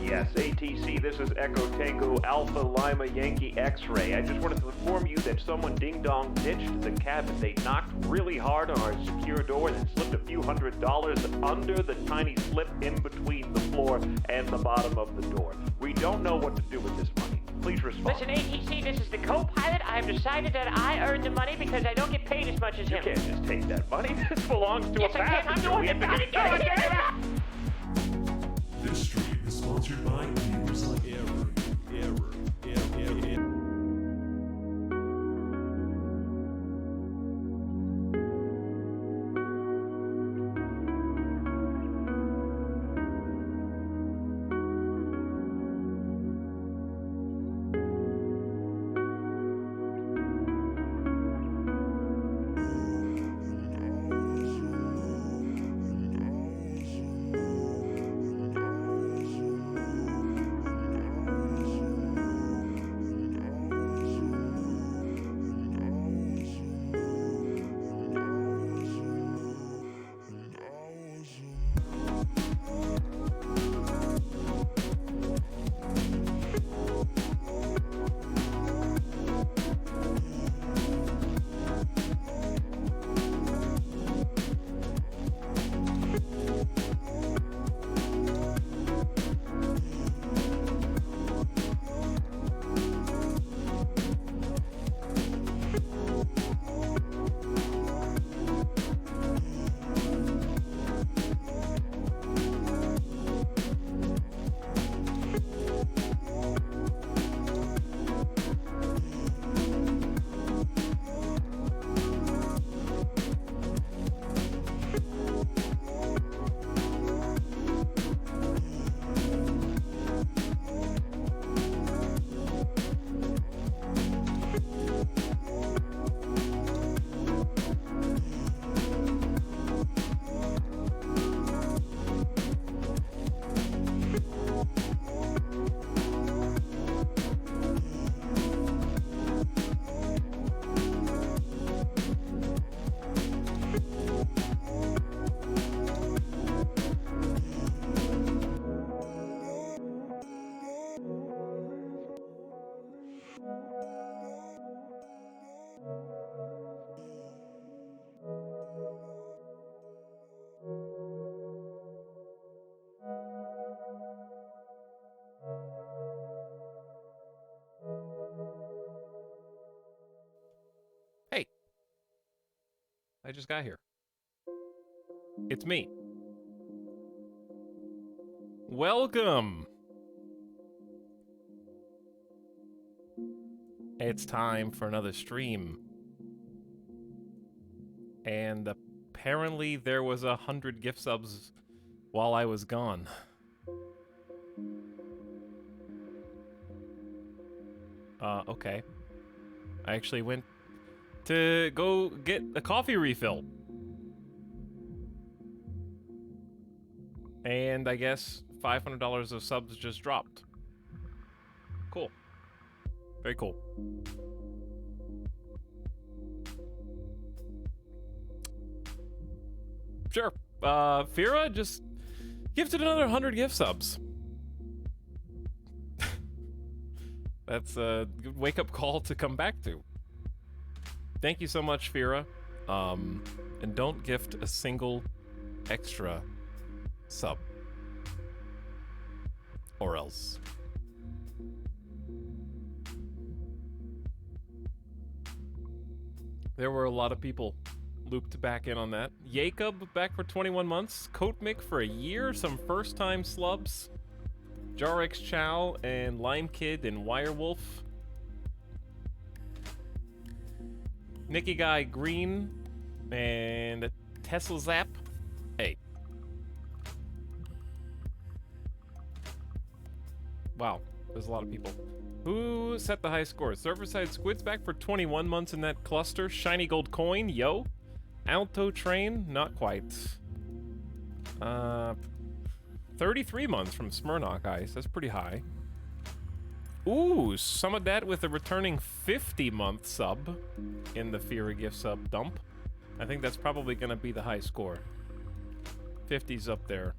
Yes, ATC, this is Echo Tango Alpha Lima Yankee X-Ray. I just wanted to inform you that someone ding-dong ditched the cabin. They knocked really hard on our secure door and then slipped a few $100s under the tiny slip in between the floor and the bottom of the door. We don't know what to do with this money. Please respond. Listen, ATC, this is the co-pilot. I have decided that I earned the money because I don't get paid as much as him. You can't just take that money. This belongs to Yes, a I can. passenger. I'm the one that got it. This stream is sponsored by Viewers Like Error. Hey, I just got here. It's me. Welcome. It's time for another stream. And apparently there was 100 gift subs while I was gone. Okay. I actually went to go get a coffee refill. And I guess $500 of subs just dropped. Cool. Very cool. Sure. Fira just gifted another 100 gift subs. That's a good wake-up call to come back to. Thank you so much, Fira. And don't gift a single extra sub. Or else. There were a lot of people looped back in on that. Jacob back for 21 months. Coatmick for a year. Some first-time slubs. Jarx Chow and Lime Kid and Wirewolf. Nicky Guy Green and Tesla Zap. Hey. Wow, there's a lot of people. Who set the high score? Serverside Squid's back for 21 months in that cluster. Shiny Gold Coin, yo. Alto Train, not quite. 33 months from Smirnock Ice, that's pretty high. Ooh, some of that with a returning 50-month sub in the Fury gift sub dump. I think that's probably gonna be the high score. 50's up there.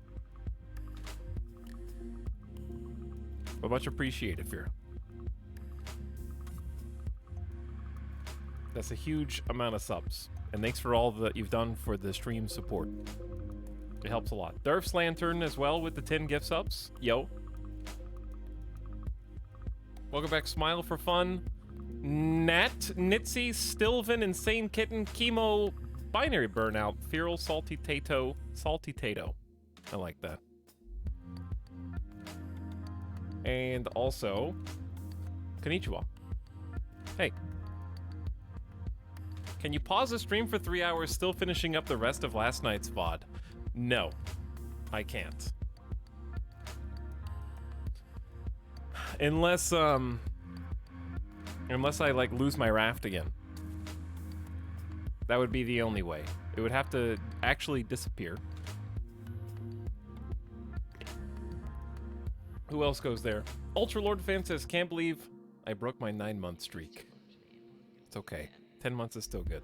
But much appreciated, Fear. That's a huge amount of subs. And thanks for all that you've done for the stream support. It helps a lot. Durf's Lantern as well with the 10 gift subs. Yo. Welcome back, Smile for Fun. Nat, Nitsy, Stilvin, Insane Kitten, Chemo, Binary Burnout, Feral, Salty Tato, Salty Tato. I like that. And also, Konnichiwa. Hey. Can you pause the stream for 3 hours still finishing up the rest of last night's VOD? No, I can't. Unless I like lose my raft again. That would be the only way. It would have to actually disappear. Who else goes there? Ultra Lord fan says, can't believe I broke my 9-month streak. It's okay. 10 months is still good.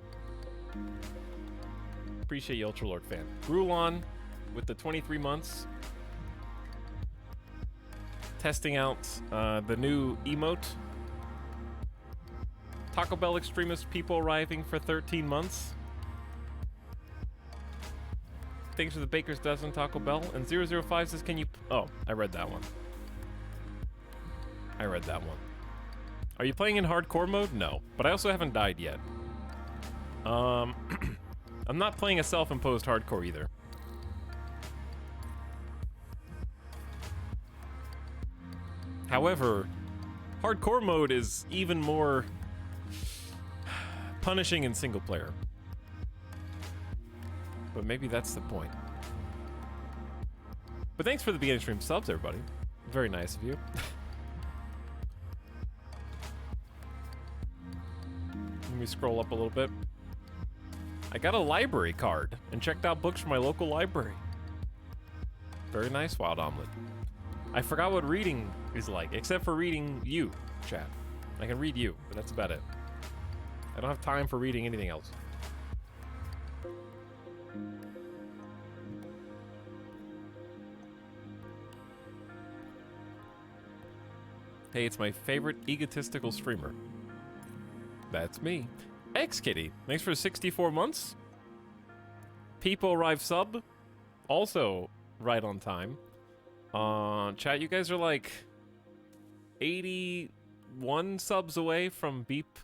Appreciate you, Ultra Lord fan. Grulon with the 23 months. Testing out the new emote. Taco Bell extremist people arriving for 13 months. Thanks for the Baker's Dozen, Taco Bell. And 005 says, can you... Oh, I read that one. I read that one. Are you playing in hardcore mode? No. But I also haven't died yet. I'm not playing a self-imposed hardcore either. However, hardcore mode is even more punishing in single player. But maybe that's the point. But thanks for the beginning stream subs, everybody. Very nice of you. Let me scroll up a little bit. I got a library card and checked out books from my local library. Very nice, Wild Omelet. I forgot what reading is like, except for reading you, chat. I can read you, but that's about it. I don't have time for reading anything else. Hey, it's my favorite egotistical streamer. That's me. X-Kitty, thanks for 64 months. People Arrive sub, also right on time. Chat, you guys are like 81 subs away from Beep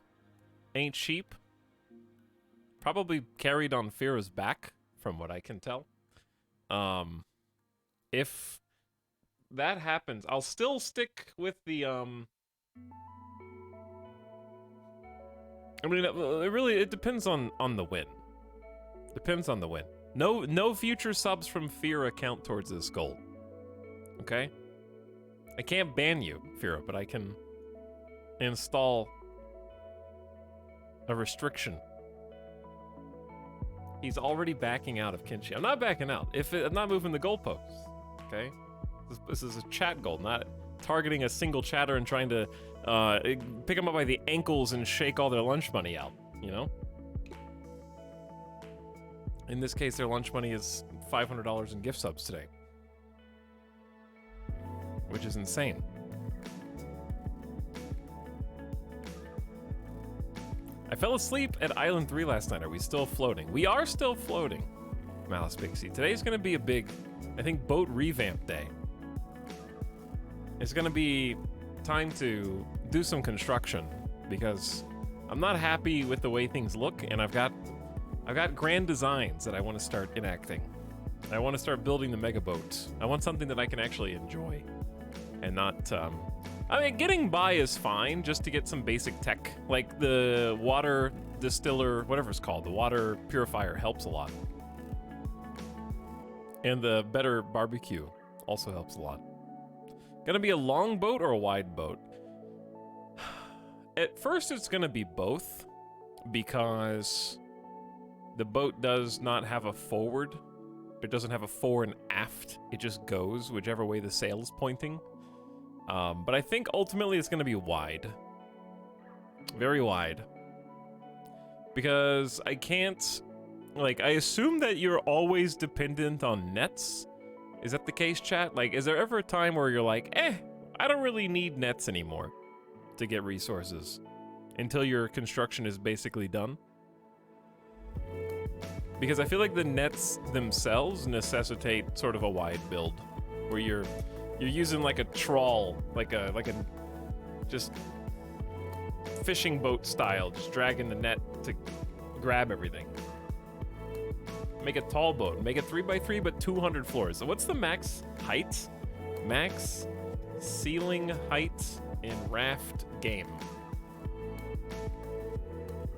Ain't Sheep. Probably carried on Fira's back, from what I can tell. If that happens, I'll still stick with the, I mean, it depends on the win. Depends on the win. No future subs from Fira count towards this goal. Okay? I can't ban you, Fira, but I can install a restriction. He's already backing out of Kinshi. I'm not backing out. I'm not moving the goalposts. Okay? This is a chat goal, not targeting a single chatter and trying to pick them up by the ankles and shake all their lunch money out, you know? In this case, their lunch money is $500 in gift subs today. Which is insane. I fell asleep at Island 3 last night. Are we still floating? We are still floating, Malice Pixie. Today's going to be a big, I think, boat revamp day. It's going to be time to do some construction because I'm not happy with the way things look, and I've got grand designs that I want to start enacting. I want to start building the mega boat. I want something that I can actually enjoy and not, I mean, getting by is fine just to get some basic tech. Like the water distiller, whatever it's called, the water purifier helps a lot. And the better barbecue also helps a lot. Gonna be a long boat or a wide boat? At first it's gonna be both because the boat does not have a forward. It doesn't have a fore and aft. It just goes whichever way the sail is pointing. But I think ultimately it's gonna be wide. Very wide. Because I can't, like, I assume that you're always dependent on nets. Is that the case, chat? Like, is there ever a time where you're like, I don't really need nets anymore to get resources until your construction is basically done. Because I feel like the nets themselves necessitate sort of a wide build where you're using like a trawl, like a just fishing boat style, just dragging the net to grab everything. Make a tall boat, make it 3x3 but 200 floors. So what's the max height? Max ceiling height in Raft game.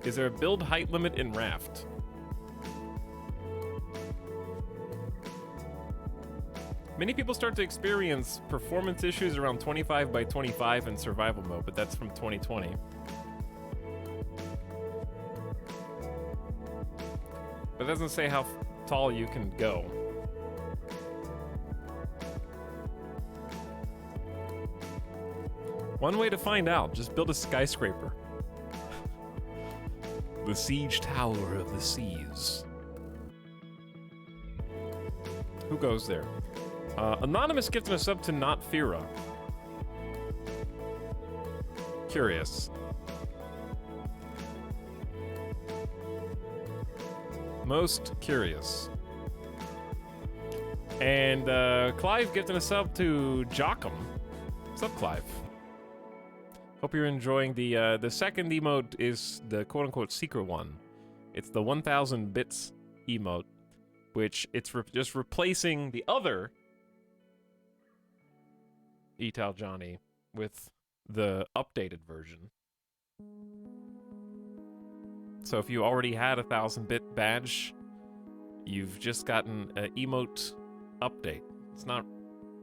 Is there a build height limit in Raft? Many people start to experience performance issues around 25 by 25 in survival mode, but that's from 2020. But it doesn't say how tall you can go. One way to find out, just build a skyscraper. The Siege Tower of the Seas. Who goes there? Anonymous gifted us up to Not Fira. Curious. Most curious. And Clive gifted us up to Jockum. What's up, Clive? Hope you're enjoying the second emote is the quote-unquote secret one. It's the 1000 bits emote, which it's just replacing the other Etal Johnny with the updated version. So if you already had a 1000-bit badge, you've just gotten an emote update. It's not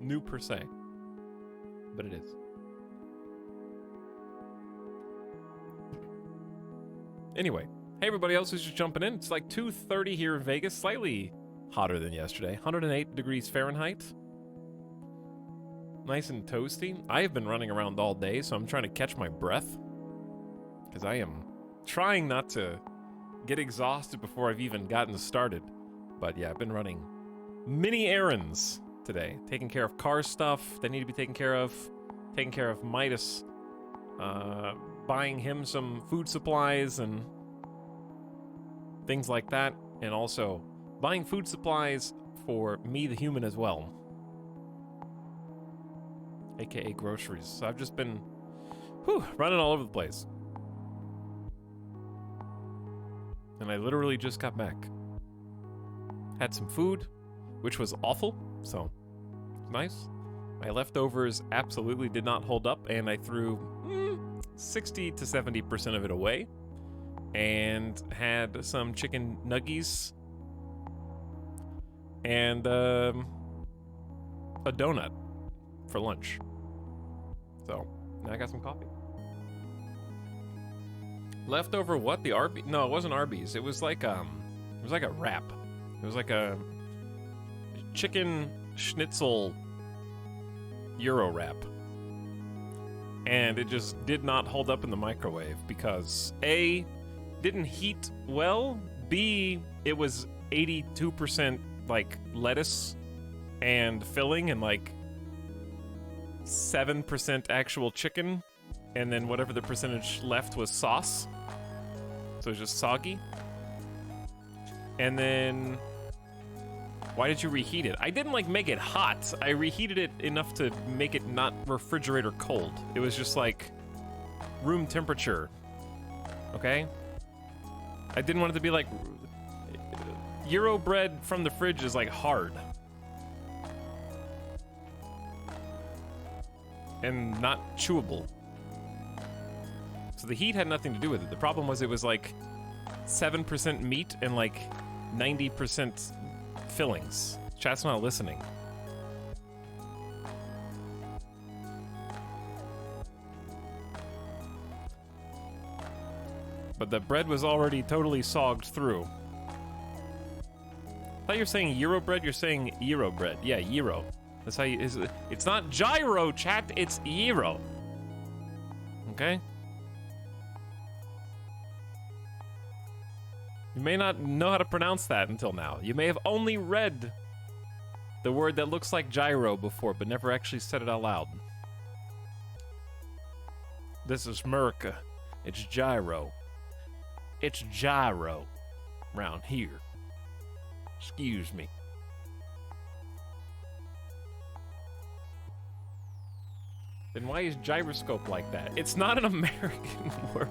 new per se, but it is. Anyway, hey everybody else who's just jumping in. It's like 2:30 here in Vegas, slightly hotter than yesterday. 108 degrees Fahrenheit. Nice and toasty. I have been running around all day, so I'm trying to catch my breath. Because I am trying not to get exhausted before I've even gotten started. But yeah, I've been running many errands today. Taking care of car stuff that need to be taken care of. Taking care of Midas. Buying him some food supplies and things like that. And also buying food supplies for me, the human, as well. AKA groceries. So I've just been running all over the place. And I literally just got back. Had some food, which was awful, so nice. My leftovers absolutely did not hold up, and I threw 60 to 70% of it away. And had some chicken nuggies. And a donut for lunch. So, now I got some coffee. Leftover what? The Arby's? No, it wasn't Arby's. It was like a wrap. It was like a chicken schnitzel Euro wrap. And it just did not hold up in the microwave because A, didn't heat well, B, it was 82% like lettuce and filling and like 7% actual chicken, and then whatever the percentage left was sauce. So it was just soggy. And then why did you reheat it? I didn't like make it hot. I reheated it enough to make it not refrigerator cold. It was just like room temperature. Okay? I didn't want it to be like Euro bread from the fridge is like hard. And not chewable. So the heat had nothing to do with it. The problem was it was like 7% meat and like 90% fillings. Chat's not listening. But the bread was already totally sogged through. I thought you were saying Euro bread, you're saying Euro bread. Yeah, Euro. That's how you, it's not gyro, chat, it's Euro. Okay? You may not know how to pronounce that until now. You may have only read the word that looks like gyro before, but never actually said it out loud. This is America. It's gyro. It's gyro round here. Excuse me. Then why is gyroscope like that? It's not an American word.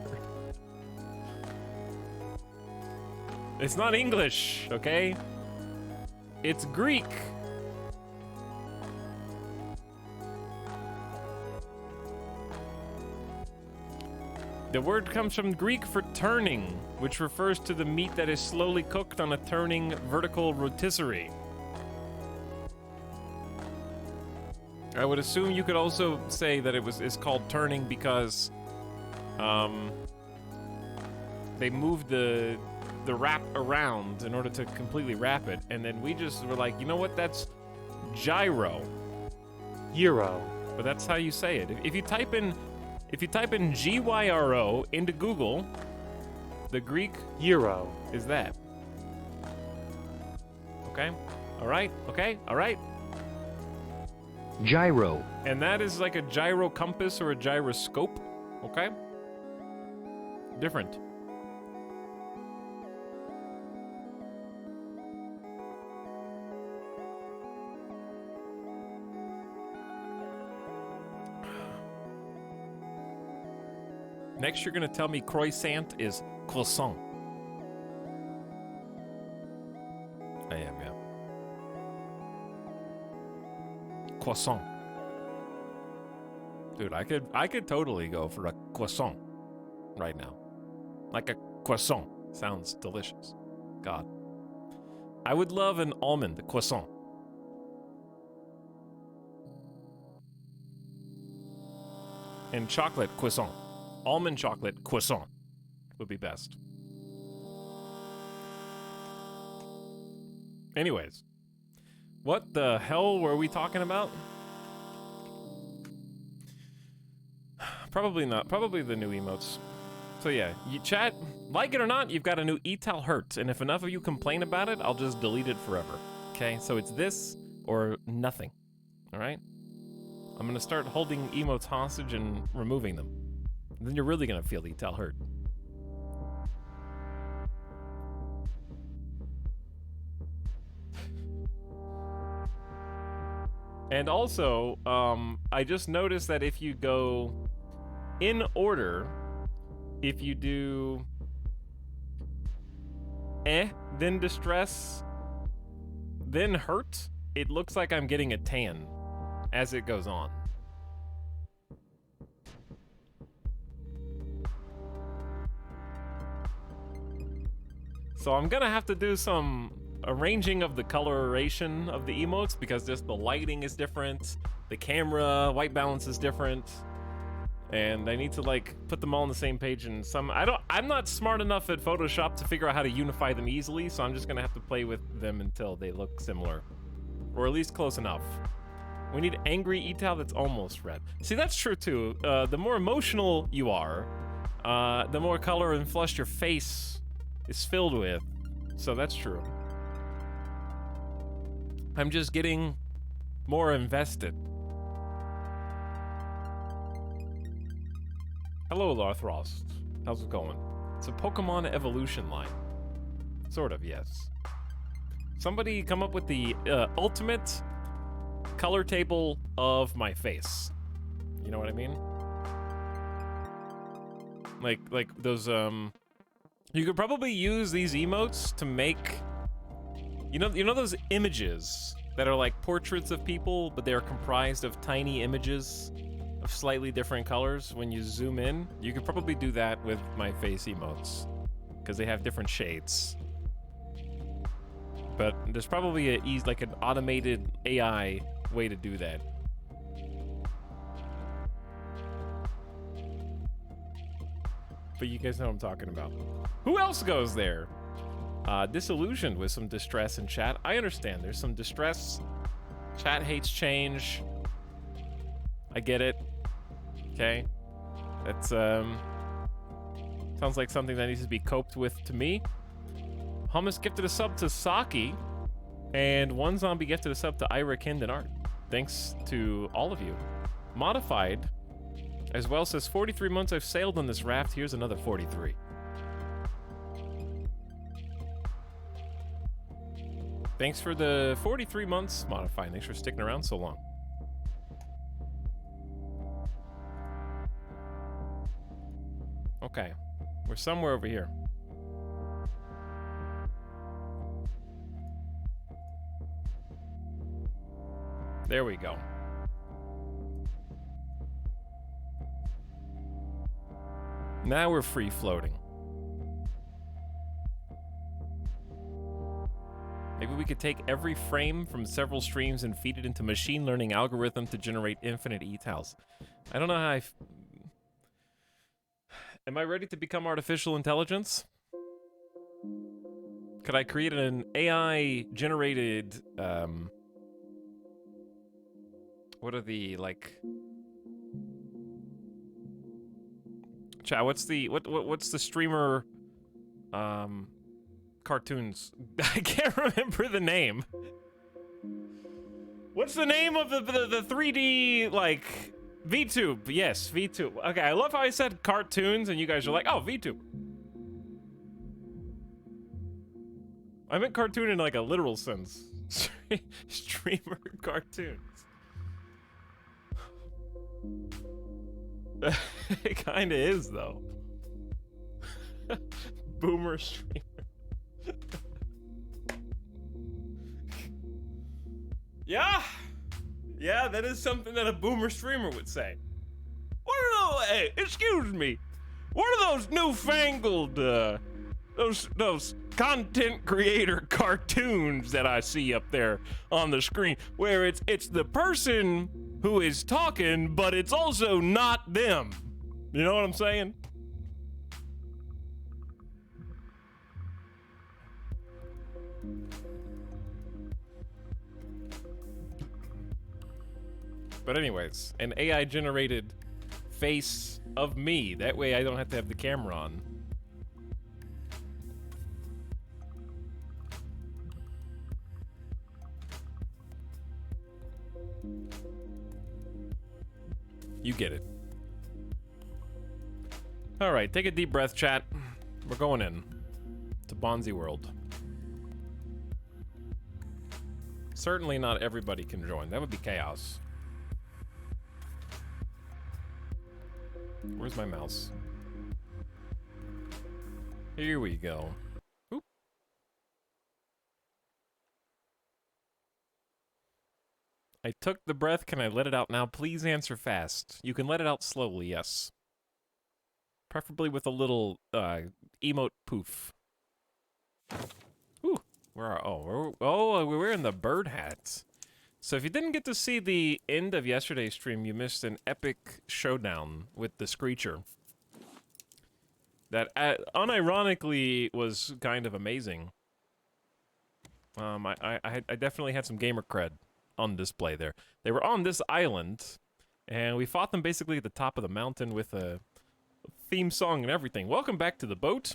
It's not English, okay? It's Greek. The word comes from Greek for turning, which refers to the meat that is slowly cooked on a turning vertical rotisserie. I would assume you could also say that it's called turning because they moved the wrap around in order to completely wrap it, and then we just were like, you know what, that's gyro. Euro. But that's how you say it. If you type in GYRO into Google, the Greek Euro. is that. Okay? Alright? Okay? Alright? Gyro. And that is like a gyro compass or a gyroscope. Okay? Different. Next, you're gonna tell me croissant is croissant. I am, yeah. Croissant. Dude, I could totally go for a croissant right now. Like a croissant. Sounds delicious. God. I would love an almond croissant. And chocolate croissant. Almond chocolate croissant would be best. Anyways, what the hell were we talking about? Probably not. Probably the new emotes. So yeah, you chat, like it or not, you've got a new Etalyx, and if enough of you complain about it, I'll just delete it forever. Okay, so it's this or nothing. All right? I'm gonna start holding emotes hostage and removing them. Then you're really gonna feel the Etalyx. And also, I just noticed that if you go in order, if you do then distress, then hurt, it looks like I'm getting a tan as it goes on. So I'm gonna have to do some arranging of the coloration of the emotes because just the lighting is different, the camera white balance is different, and I need to like put them all on the same page. And I'm not smart enough at Photoshop to figure out how to unify them easily, so I'm just gonna have to play with them until they look similar, or at least close enough. We need angry etal that's almost red. See, that's true too. The more emotional you are, the more color and flush your face is filled with. So that's true. I'm just getting more invested. Hello, Larthrost. How's it going? It's a Pokemon evolution line. Sort of, yes. Somebody come up with the ultimate color table of my face. You know what I mean? Like those, you could probably use these emotes to make, you know those images that are like portraits of people, but they're comprised of tiny images of slightly different colors. When you zoom in, you could probably do that with my face emotes because they have different shades. But there's probably like an automated AI way to do that. But you guys know what I'm talking about. Who else goes there? Disillusioned with some distress in chat. I understand there's some distress. Chat hates change. I get it. Okay. That's sounds like something that needs to be coped with to me. Hummus gifted a sub to Saki, and one zombie gifted a sub to Ira Kind and Art. Thanks to all of you. Modified As well says 43 months I've sailed on this raft. Here's another 43. Thanks for the 43 months, Modify. Thanks for sticking around so long. Okay, we're somewhere over here. There we go. Now we're free floating. Maybe we could take every frame from several streams and feed it into machine learning algorithm to generate infinite etals. I don't know how Am I ready to become artificial intelligence? Could I create an AI generated what are the like chat, what's the streamer cartoons? I can't remember the name. What's the name of the 3D like VTube? Yes, VTube. Okay, I love how I said cartoons and you guys are like, oh, VTube. I meant cartoon in like a literal sense. Streamer cartoons. It kinda is though. Boomer streamer. Yeah, that is something that a boomer streamer would say. What are those, hey, excuse me, what are those newfangled, those content creator cartoons that I see up there on the screen, where it's the person who is talking, but it's also not them. You know what I'm saying? But anyways, an AI generated face of me. That way I don't have to have the camera on. You get it. All right, take a deep breath, chat. We're going in to Bonzi World. Certainly not everybody can join. That would be chaos. Where's my mouse? Here we go. Oop. I took the breath. Can I let it out now? Please answer fast. You can let it out slowly, yes. Preferably with a little emote poof. Ooh, where are, we're wearing the bird hats. So if you didn't get to see the end of yesterday's stream, you missed an epic showdown with the Screecher. That unironically was kind of amazing. I definitely had some gamer cred on display there. They were on this island, and we fought them basically at the top of the mountain with a theme song and everything. Welcome back to the boat.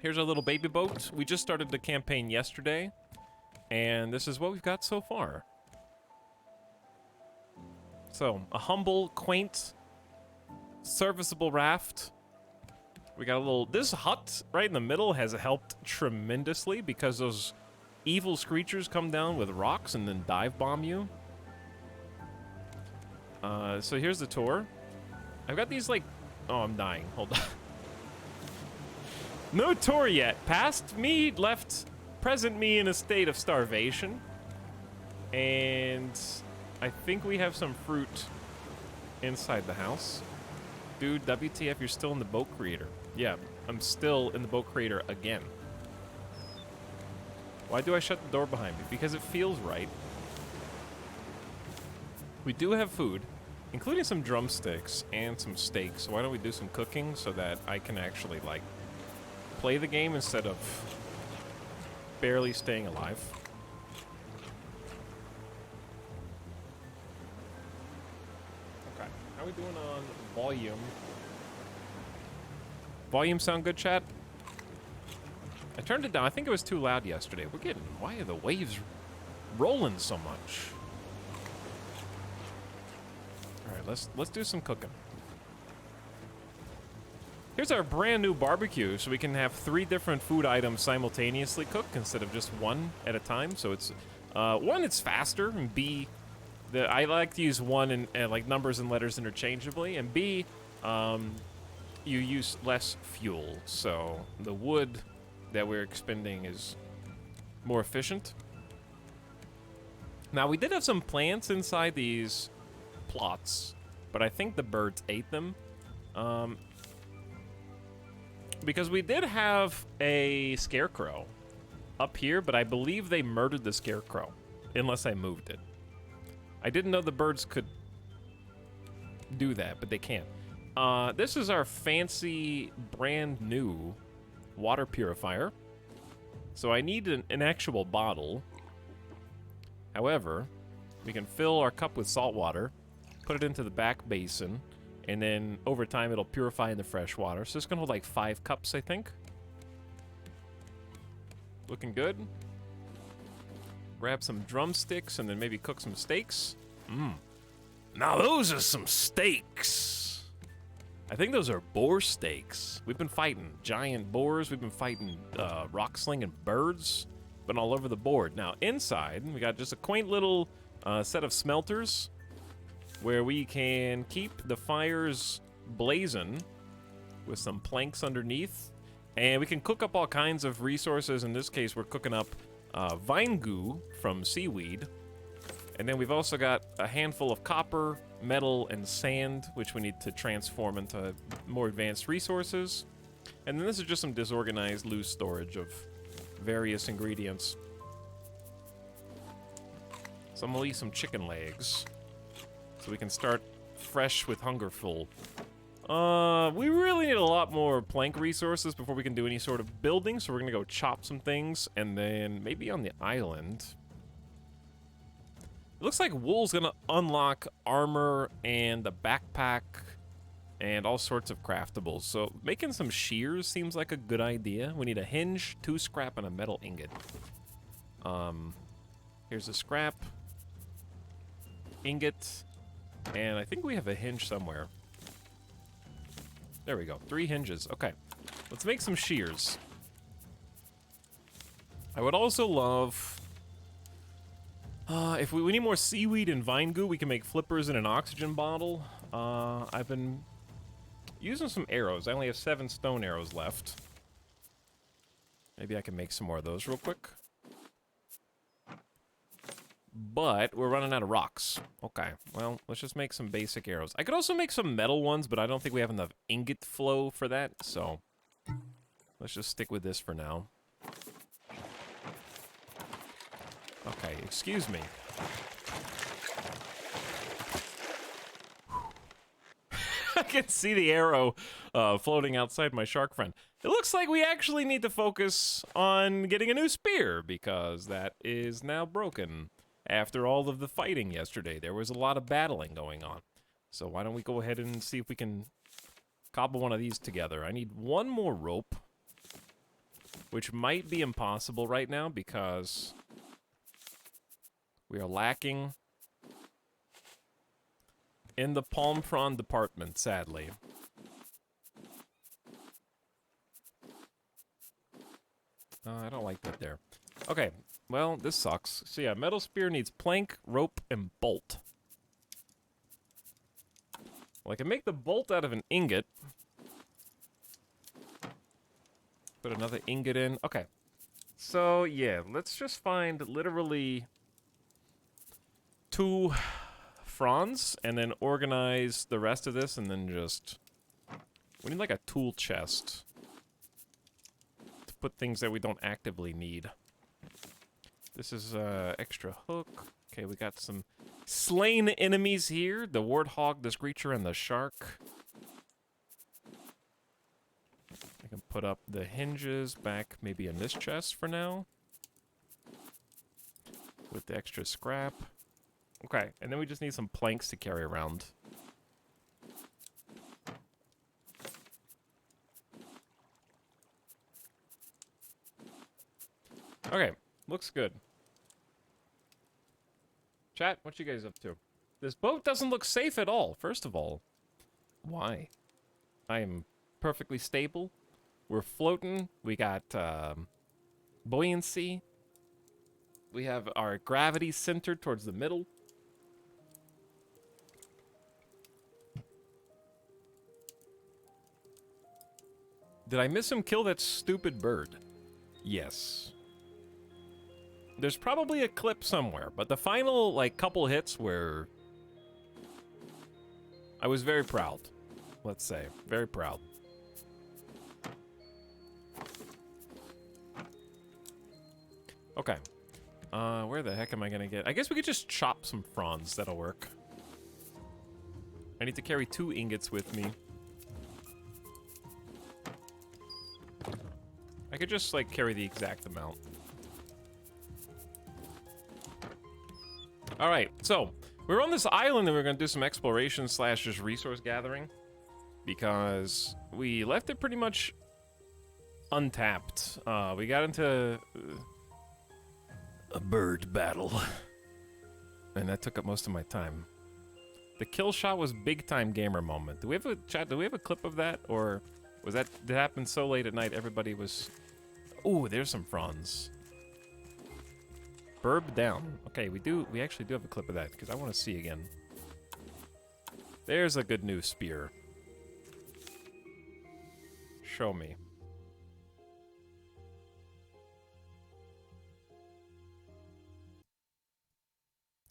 Here's our little baby boat. We just started the campaign yesterday. And this is what we've got so far. So, a humble, quaint, serviceable raft. We got a little... This hut right in the middle has helped tremendously because those evil screechers come down with rocks and then dive bomb you. So here's the tour. I've got these like... Oh, I'm dying. Hold on. No tour yet. Past me, left... Present me in a state of starvation, and I think we have some fruit inside the house. Dude, WTF, you're still in the boat creator. Yeah, I'm still in the boat creator again. Why do I shut the door behind me? Because it feels right. We do have food, including some drumsticks and some steak, so why don't we do some cooking so that I can actually, like, play the game instead of barely staying alive. Okay, how are we doing on volume? Volume sound good, chat? I turned it down. I think it was too loud yesterday. Why are the waves rolling so much? Alright, let's do some cooking. Here's our brand new barbecue, so we can have 3 different food items simultaneously cooked instead of just one at a time. So it's one, it's faster, and B, I like to use one and like numbers and letters interchangeably, and B, you use less fuel, so the wood that we're expending is more efficient. Now, we did have some plants inside these plots, but I think the birds ate them. Because we did have a scarecrow up here, but I believe they murdered the scarecrow, unless I moved it. I didn't know the birds could do that, but they can't. This is our fancy, brand new water purifier. So I need an actual bottle. However, we can fill our cup with salt water, put it into the back basin, and then over time it'll purify in the fresh water. So it's gonna hold like 5 cups, I think. Looking good. Grab some drumsticks and then maybe cook some steaks. Now those are some steaks. I think those are boar steaks. We've been fighting giant boars. We've been fighting rock slinging birds. Been all over the board. Now inside, we got just a quaint little set of smelters where we can keep the fires blazing with some planks underneath. And we can cook up all kinds of resources. In this case, we're cooking up vine goo from seaweed. And then we've also got a handful of copper, metal, and sand, which we need to transform into more advanced resources. And then this is just some disorganized loose storage of various ingredients. So I'm gonna eat some chicken legs so we can start fresh with hunger full. We really need a lot more plank resources before we can do any sort of building, so we're gonna go chop some things, and then maybe on the island. It looks like wool's gonna unlock armor and a backpack and all sorts of craftables. So making some shears seems like a good idea. We need a hinge, 2 scrap, and a metal ingot. Here's a scrap, ingot, and I think we have a hinge somewhere. There we go, 3 hinges. Okay, let's make some shears. I would also love... if we need more seaweed and vine goo, we can make flippers in an oxygen bottle. I've been using some arrows. I only have 7 stone arrows left. Maybe I can make some more of those real quick. But we're running out of rocks. Okay, well, let's just make some basic arrows. I could also make some metal ones, but I don't think we have enough ingot flow for that, so let's just stick with this for now. Okay, excuse me. I can see the arrow floating outside my shark friend. It looks like we actually need to focus on getting a new spear, because that is now broken. After all of the fighting yesterday, there was a lot of battling going on. So why don't we go ahead and see if we can cobble one of these together. I need 1 more rope, which might be impossible right now because we are lacking in the palm frond department, sadly. I don't like that there. Okay, well, this sucks. So yeah, metal spear needs plank, rope, and bolt. Well, I can make the bolt out of an ingot. Put another ingot in. Okay. So, yeah, let's just find literally 2 fronds and then organize the rest of this and then just... We need like a tool chest to put things that we don't actively need. This is extra hook. Okay, we got some slain enemies here. The warthog, the screecher, and the shark. I can put up the hinges back maybe in this chest for now. With the extra scrap. Okay, and then we just need some planks to carry around. Okay, looks good. Chat, what you guys up to? This boat doesn't look safe at all, first of all. Why? I am perfectly stable. We're floating. We got buoyancy. We have our gravity centered towards the middle. Did I miss him kill that stupid bird? Yes. There's probably a clip somewhere, but the final, like, couple hits were... I was very proud. Let's say. Very proud. Okay. Where the heck am I gonna get... I guess we could just chop some fronds. That'll work. I need to carry 2 ingots with me. I could just, like, carry the exact amount. Alright, so, we're on this island and we're gonna do some exploration / just resource gathering. Because we left it pretty much untapped. We got into a bird battle. And that took up most of my time. The kill shot was big time gamer moment. Do we have a chat? Do we have a clip of that? Or was that happened so late at night everybody was... Ooh, there's some fronds. Burb down. Okay, we actually do have a clip of that, because I want to see again. There's a good new spear. Show me.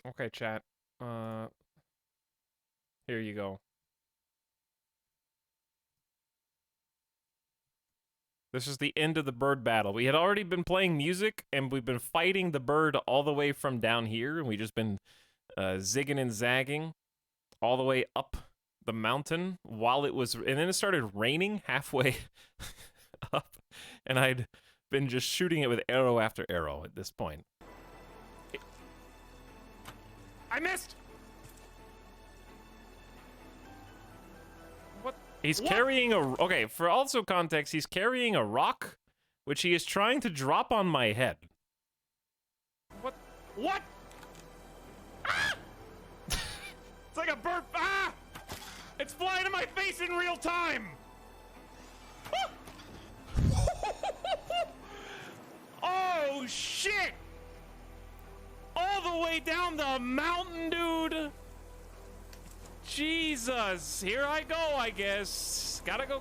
Okay, chat. Here you go. This is the end of the bird battle. We had already been playing music, and we've been fighting the bird all the way from down here, and we've just been zigging and zagging all the way up the mountain while it was... And then it started raining halfway up, and I'd been just shooting it with arrow after arrow at this point. I missed! He's carrying a... Okay, for also context, he's carrying a rock, which he is trying to drop on my head. What? What? Ah! It's like a bird... Ah! It's flying in my face in real time! Oh, shit! All the way down the mountain, dude! Jesus, here I go, I guess. Gotta go.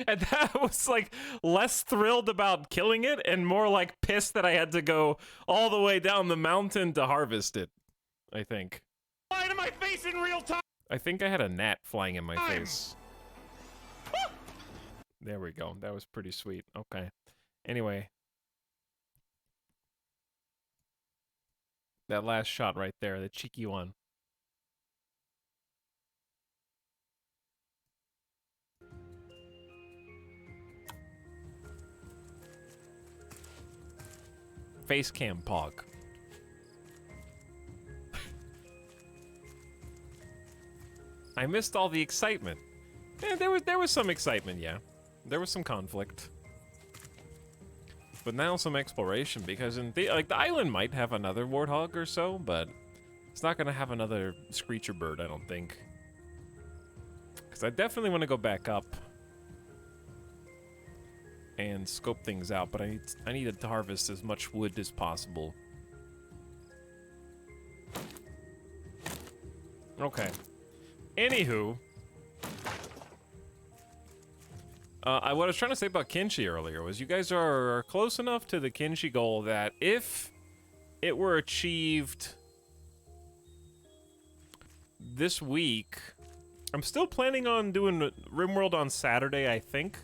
And that was like less thrilled about killing it and more like pissed that I had to go all the way down the mountain to harvest it, I think. Flying in my face in real time. I think I had a gnat flying in my face. There we go. That was pretty sweet. Okay. Anyway. That last shot right there, the cheeky one. Face cam pog. I missed all the excitement. Yeah, there was some excitement, yeah. There was some conflict. But now some exploration, because the island might have another warthog or so, but it's not gonna have another screecher bird, I don't think. Because I definitely want to go back up and scope things out, but I need to harvest as much wood as possible. Okay. Anywho, what I was trying to say about Kinshi earlier was you guys are close enough to the Kinshi goal that if it were achieved this week, I'm still planning on doing RimWorld on Saturday, I think.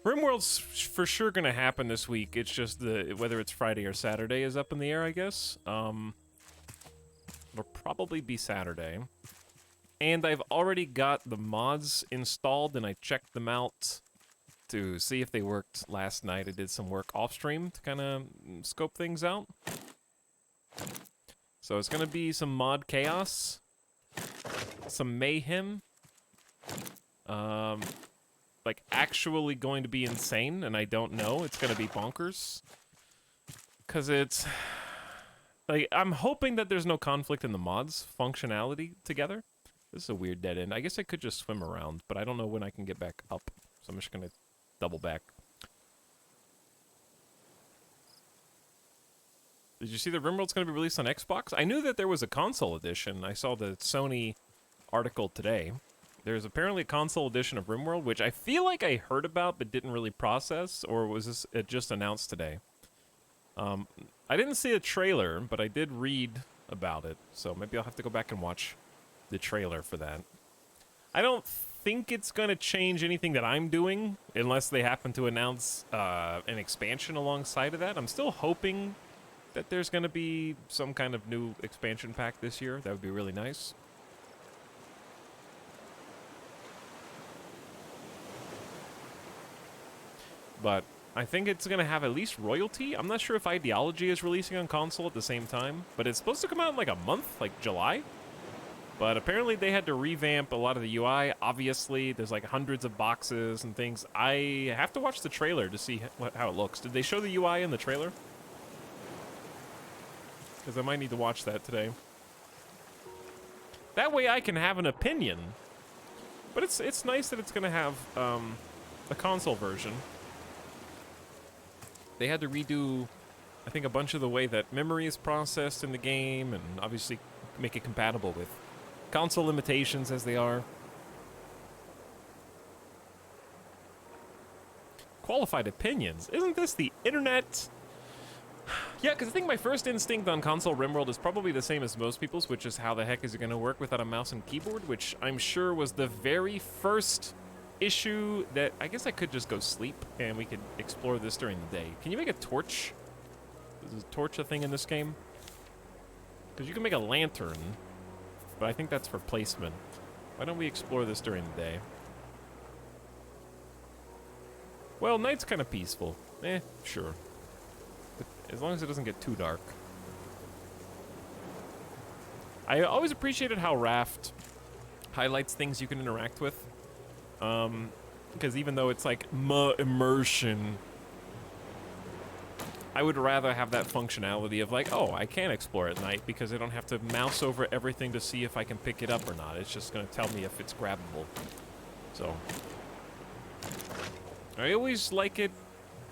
RimWorld's for sure gonna happen this week. It's just whether it's Friday or Saturday is up in the air, I guess. It'll probably be Saturday. And I've already got the mods installed, and I checked them out to see if they worked last night. I did some work off stream to kind of scope things out. So it's gonna be some mod chaos, some mayhem. Like, actually going to be insane, and I don't know. It's gonna be bonkers. Because it's... Like, I'm hoping that there's no conflict in the mods functionality together. This is a weird dead end. I guess I could just swim around, but I don't know when I can get back up. So I'm just gonna double back. Did you see that RimWorld's gonna be released on Xbox? I knew that there was a console edition. I saw the Sony article today. There's apparently a console edition of RimWorld, which I feel like I heard about but didn't really process, or was this just announced today? I didn't see a trailer, but I did read about it, so maybe I'll have to go back and watch the trailer for that. I don't think it's going to change anything that I'm doing, unless they happen to announce an expansion alongside of that. I'm still hoping that there's going to be some kind of new expansion pack this year. That would be really nice. But I think it's going to have at least royalty. I'm not sure if Ideology is releasing on console at the same time, but it's supposed to come out in like a month, like July. But apparently they had to revamp a lot of the UI. Obviously, there's like hundreds of boxes and things. I have to watch the trailer to see how it looks. Did they show the UI in the trailer? Because I might need to watch that today. That way I can have an opinion. But it's nice that it's going to have a console version. They had to redo, I think, a bunch of the way that memory is processed in the game, and obviously make it compatible with console limitations as they are. Qualified opinions. Isn't this the internet? Yeah, because I think my first instinct on console RimWorld is probably the same as most people's, which is how the heck is it going to work without a mouse and keyboard, which I'm sure was the very first issue that I guess I could just go sleep and we could explore this during the day. Can you make a torch? Is a torch a thing in this game? Because you can make a lantern, but I think that's for placement. Why don't we explore this during the day? Well, night's kind of peaceful. Sure. But as long as it doesn't get too dark. I always appreciated how Raft highlights things you can interact with. Because even though it's like immersion, I would rather have that functionality of like, oh, I can explore at night because I don't have to mouse over everything to see if I can pick it up or not. It's just going to tell me if it's grabbable. So, I always like it.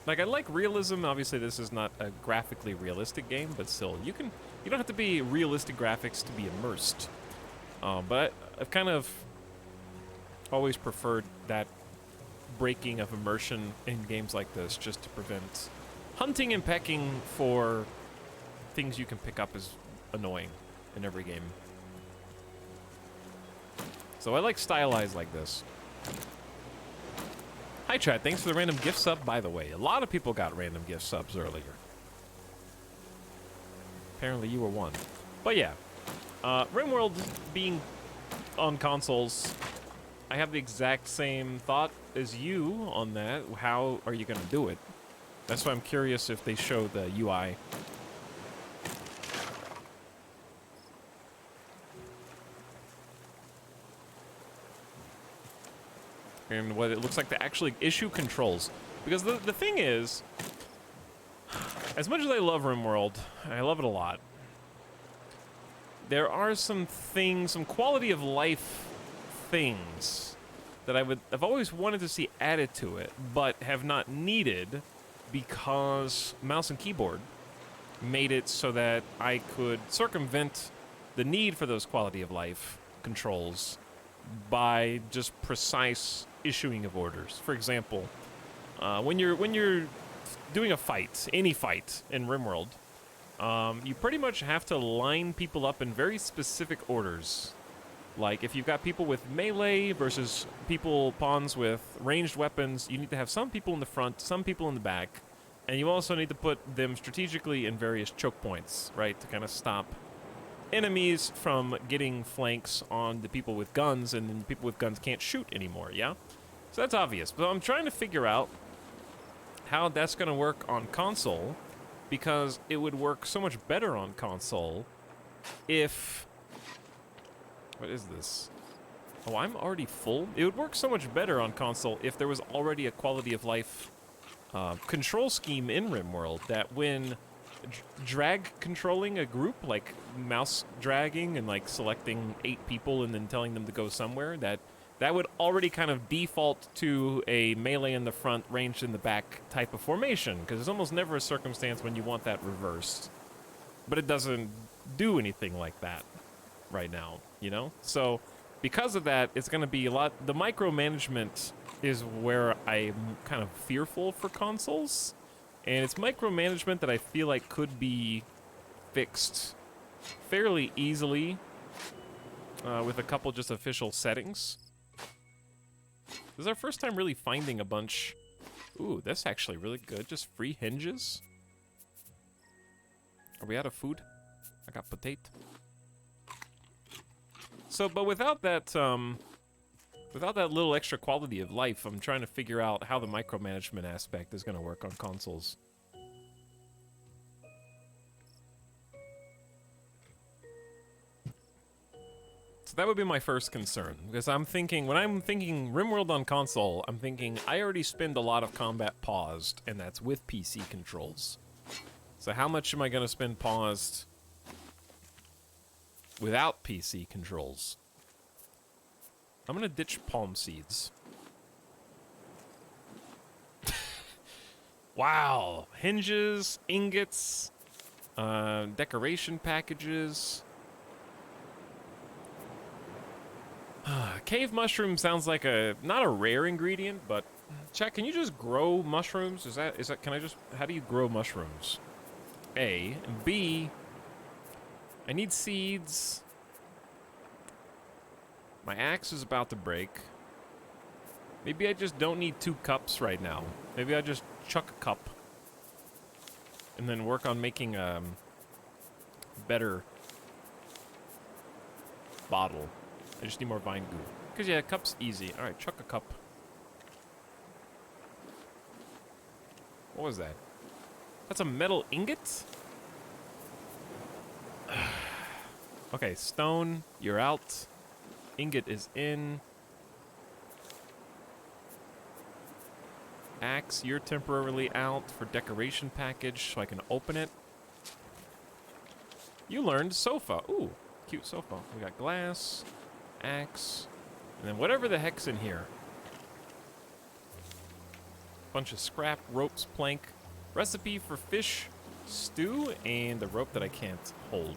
Like, I like realism. Obviously, this is not a graphically realistic game, but still, you don't have to be realistic graphics to be immersed. But I've kind of always preferred that breaking of immersion in games like this, just to prevent hunting and pecking for things you can pick up as annoying in every game. So I like stylized like this. Hi chat, thanks for the random gift sub, by the way. A lot of people got random gift subs earlier. Apparently you were one. But yeah, RimWorld being on consoles, I have the exact same thought as you on that. How are you going to do it? That's why I'm curious if they show the UI. And what it looks like to actually issue controls. Because the thing is, as much as I love RimWorld, I love it a lot, there are some things, some quality of life things that I've always wanted to see added to it, but have not needed because mouse and keyboard made it so that I could circumvent the need for those quality of life controls by just precise issuing of orders. For example, when you're doing a fight, any fight in RimWorld, you pretty much have to line people up in very specific orders. Like, if you've got people with melee versus pawns with ranged weapons, you need to have some people in the front, some people in the back, and you also need to put them strategically in various choke points, right, to kind of stop enemies from getting flanks on the people with guns, and then people with guns can't shoot anymore, yeah? So that's obvious. But I'm trying to figure out how that's going to work on console, because it would work so much better on console if... What is this? Oh, I'm already full? It would work so much better on console if there was already a quality of life control scheme in RimWorld that when drag controlling a group, like mouse dragging and like selecting 8 people and then telling them to go somewhere, that would already kind of default to a melee in the front, ranged in the back type of formation, because there's almost never a circumstance when you want that reversed. But it doesn't do anything like that right now, you know? So because of that, it's going to be a lot... The micromanagement is where I'm kind of fearful for consoles. And it's micromanagement that I feel like could be fixed fairly easily with a couple just official settings. This is our first time really finding a bunch... Ooh, that's actually really good. Just free hinges. Are we out of food? I got potato. So, but without that little extra quality of life, I'm trying to figure out how the micromanagement aspect is going to work on consoles. So that would be my first concern, because I'm thinking, when I'm thinking RimWorld on console, I'm thinking I already spend a lot of combat paused, and that's with PC controls. So how much am I going to spend paused without PC controls? I'm going to ditch palm seeds. Wow. Hinges, ingots, decoration packages. Cave mushroom sounds like not a rare ingredient, but chat, can you just grow mushrooms? How do you grow mushrooms? A. And B, I need seeds. My axe is about to break. Maybe I just don't need 2 cups right now. Maybe I just chuck a cup and then work on making a better bottle. I just need more vine goo. Because, yeah, a cup's easy. Alright, chuck a cup. What was that? That's a metal ingot? Okay, stone, you're out. Ingot is in. Axe, you're temporarily out for decoration package, so I can open it. You learned sofa. Ooh, cute sofa. We got glass, axe, and then whatever the heck's in here. Bunch of scrap, ropes, plank, recipe for fish stew, and the rope that I can't hold.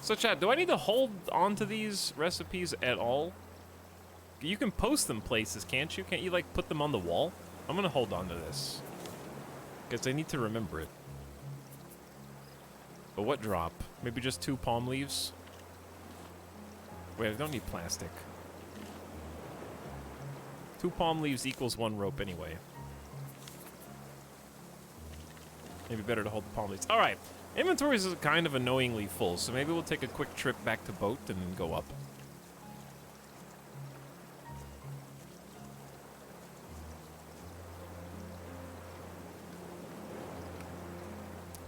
So chat, do I need to hold on to these recipes at all? You can post them places, can't you? Can't you, like, put them on the wall? I'm gonna hold on to this, because I need to remember it. But what drop? Maybe just 2 palm leaves? Wait, I don't need plastic. 2 palm leaves equals 1 rope anyway. Maybe better to hold the palm leaves. Alright, inventory is kind of annoyingly full, so maybe we'll take a quick trip back to boat and then go up.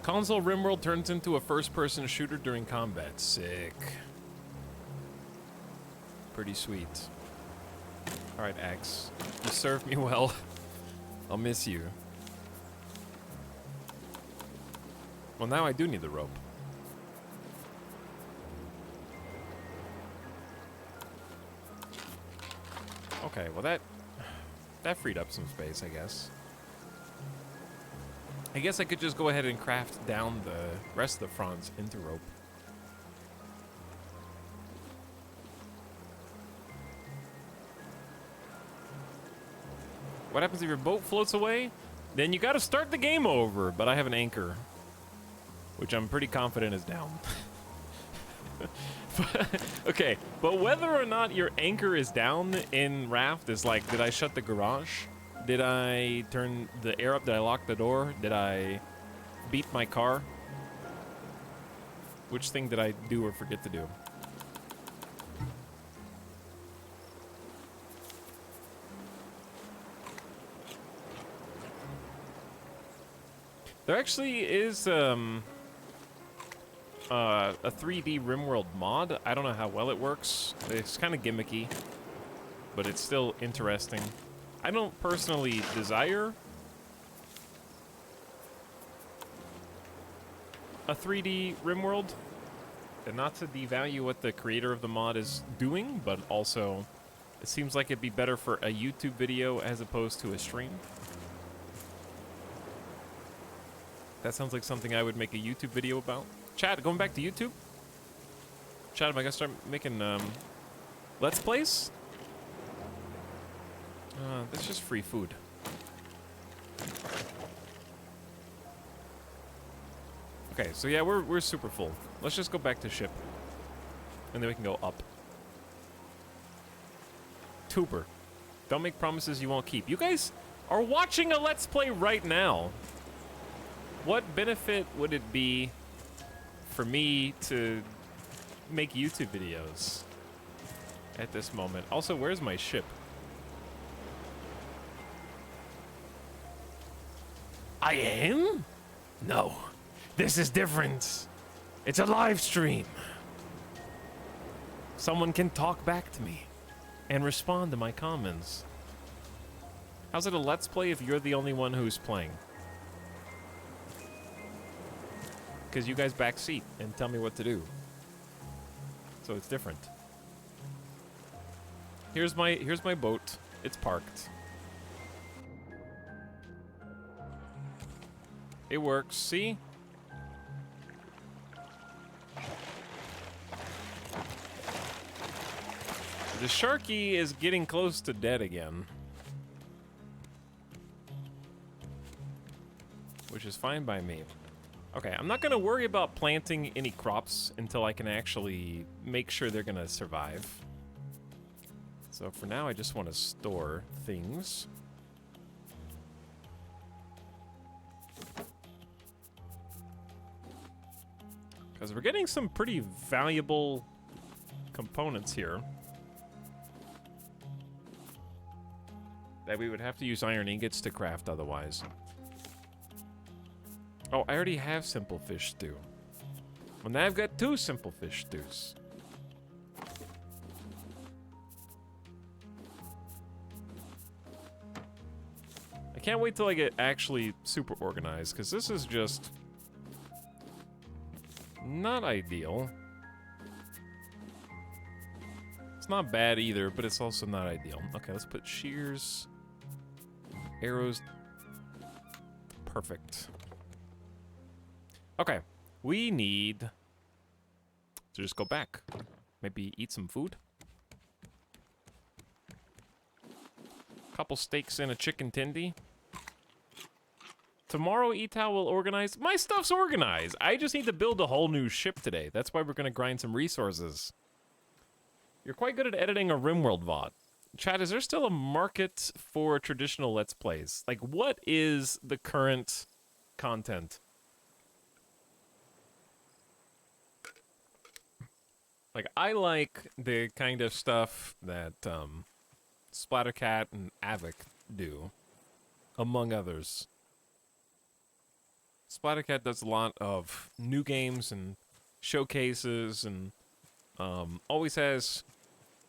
Console RimWorld turns into a first-person shooter during combat. Sick. Pretty sweet. Alright, Axe. You served me well. I'll miss you. Well, now I do need the rope. Okay, well that freed up some space, I guess. I guess I could just go ahead and craft down the rest of the fronds into rope. What happens if your boat floats away? Then you gotta start the game over, but I have an anchor, which I'm pretty confident is down. Okay, but whether or not your anchor is down in Raft is like, did I shut the garage? Did I turn the air up? Did I lock the door? Did I beat my car? Which thing did I do or forget to do? There actually is a 3D RimWorld mod. I don't know how well it works. It's kind of gimmicky, but it's still interesting. I don't personally desire a 3D RimWorld. And not to devalue what the creator of the mod is doing, but also it seems like it'd be better for a YouTube video as opposed to a stream. That sounds like something I would make a YouTube video about. Chat, going back to YouTube? Chat, am I gonna start making Let's Plays? That's just free food. Okay, so yeah, we're super full. Let's just go back to ship. And then we can go up. Tuber. Don't make promises you won't keep. You guys are watching a Let's Play right now. What benefit would it be for me to make YouTube videos at this moment? Also, where's my ship? I am? No. This is different. It's a live stream. Someone can talk back to me and respond to my comments. How's it a Let's Play if you're the only one who's playing? Because you guys backseat and tell me what to do. So it's different. Here's my boat. It's parked. It works. See? The Sharky is getting close to dead again. Which is fine by me. Okay, I'm not gonna worry about planting any crops until I can actually make sure they're gonna survive. So for now, I just want to store things. Because we're getting some pretty valuable components here. That we would have to use iron ingots to craft otherwise. Oh, I already have simple fish stew. Well, now I've got 2 simple fish stews. I can't wait till I get actually super organized, because this is just not ideal. It's not bad either, but it's also not ideal. Okay, let's put shears, arrows. Perfect. Okay, we need to just go back. Maybe eat some food. Couple steaks and a chicken tendy. Tomorrow, Etal will organize. My stuff's organized. I just need to build a whole new ship today. That's why we're going to grind some resources. You're quite good at editing a RimWorld VOD. Chat, is there still a market for traditional Let's Plays? Like, what is the current content? Like, I like the kind of stuff that Splattercat and Avic do, among others. Splattercat does a lot of new games and showcases and always has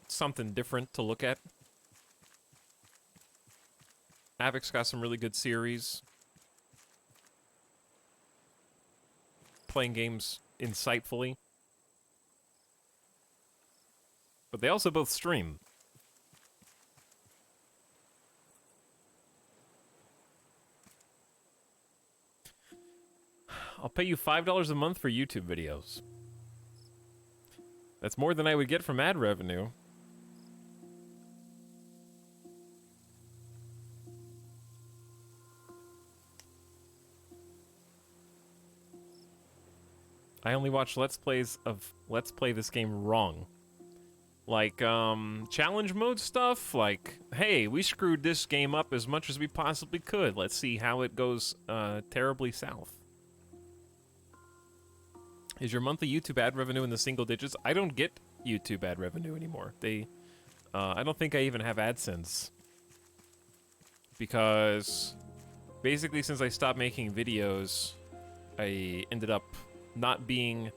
something different to look at. Avic's got some really good series. Playing games insightfully. But they also both stream. I'll pay you $5 a month for YouTube videos. That's more than I would get from ad revenue. I only watch Let's Plays of Let's Play this game wrong. Like, challenge mode stuff, like, hey, we screwed this game up as much as we possibly could. Let's see how it goes terribly south. Is your monthly YouTube ad revenue in the single digits? I don't get YouTube ad revenue anymore. I don't think I even have AdSense. Because, basically, since I stopped making videos, I ended up not being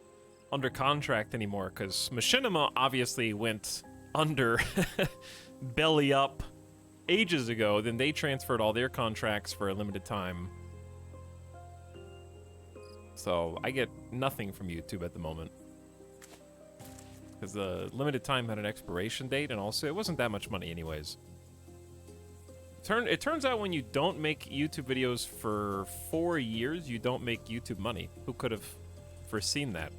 under contract anymore, because Machinima obviously went under belly up ages ago. Then they transferred all their contracts for a limited time So I get nothing from YouTube at the moment. Because the limited time had an expiration date, and also it wasn't that much money anyways. It turns out when you don't make YouTube videos for 4 years, you don't make YouTube money. Who could have foreseen that?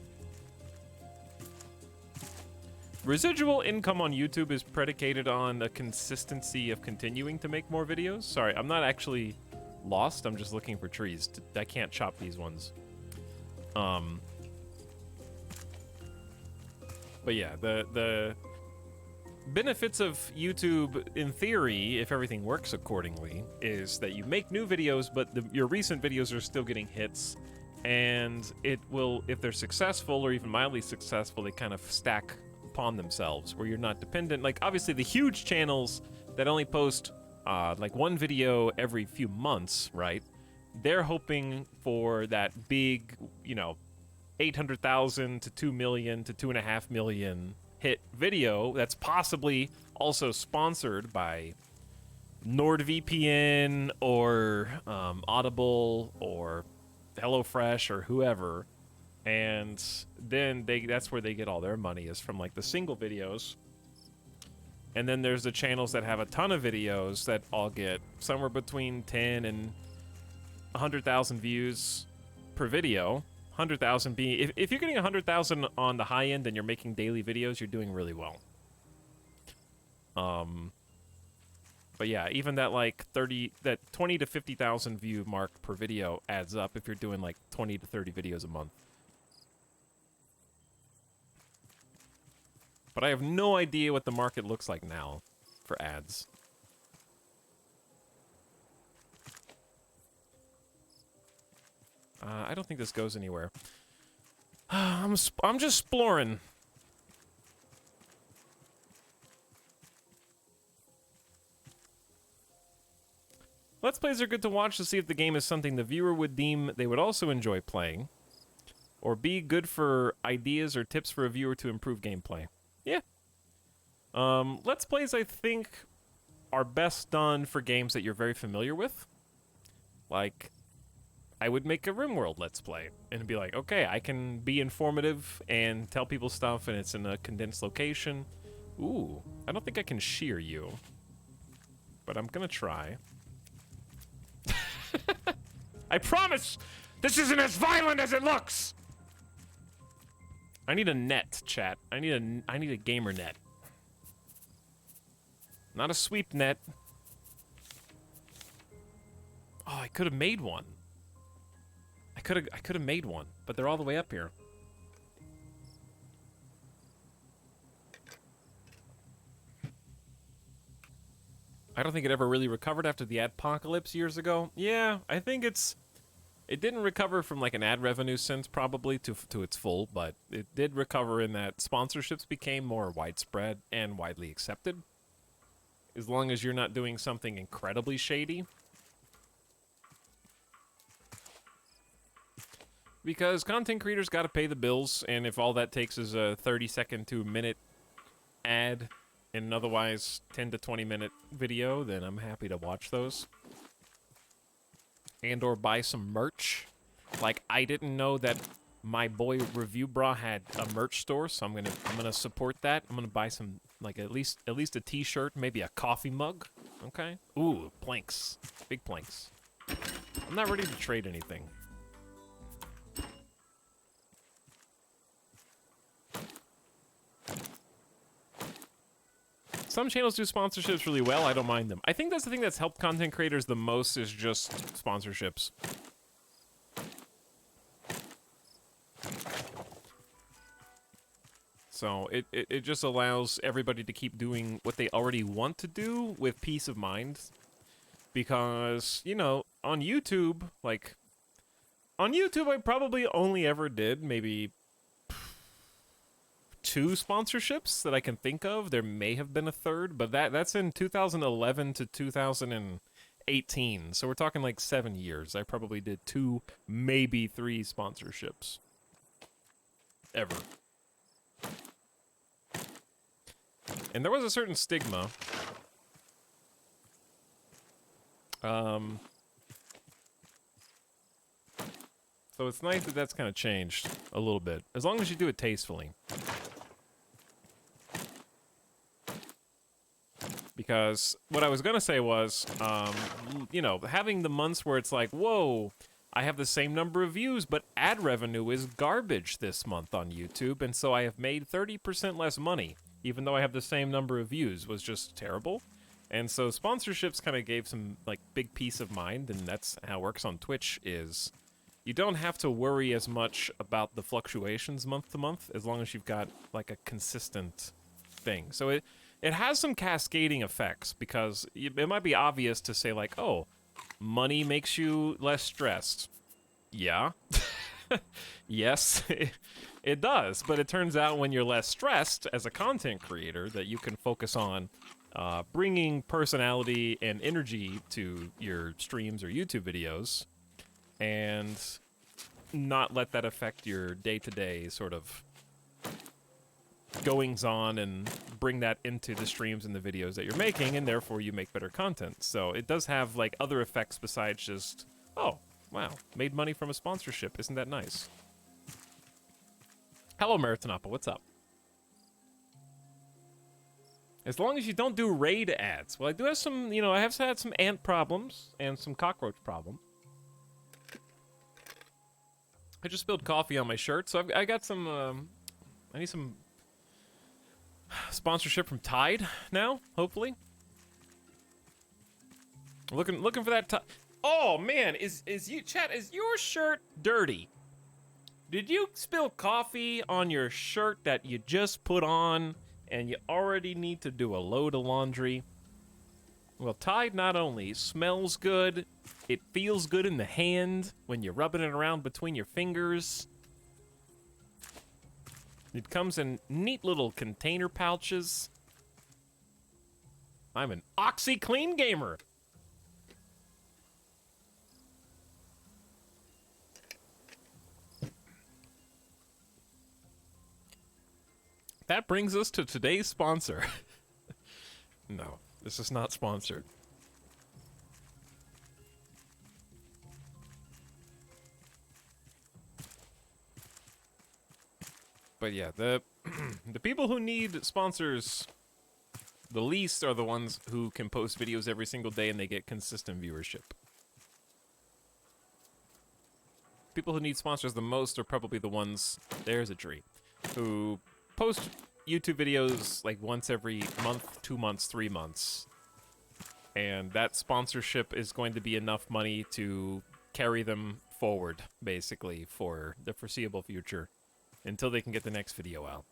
Residual income on YouTube is predicated on a consistency of continuing to make more videos. Sorry, I'm not actually lost. I'm just looking for trees. I can't chop these ones. But yeah, the benefits of YouTube, in theory, if everything works accordingly, is that you make new videos, but your recent videos are still getting hits, and it will, if they're successful or even mildly successful, they kind of stack upon themselves, where you're not dependent. Like, obviously, the huge channels that only post like one video every few months, right? They're hoping for that big, 800,000 to 2 million to 2.5 million hit video that's possibly also sponsored by NordVPN or Audible or HelloFresh or whoever, and then that's where they get all their money, is from like the single videos. And then there's the channels that have a ton of videos that all get somewhere between 10 and 100,000 views per video. 100,000 being, if you're getting 100,000 on the high end and you're making daily videos, you're doing really well. But yeah, even that like 20 to 50,000 view mark per video adds up if you're doing like 20 to 30 videos a month. But I have no idea what the market looks like now for ads. I don't think this goes anywhere. I'm just exploring. Let's Plays are good to watch to see if the game is something the viewer would deem they would also enjoy playing, or be good for ideas or tips for a viewer to improve gameplay. Yeah. Let's Plays, I think, are best done for games that you're very familiar with. Like, I would make a RimWorld Let's Play and be like, okay, I can be informative and tell people stuff, and it's in a condensed location. Ooh, I don't think I can shear you, but I'm gonna try. I promise this isn't as violent as it looks. I need a net, chat. I need a gamer net. Not a sweep net. Oh, I could have made one. I could have made one, but they're all the way up here. I don't think it ever really recovered after the adpocalypse years ago. Yeah, I think it didn't recover from like an ad revenue sense probably to its full, but it did recover in that sponsorships became more widespread and widely accepted. As long as you're not doing something incredibly shady. Because content creators got to pay the bills, and if all that takes is a 30-second to a minute ad in an otherwise 10 to 20-minute video, then I'm happy to watch those. And or buy some merch. Like, I didn't know that my boy Review Bra had a merch store, so I'm gonna support that. I'm gonna buy some, like, at least a t-shirt, maybe a coffee mug. Okay? Ooh, planks. Big planks. I'm not ready to trade anything. Some channels do sponsorships really well. I don't mind them. I think that's the thing that's helped content creators the most, is just sponsorships. So it just allows everybody to keep doing what they already want to do with peace of mind. Because, on YouTube, I probably only ever did maybe 2 sponsorships that I can think of. There may have been a third, but that's in 2011 to 2018. So we're talking like 7 years. I probably did 2, maybe 3 sponsorships. Ever. And there was a certain stigma. So it's nice that that's kind of changed a little bit, as long as you do it tastefully. Because what I was gonna say was, you know, having the months where it's like, whoa, I have the same number of views, but ad revenue is garbage this month on YouTube, and so I have made 30% less money, even though I have the same number of views, was just terrible. And so sponsorships kind of gave some, like, big peace of mind, and that's how it works on Twitch, is you don't have to worry as much about the fluctuations month to month, as long as you've got, like, a consistent thing. So it has some cascading effects, because it might be obvious to say, like, oh, money makes you less stressed. Yeah. Yes, it does. But it turns out when you're less stressed as a content creator, that you can focus on bringing personality and energy to your streams or YouTube videos, and not let that affect your day-to-day sort of goings-on, and bring that into the streams and the videos that you're making, and therefore you make better content. So it does have, like, other effects besides just, oh, wow, made money from a sponsorship. Isn't that nice? Hello, Meritonapa, what's up? As long as you don't do raid ads. Well, I do have some, you know, I have had some ant problems and some cockroach problems. I just spilled coffee on my shirt, so I got some, I need some sponsorship from Tide now, hopefully. Looking for that Tide. Oh man, is your shirt dirty? Did you spill coffee on your shirt that you just put on and you already need to do a load of laundry? Well, Tide not only smells good, it feels good in the hand when you're rubbing it around between your fingers. It comes in neat little container pouches. I'm an OxyClean gamer. That brings us to today's sponsor. No, this is not sponsored. But yeah, the people who need sponsors the least are the ones who can post videos every single day and they get consistent viewership. People who need sponsors the most are probably the ones, there's a tree, who post YouTube videos like once every month, 2 months, 3 months. And that sponsorship is going to be enough money to carry them forward, basically, for the foreseeable future. Until they can get the next video out.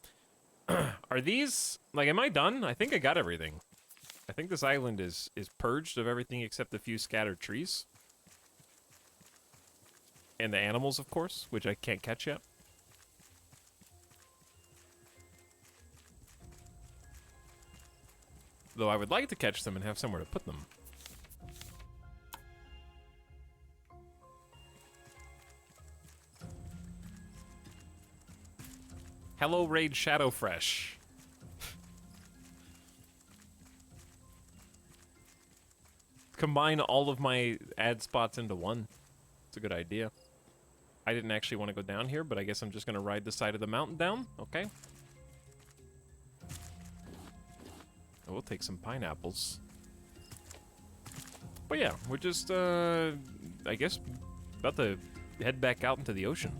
Are these... like, am I done? I think I got everything. I think this island is purged of everything except a few scattered trees. And the animals, of course, which I can't catch yet. Though I would like to catch them and have somewhere to put them. Hello, Raid Shadowfresh. Combine all of my ad spots into one. It's a good idea. I didn't actually want to go down here, but I guess I'm just going to ride the side of the mountain down. Okay. Oh, we'll take some pineapples. But yeah, we're just, I guess, about to head back out into the ocean.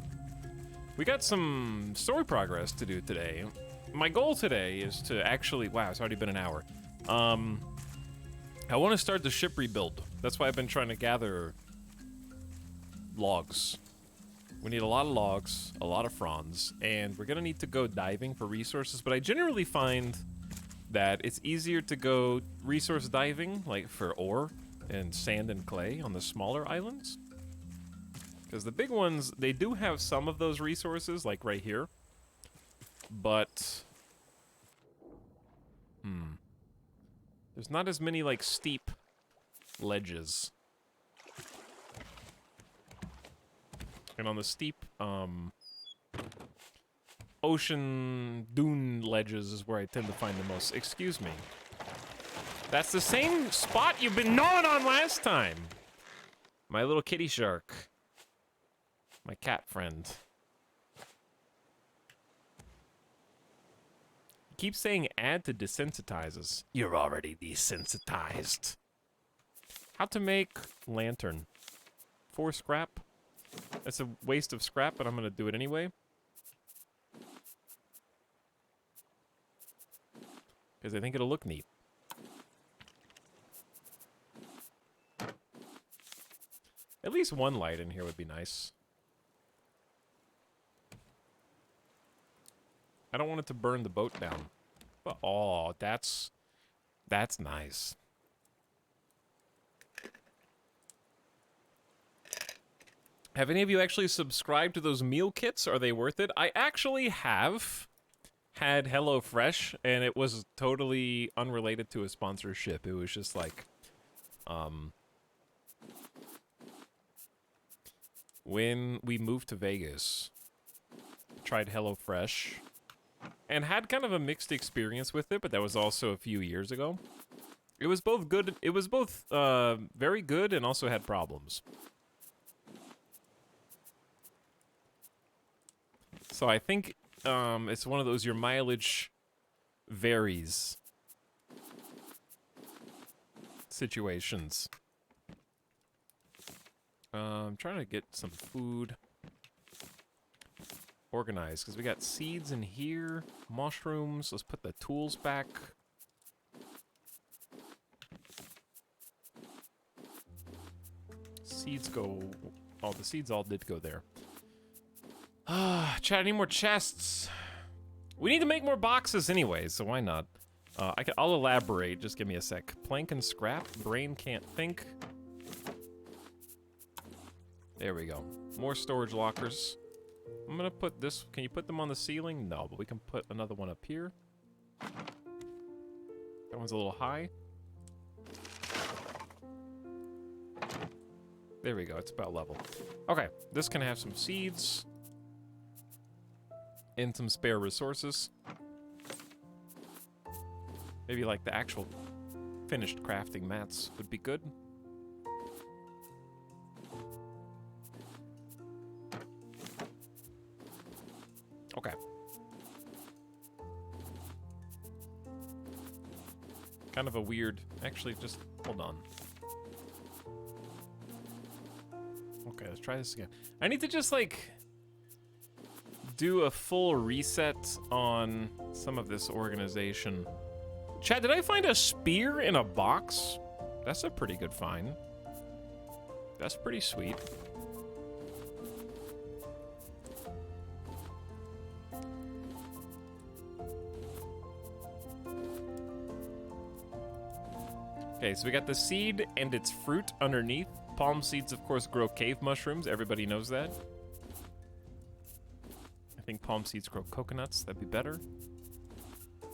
We got some story progress to do today. My goal today is to actually... wow, it's already been an hour. I want to start the ship rebuild. That's why I've been trying to gather logs. We need a lot of logs, a lot of fronds, and we're going to need to go diving for resources, but I generally find that it's easier to go resource diving, like for ore and sand and clay on the smaller islands. Because the big ones, they do have some of those resources, like right here. But... there's not as many, like, steep ledges. And on the steep, ocean dune ledges is where I tend to find the most... excuse me. That's the same spot you've been gnawing on last time! My little kitty shark. My cat friend. Keep saying add to desensitizes. You're already desensitized. How to make lantern. 4 scrap. That's a waste of scrap, but I'm gonna do it anyway. Because I think it'll look neat. At least one light in here would be nice. I don't want it to burn the boat down. But, oh, that's nice. Have any of you actually subscribed to those meal kits? Are they worth it? I actually have had HelloFresh, and it was totally unrelated to a sponsorship. It was just like, when we moved to Vegas, tried HelloFresh, and had kind of a mixed experience with it, but that was also a few years ago. It was both good. It was both very good and also had problems. So I think it's one of those your mileage varies situations. I'm trying to get some food organized because we got seeds in here, mushrooms. Let's put the tools back. Seeds go. Oh, the seeds all did go there. Chat, I need more chests. We need to make more boxes anyway, so why not? I'll elaborate. Just give me a sec. Plank and scrap. Brain can't think. There we go. More storage lockers. I'm gonna put this. Can you put them on the ceiling? No, but we can put another one up here. That one's a little high. There we go. It's about level. Okay, this can have some seeds. And some spare resources. Maybe like the actual finished crafting mats would be good. Okay. Kind of a weird... Actually, just hold on. Okay, let's try this again. I need to just like... do a full reset on some of this organization. Chad, did I find a spear in a box? That's a pretty good find. That's pretty sweet. Okay, so we got the seed and its fruit underneath. Palm seeds, of course, grow cave mushrooms. Everybody knows that. I think palm seeds grow coconuts. That'd be better.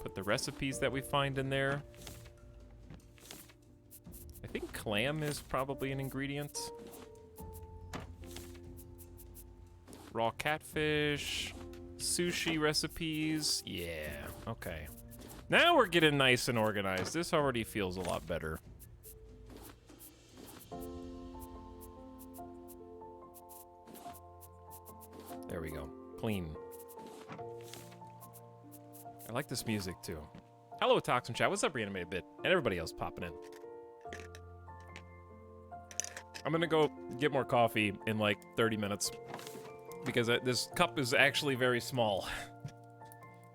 Put the recipes that we find in there. I think clam is probably an ingredient. Raw catfish. Sushi recipes. Yeah, okay. Now we're getting nice and organized. This already feels a lot better. There we go. Clean. I like this music too. Hello, Toxin Chat. What's up, Reanimated Bit? And everybody else popping in. I'm gonna go get more coffee in like 30 minutes because this cup is actually very small.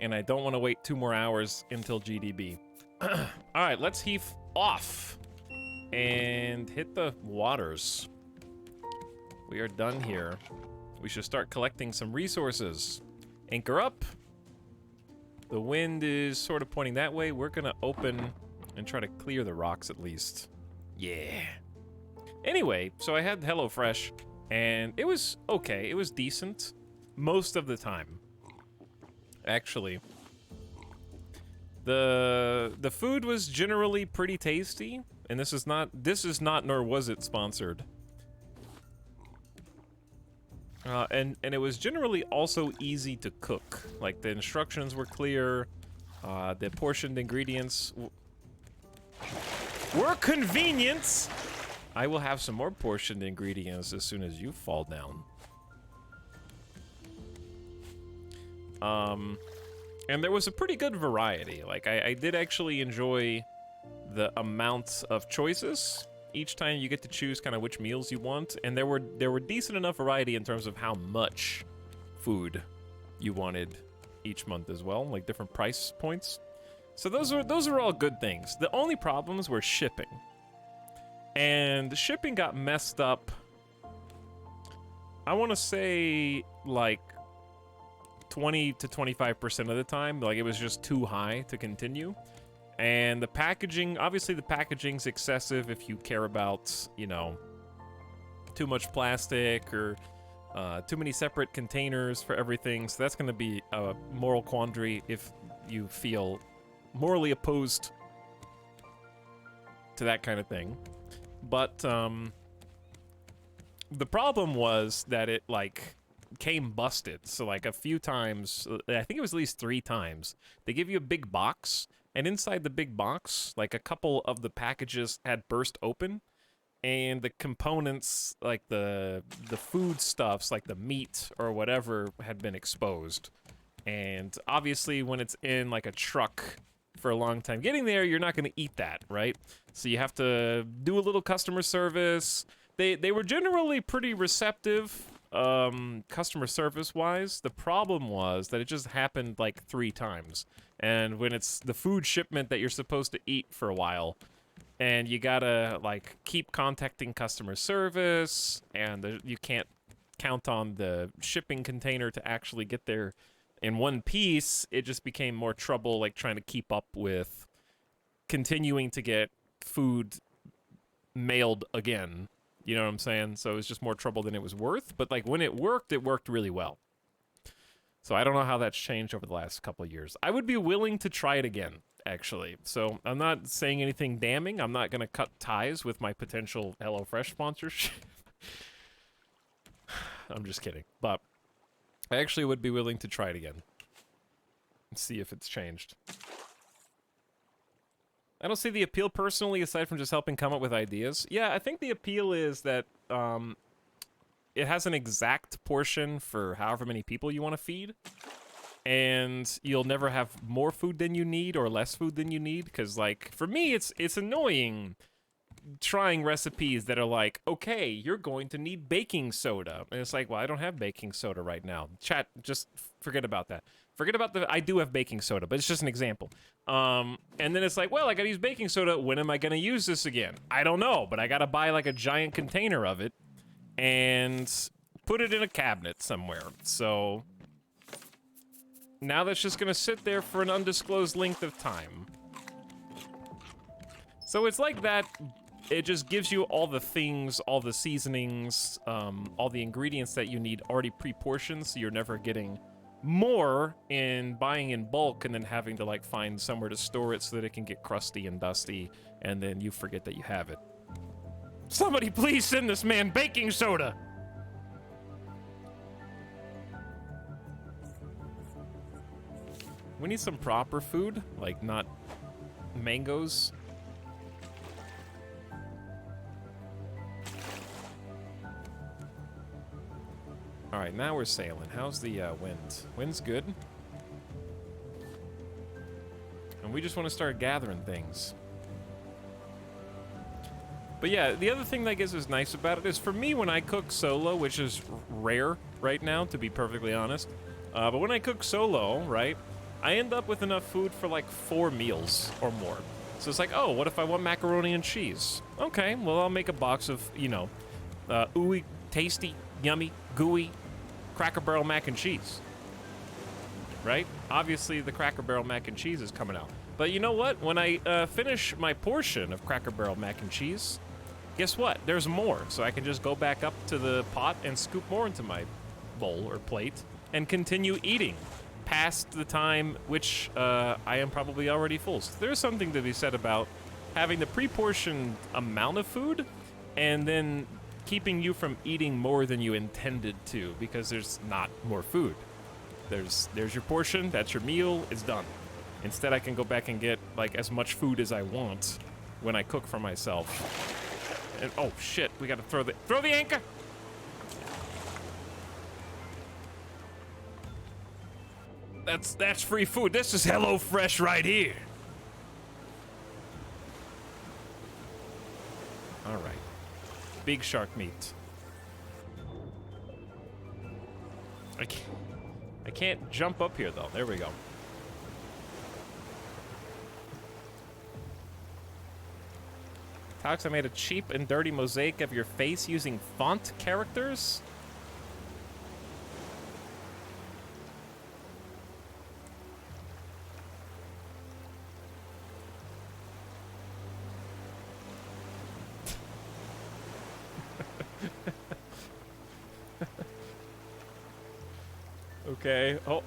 And I don't want to wait 2 more hours until GDB. All right, let's heave off and hit the waters. We are done here. We should start collecting some resources. Anchor up. The wind is sort of pointing that way. We're gonna open and try to clear the rocks at least. Yeah. Anyway, so I had HelloFresh, and it was okay. It was decent most of the time. Actually, the food was generally pretty tasty, and this is not nor was it sponsored. And it was generally also easy to cook. Like the instructions were clear, the portioned ingredients were convenient. I will have some more portioned ingredients as soon as you fall down. And there was a pretty good variety. Like, I did actually enjoy the amount of choices. Each time you get to choose kind of which meals you want, and there were decent enough variety in terms of how much food you wanted each month as well, like different price points. So those are all good things. The only problems were shipping. And the shipping got messed up, I want to say, like 20 to 25% of the time. Like, it was just too high to continue. And the packaging, obviously the packaging's excessive if you care about, you know, too much plastic or too many separate containers for everything. So that's going to be a moral quandary if you feel morally opposed to that kind of thing. But the problem was that it, like, came busted. So, like, a few times, I think it was at least 3 times, they give you a big box, and inside the big box, like, a couple of the packages had burst open, and the components, like the food stuffs, like the meat or whatever, had been exposed. And obviously when it's in, like, a truck for a long time getting there, you're not going to eat that, right? So you have to do a little customer service. They were generally pretty receptive, customer service wise. The problem was that it just happened like 3 times. And when it's the food shipment that you're supposed to eat for a while, and you gotta, like, keep contacting customer service, and you can't count on the shipping container to actually get there in one piece, it just became more trouble, like, trying to keep up with continuing to get food mailed again. You know what I'm saying? So it was just more trouble than it was worth. But, like, when it worked really well. So I don't know how that's changed over the last couple of years. I would be willing to try it again, actually. So I'm not saying anything damning. I'm not going to cut ties with my potential HelloFresh sponsorship. I'm just kidding. But I actually would be willing to try it again. And see if it's changed. I don't see the appeal personally, aside from just helping come up with ideas. Yeah, I think the appeal is that it has an exact portion for however many people you want to feed. And you'll never have more food than you need or less food than you need. Because, like, for me, it's annoying trying recipes that are like, okay, you're going to need baking soda. And it's like, well, I don't have baking soda right now. Chat, just forget about that. Forget about I do have baking soda, but it's just an example. And then it's like, well, I gotta use baking soda. When am I gonna use this again? I don't know, but I gotta buy, like, a giant container of it and put it in a cabinet somewhere. So now that's just gonna sit there for an undisclosed length of time. So it's like that. It just gives you all the things, all the seasonings, all the ingredients that you need already pre-portioned, so you're never getting more in buying in bulk and then having to, like, find somewhere to store it so that it can get crusty and dusty, and then you forget that you have it. Somebody please send this man baking soda! We need some proper food, like, not mangoes. Alright, now we're sailing. How's the wind? Wind's good. And we just want to start gathering things. But yeah, the other thing that I guess is nice about it is, for me, when I cook solo, which is rare right now, to be perfectly honest, but when I cook solo, right, I end up with enough food for like 4 meals or more. So it's like, oh, what if I want macaroni and cheese? Okay, well, I'll make a box of, you know, ooey, tasty, yummy, gooey Cracker Barrel mac and cheese. Right? Obviously, the Cracker Barrel mac and cheese is coming out. But you know what? When I finish my portion of Cracker Barrel mac and cheese, guess what? There's more. So I can just go back up to the pot and scoop more into my bowl or plate and continue eating past the time which I am probably already full. So there's something to be said about having the pre-portioned amount of food and then keeping you from eating more than you intended to, because there's not more food. There's your portion, that's your meal, it's done. Instead, I can go back and get, like, as much food as I want when I cook for myself. And oh shit, we gotta throw the anchor! That's free food. This is HelloFresh right here. All right. Big shark meat. I can't jump up here though. There we go. Alex, I made a cheap and dirty mosaic of your face using font characters. Okay. Oh.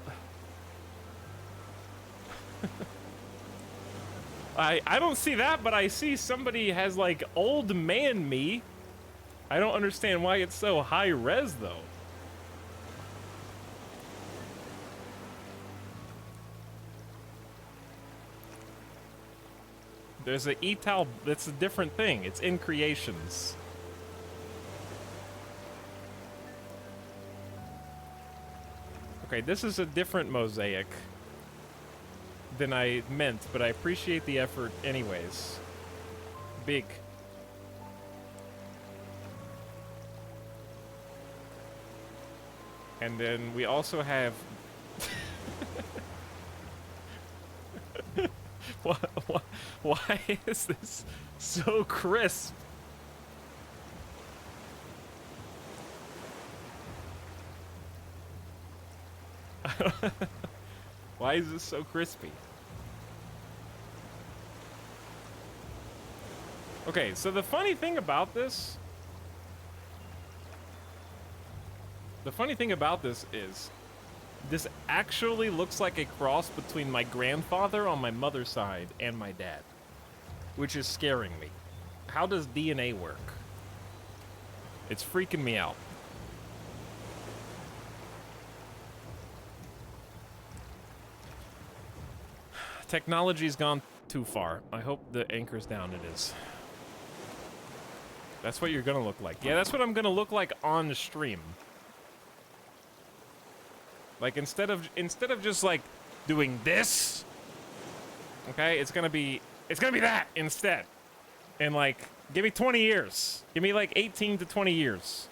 I don't see that, but I see somebody has like old man me. I don't understand why it's so high res though. There's a etal that's a different thing. It's in creations. Okay, this is a different mosaic than I meant, but I appreciate the effort anyways. Big. And then we also have... why is this so crisp? Why is this so crispy? Okay, so the funny thing about this... is... this actually looks like a cross between my grandfather on my mother's side and my dad. Which is scaring me. How does DNA work? It's freaking me out. Technology's gone too far. I hope the anchor's down. It is. That's what you're gonna look like. Yeah, that's what I'm gonna look like on the stream. Like instead of just like doing this, okay, it's gonna be that instead. And like, give me 20 years. Give me like 18 to 20 years.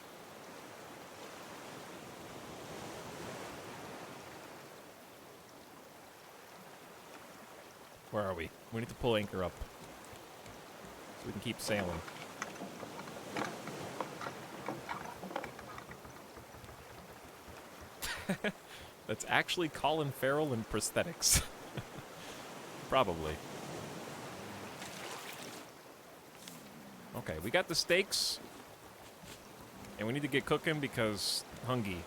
Where are we? We need to pull anchor up so we can keep sailing. That's actually Colin Farrell in prosthetics. Probably. Okay, we got the steaks. And we need to get cooking because hungry.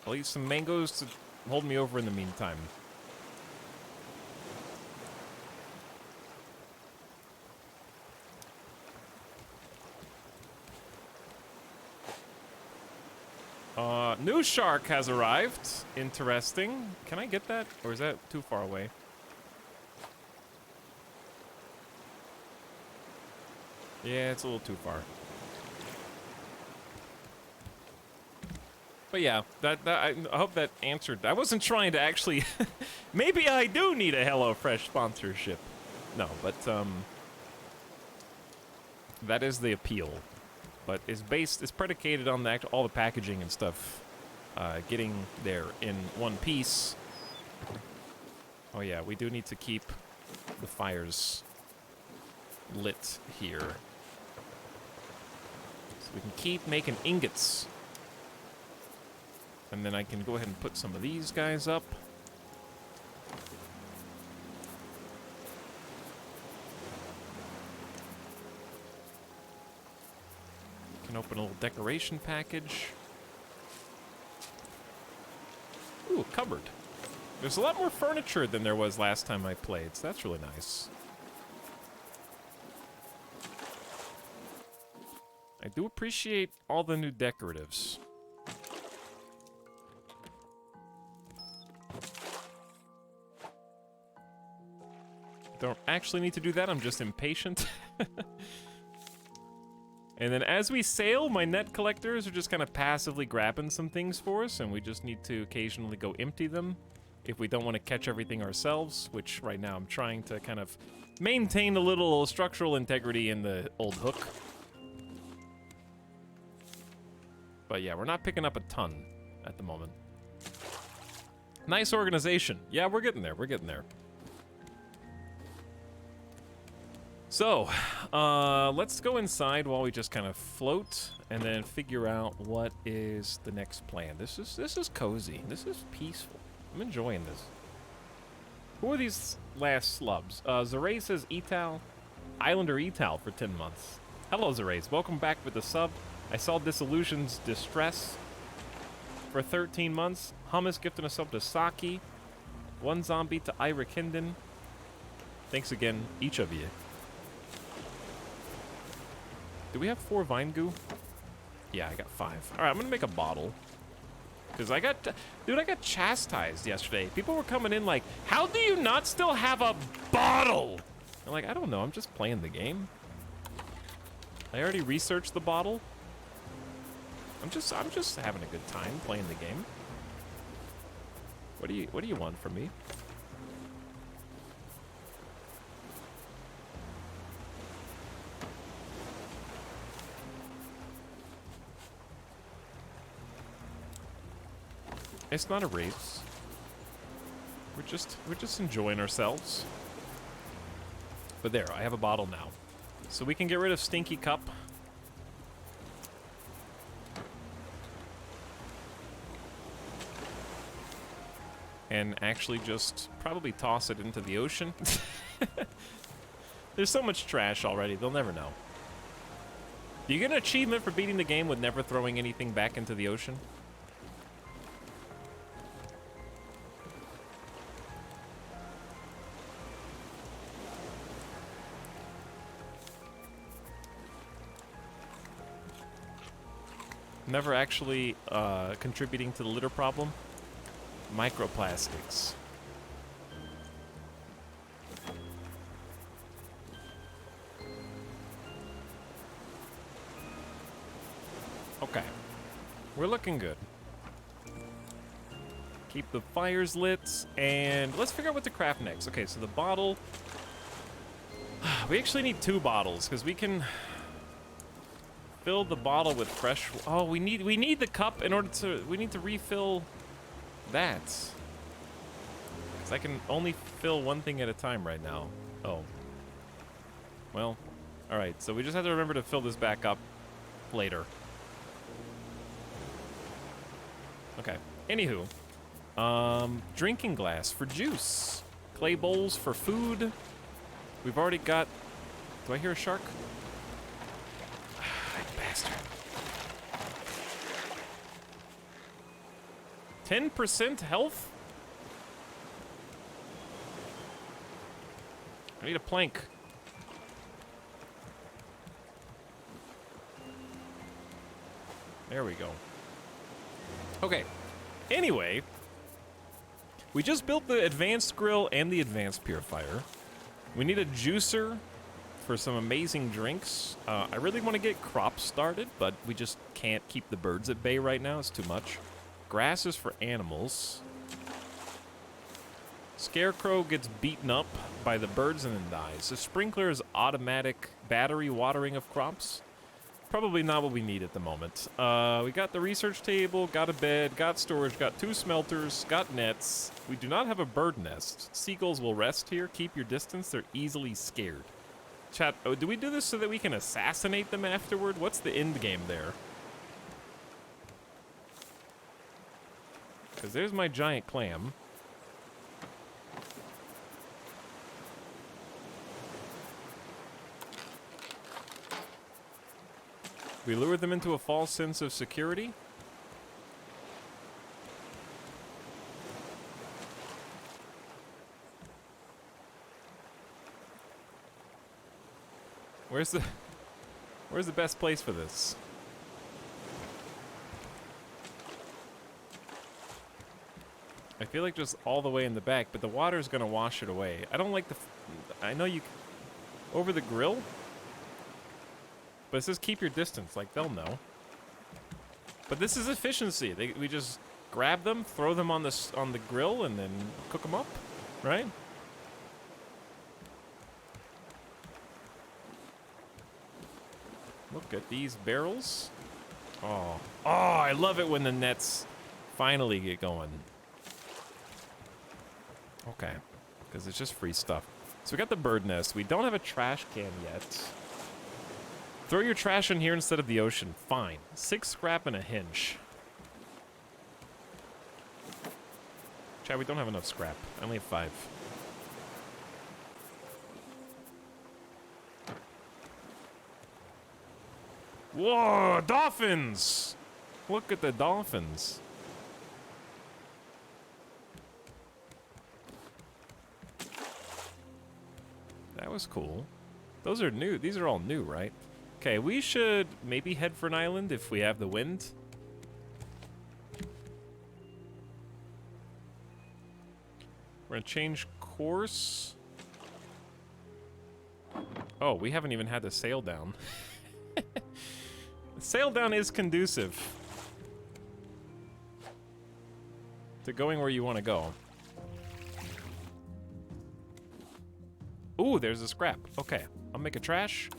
I'll eat some mangoes to hold me over in the meantime. New shark has arrived. Interesting. Can I get that? Or is that too far away? Yeah, it's a little too far. But yeah, I hope that answered. I wasn't trying to actually... Maybe I do need a HelloFresh sponsorship. No, but that is the appeal. But it's predicated on all the packaging and stuff getting there in one piece. Oh yeah, we do need to keep the fires lit here. So we can keep making ingots. And then I can go ahead and put some of these guys up. Can open a little decoration package. Ooh, a cupboard. There's a lot more furniture than there was last time I played, so that's really nice. I do appreciate all the new decoratives. Don't actually need to do that, I'm just impatient. And then as we sail, my net collectors are just kind of passively grabbing some things for us, and we just need to occasionally go empty them if we don't want to catch everything ourselves, which right now I'm trying to kind of maintain a little structural integrity in the old hook. But yeah, we're not picking up a ton at the moment. Nice organization. Yeah, we're getting there. We're getting there. So, let's go inside while we just kind of float and then figure out what is the next plan. This is cozy. This is peaceful. I'm enjoying this. Who are these last slubs? Zaray says Etal, Islander Etal for 10 months. Hello, Zaray. Welcome back with the sub. I saw Disillusion's Distress for 13 months. Hummus gifting a sub to Saki. One zombie to Ira Kinden. Thanks again, each of you. Do we have 4 vine goo? Yeah, I got 5. All right, I'm gonna make a bottle. Because I got chastised yesterday. People were coming in like, how do you not still have a bottle? I'm like, I don't know, I'm just playing the game. I already researched the bottle. I'm just having a good time playing the game. What do you want from me? It's not a race. We're just enjoying ourselves. But there, I have a bottle now. So we can get rid of Stinky Cup. And actually just probably toss it into the ocean. There's so much trash already, they'll never know. Do you get an achievement for beating the game with never throwing anything back into the ocean? Never actually contributing to the litter problem. Microplastics. Okay. We're looking good. Keep the fires lit, and let's figure out what to craft next. Okay, so the bottle... We actually need 2 bottles, because we can... fill the bottle with fresh... Oh, we need the cup in order to... We need to refill that. Because I can only fill one thing at a time right now. Oh. Well, alright. So we just have to remember to fill this back up later. Okay. Anywho. Drinking glass for juice. Clay bowls for food. We've already got... Do I hear a shark? Bastard. 10% health? I need a plank. There we go. Okay. Anyway, we just built the advanced grill and the advanced purifier. We need a juicer for some amazing drinks. I really want to get crops started, but we just can't keep the birds at bay right now. It's too much. Grass is for animals. Scarecrow gets beaten up by the birds and then dies. The sprinkler is automatic battery watering of crops. Probably not what we need at the moment. We got the research table, got a bed, got storage, got 2 smelters, got nets. We do not have a bird nest. Seagulls will rest here. Keep your distance. They're easily scared. Chat, oh, do we do this so that we can assassinate them afterward? What's the end game there? Because there's my giant clam. We lure them into a false sense of security. Where's the best place for this? I feel like just all the way in the back, but the water's gonna wash it away. I don't like the... I know you... Over the grill? But it says keep your distance, like they'll know. But this is efficiency. We just grab them, throw them on the grill, and then cook them up, right? Look at these barrels. Oh, I love it when the nets finally get going. Okay, because it's just free stuff. So we got the bird nest. We don't have a trash can yet. Throw your trash in here instead of the ocean. Fine. 6 scrap and a hinge. Chad, we don't have enough scrap. I only have 5. Whoa, dolphins! Look at the dolphins. That was cool. Those are new. These are all new, right? Okay, we should maybe head for an island if we have the wind. We're gonna change course. Oh, we haven't even had the sail down. Sail down is conducive to going where you want to go. Ooh, there's a scrap. Okay, I'll make a trash.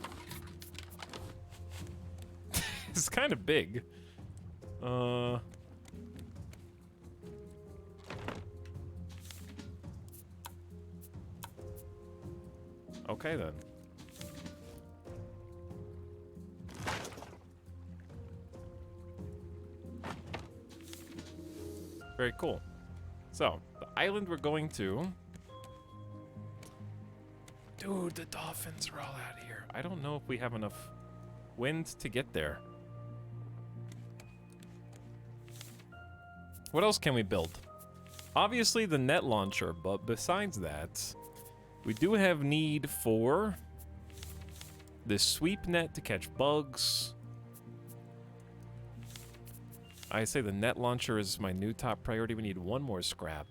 It's kind of big. Okay then. Very cool. So, the island we're going to... Dude, the dolphins are all out here. I don't know if we have enough wind to get there. What else can we build? Obviously the net launcher, but besides that, we do have need for this sweep net to catch bugs. I say the net launcher is my new top priority. We need 1 more scrap.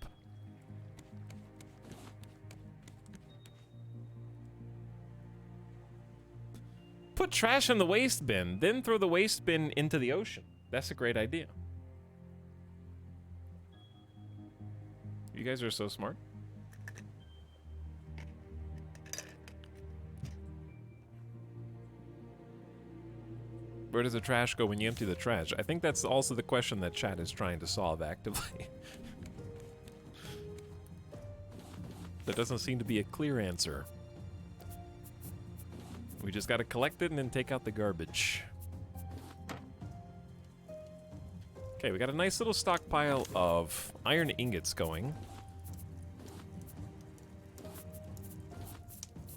Put trash in the waste bin, then throw the waste bin into the ocean. That's a great idea. You guys are so smart. Where does the trash go when you empty the trash? I think that's also the question that chat is trying to solve actively. There doesn't seem to be a clear answer. We just gotta collect it and then take out the garbage. Okay, we got a nice little stockpile of iron ingots going.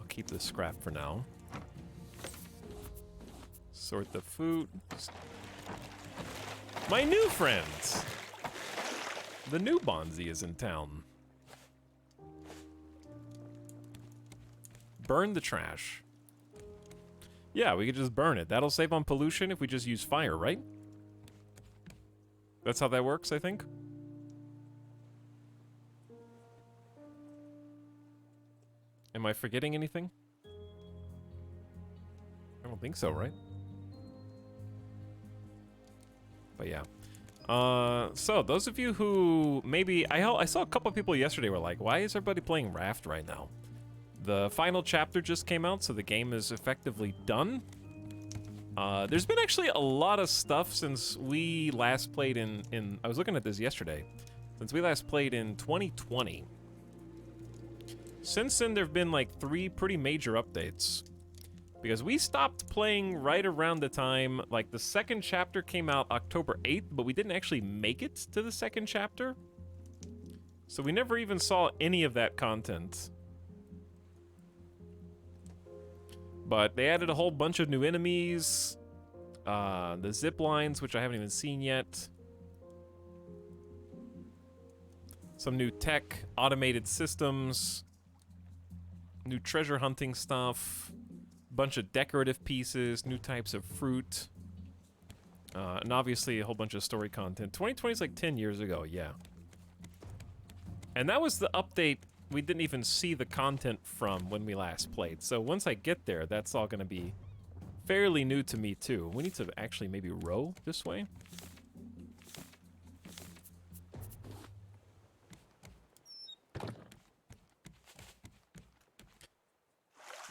I'll keep the scrap for now. Sort the food. My new friends! The new Bonzi is in town. Burn the trash. Yeah, we could just burn it. That'll save on pollution if we just use fire, right? That's how that works, I think. Am I forgetting anything? I don't think so, right? But yeah. So those of you who maybe... I saw a couple of people yesterday were like, why is everybody playing Raft right now? The final chapter just came out, so the game is effectively done. There's been actually a lot of stuff since we last played in... I was looking at this yesterday. Since we last played in 2020. Since then, there have been like 3 pretty major updates. Because we stopped playing right around the time, like the second chapter came out October 8th, but we didn't actually make it to the second chapter. So we never even saw any of that content. But they added a whole bunch of new enemies. The zip lines, which I haven't even seen yet. Some new tech, automated systems. New treasure hunting stuff. Bunch of decorative pieces, new types of fruit. And obviously a whole bunch of story content. 2020 is like 10 years ago, yeah. And that was the update we didn't even see the content from when we last played. So once I get there, that's all going to be fairly new to me, too. We need to actually maybe row this way.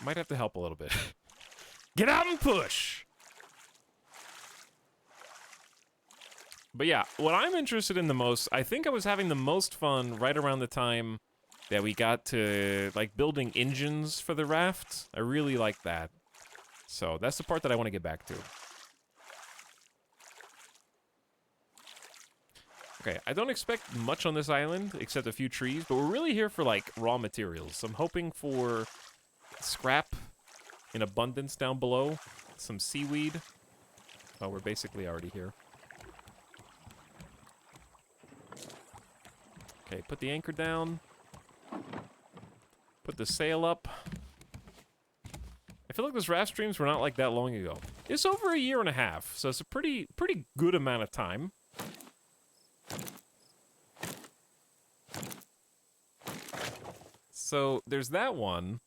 Might have to help a little bit. Get out and push! But yeah, what I'm interested in the most, I think I was having the most fun right around the time that we got to, like, building engines for the raft. I really like that. So that's the part that I want to get back to. Okay, I don't expect much on this island, except a few trees, but we're really here for, like, raw materials. So I'm hoping for scrap in abundance down below, some seaweed. Oh, we're basically already here. Okay, put the anchor down. Put the sail up. I feel like those raft streams were not like that long ago. It's over a year and a half, so it's a pretty good amount of time. So there's that one.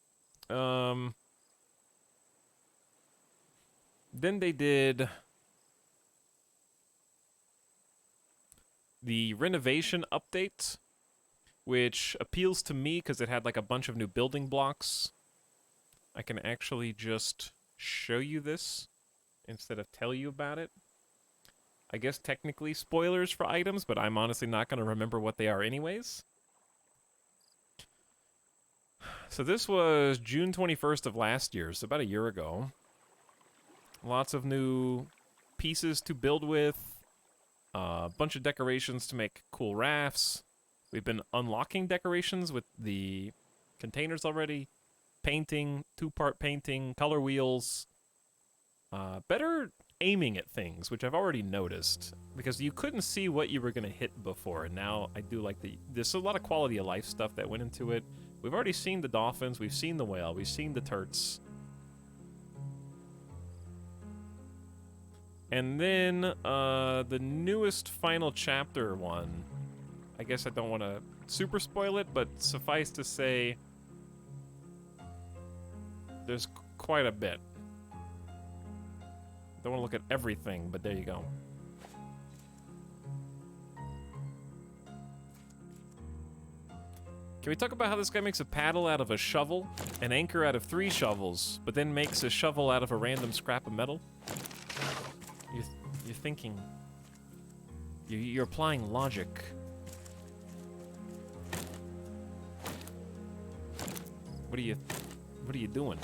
Then they did the renovation update, which appeals to me because it had like a bunch of new building blocks. I can actually just show you this instead of tell you about it. I guess technically spoilers for items, but I'm honestly not going to remember what they are anyways. So this was June 21st of last year, so about a year ago. Lots of new pieces to build with. A bunch of decorations to make cool rafts. We've been unlocking decorations with the containers already. Painting, two-part painting, color wheels. Better aiming at things, which I've already noticed. Because you couldn't see what you were going to hit before, and now I do like there's a lot of quality of life stuff that went into it. We've already seen the dolphins, we've seen the whale, we've seen the turts. And then, the newest final chapter one. I guess I don't want to super spoil it, but suffice to say, there's quite a bit. Don't want to look at everything, but there you go. Can we talk about how this guy makes a paddle out of a shovel, an anchor out of 3 shovels, but then makes a shovel out of a random scrap of metal? You're thinking. You're applying logic. What are you doing?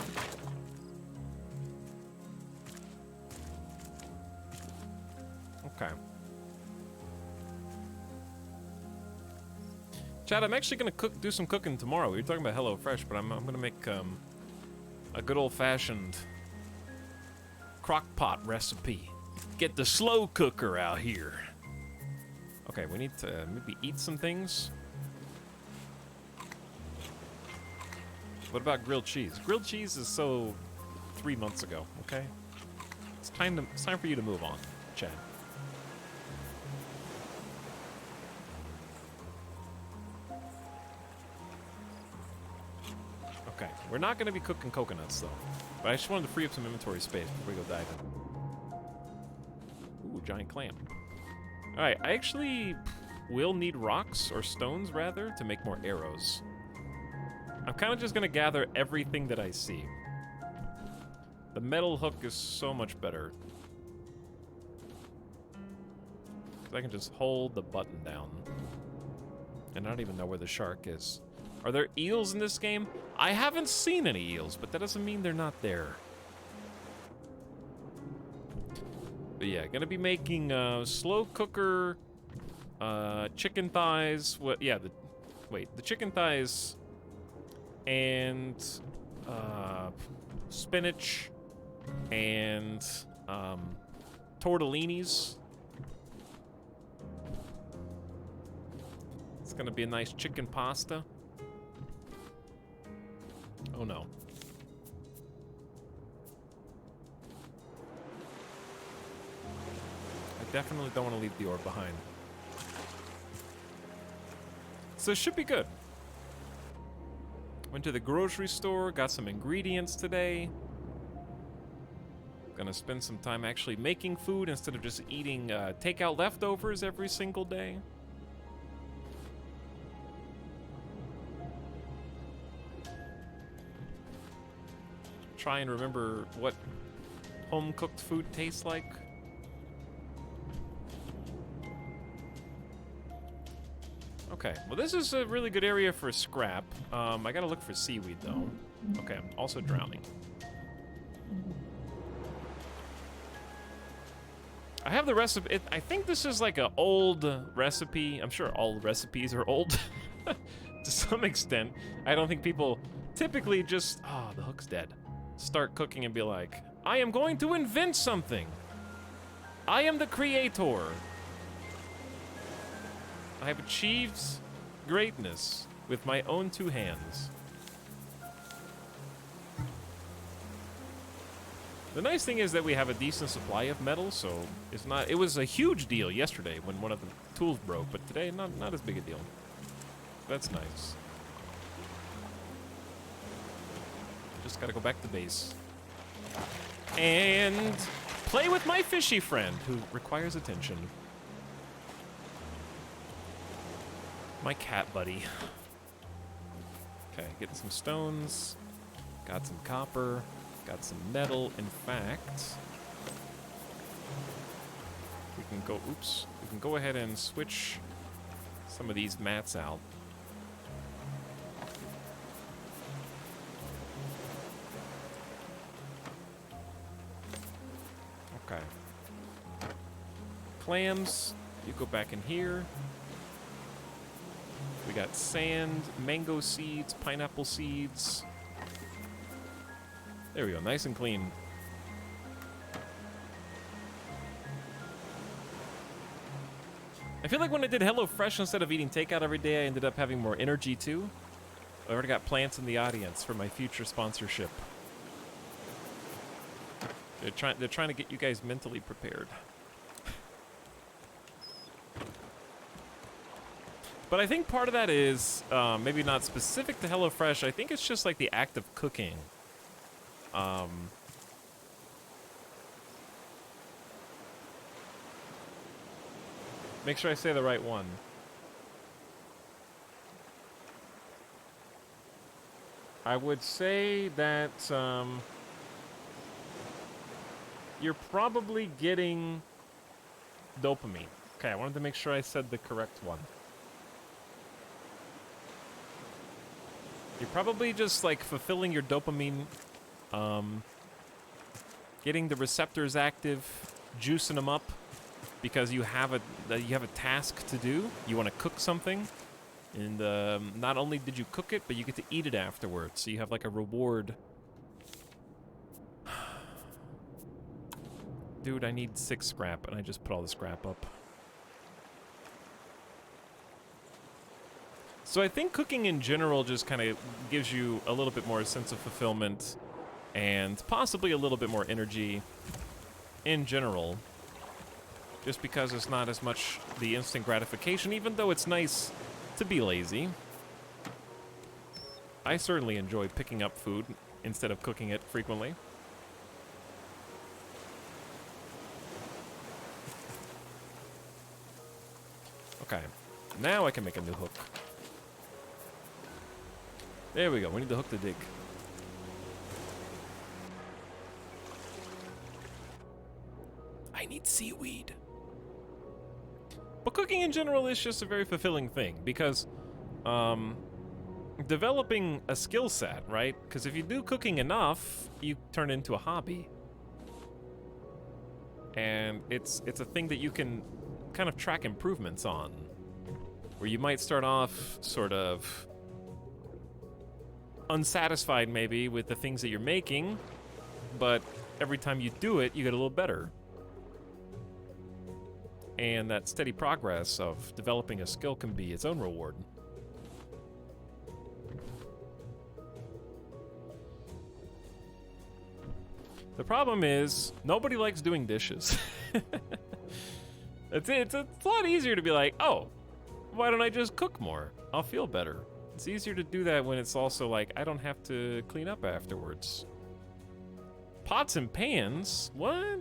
Okay. Chad, I'm actually gonna do some cooking tomorrow. We were talking about HelloFresh, but I'm gonna make a good old-fashioned crock pot recipe. Get the slow cooker out here. Okay, we need to maybe eat some things. What about grilled cheese? Grilled cheese is so 3 months ago, okay? It's time for you to move on, Chad. Okay, we're not going to be cooking coconuts, though. But I just wanted to free up some inventory space before we go dive in. Ooh, giant clam. Alright, I actually will need rocks, or stones, rather, to make more arrows. I'm kind of just going to gather everything that I see. The metal hook is so much better. Because I can just hold the button down. And I don't even know where the shark is. Are there eels in this game? I haven't seen any eels, but that doesn't mean they're not there. But yeah, gonna be making slow cooker, chicken thighs. What? Yeah, the chicken thighs and spinach and tortellinis. It's gonna be a nice chicken pasta. Oh no. I definitely don't want to leave the orb behind. So it should be good. Went to the grocery store, got some ingredients today. Gonna spend some time actually making food instead of just eating takeout leftovers every single day. Try and remember what home-cooked food tastes like. Okay, well this is a really good area for scrap. I gotta look for seaweed though. Okay, I'm also drowning. I have the recipe. I think this is like an old recipe. I'm sure all recipes are old to some extent. I don't think people typically just, oh, the hook's dead, start cooking and be like, I am going to invent something. I am the creator. I have achieved greatness with my own two hands. The nice thing is that we have a decent supply of metal, so it's not. It was a huge deal yesterday when one of the tools broke, but today not as big a deal. That's nice. Just gotta go back to base and play with my fishy friend who requires attention. My cat buddy. Okay, getting some stones. Got some copper. Got some metal. In fact, we can go. Oops. We can go ahead and switch some of these mats out. Okay. Clams. You go back in here. We got sand, mango seeds, pineapple seeds. There we go, nice and clean. I feel like when I did HelloFresh instead of eating takeout every day, I ended up having more energy too. I already got plants in the audience for my future sponsorship. They're trying to get you guys mentally prepared. But I think part of that is maybe not specific to HelloFresh. I think it's just like the act of cooking. Make sure I say the right one. I would say that you're probably getting dopamine. Okay, I wanted to make sure I said the correct one. You're probably just like fulfilling your dopamine, getting the receptors active, juicing them up, because you have a task to do. You want to cook something, and not only did you cook it, but you get to eat it afterwards. So you have like a reward. Dude, I need 6 scrap, and I just put all the scrap up. So I think cooking in general just kind of gives you a little bit more sense of fulfillment and possibly a little bit more energy in general, just because it's not as much the instant gratification, even though it's nice to be lazy. I certainly enjoy picking up food instead of cooking it frequently. Okay, now I can make a new hook. There we go, we need the hook to dig. I need seaweed. But cooking in general is just a very fulfilling thing, because developing a skill set, right? Because if you do cooking enough, you turn it into a hobby. And it's a thing that you can kind of track improvements on, where you might start off sort of unsatisfied maybe with the things that you're making, but every time you do it, you get a little better. And that steady progress of developing a skill can be its own reward. The problem is, nobody likes doing dishes. It's a lot easier to be like, oh, why don't I just cook more? I'll feel better. It's easier to do that when it's also like, I don't have to clean up afterwards. Pots and pans? What?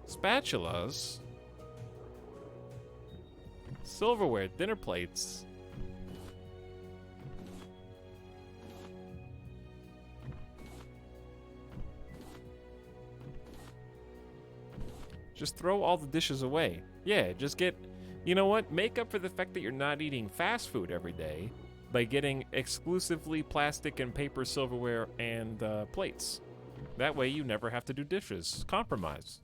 Spatulas? Silverware, dinner plates. Just throw all the dishes away. Yeah, just get, you know what? Make up for the fact that you're not eating fast food every day by getting exclusively plastic and paper silverware and plates. That way you never have to do dishes. Compromise.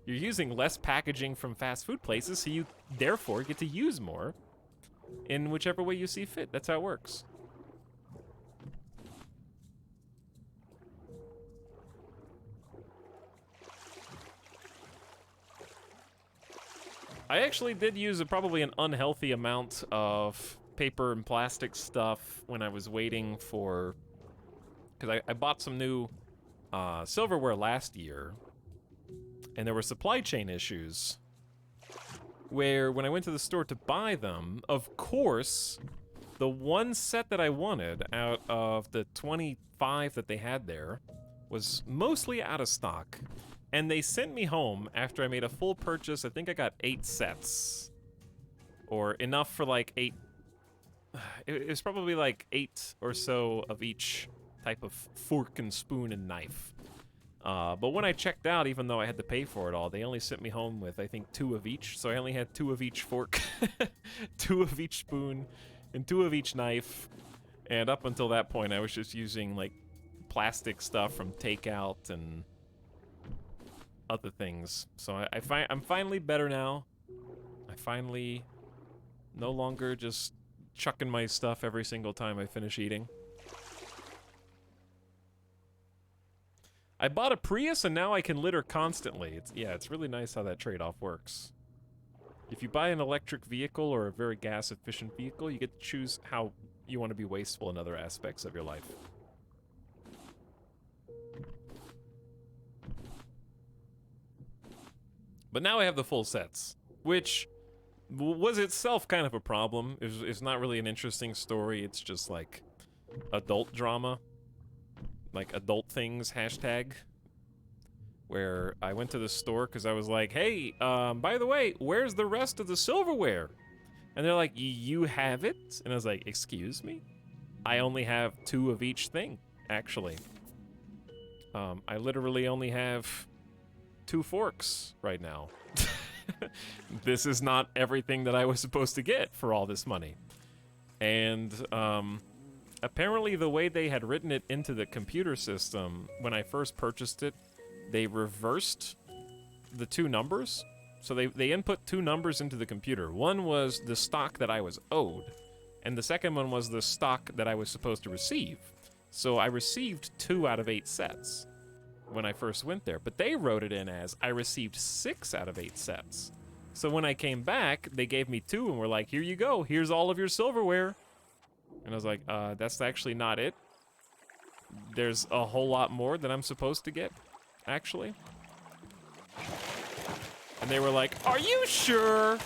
You're using less packaging from fast food places, so you therefore get to use more in whichever way you see fit. That's how it works. I actually did use probably an unhealthy amount of paper and plastic stuff when I was waiting for... Because I bought some new silverware last year, and there were supply chain issues where when I went to the store to buy them, of course, the one set that I wanted out of the 25 that they had there was mostly out of stock. And they sent me home after I made a full purchase. I think I got 8 sets. Or enough for like 8. It was probably like 8 or so of each type of fork and spoon and knife. But when I checked out, even though I had to pay for it all, they only sent me home with, I think, 2 of each. So I only had 2 of each fork, 2 of each spoon, and 2 of each knife. And up until that point, I was just using, like, plastic stuff from takeout and other things. So I'm finally better now. I finally no longer just chucking my stuff every single time I finish eating. I bought a Prius and now I can litter constantly. It's really nice how that trade-off works. If you buy an electric vehicle or a very gas-efficient vehicle, you get to choose how you want to be wasteful in other aspects of your life. But now I have the full sets, which was itself kind of a problem. It's not really an interesting story. It's just like adult drama. Like adult things hashtag. Where I went to the store because I was like, hey, by the way, where's the rest of the silverware? And they're like, you have it? And I was like, excuse me? I only have 2 of each thing, actually. I literally only have 2 forks right now. This is not everything that I was supposed to get for all this money. And apparently the way they had written it into the computer system when I first purchased it, they reversed the 2 numbers. So they input 2 numbers into the computer. One was the stock that I was owed, and the second one was the stock that I was supposed to receive. So I received 2 out of 8 sets when I first went there, but they wrote it in as I received 6 out of 8 sets. So when I came back, they gave me 2 and were like, here you go, here's all of your silverware. And I was like, that's actually not it. There's a whole lot more that I'm supposed to get, actually. And they were like, are you sure?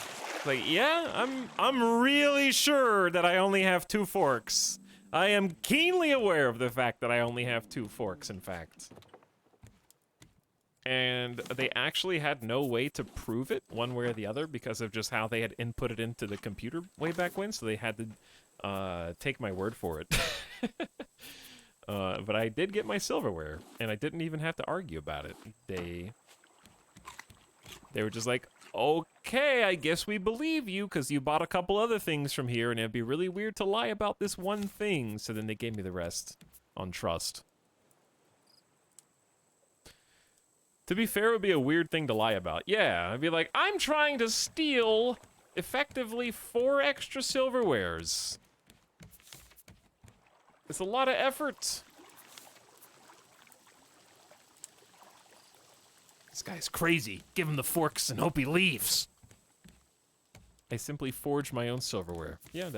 Like, yeah, I'm really sure that I only have 2 forks. I am keenly aware of the fact that I only have 2 forks, in fact. And they actually had no way to prove it one way or the other because of just how they had input it into the computer way back when, so they had to take my word for it. But I did get my silverware, and I didn't even have to argue about it. They were just like, okay, I guess we believe you because you bought a couple other things from here, and it'd be really weird to lie about this one thing. So then they gave me the rest on trust. To be fair, it would be a weird thing to lie about. Yeah, I'd be like, I'm trying to steal effectively 4 extra silverwares. It's a lot of effort. This guy's crazy. Give him the forks and hope he leaves. I simply forge my own silverware. Yeah,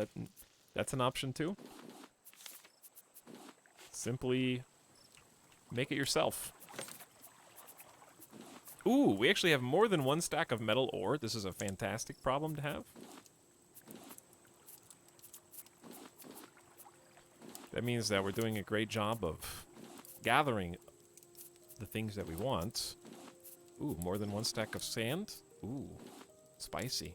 that's an option too. Simply make it yourself. Ooh, we actually have more than 1 stack of metal ore. This is a fantastic problem to have. That means that we're doing a great job of gathering the things that we want. Ooh, more than one stack of sand. Ooh, spicy.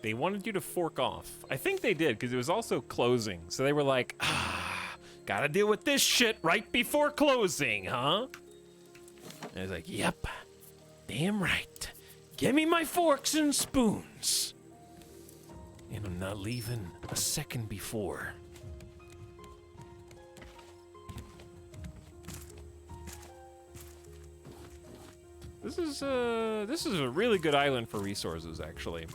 They wanted you to fork off. I think they did, because it was also closing. So they were like, gotta deal with this shit right before closing, huh? And I was like, yep, damn right. Give me my forks and spoons. And I'm not leaving a second before. This is a really good island for resources, actually.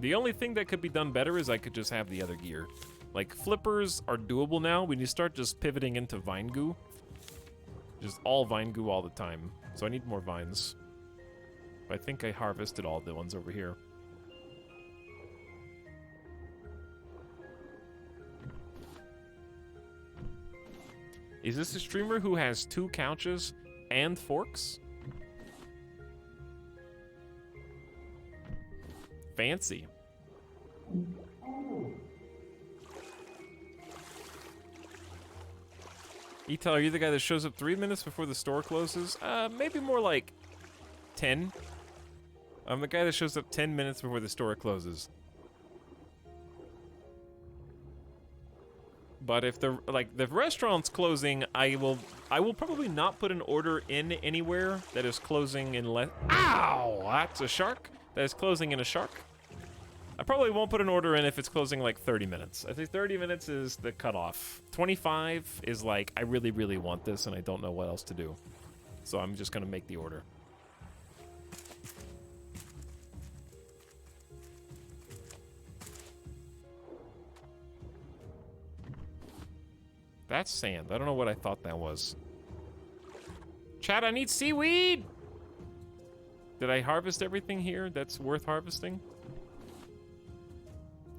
The only thing that could be done better is I could just have the other gear. Like, flippers are doable now. We need to start just pivoting into vine goo. Just all vine goo all the time. So I need more vines. But I think I harvested all the ones over here. Is this a streamer who has 2 couches and forks? Fancy. Etal, are you the guy that shows up 3 minutes before the store closes? Maybe more like 10. I'm the guy that shows up 10 minutes before the store closes. But if the restaurant's closing, I will probably not put an order in anywhere that is closing in less. Ow! That's a shark. That is closing in a shark. I probably won't put an order in if it's closing like 30 minutes. I think 30 minutes is the cutoff. 25 is like, I really, really want this and I don't know what else to do. So I'm just gonna make the order. That's sand. I don't know what I thought that was. Chat, I need seaweed! Did I harvest everything here that's worth harvesting?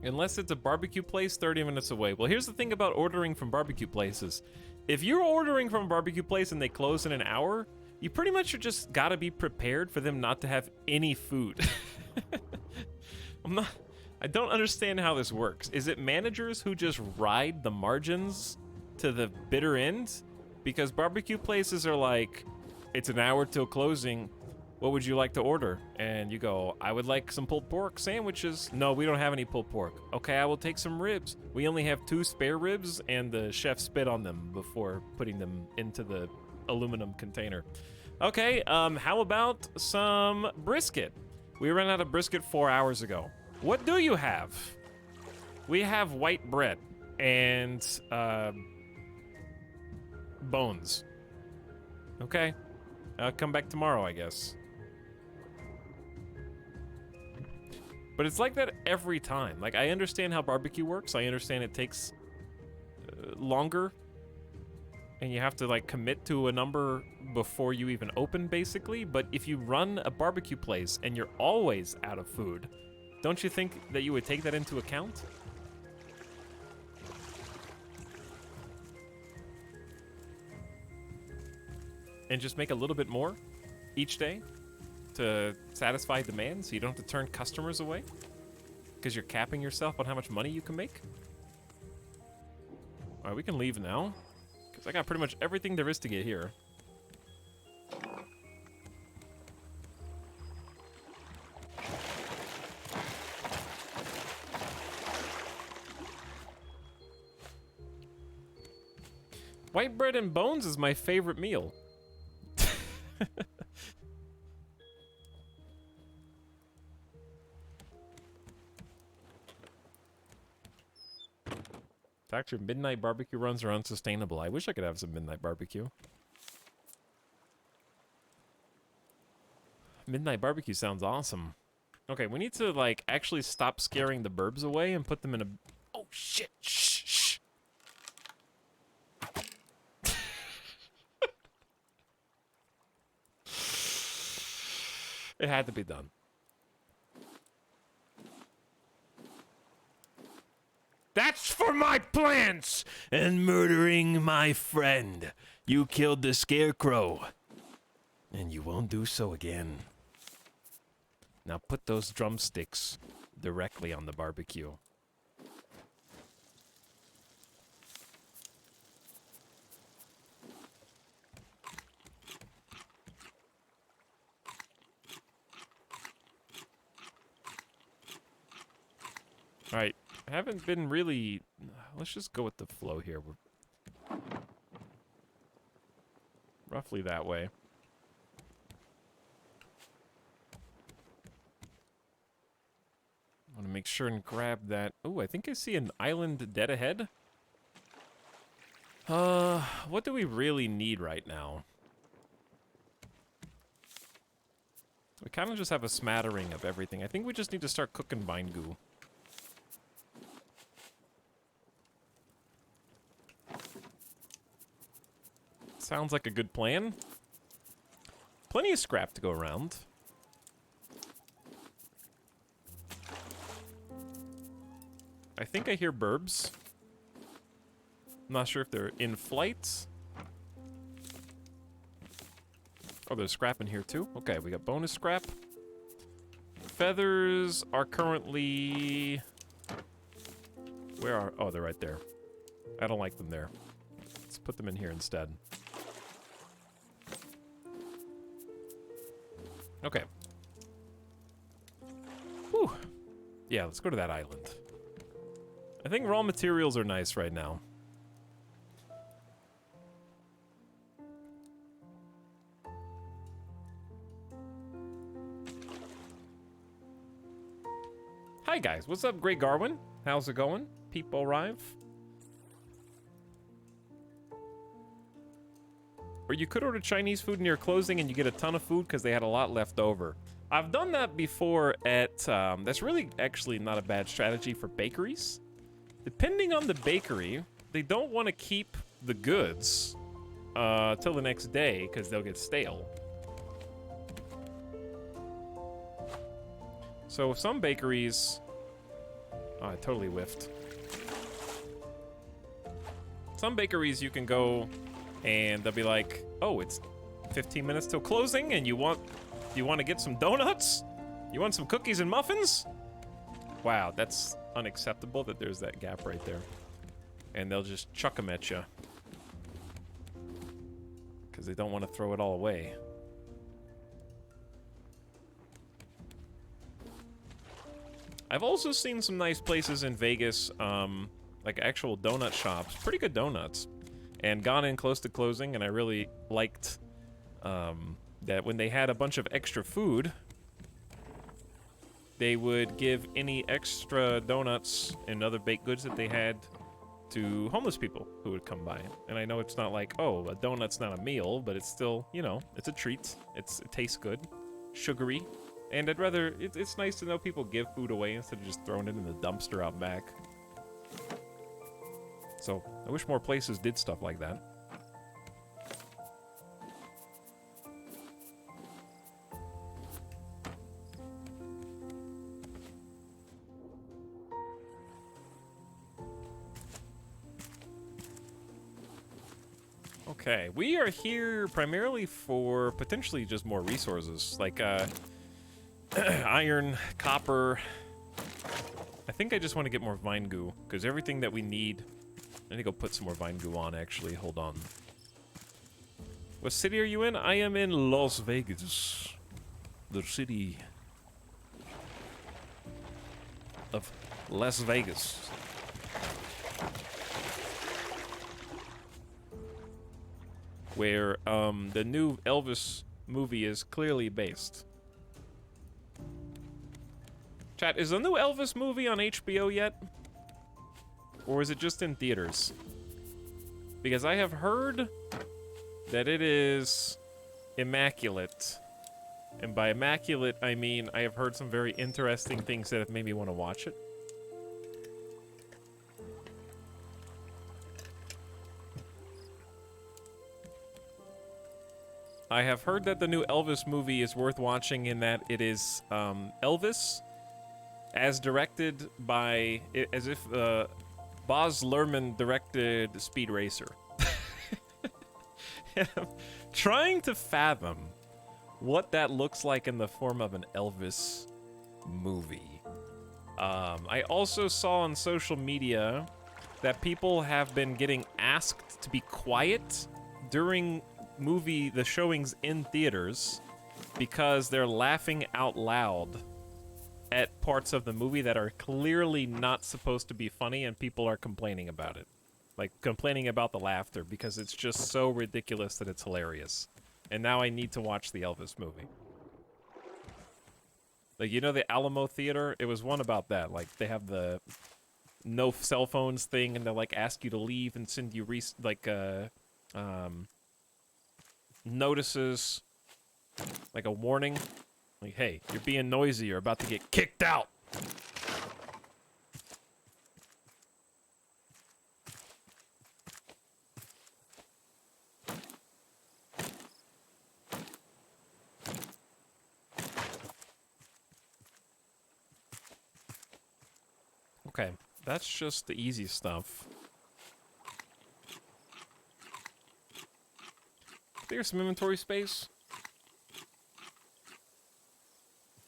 Unless it's a barbecue place 30 minutes away. Well, here's the thing about ordering from barbecue places. If you're ordering from a barbecue place and they close in an hour, you pretty much just gotta be prepared for them not to have any food. I don't understand how this works. Is it managers who just ride the margins to the bitter end? Because barbecue places are like, it's an hour till closing. What would you like to order? And you go, I would like some pulled pork sandwiches. No, we don't have any pulled pork. Okay, I will take some ribs. We only have 2 spare ribs, and the chef spit on them before putting them into the aluminum container. Okay, how about some brisket? We ran out of brisket 4 hours ago. What do you have? We have white bread and bones. Okay, I'll come back tomorrow, I guess. But it's like that every time. Like, I understand how barbecue works. I understand it takes longer. And you have to, like, commit to a number before you even open, basically. But if you run a barbecue place and you're always out of food, don't you think that you would take that into account? And just make a little bit more each day to satisfy demand so you don't have to turn customers away because you're capping yourself on how much money you can make. All right, we can leave now because I got pretty much everything there is to get here. White bread and bones is my favorite meal. Doctor, midnight barbecue runs are unsustainable. I wish I could have some midnight barbecue. Midnight barbecue sounds awesome. Okay, we need to, like, actually stop scaring the burbs away and put them in a... Oh, shit! Shh, shh! It had to be done. That's for my plants and murdering my friend. You killed the scarecrow. And you won't do so again. Now put those drumsticks directly on the barbecue. Alright, I haven't been really... Let's just go with the flow here. We're roughly that way. I want to make sure and grab that. Oh, I think I see an island dead ahead. What do we really need right now? We kind of just have a smattering of everything. I think we just need to start cooking vine goo. Sounds like a good plan. Plenty of scrap to go around. I think I hear burbs. I'm not sure if they're in flight. Oh, there's scrap in here too? Okay, we got bonus scrap. Feathers are currently... Where are... Oh, they're right there. I don't like them there. Let's put them in here instead. Okay. Whew. Yeah, let's go to that island. I think raw materials are nice right now. Hi guys, what's up, Grey Garwin? How's it going? People arrive. Or you could order Chinese food near closing and you get a ton of food because they had a lot left over. I've done that before at, that's really actually not a bad strategy for bakeries. Depending on the bakery, they don't want to keep the goods till the next day because they'll get stale. So some bakeries... Oh, I totally whiffed. Some bakeries you can go and they'll be like, oh, it's 15 minutes till closing and you want to get some donuts? You want some cookies and muffins? Wow, that's unacceptable that there's that gap right there. And they'll just chuck them at you. Because they don't want to throw it all away. I've also seen some nice places in Vegas, like actual donut shops. Pretty good donuts. And gone in close to closing, and I really liked that when they had a bunch of extra food, they would give any extra donuts and other baked goods that they had to homeless people who would come by. And I know it's not like, oh, a donut's not a meal, but it's still, you know, it's a treat. It tastes good, sugary. And I'd rather, it's nice to know people give food away instead of just throwing it in the dumpster out back. So, I wish more places did stuff like that. Okay, we are here primarily for potentially just more resources, like iron, copper. I think I just want to get more vine goo, because everything that we need... I need to go put some more vine goo on, actually. Hold on. What city are you in? I am in Las Vegas. The city of Las Vegas. Where the new Elvis movie is clearly based. Chat, is the new Elvis movie on HBO yet? Or is it just in theaters? Because I have heard that it is immaculate. And by immaculate, I mean I have heard some very interesting things that have made me want to watch it. I have heard that the new Elvis movie is worth watching in that it is Elvis as directed by, as if Baz Luhrmann directed Speed Racer. And I'm trying to fathom what that looks like in the form of an Elvis movie. I also saw on social media that people have been getting asked to be quiet during the showings in theaters because they're laughing out loud at parts of the movie that are clearly not supposed to be funny, and people are complaining about it. Like, complaining about the laughter because it's just so ridiculous that it's hilarious. And now I need to watch the Elvis movie. Like, you know the Alamo Theater? It was one about that. Like, they have the no cell phones thing, and they'll, like, ask you to leave and send you, notices. Like a warning. Like, hey, you're being noisy, you're about to get kicked out. Okay, that's just the easy stuff. There's some inventory space.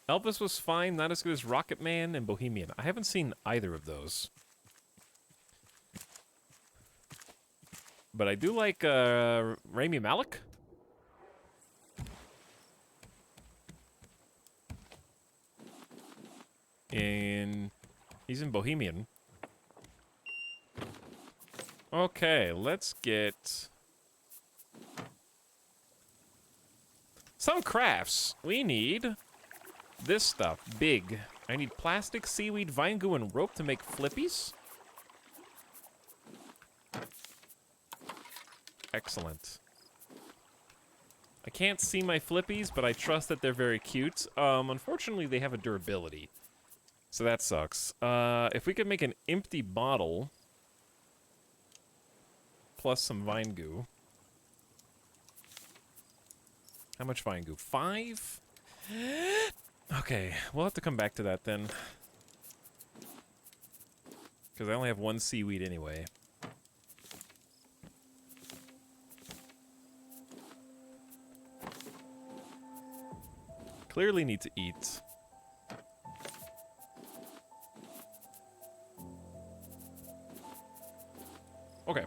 Elvis was fine, not as good as Rocket Man and Bohemian. I haven't seen either of those. But I do like Rami Malek. And he's in Bohemian. Okay, let's get some crafts. We need this stuff, big. I need plastic, seaweed, vine goo, and rope to make flippies. Excellent. I can't see my flippies, but I trust that they're very cute. Unfortunately, they have a durability, so that sucks. If we could make an empty bottle plus some vine goo. How much vine goo? 5? Okay, we'll have to come back to that then. Because I only have 1 seaweed anyway. Clearly need to eat. Okay.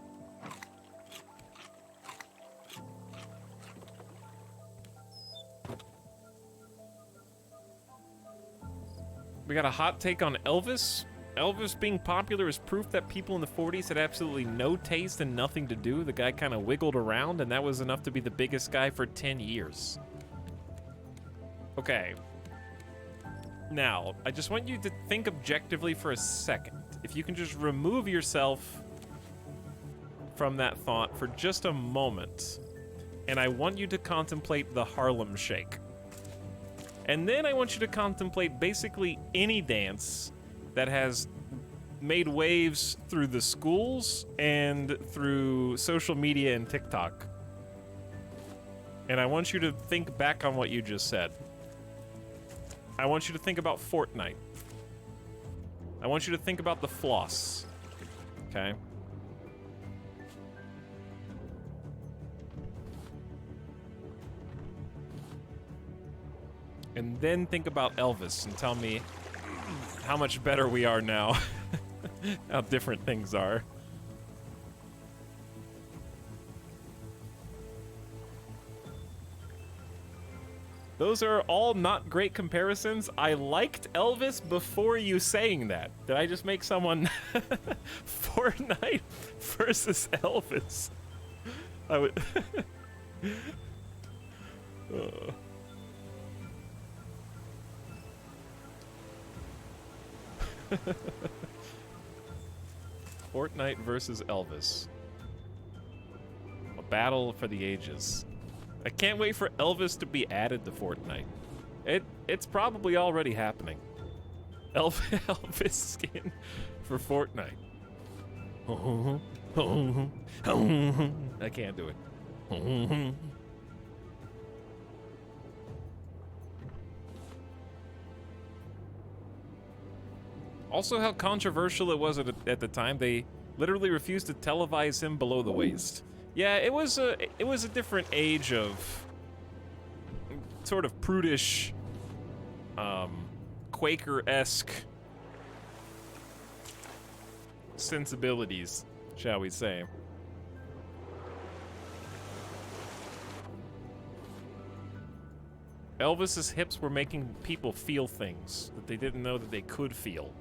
We got a hot take on Elvis. Elvis being popular is proof that people in the 40s had absolutely no taste and nothing to do. The guy kind of wiggled around, and that was enough to be the biggest guy for 10 years. Okay. Now, I just want you to think objectively for a second. If you can just remove yourself from that thought for just a moment, and I want you to contemplate the Harlem Shake. And then I want you to contemplate basically any dance that has made waves through the schools and through social media and TikTok. And I want you to think back on what you just said. I want you to think about Fortnite. I want you to think about the floss. Okay? And then think about Elvis and tell me how much better we are now. How different things are. Those are all not great comparisons. I liked Elvis before you saying that. Did I just make someone Fortnite versus Elvis? I would Fortnite versus Elvis. A battle for the ages. I can't wait for Elvis to be added to Fortnite. It's probably already happening. Elvis skin for Fortnite. I can't do it. Also, how controversial it was at the time. They literally refused to televise him below the waist. Yeah, it was a different age of sort of prudish, Quaker-esque sensibilities, shall we say. Elvis's hips were making people feel things that they didn't know that they could feel.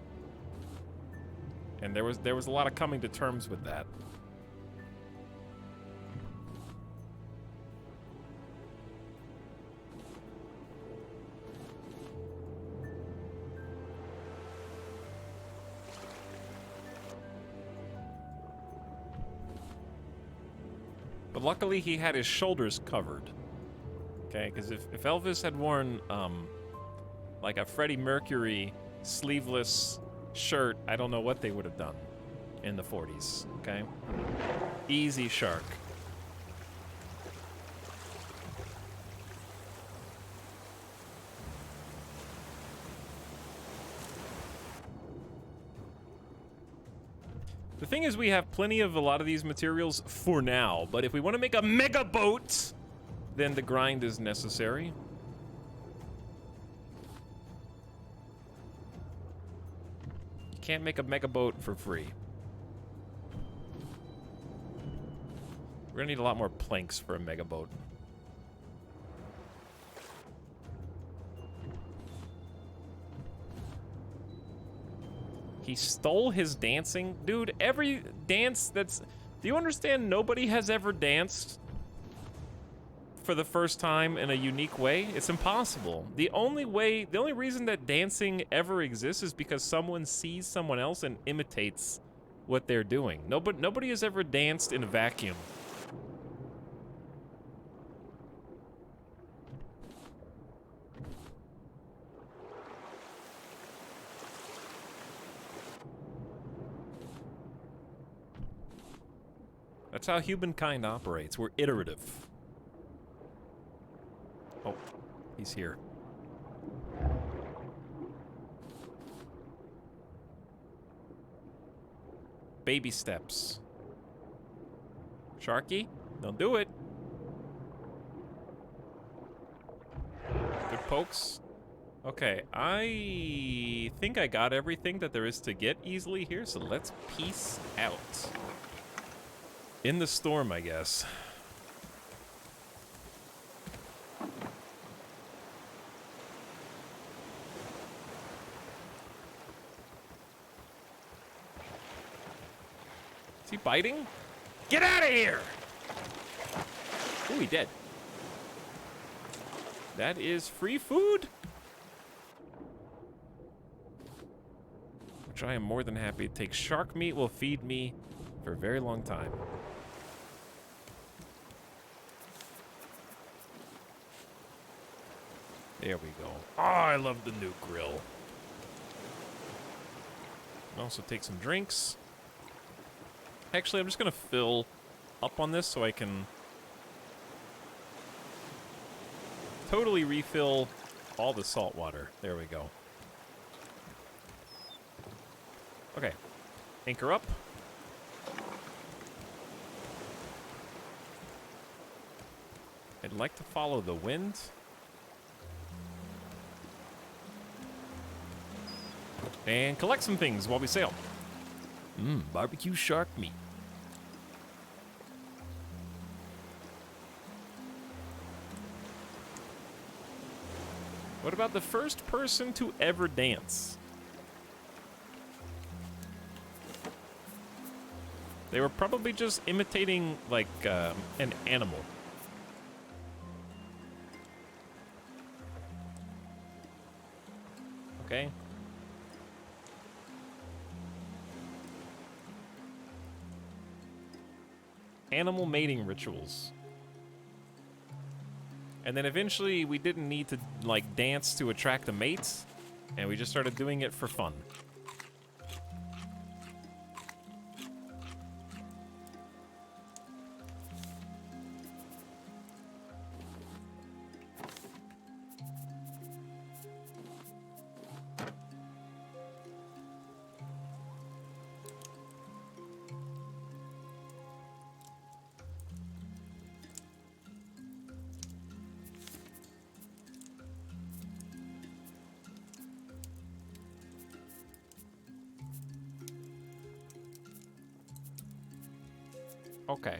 And there was a lot of coming to terms with that. But luckily he had his shoulders covered. Okay, because if Elvis had worn, like a Freddie Mercury sleeveless shirt, I don't know what they would have done in the 40s, okay? Easy shark. The thing is, we have plenty of a lot of these materials for now, but if we want to make a mega boat, then the grind is necessary. You can't make a mega boat for free. We're gonna need a lot more planks for a mega boat. He stole his dancing? Dude, every dance that's... Do you understand nobody has ever danced for the first time in a unique way? It's impossible. The only reason that dancing ever exists is because someone sees someone else and imitates what they're doing. Nobody has ever danced in a vacuum. That's how humankind operates. We're iterative. Oh, he's here. Baby steps. Sharky, don't do it. Good pokes. Okay, I think I got everything that there is to get easily here, so let's peace out. In the storm, I guess. Is he biting? Get out of here! Ooh, he dead. That is free food? Which I am more than happy to take. Shark meat will feed me for a very long time. There we go. Oh, I love the new grill. I'll also take some drinks. Actually, I'm just gonna fill up on this so I can totally refill all the salt water. There we go. Okay. Anchor up. I'd like to follow the wind. And collect some things while we sail. Barbecue shark meat. What about the first person to ever dance? They were probably just imitating, like, an animal. Okay. Animal mating rituals. And then eventually we didn't need to, like, dance to attract a mate, and we just started doing it for fun. Okay.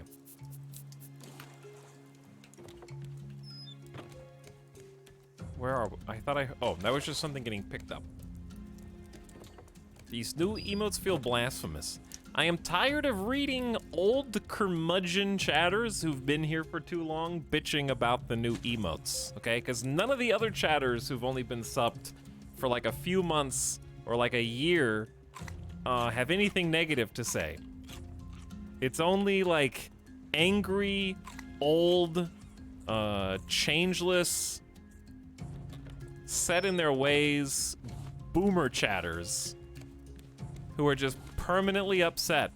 Where are we? I thought oh, that was just something getting picked up. These new emotes feel blasphemous. I am tired of reading old curmudgeon chatters who've been here for too long bitching about the new emotes, okay? Because none of the other chatters who've only been subbed for like a few months or like a year have anything negative to say. It's only like angry, old, changeless, set in their ways, boomer chatters who are just permanently upset.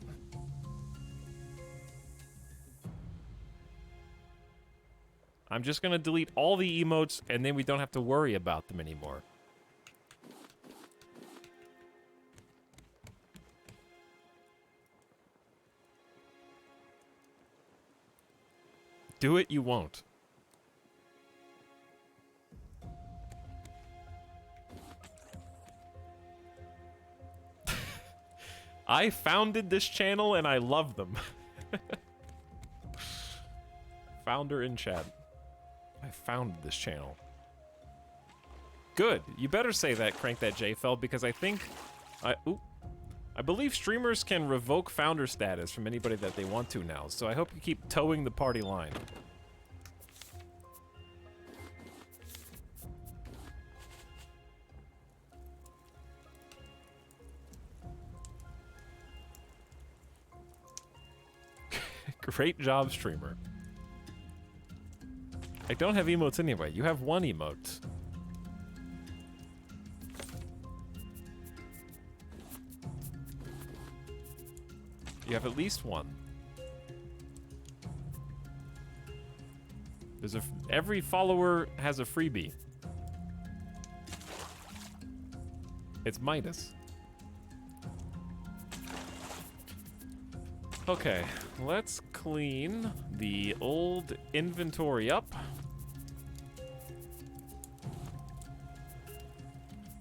I'm just gonna delete all the emotes and then we don't have to worry about them anymore. Do it, you won't. I founded this channel and I love them. Founder in chat. I founded this channel. Good. You better say that, Crank That JFL, because I think... I believe streamers can revoke founder status from anybody that they want to now, so I hope you keep towing the party line. Great job, streamer. I don't have emotes anyway. You have one emote. You have at least one. There's every follower has a freebie. It's Midas. Okay, let's clean the old inventory up.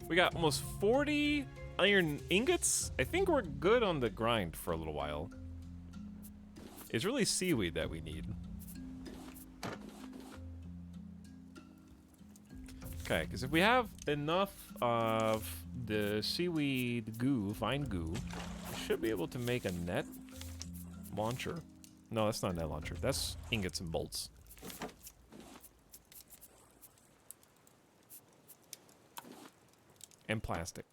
We got almost 40 iron ingots. I think we're good on the grind for a little while. It's really seaweed that we need. Okay, because if we have enough of the seaweed goo, vine goo, we should be able to make a net launcher. No, that's not a net launcher. That's ingots and bolts. And plastic.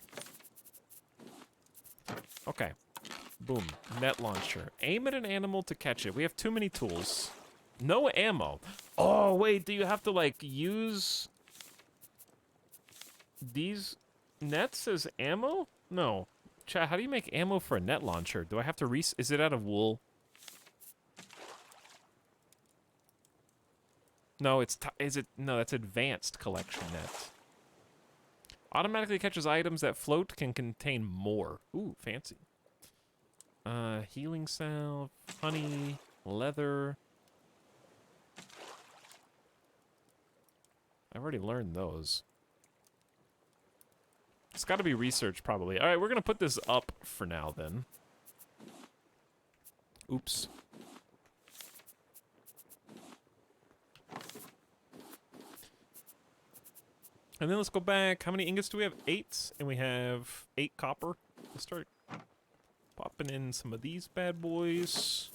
Okay. Boom. Net launcher. Aim at an animal to catch it. We have too many tools. No ammo. Oh, wait. Do you have to, like, use these nets as ammo? No. Chat, how do you make ammo for a net launcher? Do I have to is it out of wool? No, no, that's advanced collection net. Automatically catches items that float, can contain more. Ooh, fancy. Healing salve, honey, leather. I've already learned those. It's got to be research, probably. All right, we're going to put this up for now, then. Oops. And then let's go back. How many ingots do we have? 8. And we have 8 copper. Let's start popping in some of these bad boys.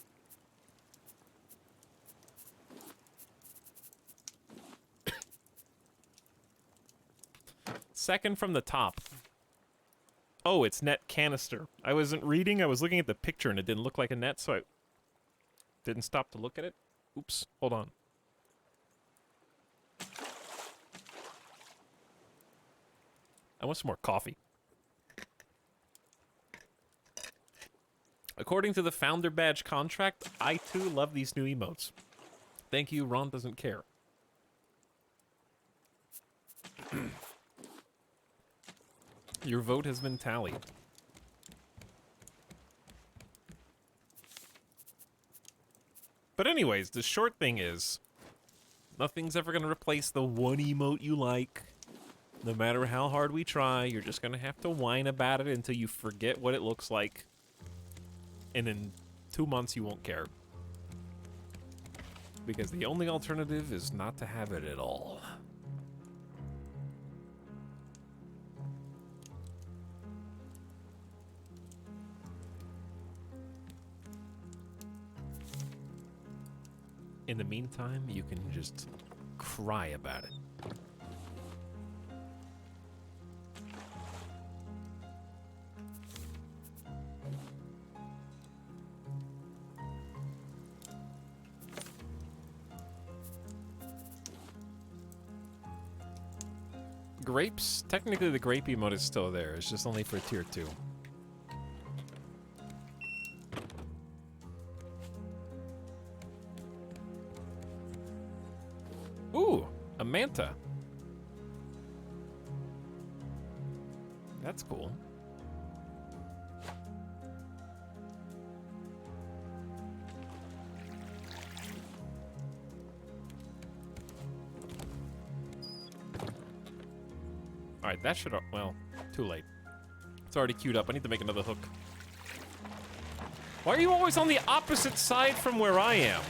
Second from the top. Oh, it's net canister. I wasn't reading. I was looking at the picture and it didn't look like a net, so I didn't stop to look at it. Oops. Hold on. I want some more coffee. According to the founder badge contract, I too love these new emotes. Thank you, Ron doesn't care. Your vote has been tallied. But anyways, the short thing is, nothing's ever going to replace the one emote you like. No matter how hard we try, you're just going to have to whine about it until you forget what it looks like. And in 2 months, you won't care. Because the only alternative is not to have it at all. In the meantime, you can just cry about it. Grapes? Technically the grape emote is still there. It's just only for tier 2. Ooh, a manta. That's cool. Alright, that should... Well, too late. It's already queued up. I need to make another hook. Why are you always on the opposite side from where I am?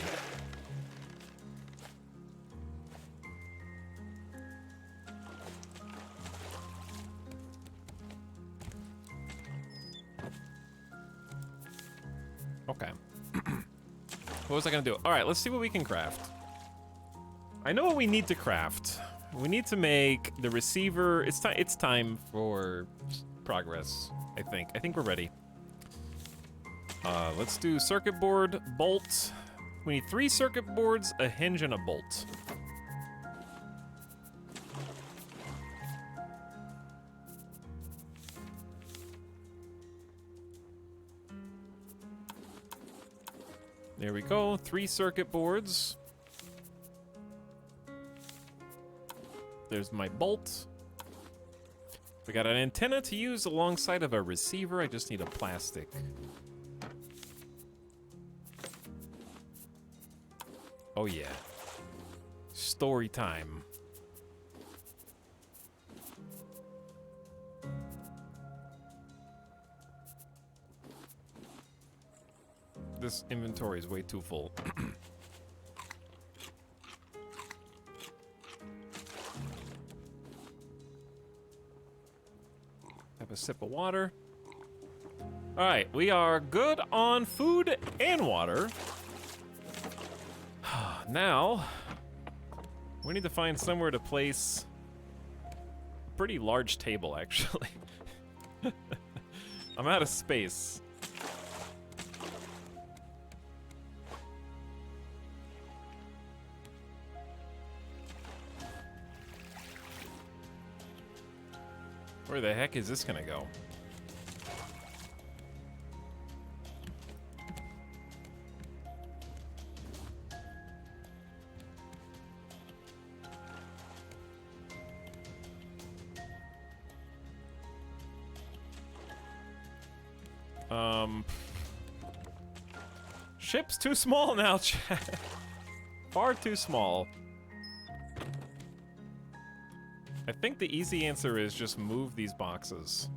Okay. What was I gonna do? Alright, let's see what we can craft. I know what we need to craft. We need to make the receiver. It's time for progress, I think. I think we're ready. Let's do circuit board, bolt. We need 3 circuit boards, a hinge, and a bolt. There we go. 3 circuit boards. There's my bolt. We got an antenna to use alongside of a receiver. I just need a plastic. Oh yeah. Story time. This inventory is way too full. Have a sip of water. All right, we are good on food and water. Now, we need to find somewhere to place a pretty large table, actually. I'm out of space. Where the heck is this gonna go? Ship's too small now, chat. Far too small. I think the easy answer is just move these boxes.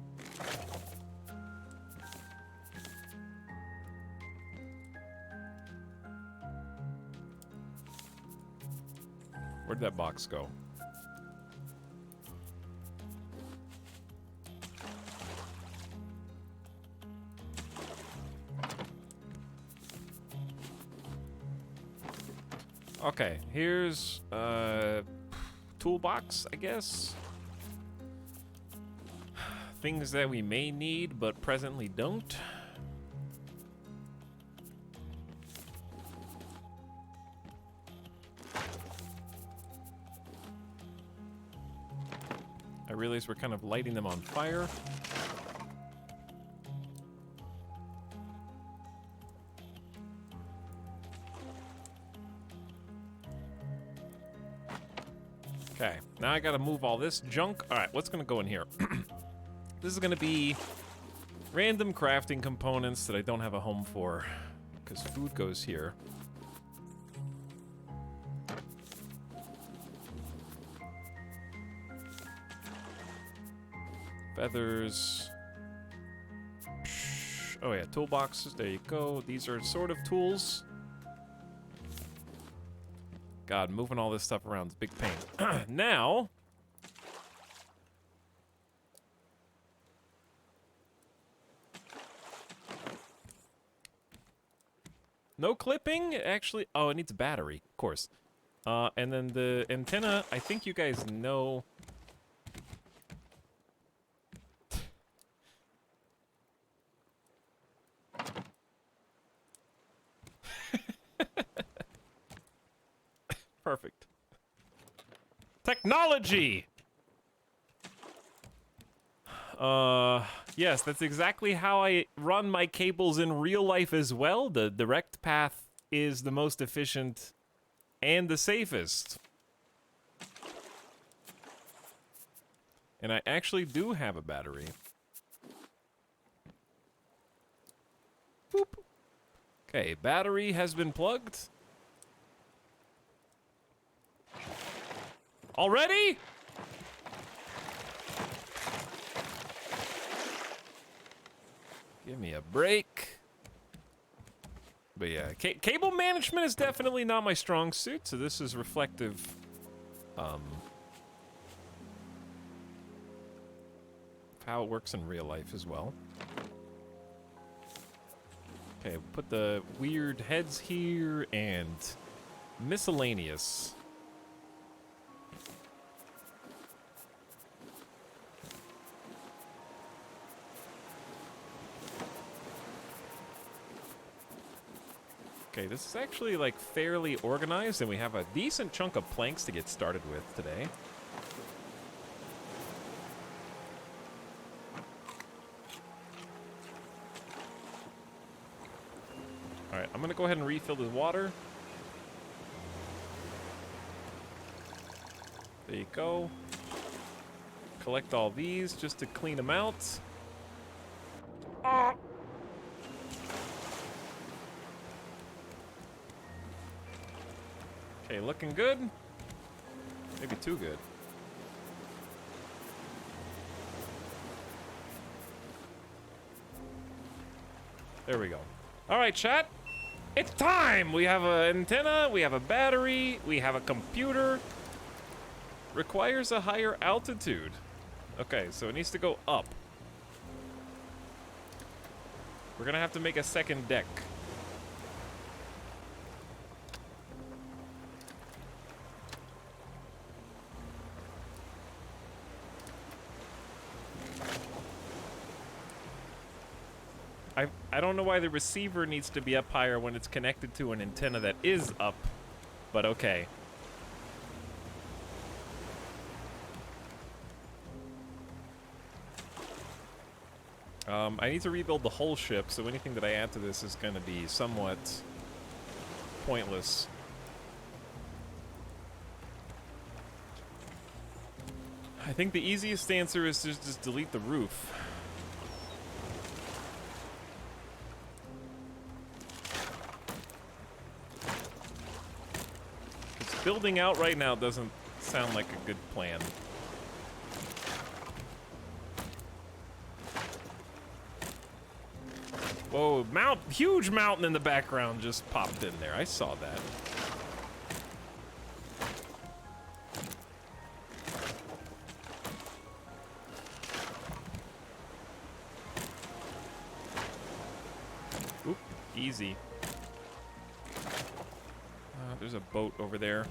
Where'd that box go? Okay, here's toolbox, I guess. Things that we may need, but presently don't. I realize we're kind of lighting them on fire. Okay, now I gotta move all this junk. All right, what's gonna go in here? This is gonna be random crafting components that I don't have a home for, because food goes here. Feathers. Oh yeah, toolboxes, there you go. These are sort of tools. God, moving all this stuff around is a big pain. Now... No clipping? Actually... Oh, it needs a battery, of course. And then the antenna, I think you guys know... Perfect. Technology! Yes, that's exactly how I run my cables in real life as well. The direct path is the most efficient and the safest. And I actually do have a battery. Boop. Okay, battery has been plugged. Already? Give me a break. But yeah, cable management is definitely not my strong suit, so this is reflective, of how it works in real life as well. Okay, put the weird heads here and miscellaneous. Okay, this is actually, like, fairly organized, and we have a decent chunk of planks to get started with today. Alright, I'm gonna go ahead and refill the water. There you go. Collect all these just to clean them out. Okay, looking good. Maybe too good. There we go. All right, chat. It's time! We have an antenna, we have a battery, we have a computer. Requires a higher altitude. Okay, so it needs to go up. We're gonna have to make a second deck. I don't know why the receiver needs to be up higher when it's connected to an antenna that is up, but okay. I need to rebuild the whole ship, so anything that I add to this is going to be somewhat pointless. I think the easiest answer is to just delete the roof. Building out right now doesn't sound like a good plan. Whoa, huge mountain in the background just popped in there. I saw that. Oop, easy. There's a boat over there.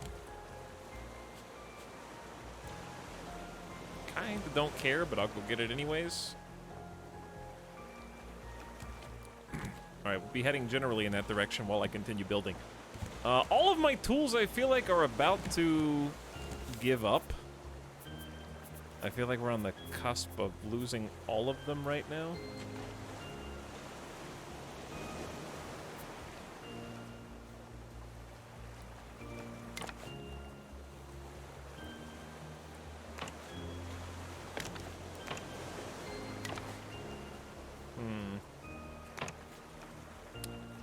Kinda don't care, but I'll go get it anyways. Alright, we'll be heading generally in that direction while I continue building. All of my tools, I feel like, are about to give up. I feel like we're on the cusp of losing all of them right now.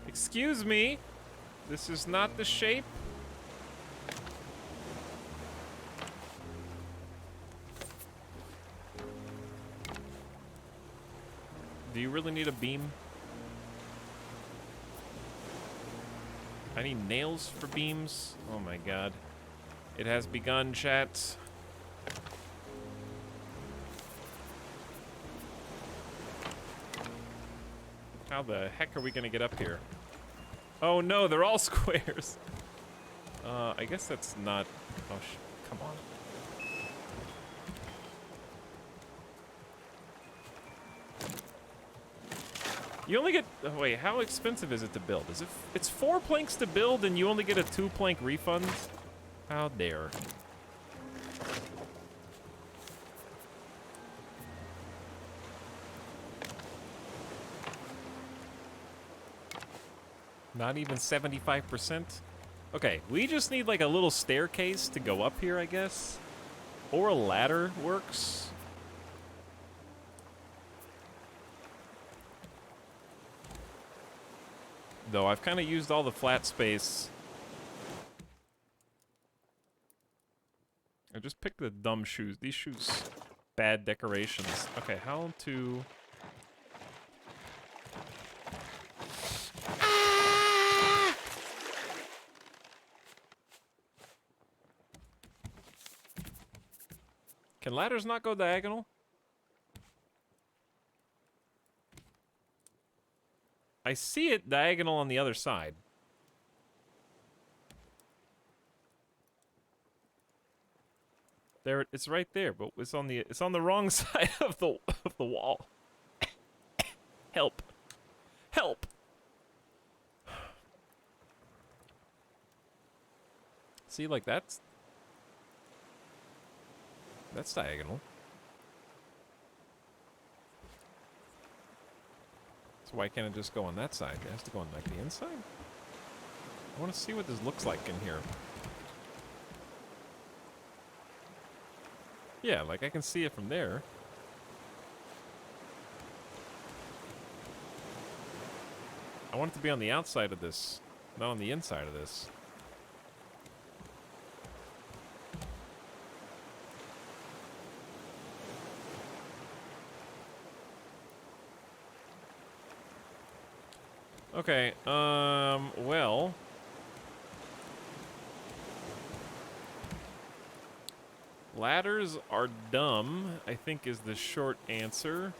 Excuse me, this is not the shape. Do you really need a beam? I need nails for beams. Oh my god. It has begun, chat. How the heck are we gonna get up here? Oh no, they're all squares. I guess that's not... Oh, come on. You only get... Oh, wait, how expensive is it to build? Is it... It's 4 planks to build and you only get a 2-plank refund? How dare. Not even 75%? Okay, we just need like a little staircase to go up here, I guess. Or a ladder works. Though I've kind of used all the flat space. I just picked the dumb shoes. These shoes, bad decorations. Okay, how to... Can ladders not go diagonal? I see it diagonal on the other side. There, it's right there, but it's on the wrong side of the wall. Help. Help. See, like that's diagonal. So why can't it just go on that side? It has to go on like the inside? I want to see what this looks like in here. Yeah, like I can see it from there. I want it to be on the outside of this, not on the inside of this. Okay, well... Ladders are dumb, I think is the short answer.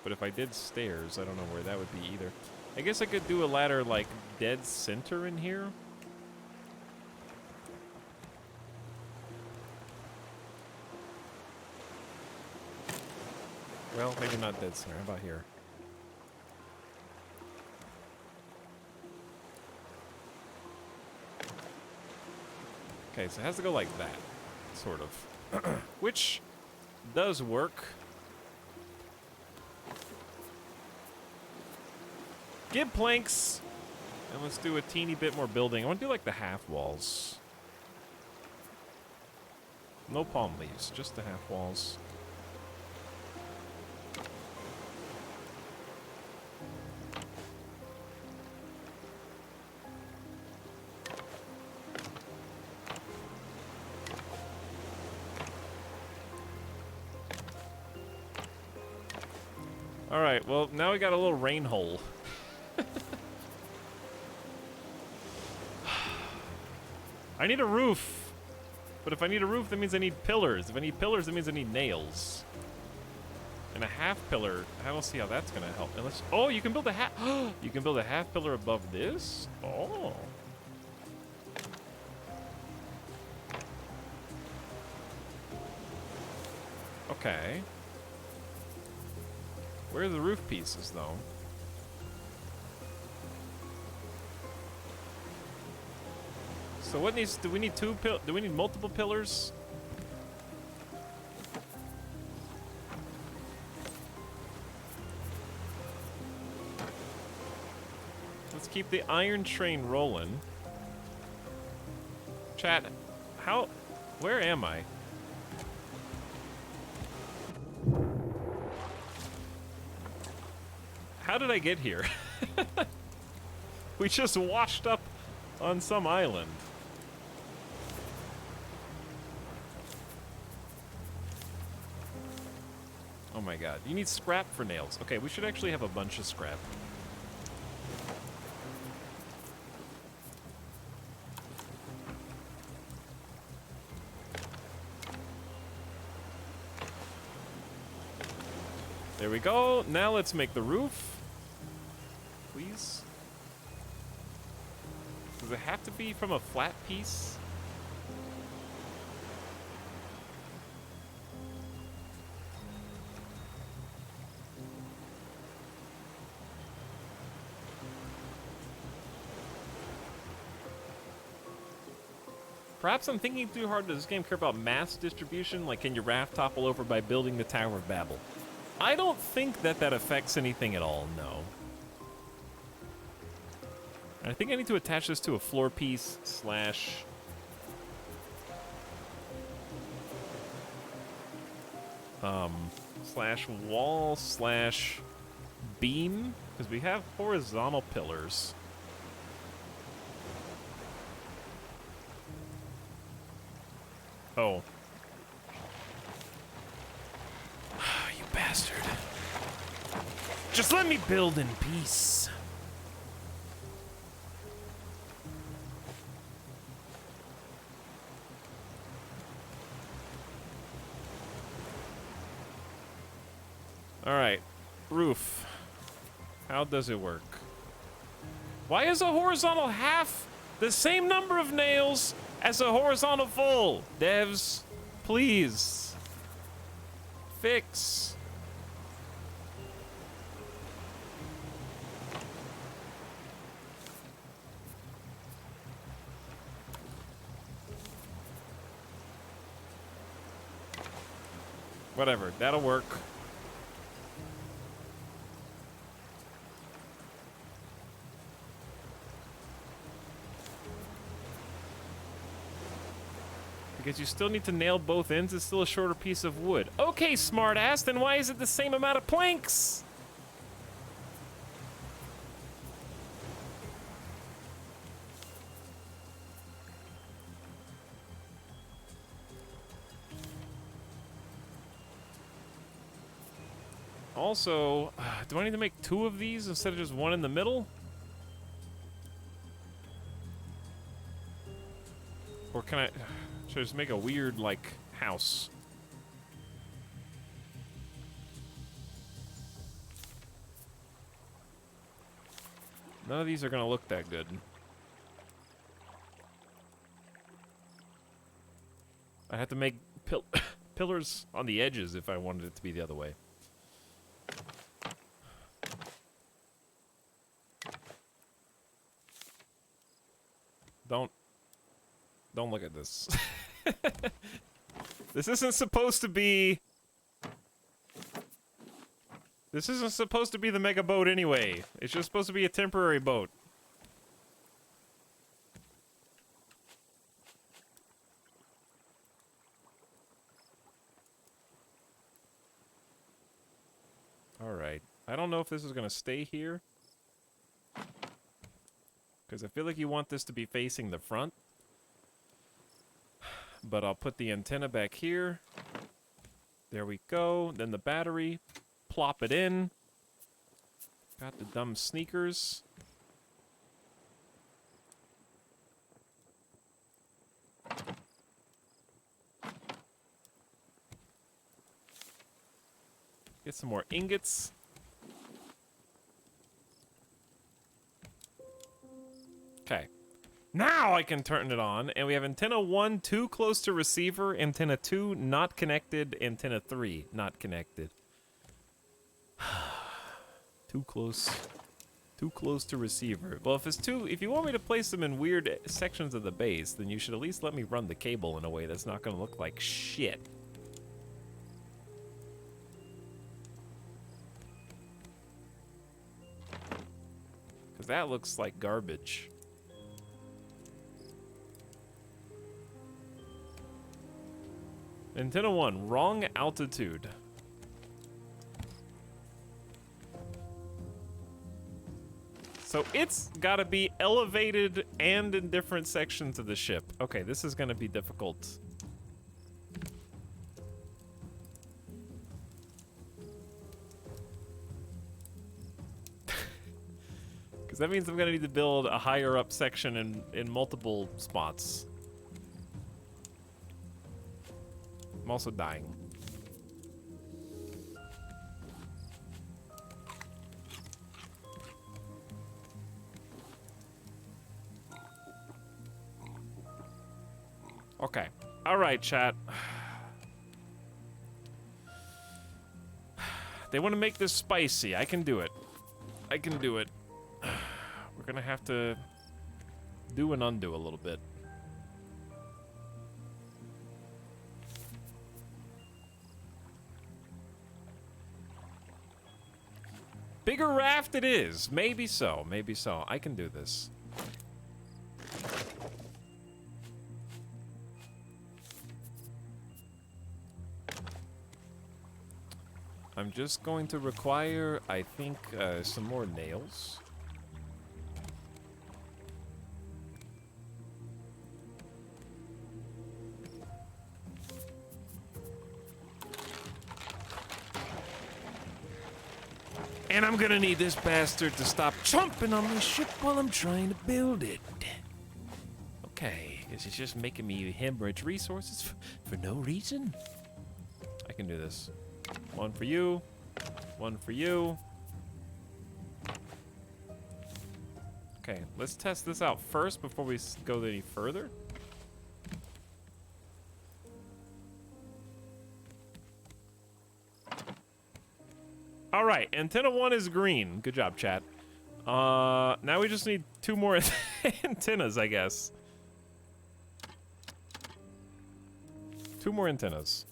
But if I did stairs, I don't know where that would be either. I guess I could do a ladder, like, dead center in here. Well, maybe not dead center. How about here? Okay, so it has to go like that, sort of. Which does work. Get planks, and let's do a teeny bit more building. I want to do like the half walls. No palm leaves, just the half walls. Alright, well, now we got a little rain hole. I need a roof. But if I need a roof, that means I need pillars. If I need pillars, that means I need nails. And a half pillar, I don't see how that's gonna help. Unless, oh, you can build a half, you can build a half pillar above this? Oh. Okay. Where are the roof pieces, though? So what needs... Do we need do we need multiple pillars? Let's keep the iron train rolling. Chat, how... Where am I? How did I get here? We just washed up on some island. Oh my god. You need scrap for nails. Okay, we should actually have a bunch of scrap. There we go. Now let's make the roof. Please. Does it have to be from a flat piece? Perhaps I'm thinking too hard. Does this game care about mass distribution? Like, can your raft topple over by building the Tower of Babel? I don't think that that affects anything at all, no. I think I need to attach this to a floor piece slash... slash wall slash beam, because we have horizontal pillars. Oh. You bastard. Just let me build in peace. All right, roof. How does it work? Why is a horizontal half the same number of nails as a horizontal full? Devs, please. Fix. Whatever, that'll work. Because you still need to nail both ends, it's still a shorter piece of wood. Okay, smartass, then why is it the same amount of planks? Also, do I need to make 2 of these instead of just 1 in the middle? Or can I... should I just make a weird, like, house? None of these are gonna look that good. I have to make pillars on the edges if I wanted it to be the other way. Don't look at this. This isn't supposed to be... This isn't supposed to be the mega boat anyway. It's just supposed to be a temporary boat. Alright. I don't know if this is gonna stay here. Because I feel like you want this to be facing the front. But I'll put the antenna back here. There we go. Then the battery. Plop it in. Got the dumb sneakers. Get some more ingots. Okay. Now I can turn it on, and we have antenna 1 too close to receiver, antenna 2 not connected, antenna 3 not connected. Too close to receiver. Well, if you want me to place them in weird sections of the base, then you should at least let me run the cable in a way that's not going to look like shit. Because that looks like garbage. Antenna 1, wrong altitude. So it's gotta be elevated and in different sections of the ship. Okay, this is gonna be difficult. Because that means I'm gonna need to build a higher up section in multiple spots. I'm also dying. Okay. All right, chat. They want to make this spicy. I can do it. I can do it. We're gonna have to do and undo a little bit. Bigger raft it is. Maybe so. Maybe so. I can do this. I'm just going to require, I think, some more nails. And I'm gonna need this bastard to stop chomping on my ship while I'm trying to build it. Okay, this is just making me hemorrhage resources for no reason. I can do this. One for you. One for you. Okay, let's test this out first before we go any further. All right, antenna 1 is green. Good job, chat. Now we just need 2 more antennas, I guess. 2 more antennas.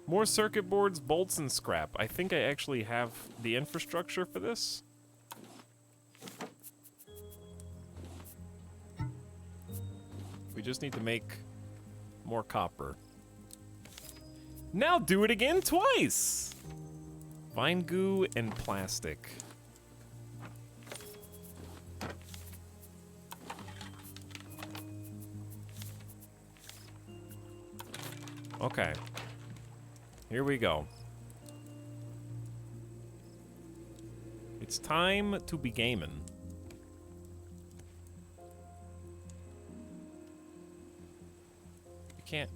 More circuit boards, bolts, and scrap. I think I actually have the infrastructure for this. We just need to make more copper. Now do it again twice! Vine goo and plastic. Okay. Here we go. It's time to be gaming. You can't...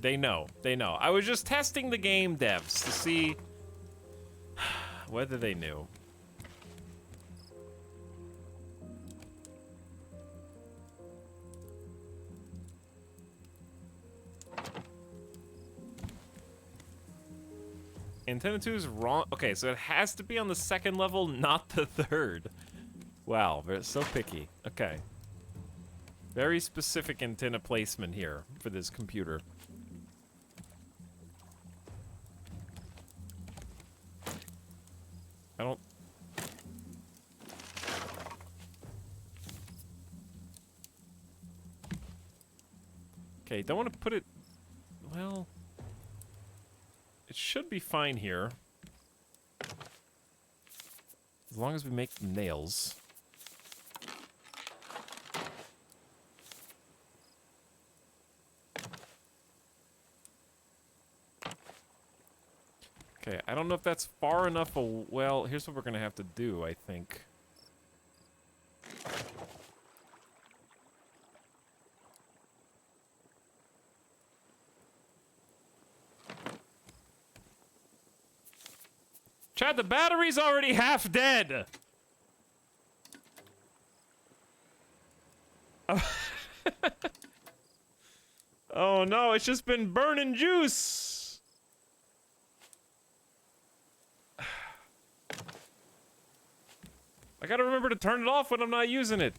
They know. They know. I was just testing the game devs to see whether they knew. Antenna 2 is wrong. Okay, so it has to be on the 2nd level, not the 3rd. Wow, they're so picky. Okay. Very specific antenna placement here for this computer. I don't... Okay, don't want to put it... Well... It should be fine here. As long as we make the nails. Okay, I don't know if that's far enough. Well, here's what we're gonna have to do, I think. Chad, the battery's already half dead! Oh no, it's just been burning juice! I gotta remember to turn it off when I'm not using it.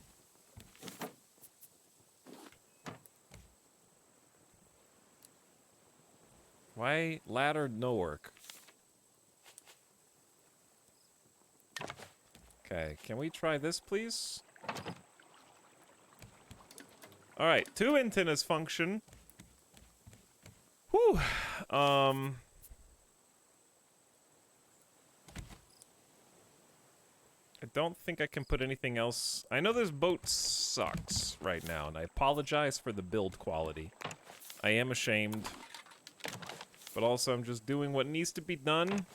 Why ladder no work? Okay, can we try this, please? Alright, 2 antennas function. Whew. I don't think I can put anything else. I know this boat sucks right now, and I apologize for the build quality. I am ashamed. But also, I'm just doing what needs to be done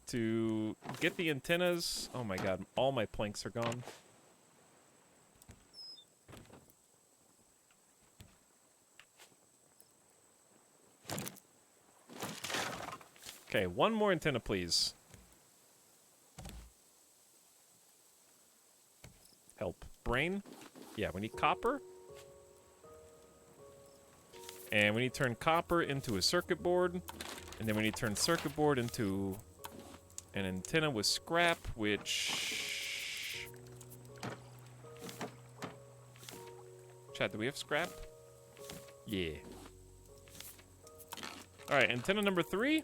to get the antennas. Oh my god, all my planks are gone. Okay, 1 more antenna, please. Help. brain. Yeah, we need copper. And we need to turn copper into a circuit board. And then we need to turn circuit board into an antenna with scrap, which... Chat, do we have scrap? Yeah. Alright, antenna number 3.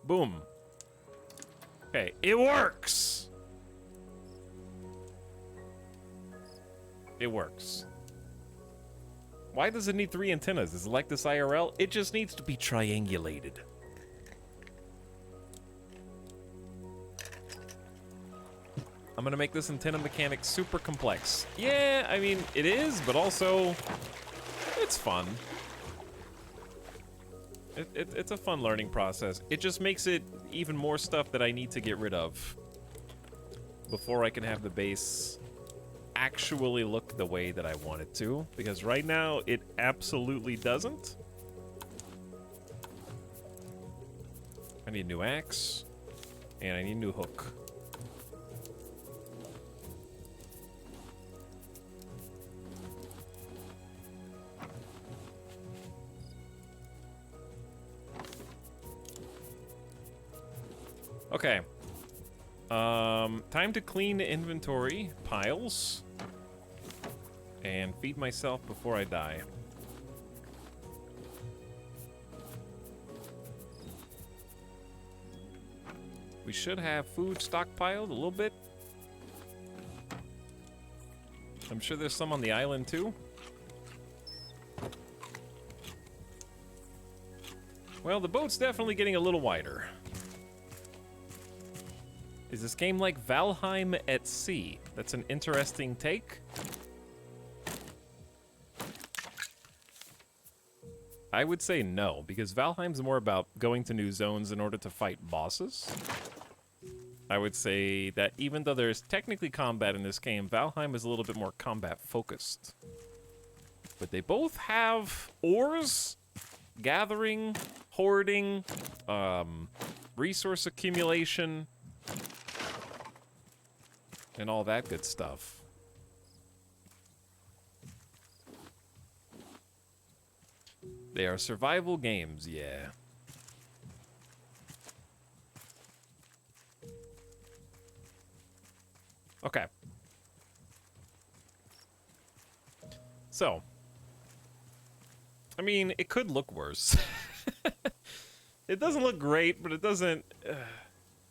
Boom. Okay, it works! It works. Why does it need 3 antennas? Is it like this IRL? It just needs to be triangulated. I'm gonna make this antenna mechanic super complex. Yeah, I mean, it is, but also, it's fun. It's a fun learning process. It just makes it even more stuff that I need to get rid of before I can have the base actually look the way that I want it to, because right now it absolutely doesn't. I need a new axe, and I need a new hook. Okay. Time to clean the inventory piles and feed myself before I die. We should have food stockpiled a little bit. I'm sure there's some on the island too. Well, the boat's definitely getting a little wider. Is this game like Valheim at sea? That's an interesting take. I would say no, because Valheim's more about going to new zones in order to fight bosses. I would say that even though there's technically combat in this game, Valheim is a little bit more combat focused. But they both have ores, gathering, hoarding, resource accumulation, and all that good stuff. They are survival games, yeah. Okay. So, I mean, it could look worse. It doesn't look great, but it doesn't...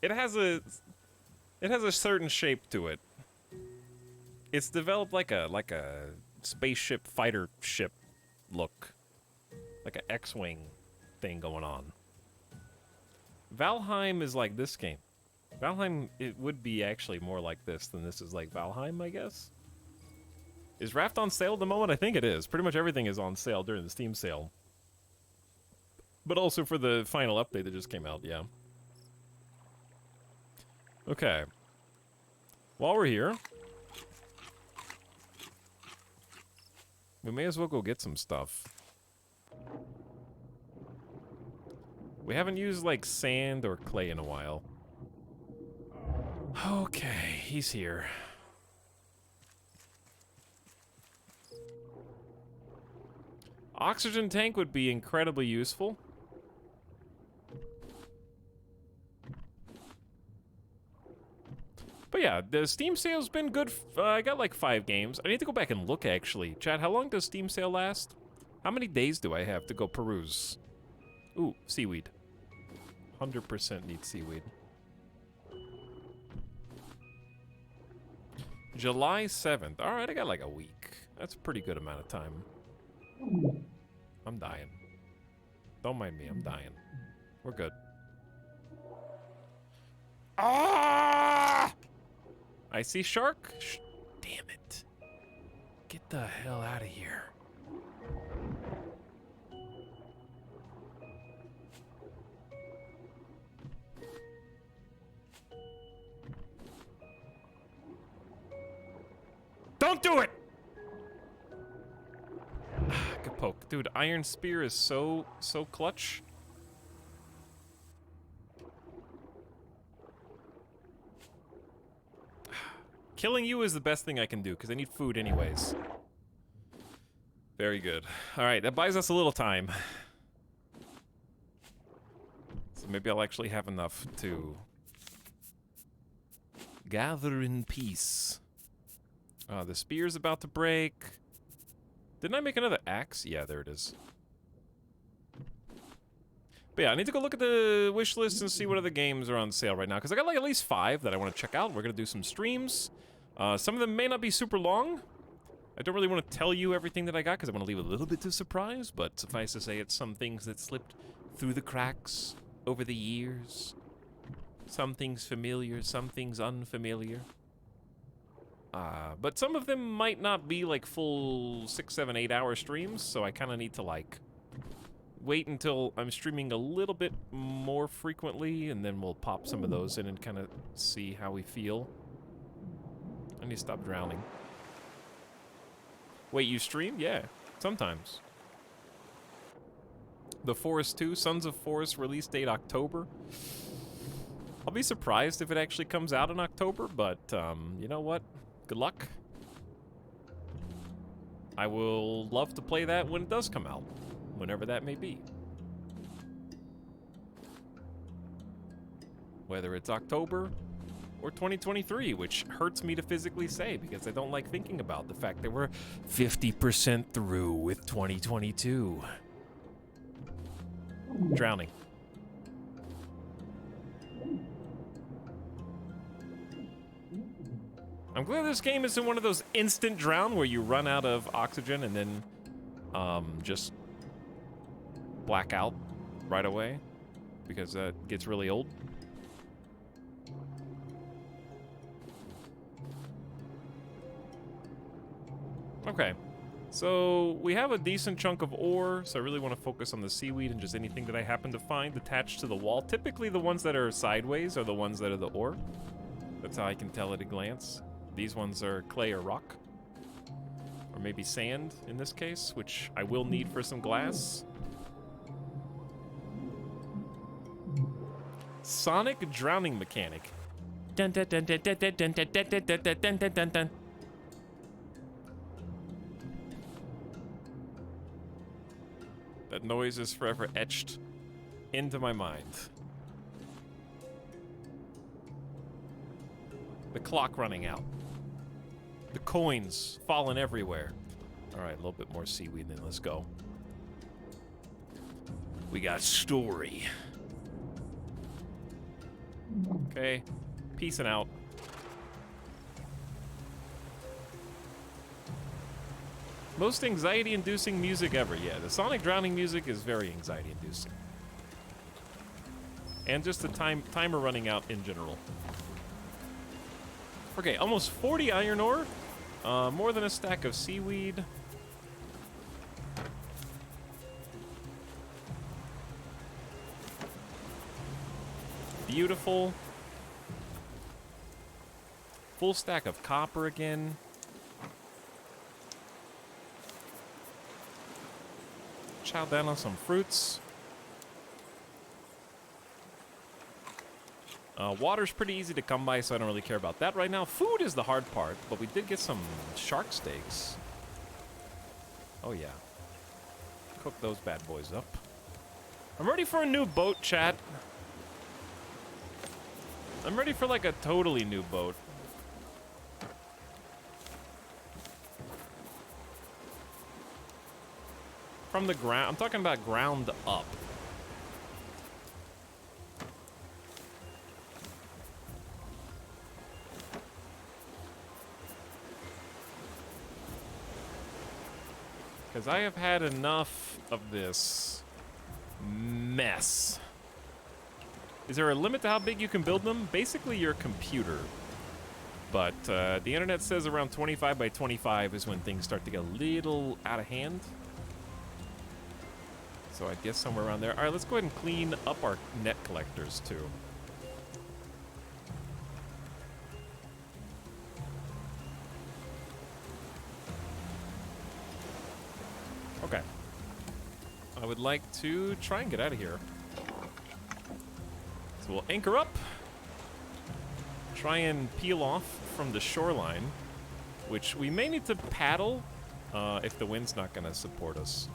it has a certain shape to it. It's developed like a spaceship fighter ship look. Like an X-Wing thing going on. Valheim is like this game. Valheim, it would be actually more like this than this is like Valheim, I guess. Is Raft on sale at the moment? I think it is. Pretty much everything is on sale during the Steam sale. But also for the final update that just came out, yeah. Okay. While we're here, we may as well go get some stuff. We haven't used, like, sand or clay in a while. Okay, he's here. Oxygen tank would be incredibly useful. But yeah, the Steam sale's been good. I got like 5 games. I need to go back and look, actually. Chad, how long does Steam sale last? How many days do I have to go peruse? Ooh, seaweed. 100% need seaweed. July 7th. Alright, I got like a week. That's a pretty good amount of time. I'm dying. Don't mind me, I'm dying. We're good. Ah! I see shark. Damn it. Get the hell out of here. Don't do it! Good poke. Dude, Iron Spear is so clutch. Killing you is the best thing I can do, because I need food anyways. Very good. Alright, that buys us a little time. So maybe I'll actually have enough to gather in peace. The spear's about to break. Didn't I make another axe? Yeah, there it is. But yeah, I need to go look at the wish list and see what other games are on sale right now, because I got like at least 5 that I want to check out. We're going to do some streams. Some of them may not be super long. I don't really want to tell you everything that I got, because I want to leave a little bit to surprise, but suffice to say, it's some things that slipped through the cracks over the years. Some things familiar, some things unfamiliar. But some of them might not be like full 6, 7, 8 hour streams, so I kind of need to like wait until I'm streaming a little bit more frequently, and then we'll pop some of those in and kind of see how we feel. I need to stop drowning. Wait, you stream? Yeah, sometimes. The Forest 2, Sons of Forest, release date October. I'll be surprised if it actually comes out in October, but you know what? Good luck. I will love to play that when it does come out, whenever that may be. Whether it's October or 2023, which hurts me to physically say because I don't like thinking about the fact that we're 50% through with 2022. Drowning. I'm glad this game isn't one of those instant drown where you run out of oxygen and then just black out right away, because that gets really old. Okay, so we have a decent chunk of ore, so I really want to focus on the seaweed and just anything that I happen to find attached to the wall. Typically the ones that are sideways are the ones that are the ore. That's how I can tell at a glance. These ones are clay or rock. Or maybe sand in this case, which I will need for some glass. Sonic drowning mechanic. Dun dun dun dun dun dun dun dun dun dun dun dun dun dun. That noise is forever etched into my mind. The clock running out. The coins falling everywhere. All right, a little bit more seaweed, then let's go. We got story. Okay, peacing out. Most anxiety-inducing music ever. Yeah, the Sonic drowning music is very anxiety-inducing. And just the timer running out in general. Okay, almost 40 iron ore. More than a stack of seaweed. Beautiful. Full stack of copper again. Chow down on some fruits. Water's pretty easy to come by, so I don't really care about that right now. Food is the hard part, but we did get some shark steaks. Oh yeah. Cook those bad boys up. I'm ready for a new boat, chat. I'm ready for like a totally new boat. From the ground, I'm talking about ground up. Because I have had enough of this mess. Is there a limit to how big you can build them? Basically, your computer. But the internet says around 25 by 25 is when things start to get a little out of hand. So I guess somewhere around there. All right, let's go ahead and clean up our net collectors too. Okay. I would like to try and get out of here. So we'll anchor up. try and peel off from the shoreline, which we may need to paddle if the wind's not going to support us.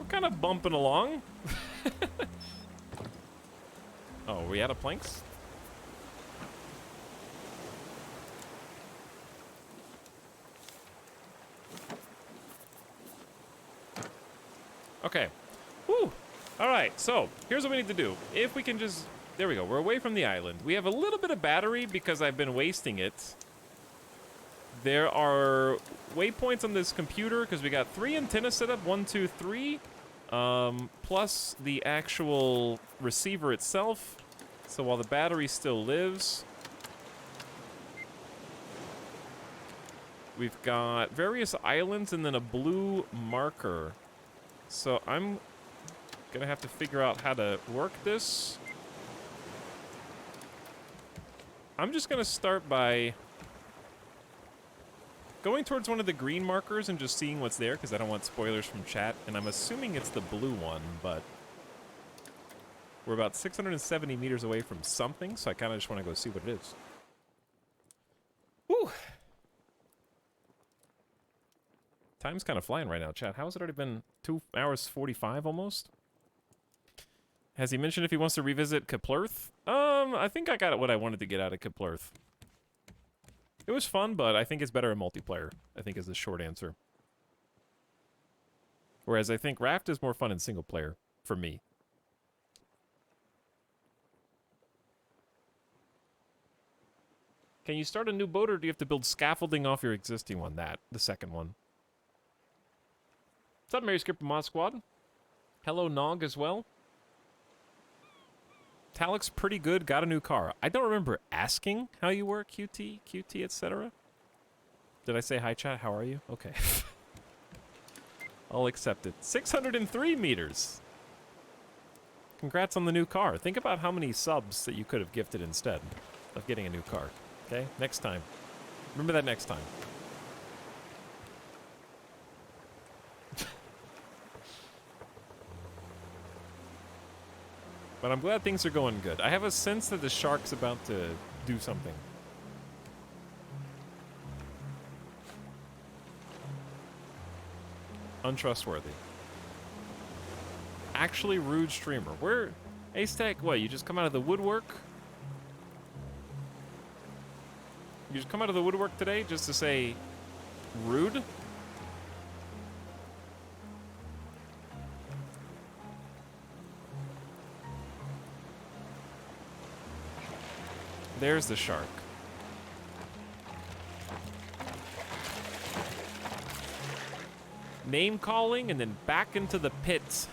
Kind of bumping along. Oh, are we out of planks? Okay. Whew. All right, so here's what we need to do. If we can just... There we go. We're away from the island. We have a little bit of battery because I've been wasting it. There are waypoints on this computer because we got 3 antennas set up. 1, 2, 3. Plus the actual receiver itself. So while the battery still lives, we've got various islands and then a blue marker. So I'm gonna have to figure out how to work this. I'm just gonna start by going towards one of the green markers and just seeing what's there, because I don't want spoilers from chat, and I'm assuming it's the blue one, but we're about 670 meters away from something, so I kind of just want to go see what it is. Whew! Time's kind of flying right now, chat. How has it already been 2 hours 45 almost? Has he mentioned if he wants to revisit Keplerth? I think I got what I wanted to get out of Keplerth. It was fun, but I think it's better in multiplayer, I think is the short answer. Whereas I think Raft is more fun in single player, for me. Can you start a new boat, or do you have to build scaffolding off your existing one? The second one. What's up, Mary Skipper Mod Squad? Hello, Nog, as well. Etalyx pretty good, got a new car. I don't remember asking how you were, QT, etc. Did I say hi, chat? How are you? Okay. I'll accept it. 603 meters. Congrats on the new car. Think about how many subs that you could have gifted instead of getting a new car. Okay? Next time. Remember that next time. But I'm glad things are going good. I have a sense that the shark's about to do something. Untrustworthy. Actually rude streamer. Where... Ace-Tech, what, you just come out of the woodwork? You just come out of the woodwork today just to say... rude? There's the shark. Name calling and then back into the pit.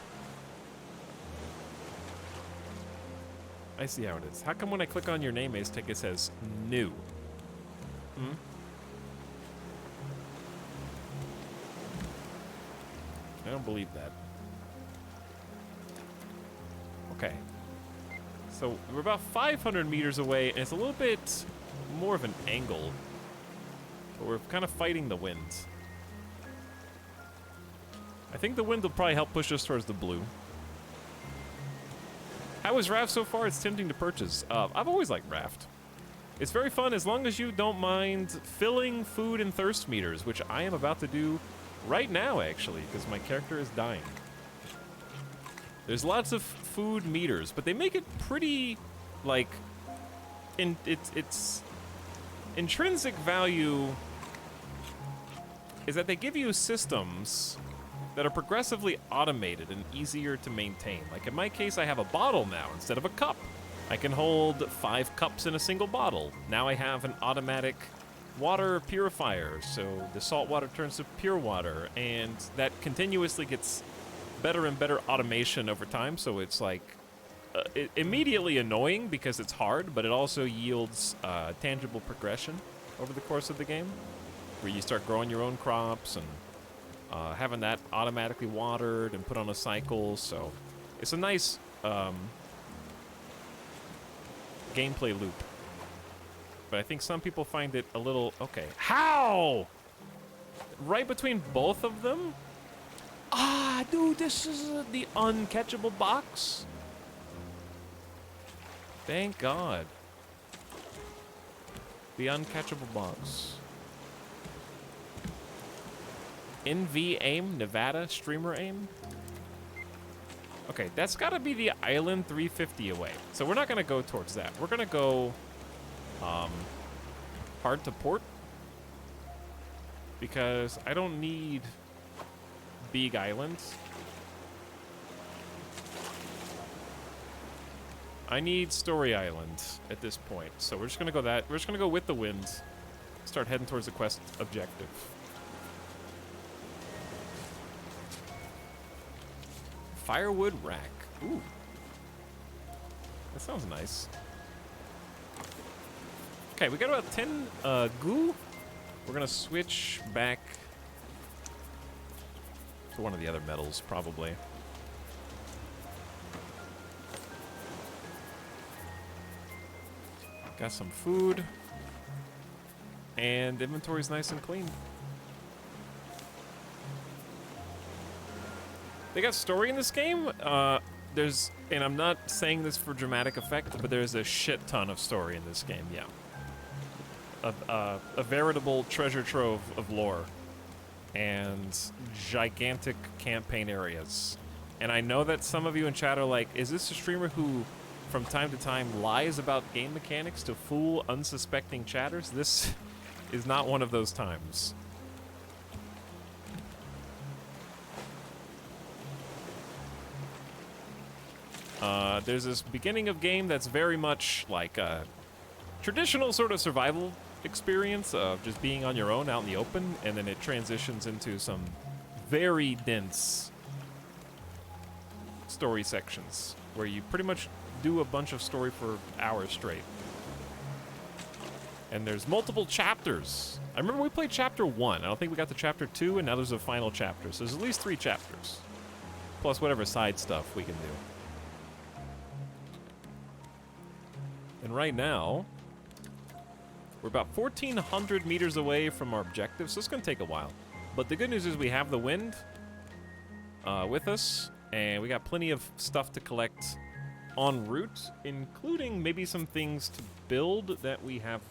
I see how it is. How come when I click on your name, Ace-Tech, it says new? Hmm? I don't believe that. Okay. So we're about 500 meters away, and it's a little bit more of an angle. But we're kind of fighting the wind. I think the wind will probably help push us towards the blue. How is Raft so far? It's tempting to purchase. I've always liked Raft. It's very fun as long as you don't mind filling food and thirst meters, which I am about to do right now, actually, because my character is dying. There's lots of food meters, but they make it pretty, like, its intrinsic value is that they give you systems that are progressively automated and easier to maintain. Like in my case, I have a bottle now instead of a cup. I can hold 5 cups in a single bottle. Now I have an automatic water purifier, so the salt water turns to pure water, and that continuously gets better and better automation over time, so it's like immediately annoying because it's hard, but it also yields tangible progression over the course of the game, where you start growing your own crops and having that automatically watered and put on a cycle. So it's a nice gameplay loop. But I think some people find it a little... Okay. How? Right between both of them? Ah, dude, this is the uncatchable box. Thank God. The uncatchable box. NV aim, Nevada streamer aim. Okay, that's gotta be the island 350 away. So we're not gonna go towards that. We're gonna go hard to port. Because I don't need big islands. I need Story Island at this point. So we're just gonna go that. We're just gonna go with the wind. Start heading towards the quest objective. Firewood rack. Ooh. That sounds nice. Okay, we got about 10 goo. We're gonna switch back to one of the other metals, probably. Got some food. And inventory's nice and clean. They got story in this game. There's, and I'm not saying this for dramatic effect, but there's a shit ton of story in this game, yeah. A veritable treasure trove of lore. And gigantic campaign areas. And I know that some of you in chat are like, is this a streamer who, from time to time, lies about game mechanics to fool unsuspecting chatters? This is not one of those times. There's this beginning of game that's very much like a traditional sort of survival experience of just being on your own out in the open, and then it transitions into some very dense story sections where you pretty much do a bunch of story for hours straight. And there's multiple chapters. I remember we played chapter 1. I don't think we got to chapter 2, and now there's a final chapter. So there's at least 3 chapters. Plus whatever side stuff we can do. And right now, we're about 1,400 meters away from our objective, so it's going to take a while. But the good news is we have the wind with us, and we got plenty of stuff to collect en route, including maybe some things to build that we have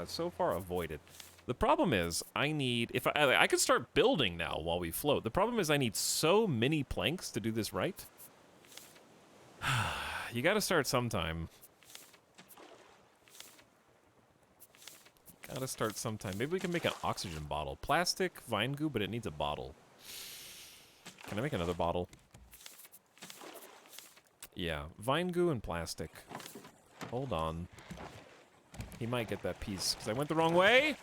so far avoided. The problem is, I need... if I could start building now while we float. The problem is I need so many planks to do this right. You got to start sometime. Gotta start sometime. Maybe we can make an oxygen bottle. Plastic, vine goo, but it needs a bottle. Can I make another bottle? Yeah, vine goo and plastic. Hold on. He might get that piece, because I went the wrong way.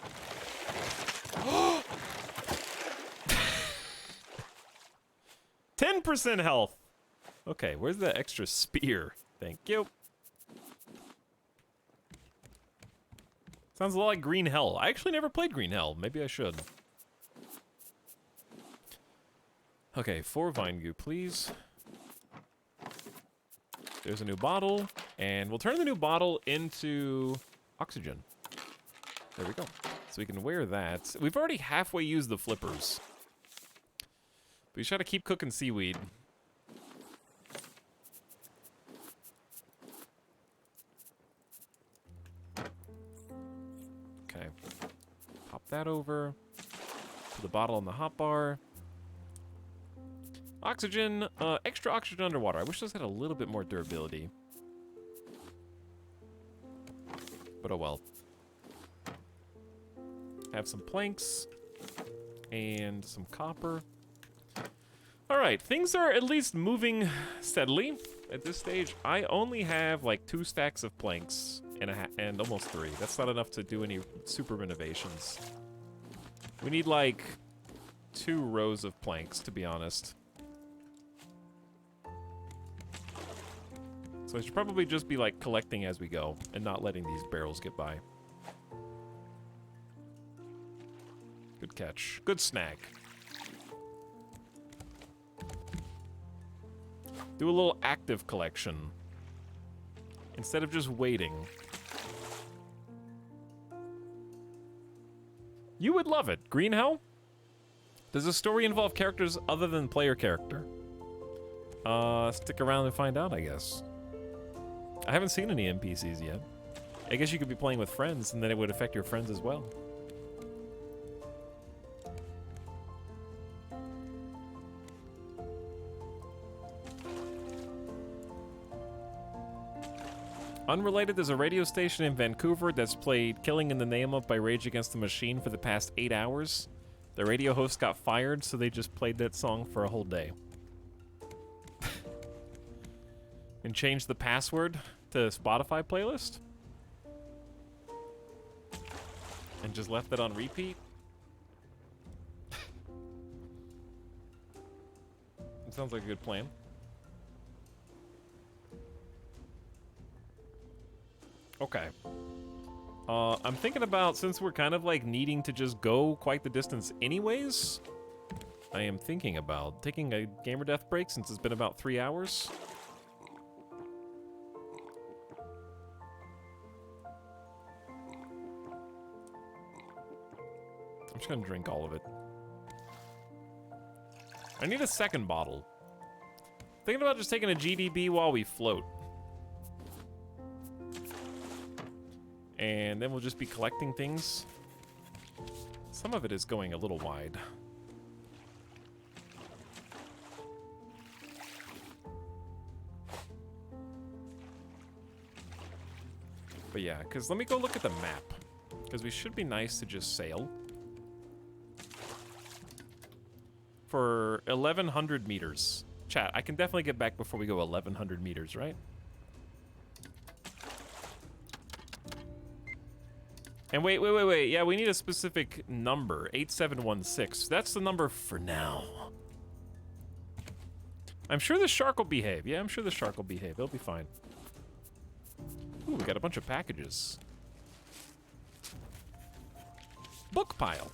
10% health. Okay, where's the extra spear? Thank you. Sounds a lot like Green Hell. I actually never played Green Hell. Maybe I should. Okay, 4 vine goo, please. There's a new bottle, and we'll turn the new bottle into oxygen. There we go. So we can wear that. We've already halfway used the flippers. But you just gotta keep cooking seaweed. Okay. Pop that over. Put the bottle on the hotbar. Oxygen, extra oxygen underwater. I wish those had a little bit more durability. But oh well. Have some planks. And some copper. Alright, things are at least moving steadily. At this stage, I only have like 2 stacks of planks and almost 3. That's not enough to do any super renovations. We need like 2 rows of planks, to be honest. So I should probably just be like collecting as we go and not letting these barrels get by. Good catch. Good snag. Do a little active collection instead of just waiting. You would love it. Green Hell? Does the story involve characters other than player character? Stick around and find out, I guess. I haven't seen any NPCs yet. I guess you could be playing with friends, and then it would affect your friends as well. Unrelated, there's a radio station in Vancouver that's played Killing in the Name of by Rage Against the Machine for the past 8 hours. The radio host got fired, so they just played that song for a whole day. And changed the password to Spotify playlist. And just left it on repeat. It sounds like a good plan. Okay. I'm thinking about, since we're kind of like needing to just go quite the distance anyways, I am thinking about taking a gamer death break since it's been about 3 hours. I'm just gonna drink all of it. I need a second bottle. Thinking about just taking a GDB while we float. And then we'll just be collecting things. Some of it is going a little wide. But yeah, because let me go look at the map. Because we should be nice to just sail. For 1,100 meters. Chat, I can definitely get back before we go 1,100 meters, right? And wait. Yeah, we need a specific number. 8716. That's the number for now. I'm sure the shark will behave. Yeah, I'm sure the shark will behave. It'll be fine. Ooh, we got a bunch of packages. Book pile.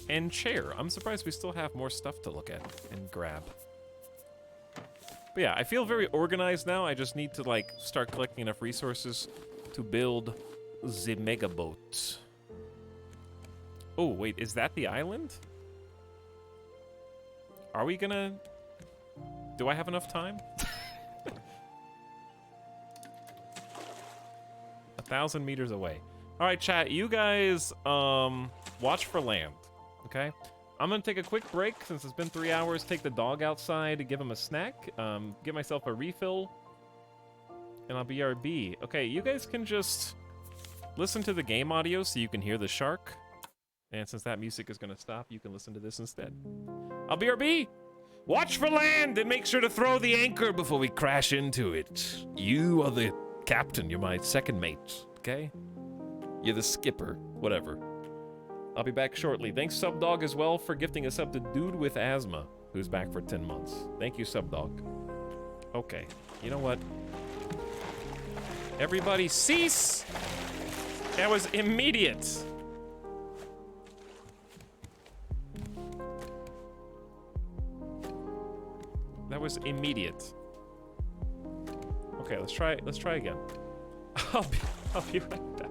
And chair. I'm surprised we still have more stuff to look at and grab. But yeah, I feel very organized now. I just need to, like, start collecting enough resources to build the mega boat. Oh, wait, is that the island? Are we gonna... Do I have enough time? 1,000 meters away. All right, chat, you guys, watch for land, okay? I'm gonna take a quick break since it's been 3 hours, take the dog outside to give him a snack, get myself a refill, and I'll BRB. Okay, you guys can just listen to the game audio so you can hear the shark. And since that music is gonna stop, you can listen to this instead. I'll BRB! Watch for land and make sure to throw the anchor before we crash into it. You are the captain, you're my second mate, okay? You're the skipper, whatever. I'll be back shortly. Thanks, Subdog, as well, for gifting a sub to Dude with Asthma, who's back for 10 months. Thank you, Subdog. Okay, you know what? Everybody cease! That was immediate. That was immediate. Okay, let's try again. I'll be right back.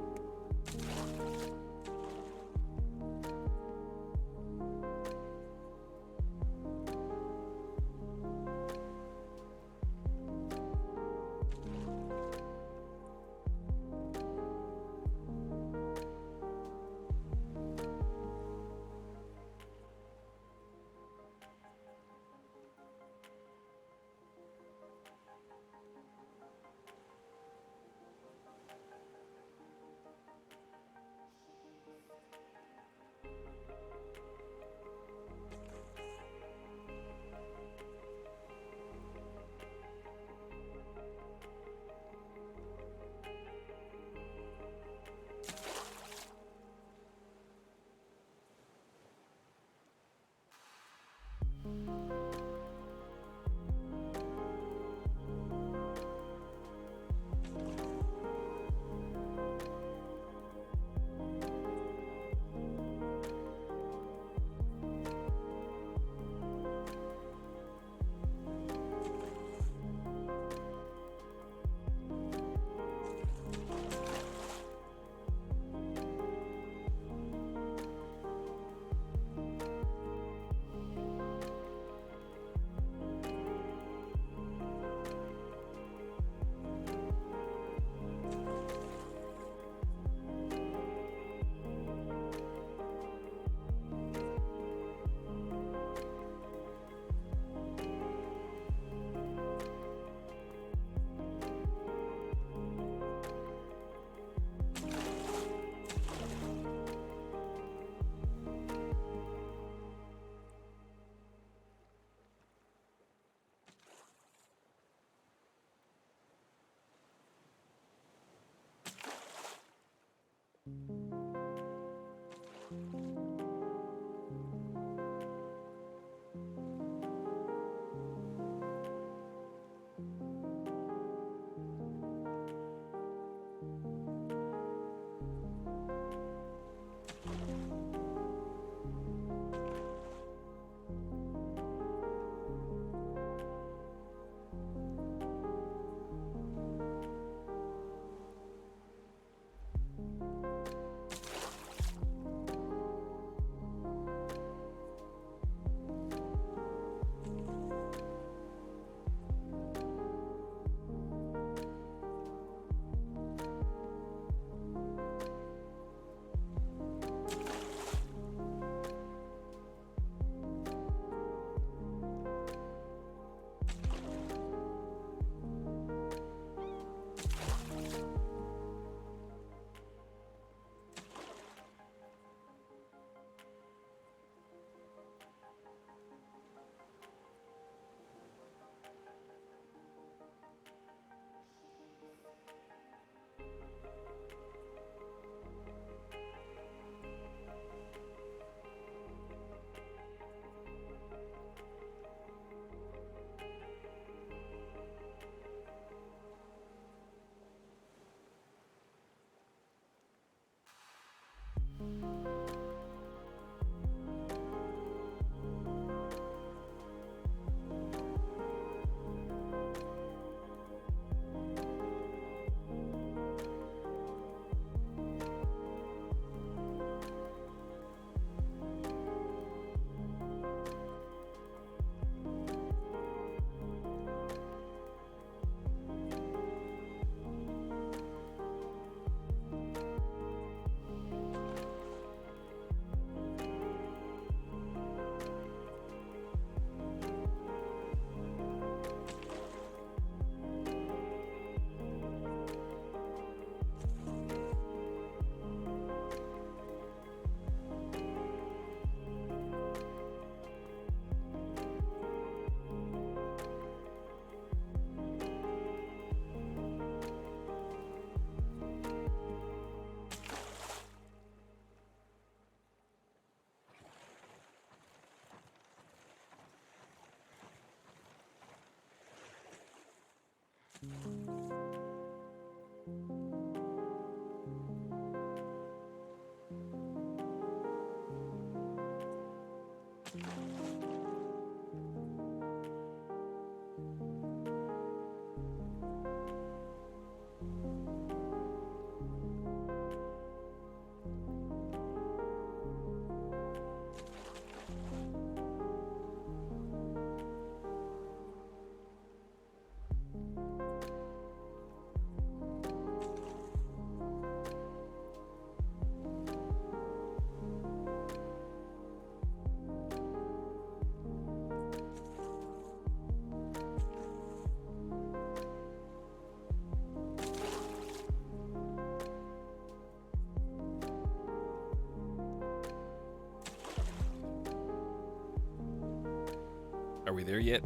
we there yet?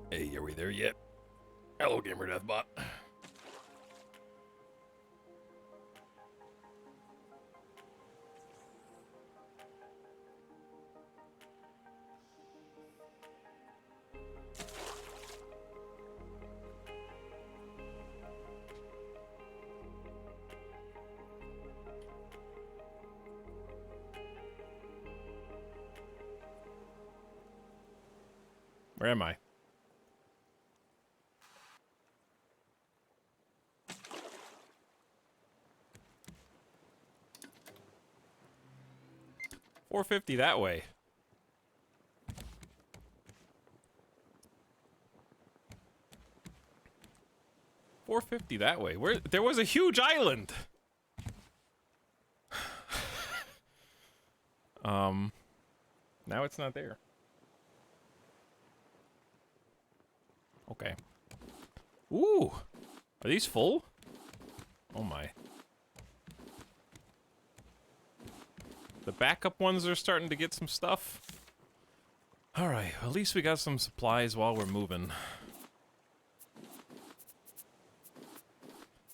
Hey, are we there yet? Hello, Gamer Deathbot. Where am I? $4.50 that way. $4.50 that way. Where there was a huge island. Now it's not there. Okay. Ooh. Are these full? Oh my. The backup ones are starting to get some stuff. Alright, at least we got some supplies while we're moving.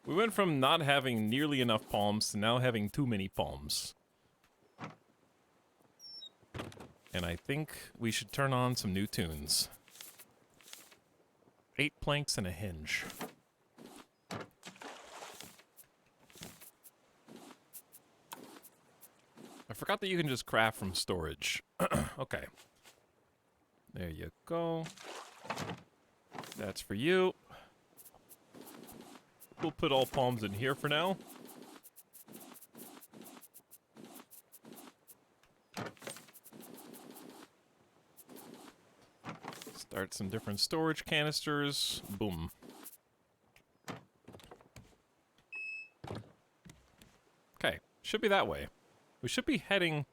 We went from not having nearly enough palms to now having too many palms. And I think we should turn on some new tunes. 8 planks and a hinge. I forgot that you can just craft from storage. Okay. There you go. That's for you. We'll put all palms in here for now. Start some different storage canisters. Boom. Okay, should be that way. We should be heading...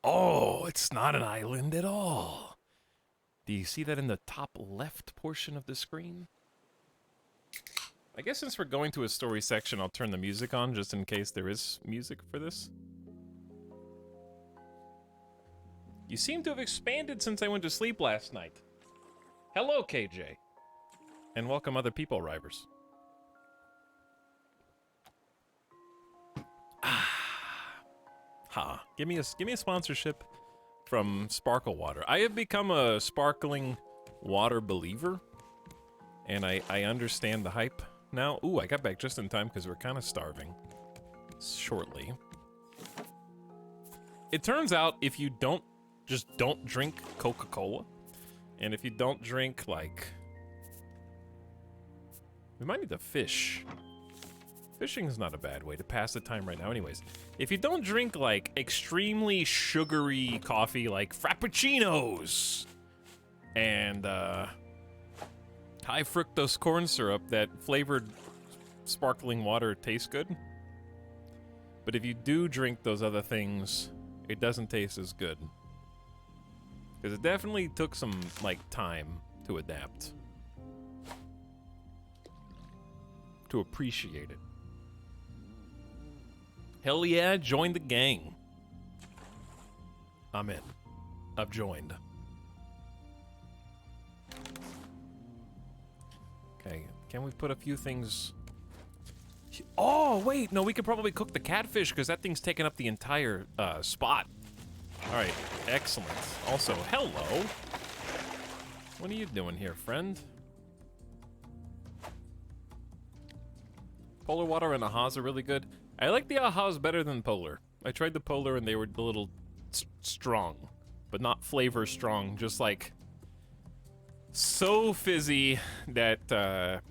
Oh, it's not an island at all. Do you see that in the top left portion of the screen? I guess since we're going to a story section, I'll turn the music on just in case there is music for this. You seem to have expanded since I went to sleep last night. Hello, KJ. And welcome other people, Rivers. Ha. Give me a sponsorship from Sparkle Water. I have become a sparkling water believer. And I understand the hype now. Ooh, I got back just in time because we're kind of starving. Shortly. It turns out if you don't drink Coca-Cola, and if you don't drink, like... We might need to fish. Fishing is not a bad way to pass the time right now anyways. If you don't drink, like, extremely sugary coffee, like Frappuccinos, and, high fructose corn syrup that flavored sparkling water tastes good. But if you do drink those other things, it doesn't taste as good. Because it definitely took some, like, time to adapt. To appreciate it. Hell yeah, join the gang. I'm in. I've joined. Okay, can we put a few things... Oh, wait, no, we could probably cook the catfish because that thing's taking up the entire spot. All right, excellent. Also, hello. What are you doing here, friend? Polar water and ahas are really good. I like the ahas better than polar. I tried the polar and they were a little strong, but not flavor strong, just like so fizzy that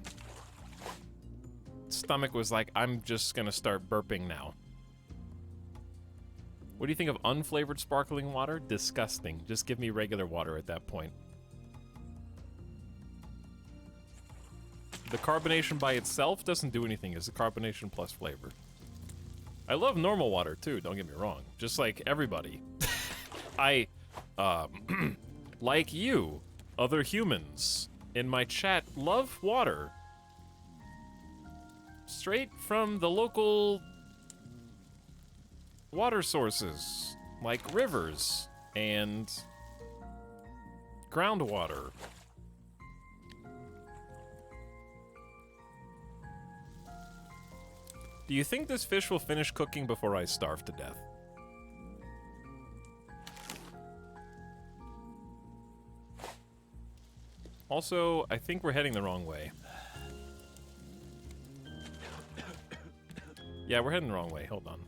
stomach was like, I'm just gonna start burping now. What do you think of unflavored sparkling water? Disgusting. Just give me regular water at that point. The carbonation by itself doesn't do anything. It's the carbonation plus flavor. I love normal water too, don't get me wrong. Just like everybody. I, like you, other humans in my chat, love water. Straight from the local water sources, like rivers and groundwater. Do you think this fish will finish cooking before I starve to death? Also, I think we're heading the wrong way. Yeah, we're heading the wrong way. Hold on.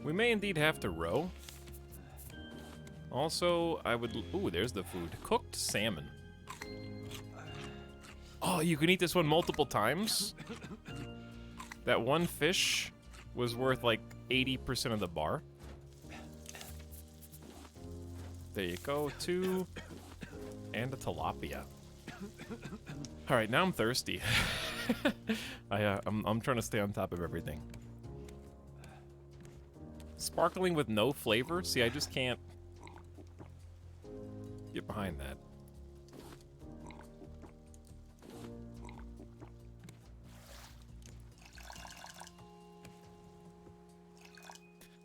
We may indeed have to row. Also, I would... Ooh, there's the food. Cooked salmon. Oh, you can eat this one multiple times? That one fish was worth like 80% of the bar. There you go, 2. And a tilapia. Alright, now I'm thirsty. I'm trying to stay on top of everything. Sparkling with no flavor? See, I just can't get behind that.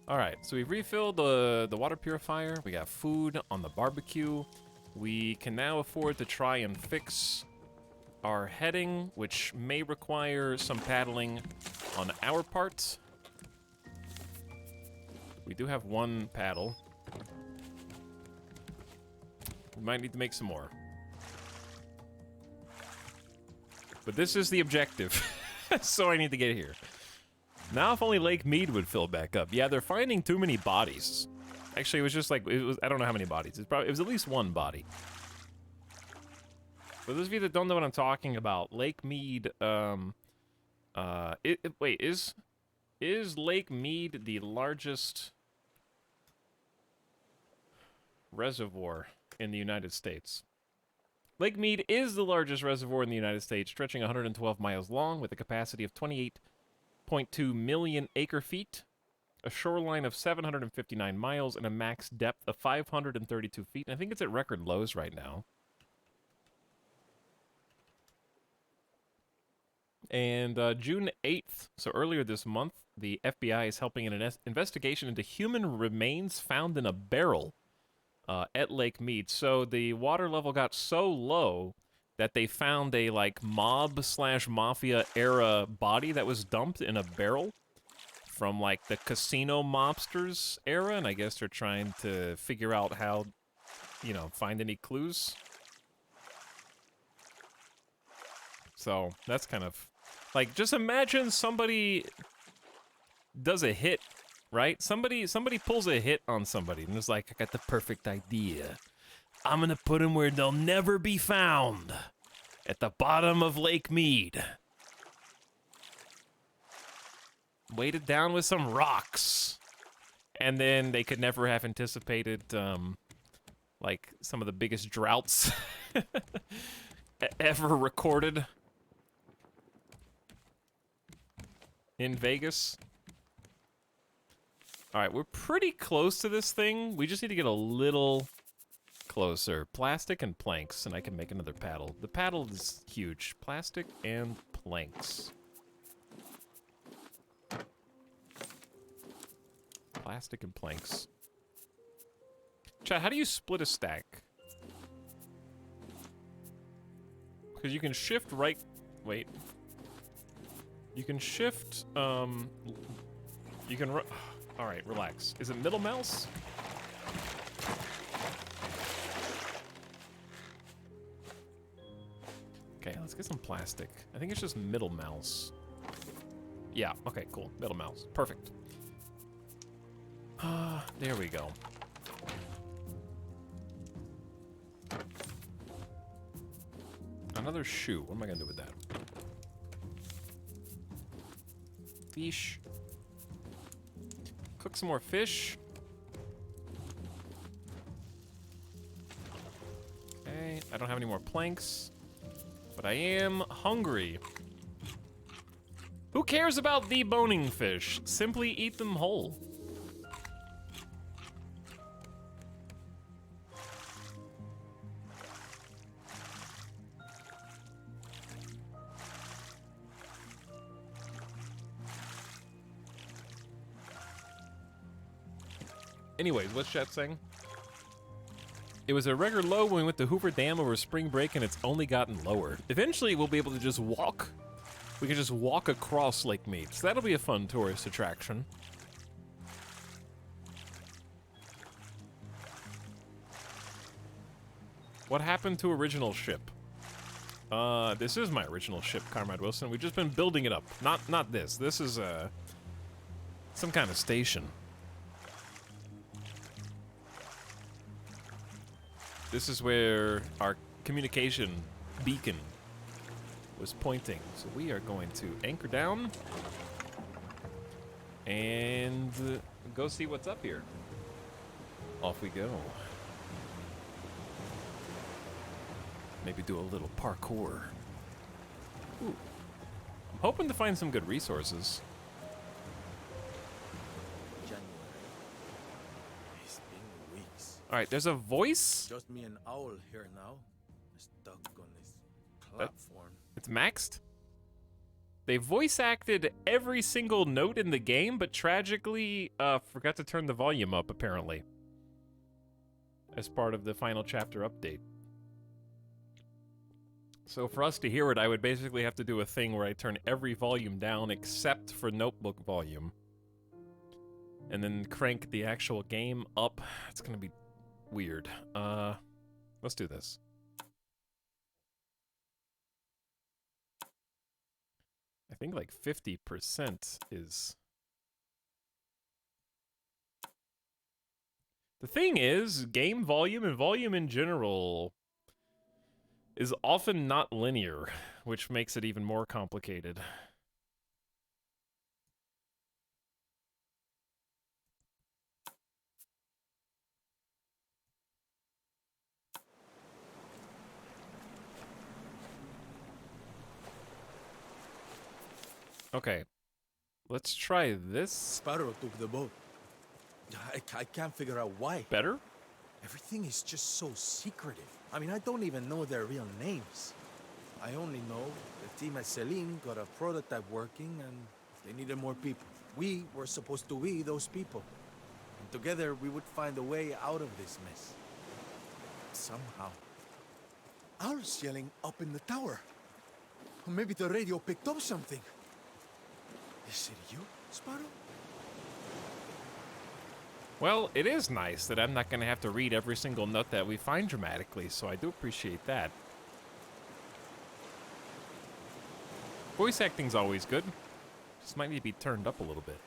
Alright, so we've refilled the water purifier. We got food on the barbecue. We can now afford to try and fix our heading, which may require some paddling on our part. We do have one paddle. We might need to make some more. But this is the objective, so I need to get here. Now if only Lake Mead would fill back up. Yeah, they're finding too many bodies. Actually, it was just like, I don't know how many bodies. It was at least one body. For those of you that don't know what I'm talking about, Lake Mead, wait, is Lake Mead the largest reservoir in the United States? Lake Mead is the largest reservoir in the United States, stretching 112 miles long with a capacity of 28.2 million acre-feet, a shoreline of 759 miles, and a max depth of 532 feet. And I think it's at record lows right now. And June 8th, so earlier this month, the FBI is helping in an investigation into human remains found in a barrel at Lake Mead. So the water level got so low that they found a, like, mob/mafia era body that was dumped in a barrel from, like, the casino mobsters era, and I guess they're trying to figure out how, you know, find any clues. So, that's kind of... Like, just imagine somebody does a hit, right? Somebody pulls a hit on somebody, and is like, I got the perfect idea. I'm gonna put them where they'll never be found. At the bottom of Lake Mead. Weighted down with some rocks. And then they could never have anticipated, like, some of the biggest droughts ever recorded in Vegas. Alright, we're pretty close to this thing. We just need to get a little closer. Plastic and planks, and I can make another paddle. The paddle is huge. Plastic and planks. Plastic and planks. Chat, how do you split a stack? Because you can shift right... Wait. You can shift, you can... Alright, relax. Is it middle mouse? Okay, let's get some plastic. I think it's just middle mouse. Yeah, okay, cool. Middle mouse. Perfect. There we go. Another shoe. What am I gonna do with that? Fish. Cook some more fish. Okay, I don't have any more planks. But I am hungry. Who cares about deboning fish? Simply eat them whole. Anyways, what's chat saying? It was a record low when we went to Hoover Dam over spring break, and it's only gotten lower. Eventually, we'll be able to just walk. We can just walk across Lake Mead, so that'll be a fun tourist attraction. What happened to original ship? This is my original ship, Comrade Wilson. We've just been building it up. Not this. This is, some kind of station. This is where our communication beacon was pointing. So we are going to anchor down and go see what's up here. Off we go. Maybe do a little parkour. Ooh. I'm hoping to find some good resources. January. It's been weeks. Alright, there's a voice. Just me and Owl here now. Stuck on this platform. It's maxed. They voice acted every single note in the game, but tragically forgot to turn the volume up, apparently. As part of the final chapter update. So for us to hear it, I would basically have to do a thing where I turn every volume down except for notebook volume. And then crank the actual game up. It's gonna be weird. Let's do this. I think like 50% is... The thing is, game volume and volume in general is often not linear, which makes it even more complicated. Okay, let's try this. Sparrow took the boat. I can't figure out why. Better? Everything is just so secretive. I mean, I don't even know their real names. I only know the team at Celine got a prototype working and they needed more people. We were supposed to be those people. And together we would find a way out of this mess. Somehow. Owl's yelling up in the tower. Or maybe the radio picked up something. Is it you, Sparrow? Well, it is nice that I'm not going to have to read every single note that we find dramatically, so I do appreciate that. Voice acting's always good. Just might need to be turned up a little bit.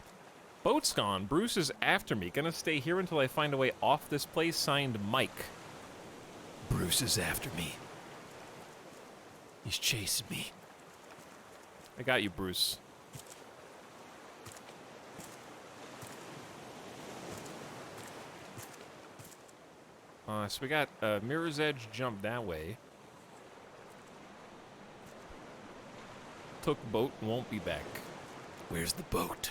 Boat's gone. Bruce is after me. Gonna stay here until I find a way off this place. Signed, Mike. Bruce is after me. He's chasing me. I got you, Bruce. So we got Mirror's Edge jump that way. Took boat and won't be back. Where's the boat?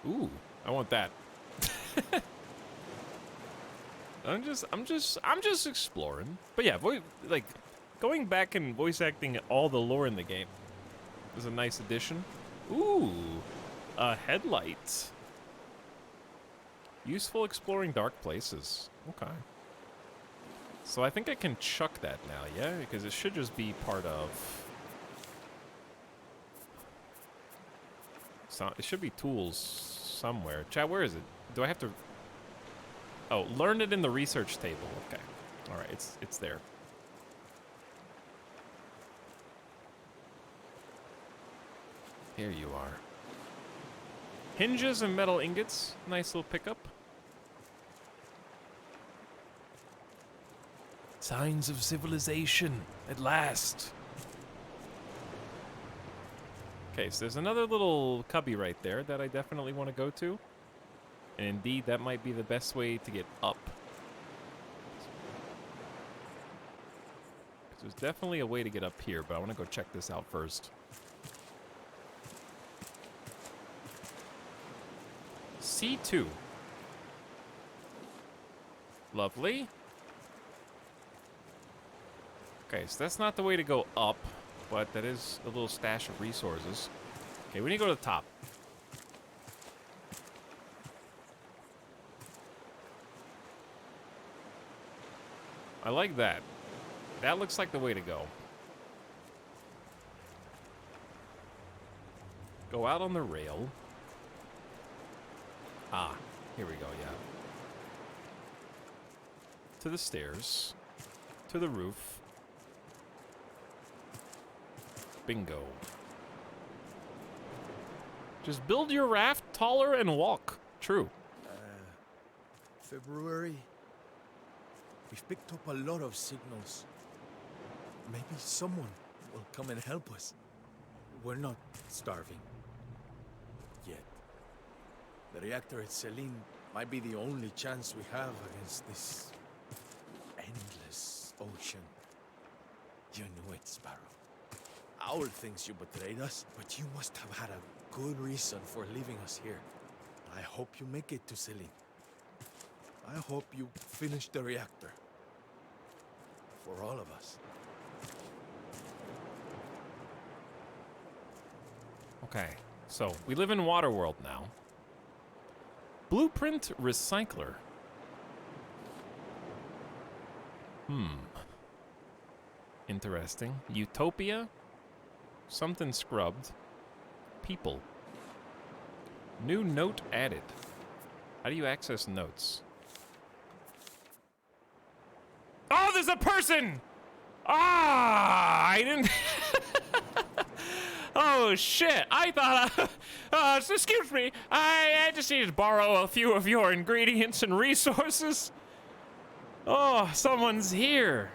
Ooh, I want that. I'm just exploring. But yeah, like going back and voice acting all the lore in the game is a nice addition. Ooh, a headlight. Useful exploring dark places. Okay. So I think I can chuck that now, yeah? Because it should just be part of... So it should be tools somewhere. Chat, where is it? Do I have to... Oh, learn it in the research table. Okay. Alright, it's there. Here you are. Hinges and metal ingots. Nice little pickup. Signs of civilization, at last. Okay, so there's another little cubby right there that I definitely want to go to. And indeed, that might be the best way to get up. There's definitely a way to get up here, but I want to go check this out first. C2. Lovely. Okay, so that's not the way to go up, but that is a little stash of resources. Okay, we need to go to the top. I like that. That looks like the way to go. Go out on the rail. Ah, here we go, yeah. To the stairs. To the roof. Bingo. Just build your raft taller and walk. True. February? We've picked up a lot of signals. Maybe someone will come and help us. We're not starving. Yet. The reactor at Celine might be the only chance we have against this endless ocean. You knew it, Sparrow. Owl thinks you betrayed us, but you must have had a good reason for leaving us here. I hope you make it to Celine. I hope you finish the reactor. For all of us. Okay, so we live in Waterworld now. Blueprint Recycler. Interesting. Utopia. Something scrubbed. People. New note added. How do you access notes? Oh, there's a person! Ah, I didn't... Oh, shit. I thought, excuse me. I just need to borrow a few of your ingredients and resources. Oh, someone's here.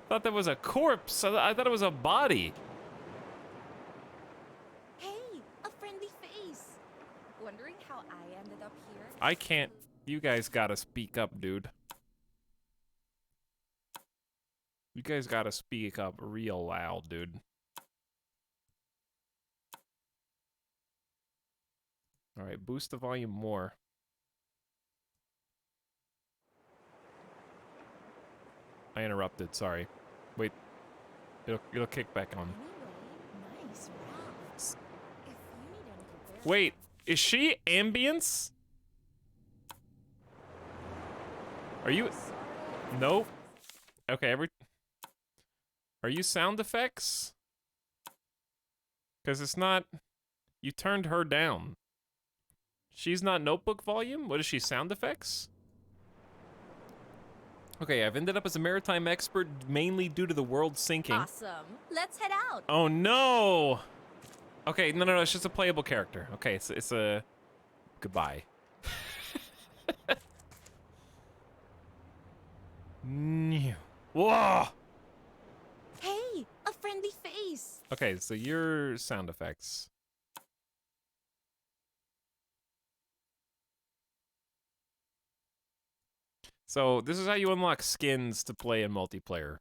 Thought that was a corpse. I thought it was a body. Hey, a friendly face. Wondering how I ended up here? I can't. You guys gotta speak up, dude. You guys gotta speak up real loud, dude. Alright, boost the volume more. I interrupted, sorry. Wait. It'll kick back on. Anyway, nice rafts. If you need any repairs, Wait, is she ambience? Are you... Nope. Okay, Are you sound effects? Because it's not... You turned her down. She's not notebook volume? What is she, sound effects? Okay, I've ended up as a maritime expert mainly due to the world sinking. awesome. Let's head out. Oh no! Okay, no, it's just a playable character. Okay, it's a... Goodbye. Whoa! Hey, a friendly face. Okay, so your sound effects. So this is how you unlock skins to play in multiplayer.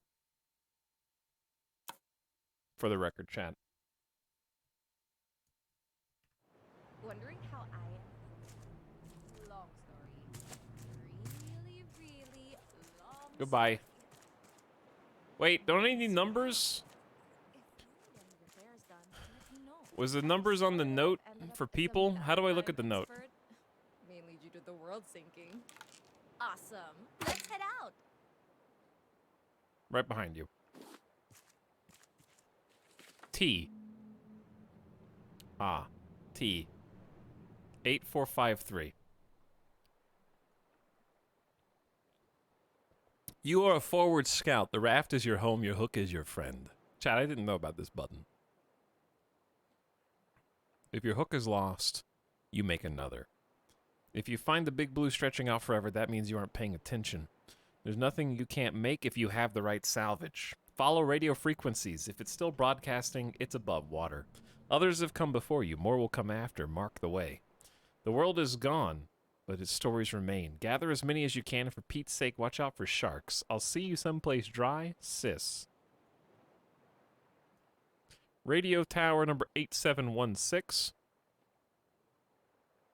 For the record, chat. Wondering how I... Long story. Really long Goodbye. story. Wait, don't I need numbers? If you need any repairs done, let me know. Was the numbers on the note Ended up for as a people? How do I look at the maritime note? expert, mainly due to the world sinking. Awesome. Let's head out. Right behind you. T. Ah. T. 8453. You are a forward scout. The raft is your home. Your hook is your friend. Chat, I didn't know about this button. If your hook is lost, you make another. If you find the big blue stretching out forever, that means you aren't paying attention. There's nothing you can't make if you have the right salvage. Follow radio frequencies. If it's still broadcasting, it's above water. Others have come before you. More will come after. Mark the way. The world is gone, but its stories remain. Gather as many as you can, and for Pete's sake, watch out for sharks. I'll see you someplace dry, sis. Radio tower number 8716.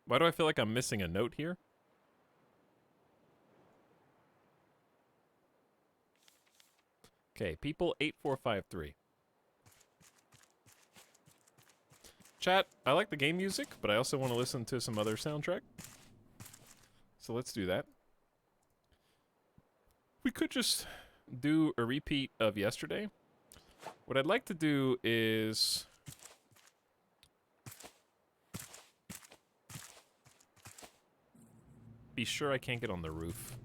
Why do I feel like I'm missing a note here? Okay, people 8453. Chat, I like the game music, but I also want to listen to some other soundtrack. So let's do that. We could just do a repeat of yesterday. What I'd like to do is... be sure I can't get on the roof.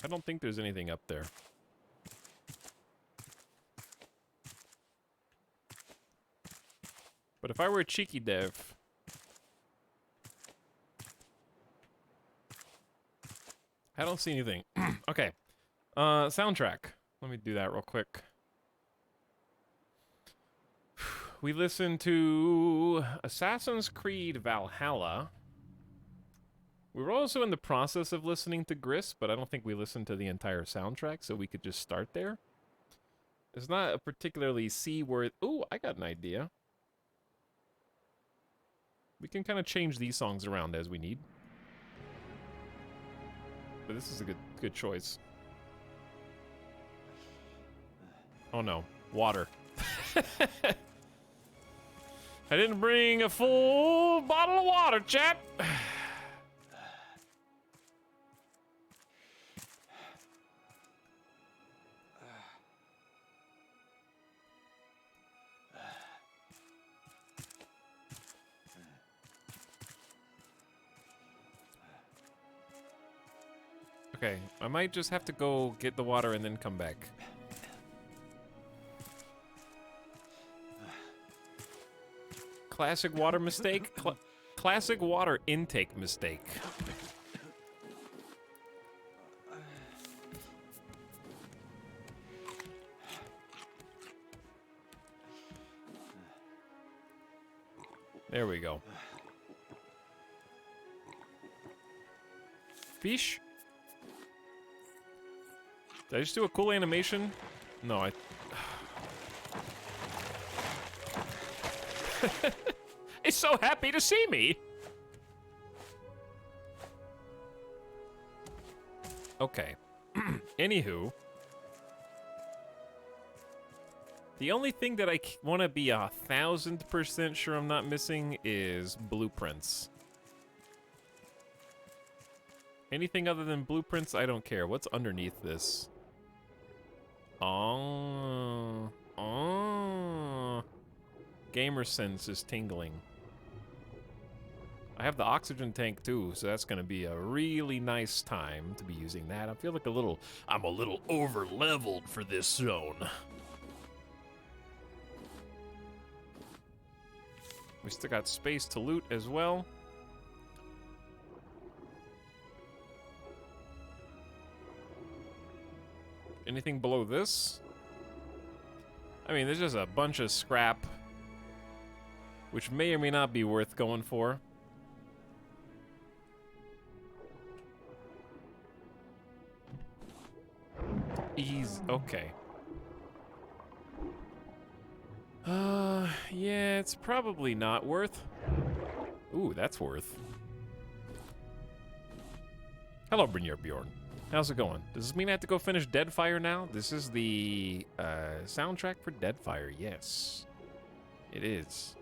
I don't think there's anything up there. But if I were a cheeky dev... I don't see anything. Okay. Soundtrack. Let me do that real quick. We listened to Assassin's Creed Valhalla. We were also in the process of listening to Gris, but I don't think we listened to the entire soundtrack, so we could just start there. It's not a particularly seaworthy... Ooh, I got an idea. We can kind of change these songs around as we need. But this is a good choice. Oh no, water. I didn't bring a full bottle of water, chat. Okay, I might just have to go get the water and then come back. Classic water mistake? Classic water intake mistake. There we go. Fish? Did I just do a cool animation? No, I... It's so happy to see me! Okay. Anywho. The only thing that I want to be 1000% sure I'm not missing is blueprints. Anything other than blueprints, I don't care. What's underneath this? Oh. Gamer sense is tingling. I have the oxygen tank too, so that's gonna be a really nice time to be using that. I feel like I'm a little over leveled for this zone. We still got space to loot as well. Anything below this? I mean, there's just a bunch of scrap, which may or may not be worth going for. Okay. Yeah, it's probably not worth. Ooh, that's worth. Hello, Brynjar Bjorn. How's it going? Does this mean I have to go finish Deadfire now? This is the soundtrack for Deadfire. Yes, it is.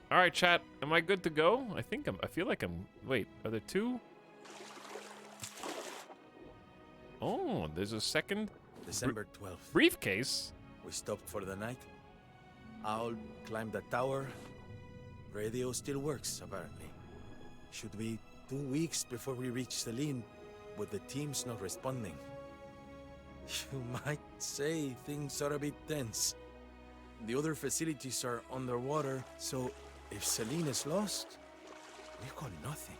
All right, chat. Am I good to go? I feel like I'm. Wait, are there two? Oh, there's a second. December 12th. Briefcase. We stopped for the night. Owl climbed the tower. Radio still works, apparently. Should be 2 weeks before we reach Celine, with the teams not responding. You might say things are a bit tense. The other facilities are underwater, so if Celine is lost, we've got nothing.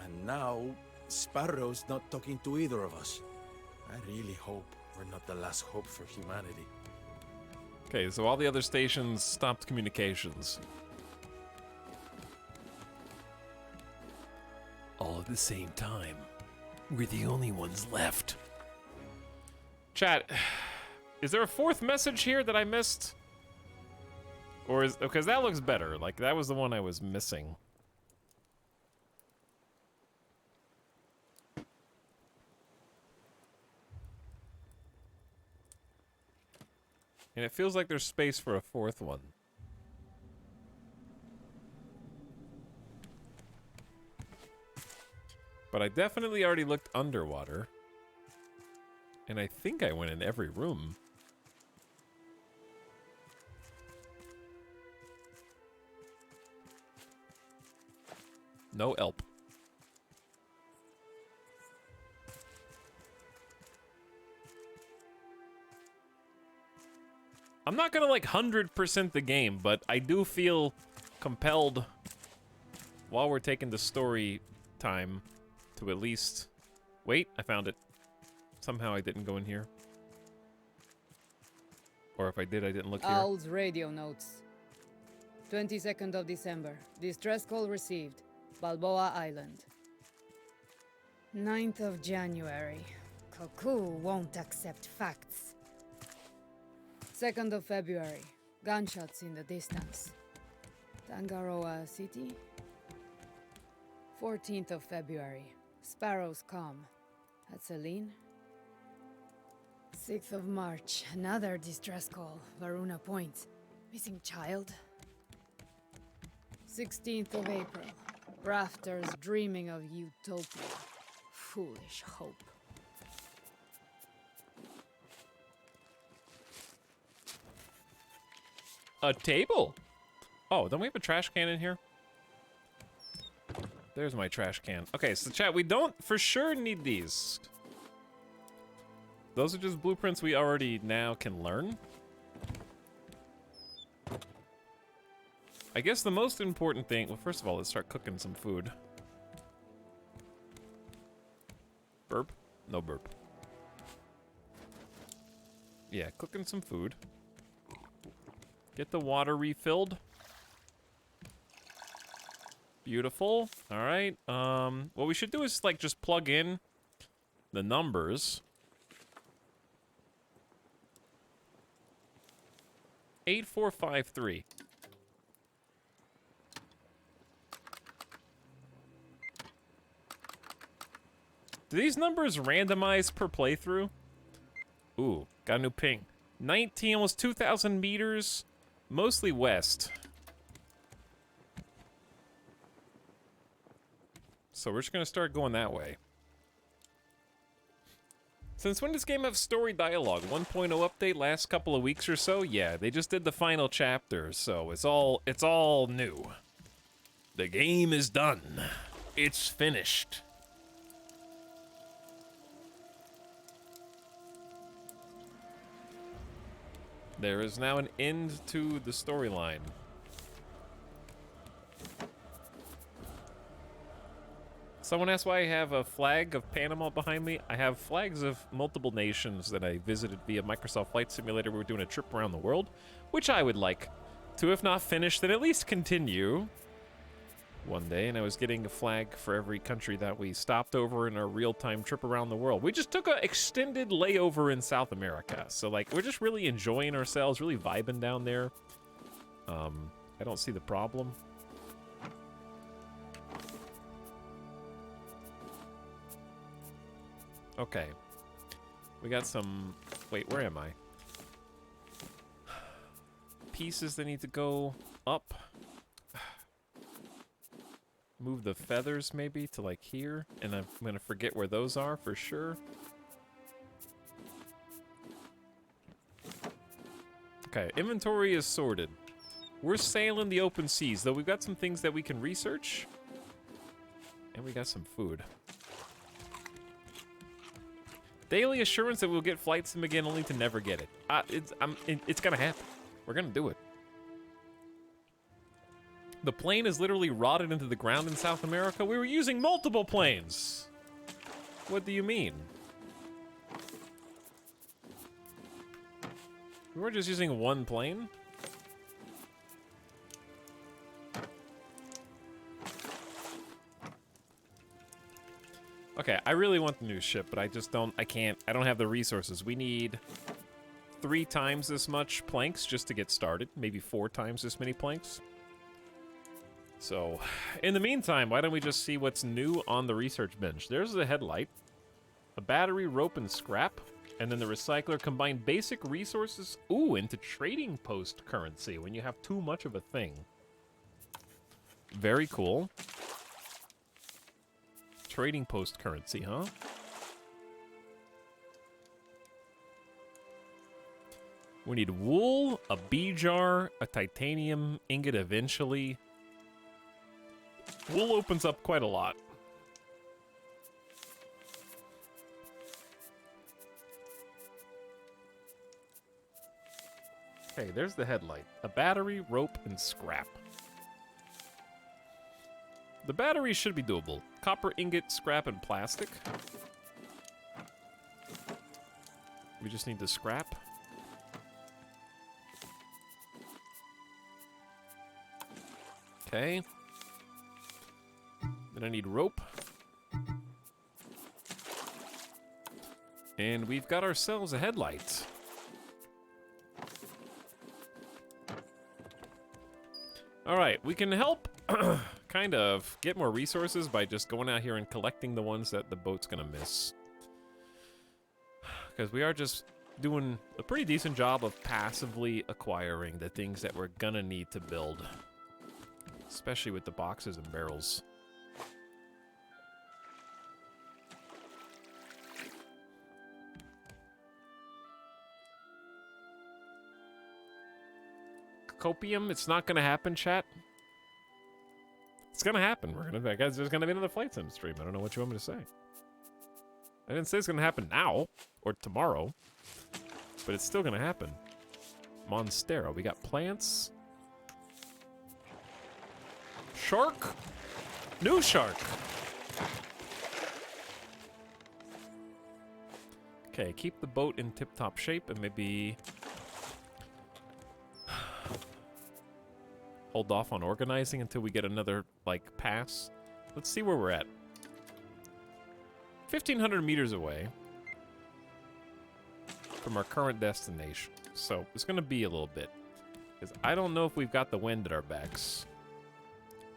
And now, Sparrow's not talking to either of us. I really hope we're not the last hope for humanity. Okay, so all the other stations stopped communications. All at the same time. We're the only ones left. Chat, is there a fourth message here that I missed? Or is... Because that looks better. Like, that was the one I was missing. And it feels like there's space for a fourth one. But I definitely already looked underwater. And I think I went in every room. No elp. I'm not gonna like 100% the game, but I do feel compelled while we're taking the story time to at least... Wait, I found it. Somehow I didn't go in here. Or if I did, I didn't look here. Owl's radio notes. 22nd of December. Distress call received. Balboa Island. 9th of January. Cuckoo won't accept facts. 2nd of February. Gunshots in the distance. Tangaroa City. 14th of February. Sparrows come. At Celine. 6th of March. Another distress call. Varuna Point. Missing child. 16th of April. Rafters dreaming of utopia. Foolish hope. A table? Oh, don't we have a trash can in here? There's my trash can. Okay, so chat, we don't for sure need these. Those are just blueprints we already now can learn. I guess the most important thing... Well, first of all, let's start cooking some food. Burp? No burp. Yeah, cooking some food. Get the water refilled. Beautiful. All right. What we should do is like just plug in the numbers. 8453. Do these numbers randomize per playthrough? Ooh, got a new ping. 19, almost 2,000 meters. Mostly west. So we're just gonna start going that way. Since when does this game have story dialogue? 1.0 update last couple of weeks or so? Yeah, they just did the final chapter, so it's all new. The game is done. It's finished. There is now an end to the storyline. Someone asked why I have a flag of Panama behind me. I have flags of multiple nations that I visited via Microsoft Flight Simulator. We were doing a trip around the world, which I would like to, if not finish, then at least continue one day. And I was getting a flag for every country that we stopped over in our real-time trip around the world. We just took an extended layover in South America. So, like, we're just really enjoying ourselves, really vibing down there. I don't see the problem. Okay. We got some... Wait, where am I? Pieces that need to go up. Move the feathers, maybe, to, like, here. And I'm gonna forget where those are, for sure. Okay, inventory is sorted. We're sailing the open seas, though we've got some things that we can research. And we got some food. Daily assurance that we'll get flight sim again, only to never get it. It's gonna happen. We're gonna do it. The plane is literally rotted into the ground in South America. We were using multiple planes. What do you mean? We were just using one plane? Okay, I really want the new ship, but I don't have the resources. We need 3 times this much planks just to get started. Maybe 4 times this many planks. So, in the meantime, why don't we just see what's new on the research bench? There's the headlight. A battery, rope, and scrap. And then the recycler combined basic resources, into trading post currency when you have too much of a thing. Very cool. Trading post currency, huh? We need wool, a bee jar, a titanium ingot eventually. Wool opens up quite a lot. Okay, there's the headlight. A battery, rope, and scrap. The battery should be doable. Copper ingot, scrap, and plastic. We just need the scrap. Okay. Then I need rope. And we've got ourselves a headlight. Alright, we can help kind of get more resources by just going out here and collecting the ones that the boat's gonna miss. Because we are just doing a pretty decent job of passively acquiring the things that we're gonna need to build. Especially with the boxes and barrels. Copium, it's not gonna happen, chat. It's gonna happen. I guess there's gonna be another Flight Sim stream. I don't know what you want me to say. I didn't say it's gonna happen now or tomorrow, but it's still gonna happen. Monstera, we got plants. Shark? New shark. Okay, keep the boat in tip-top shape and maybe hold off on organizing until we get another, like, pass. Let's see where we're at. 1,500 meters away from our current destination. So it's going to be a little bit. Because I don't know if we've got the wind at our backs.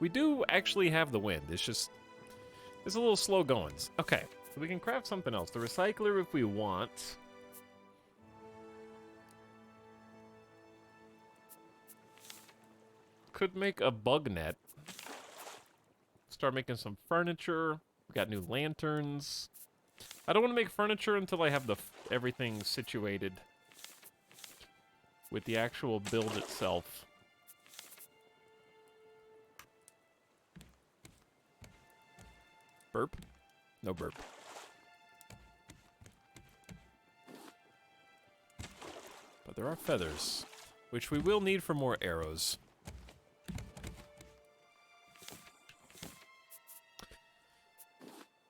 We do actually have the wind. It's just, it's a little slow going. Okay, so we can craft something else. The recycler if we want. Could make a bug net. Start making some furniture. We got new lanterns. I don't want to make furniture until I have the everything situated with the actual build itself. Burp? No burp. But there are feathers, which we will need for more arrows.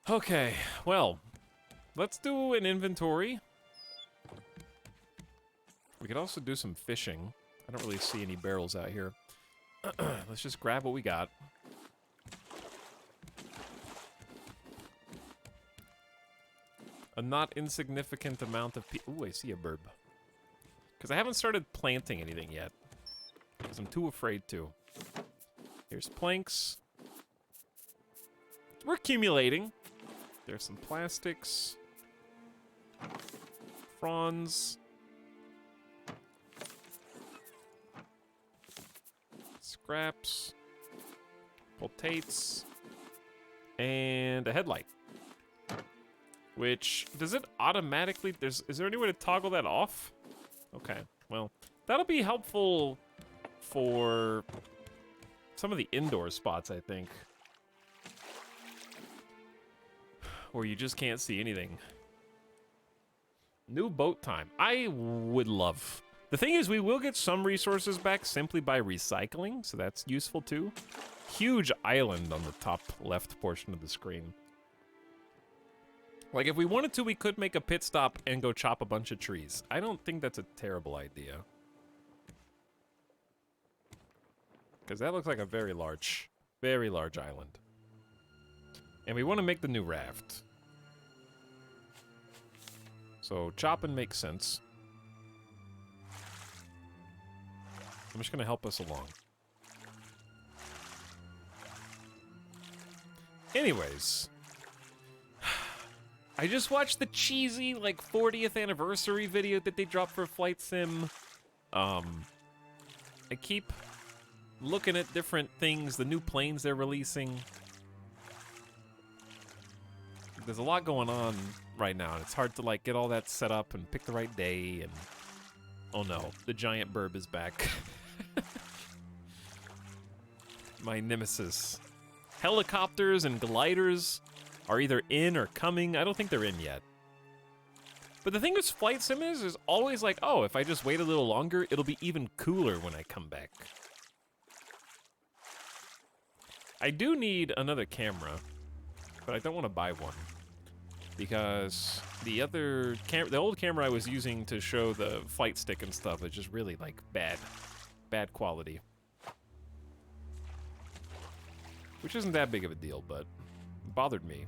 Okay, well, let's do an inventory. We could also do some fishing. I don't really see any barrels out here. Let's just grab what we got. A not insignificant amount of ooh, I see a burb. Because I haven't started planting anything yet. Because I'm too afraid to. Here's planks. We're accumulating. There's some plastics. Fronds. Scraps. Potates. And a headlight. Which, does it automatically, is there any way to toggle that off? Okay, well, that'll be helpful for some of the indoor spots, I think. Where you just can't see anything. New boat time. I would love. The thing is, we will get some resources back simply by recycling, so that's useful too. Huge island on the top left portion of the screen. Like, if we wanted to, we could make a pit stop and go chop a bunch of trees. I don't think that's a terrible idea. Because that looks like a very large island. And we want to make the new raft. So, chopping makes sense. I'm just going to help us along. I just watched the cheesy, like, 40th anniversary video that they dropped for Flight Sim. I keep looking at different things, the new planes they're releasing. There's a lot going on right now, and it's hard to, like, get all that set up and pick the right day, and... Oh no, the giant burb is back. My nemesis. Helicopters and gliders are either in or coming. I don't think they're in yet. But the thing with Flight Sim is always like, oh, if I just wait a little longer, it'll be even cooler when I come back. I do need another camera, but I don't want to buy one. Because the old camera I was using to show the flight stick and stuff is just really, like, bad quality. Which isn't that big of a deal, but it bothered me.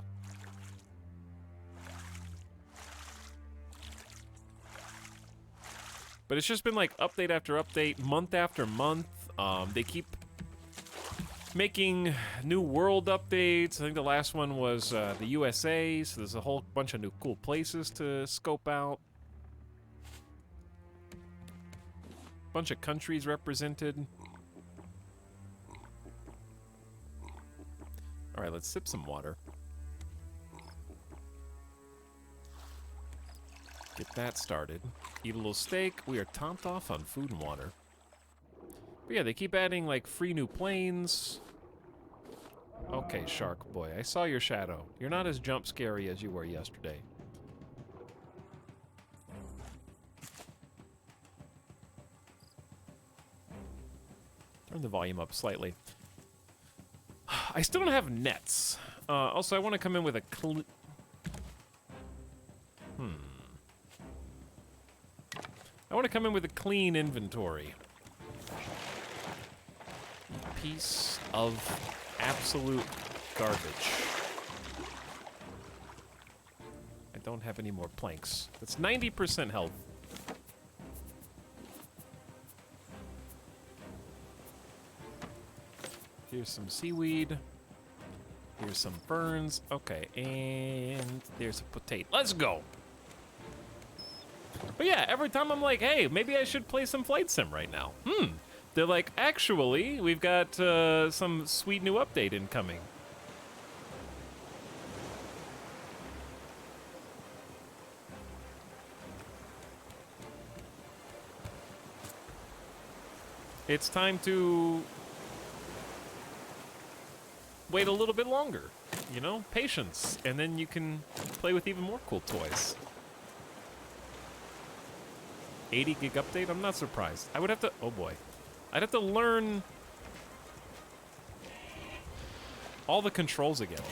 But it's just been, like, update after update, month after month. They keep making new world updates. I think the last one was the USA, so there's a whole bunch of new cool places to scope out. Bunch of countries represented. All right, let's sip some water. Get that started. Eat a little steak. We are topped off on food and water. But yeah, they keep adding, like, free new planes. Okay, Shark Boy, I saw your shadow. You're not as jump scary as you were yesterday. Turn the volume up slightly. I still don't have nets. Also, I want to come in with a I want to come in with a clean inventory. Piece of absolute garbage. I don't have any more planks. That's 90% health. Here's some seaweed. Here's some ferns. Okay, and there's a potato. Let's go! But yeah, every time I'm like, hey, maybe I should play some Flight Sim right now. They're like, actually, we've got some sweet new update incoming. It's time to wait a little bit longer, you know? Patience, and then you can play with even more cool toys. 80 gig update? I'm not surprised. I would have to, oh boy. I'd have to learn all the controls again.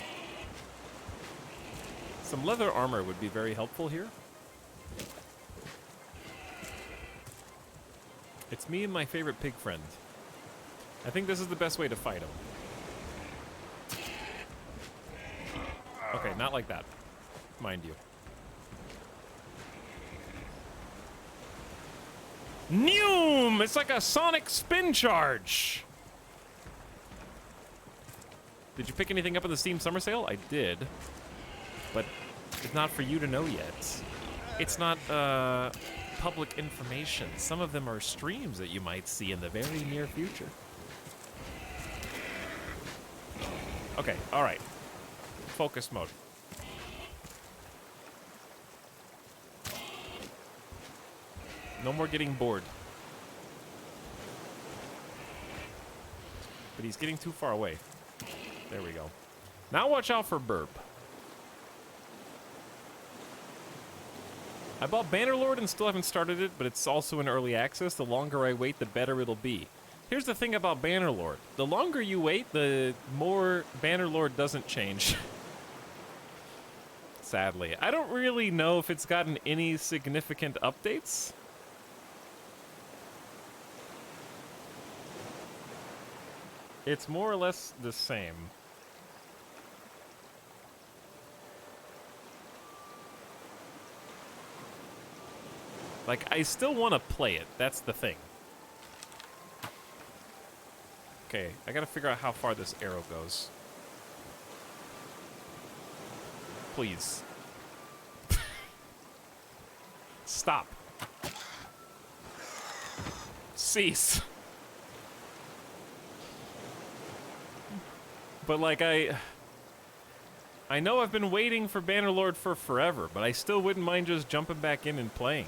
Some leather armor would be very helpful here. It's me and my favorite pig friend. I think this is the best way to fight him. Okay, not like that, mind you. Noom! It's like a sonic spin charge! Did you pick anything up in the Steam Summer Sale? I did. But it's not for you to know yet. It's not, public information. Some of them are streams that you might see in the very near future. Okay, alright. Focus mode. No more getting bored. But he's getting too far away. There we go. Now watch out for Burp. I bought Bannerlord and still haven't started it, but it's also in early access. The longer I wait, the better it'll be. Here's the thing about Bannerlord. The longer you wait, the more Bannerlord doesn't change. Sadly. I don't really know if it's gotten any significant updates. It's more or less the same. Like, I still want to play it. That's the thing. Okay, I gotta figure out how far this arrow goes. Please. Stop. Cease. But like I know I've been waiting for Bannerlord for forever, but I still wouldn't mind just jumping back in and playing.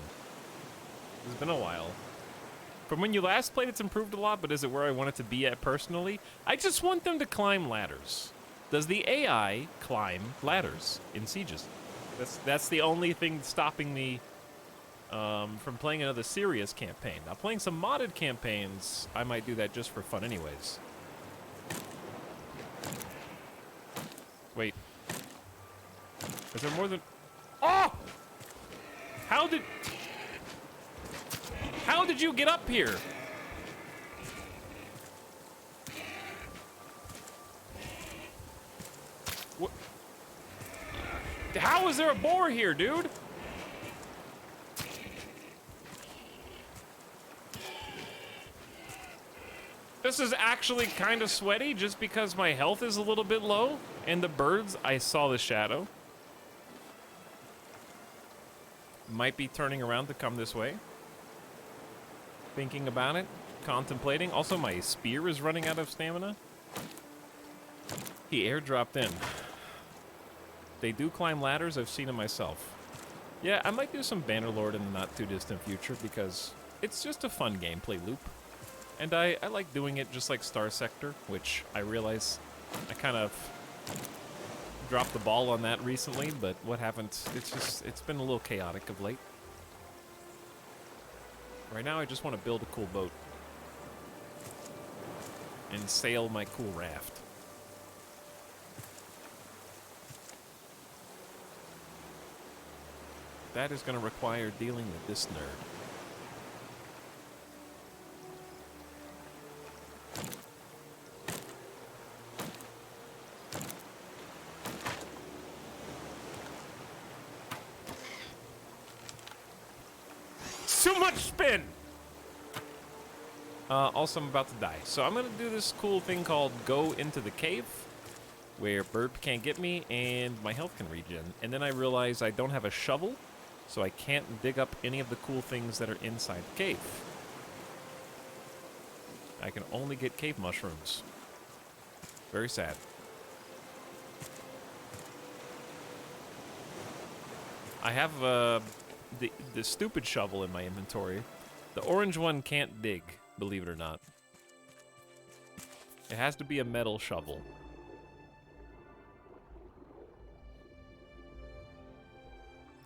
It's been a while. From when you last played, it's improved a lot, but is it where I want it to be at personally? I just want them to climb ladders. Does the AI climb ladders in Sieges? That's the only thing stopping me from playing another serious campaign. Now, playing some modded campaigns, I might do that just for fun anyways. Wait. Is there more than... Oh! How did you get up here? What? How is there a boar here, dude? This is actually kind of sweaty just because my health is a little bit low. And the birds, I saw the shadow. Might be turning around to come this way. Thinking about it, contemplating. Also, my spear is running out of stamina. He airdropped in. They do climb ladders, I've seen it myself. Yeah, I might do some Bannerlord in the not too distant future because it's just a fun gameplay loop. And I like doing it just like Star Sector, which I realize I kind of dropped the ball on that recently, but what happened, it's been a little chaotic of late. Right now I just want to build a cool boat and sail my cool raft. That is going to require dealing with this nerd. Too much spin! Also, I'm about to die. So I'm going to do this cool thing called Go Into the Cave, where Bird can't get me and my health can regen. And then I realize I don't have a shovel, so I can't dig up any of the cool things that are inside the cave. I can only get cave mushrooms. Very sad. I have the stupid shovel in my inventory. The orange one can't dig, believe it or not. It has to be a metal shovel.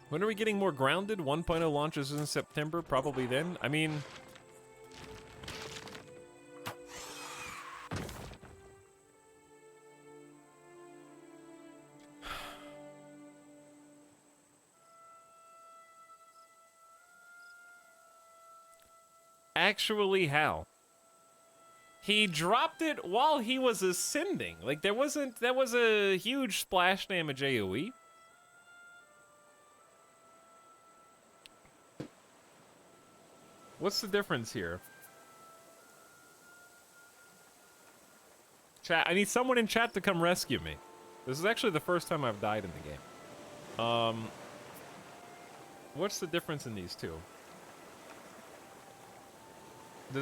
When are we getting more grounded? 1.0 launches in September, probably then. I mean... Actually, how? He dropped it while he was ascending. Like, that was a huge splash damage AoE. What's the difference here? Chat, I need someone in chat to come rescue me. This is actually the first time I've died in the game. What's the difference in these two?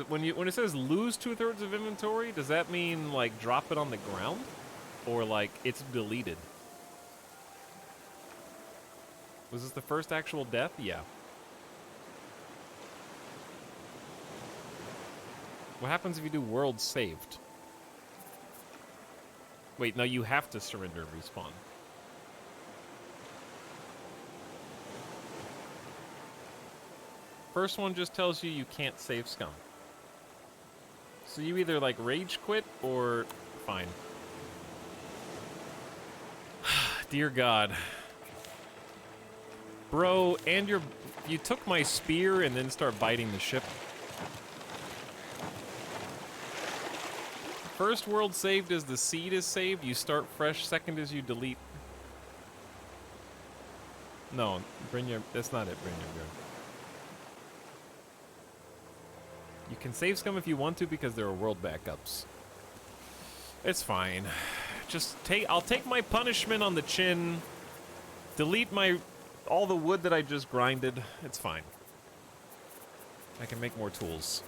When it says lose 2/3 of inventory, does that mean like drop it on the ground, or like it's deleted? Was this the first actual death? Yeah. What happens if you do world saved? Wait, no, you have to surrender and respawn. First one just tells you you can't save scum. So you either like rage quit or fine. Dear God. Bro, and you took my spear and then start biting the ship. First world saved as the seed is saved. You start fresh. Second is you delete. No, that's not it, Brynjar. You can save scum if you want to because there are world backups. It's fine. I'll take my punishment on the chin. Delete all the wood that I just grinded. It's fine. I can make more tools.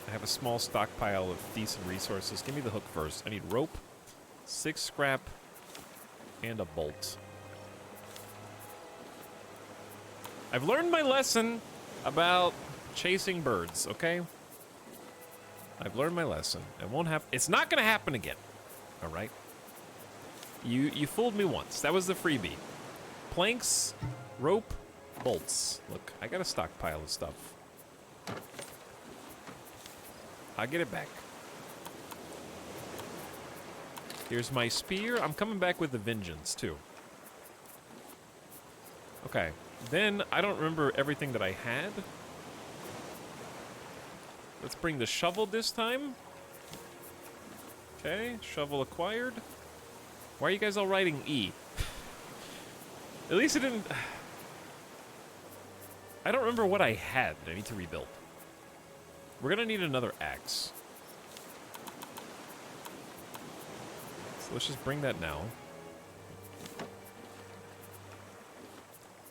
I have a small stockpile of decent resources. Give me the hook first. I need rope, 6 scrap, and a bolt. I've learned my lesson about chasing birds, okay? I've learned my lesson. It won't happen. It's not gonna happen again. All right? You fooled me once. That was the freebie. Planks, rope, bolts. Look, I got a stockpile of stuff. I'll get it back. Here's my spear. I'm coming back with a vengeance, too. Okay. Then, I don't remember everything that I had. Let's bring the shovel this time. Okay, shovel acquired. Why are you guys all writing E? At least it didn't... I don't remember what I had that I need to rebuild. We're gonna need another axe. So let's just bring that now.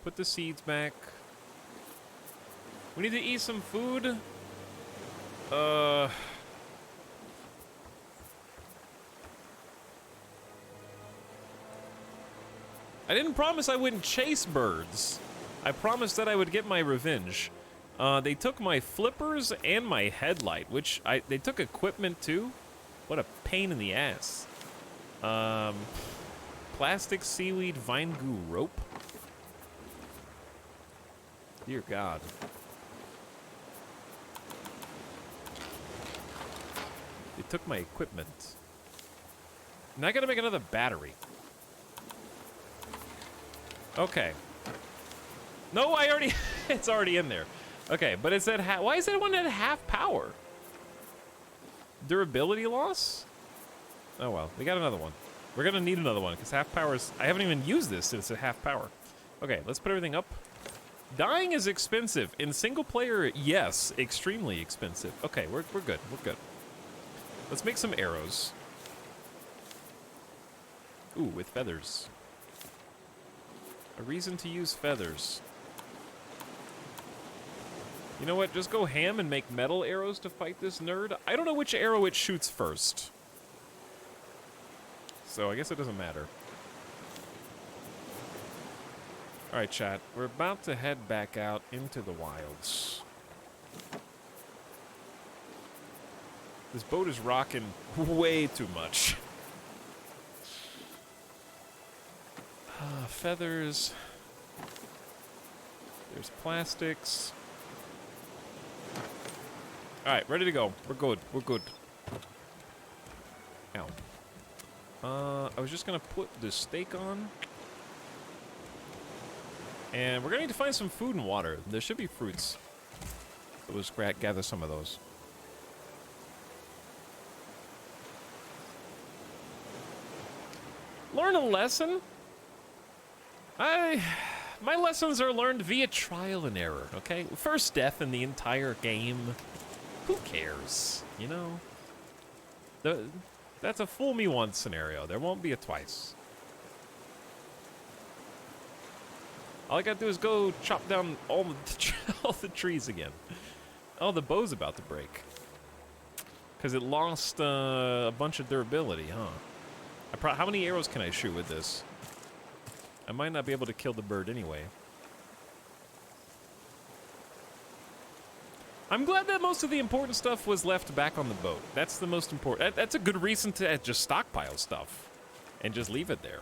Put the seeds back. We need to eat some food. I didn't promise I wouldn't chase birds. I promised that I would get my revenge. They took my flippers and my headlight, which they took equipment too. What a pain in the ass. Plastic, seaweed, vine goo, rope. Dear God. They took my equipment. Now I gotta make another battery. Okay. No, I already... it's already in there. Okay, but it's at why is that one at half power? Durability loss? Oh well, we got another one. We're gonna need another one, because half power is... I haven't even used this since it's at half power. Okay, let's put everything up. Dying is expensive. In single player, yes, extremely expensive. Okay, we're good, we're good. Let's make some arrows. Ooh, with feathers. A reason to use feathers. You know what? Just go ham and make metal arrows to fight this nerd. I don't know which arrow it shoots first. So I guess it doesn't matter. Alright, chat. We're about to head back out into the wilds. This boat is rocking way too much. Feathers. There's plastics. Alright, ready to go. We're good. We're good. Ow. I was just gonna put the steak on. And we're gonna need to find some food and water. There should be fruits. So let's gather some of those. Learn a lesson? My lessons are learned via trial and error, okay? First death in the entire game. Who cares, you know? That's a fool me once scenario. There won't be a twice. All I gotta do is go chop down all the trees again. Oh, the bow's about to break. Because it lost a bunch of durability, huh? How many arrows can I shoot with this? I might not be able to kill the bird anyway. I'm glad that most of the important stuff was left back on the boat. That's the most important. That's a good reason to just stockpile stuff and just leave it there.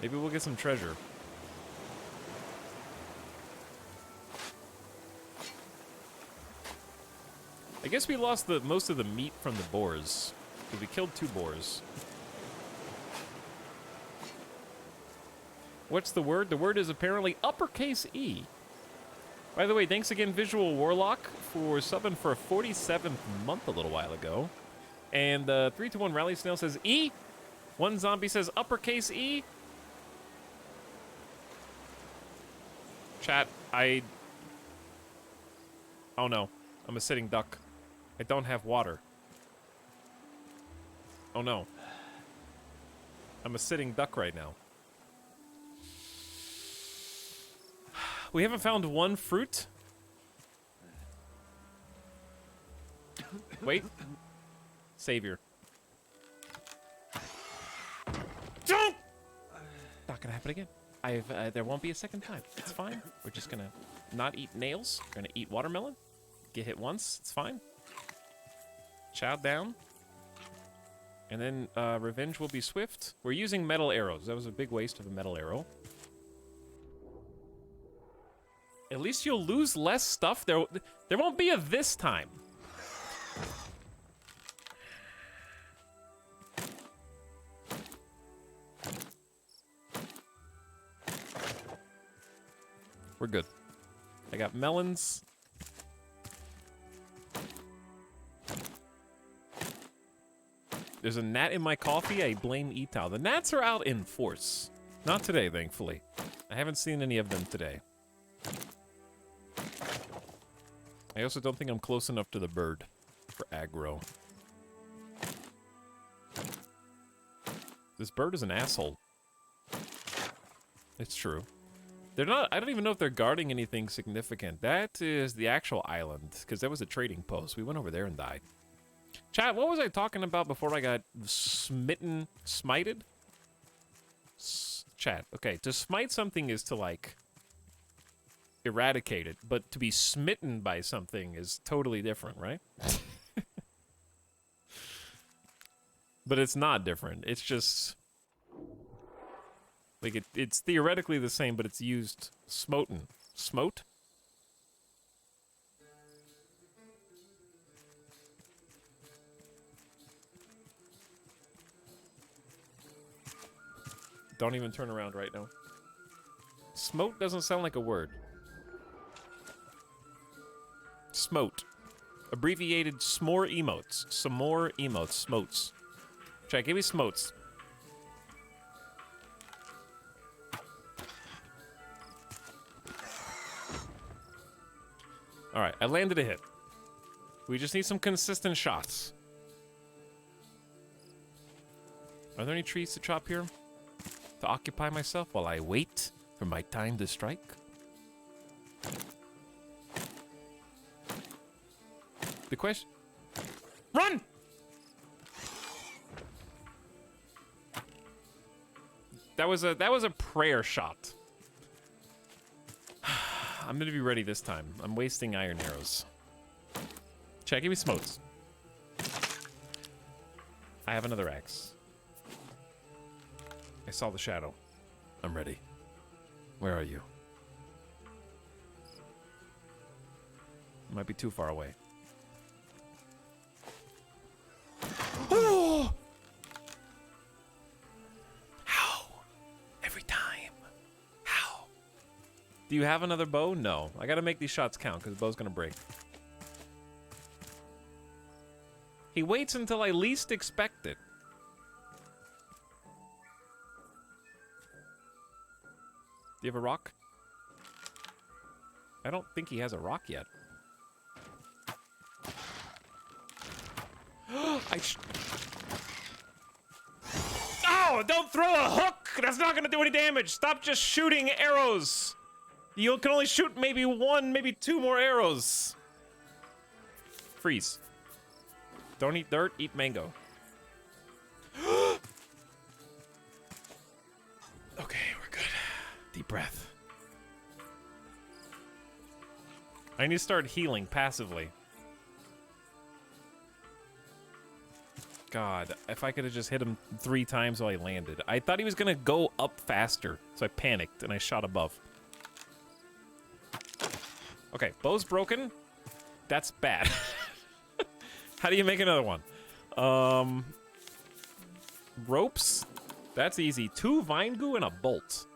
Maybe we'll get some treasure. I guess we lost most of the meat from the boars, because we killed 2 boars. What's the word? The word is apparently uppercase E. By the way, thanks again, Visual Warlock, for subbing for a 47th month a little while ago. And 321 Rally Snail says E. One zombie says uppercase E. Chat, oh no, I'm a sitting duck. I don't have water. Oh no. I'm a sitting duck right now. We haven't found one fruit. Wait. Savior. Don't! Not gonna happen again. There won't be a second time. It's fine. We're just gonna not eat nails. We're gonna eat watermelon. Get hit once. It's fine. Chow down. And then revenge will be swift. We're using metal arrows. That was a big waste of a metal arrow. At least you'll lose less stuff. There won't be a this time. We're good. I got melons. There's a gnat in my coffee. I blame Etal. The gnats are out in force. Not today, thankfully. I haven't seen any of them today. I also don't think I'm close enough to the bird for aggro. This bird is an asshole. It's true. They're not, I don't even know if they're guarding anything significant. That is the actual island, because that was a trading post. We went over there and died. Chat, what was I talking about before I got smited? Chat, okay, to smite something is to, like, eradicate it, but to be smitten by something is totally different, right? But it's not different. It's just... like, it's theoretically the same, but it's used smoten. Smote? Don't even turn around right now. Smote doesn't sound like a word. Smote. Abbreviated s'more emotes. Some more emotes. Smotes. Check, give me smotes. Alright, I landed a hit. We just need some consistent shots. Are there any trees to chop here? To occupy myself while I wait for my time to strike? The question... Run! That was a prayer shot. I'm gonna be ready this time. I'm wasting iron arrows. Check, give me smotes. I have another axe. I saw the shadow. I'm ready. Where are you? Might be too far away. Oh! How? Every time. How? Do you have another bow? No. I gotta make these shots count because the bow's gonna break. He waits until I least expect it. Do you have a rock? I don't think he has a rock yet. Oh, don't throw a hook! That's not gonna do any damage! Stop just shooting arrows! You can only shoot maybe one, maybe two more arrows. Freeze. Don't eat dirt, eat mango. Okay, we're good. Deep breath. I need to start healing passively. God, if I could have just hit him 3 times while he landed. I thought he was gonna go up faster, so I panicked and I shot above. Okay, bow's broken. That's bad. How do you make another one? Ropes? That's easy. 2 vine goo and a bolt.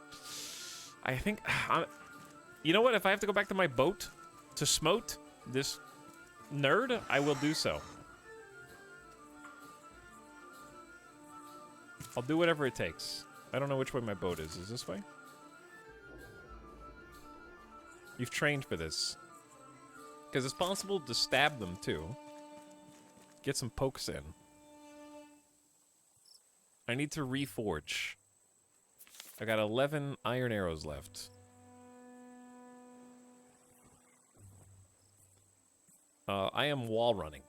I think... you know what? If I have to go back to my boat to smote this nerd, I will do so. I'll do whatever it takes. I don't know which way my boat is. Is this way? You've trained for this. Because it's possible to stab them, too. Get some pokes in. I need to reforge. I got 11 iron arrows left. I am wall running.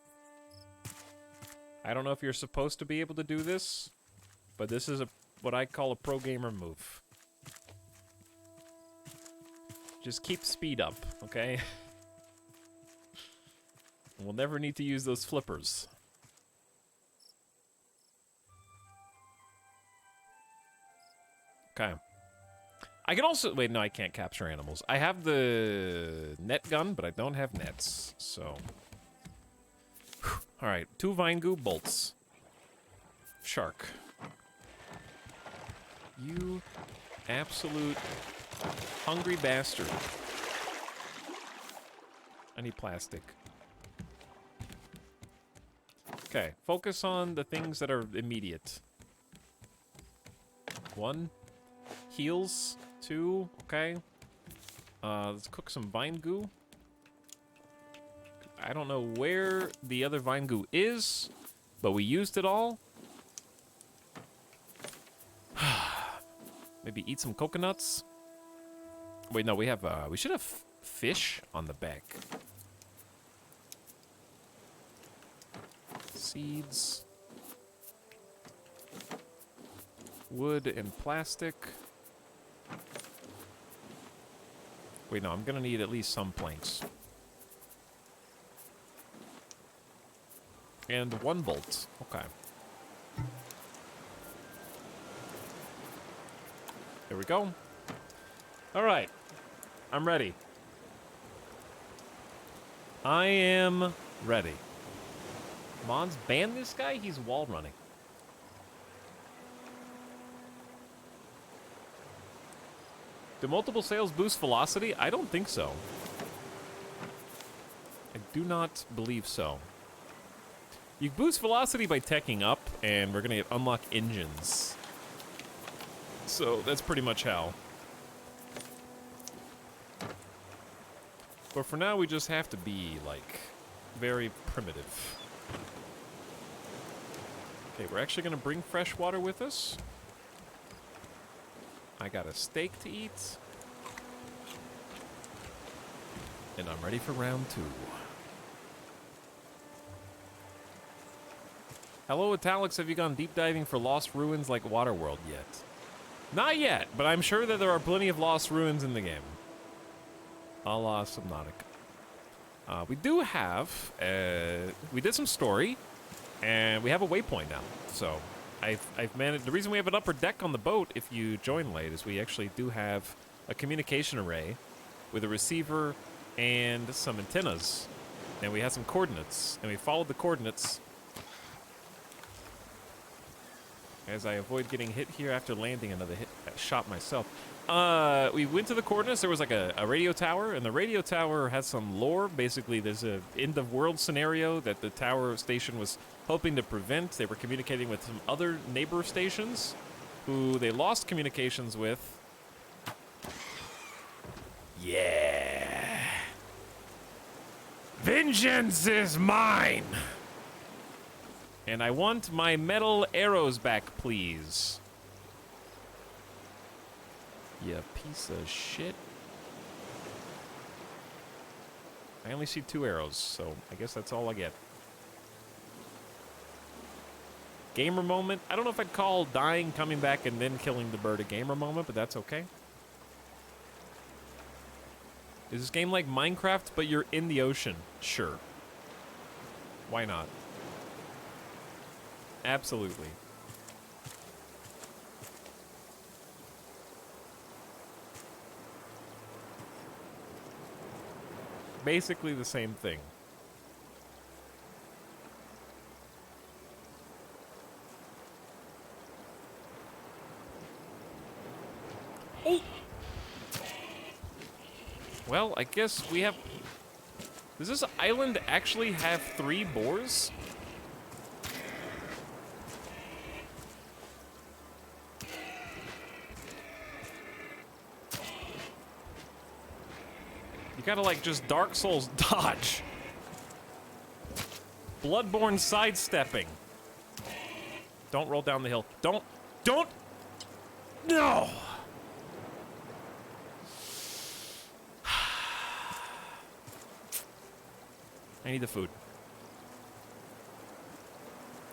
I don't know if you're supposed to be able to do this, but this is what I call a pro gamer move. Just keep speed up, okay? We'll never need to use those flippers. Okay. I can also... Wait, no, I can't capture animals. I have the net gun, but I don't have nets, so... Alright, 2 vine goo bolts. Shark. You absolute hungry bastard. I need plastic. Okay, focus on the things that are immediate. 1. Heals. 2. Okay. Let's cook some vine goo. I don't know where the other vine goo is, but we used it all. Maybe eat some coconuts. Wait, no, we have, we should have fish on the back. Seeds. Wood and plastic. Wait, no, I'm gonna need at least some planks. And 1 bolt. Okay. There we go. Alright. I'm ready. I am ready. Mons, ban this guy? He's wall running. Do multiple sales boost velocity? I don't think so. I do not believe so. You boost velocity by teching up, and we're gonna unlock engines. So that's pretty much how. But for now, we just have to be, like, very primitive. Okay, we're actually gonna bring fresh water with us. I got a steak to eat. And I'm ready for round 2. Hello, Etalyx. Have you gone deep diving for lost ruins like Waterworld yet? Not yet, but I'm sure that there are plenty of lost ruins in the game. A la Subnautica. We do have, we did some story, and we have a waypoint now. So, I've managed, the reason we have an upper deck on the boat, if you join late, is we actually do have a communication array with a receiver and some antennas. And we had some coordinates, and we followed the coordinates as I avoid getting hit here after landing another shot myself. We went to the coordinates. There was like a radio tower, and the radio tower has some lore. Basically, there's a end-of-world scenario that the tower station was hoping to prevent. They were communicating with some other neighbor stations who they lost communications with. Yeah. Vengeance is mine! And I want my metal arrows back, please. You piece of shit. I only see 2 arrows, so I guess that's all I get. Gamer moment. I don't know if I'd call dying, coming back, and then killing the bird a gamer moment, but that's okay. Is this game like Minecraft, but you're in the ocean? Sure. Why not? Absolutely. Basically the same thing. Oh! Well, I guess we have... Does this island actually have 3 boars? You gotta, like, just Dark Souls dodge. Bloodborne sidestepping. Don't roll down the hill. Don't! No! I need the food.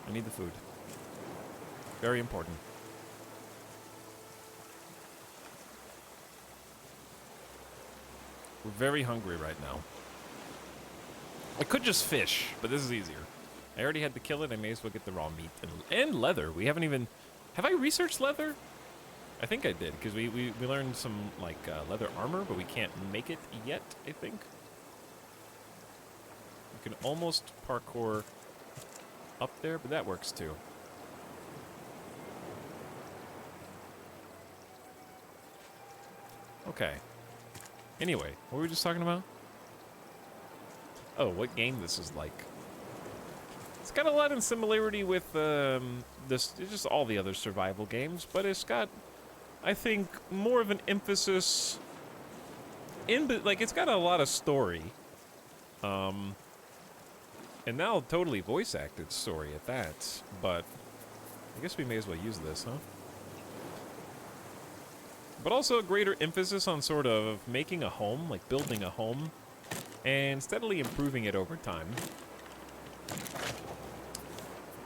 I need the food. Very important. We're very hungry right now. I could just fish, but this is easier. I already had to kill it. I may as well get the raw meat. And leather. We haven't even... Have I researched leather? I think I did, because we learned some, like, leather armor, but we can't make it yet, I think. We can almost parkour up there, but that works too. Okay. Anyway, what were we just talking about? Oh, what game this is like. It's got a lot in similarity with just all the other survival games, but it's got, I think, more of an emphasis like it's got a lot of story. And now totally voice acted story at that, but I guess we may as well use this, huh? But also a greater emphasis on sort of making a home, like building a home, and steadily improving it over time.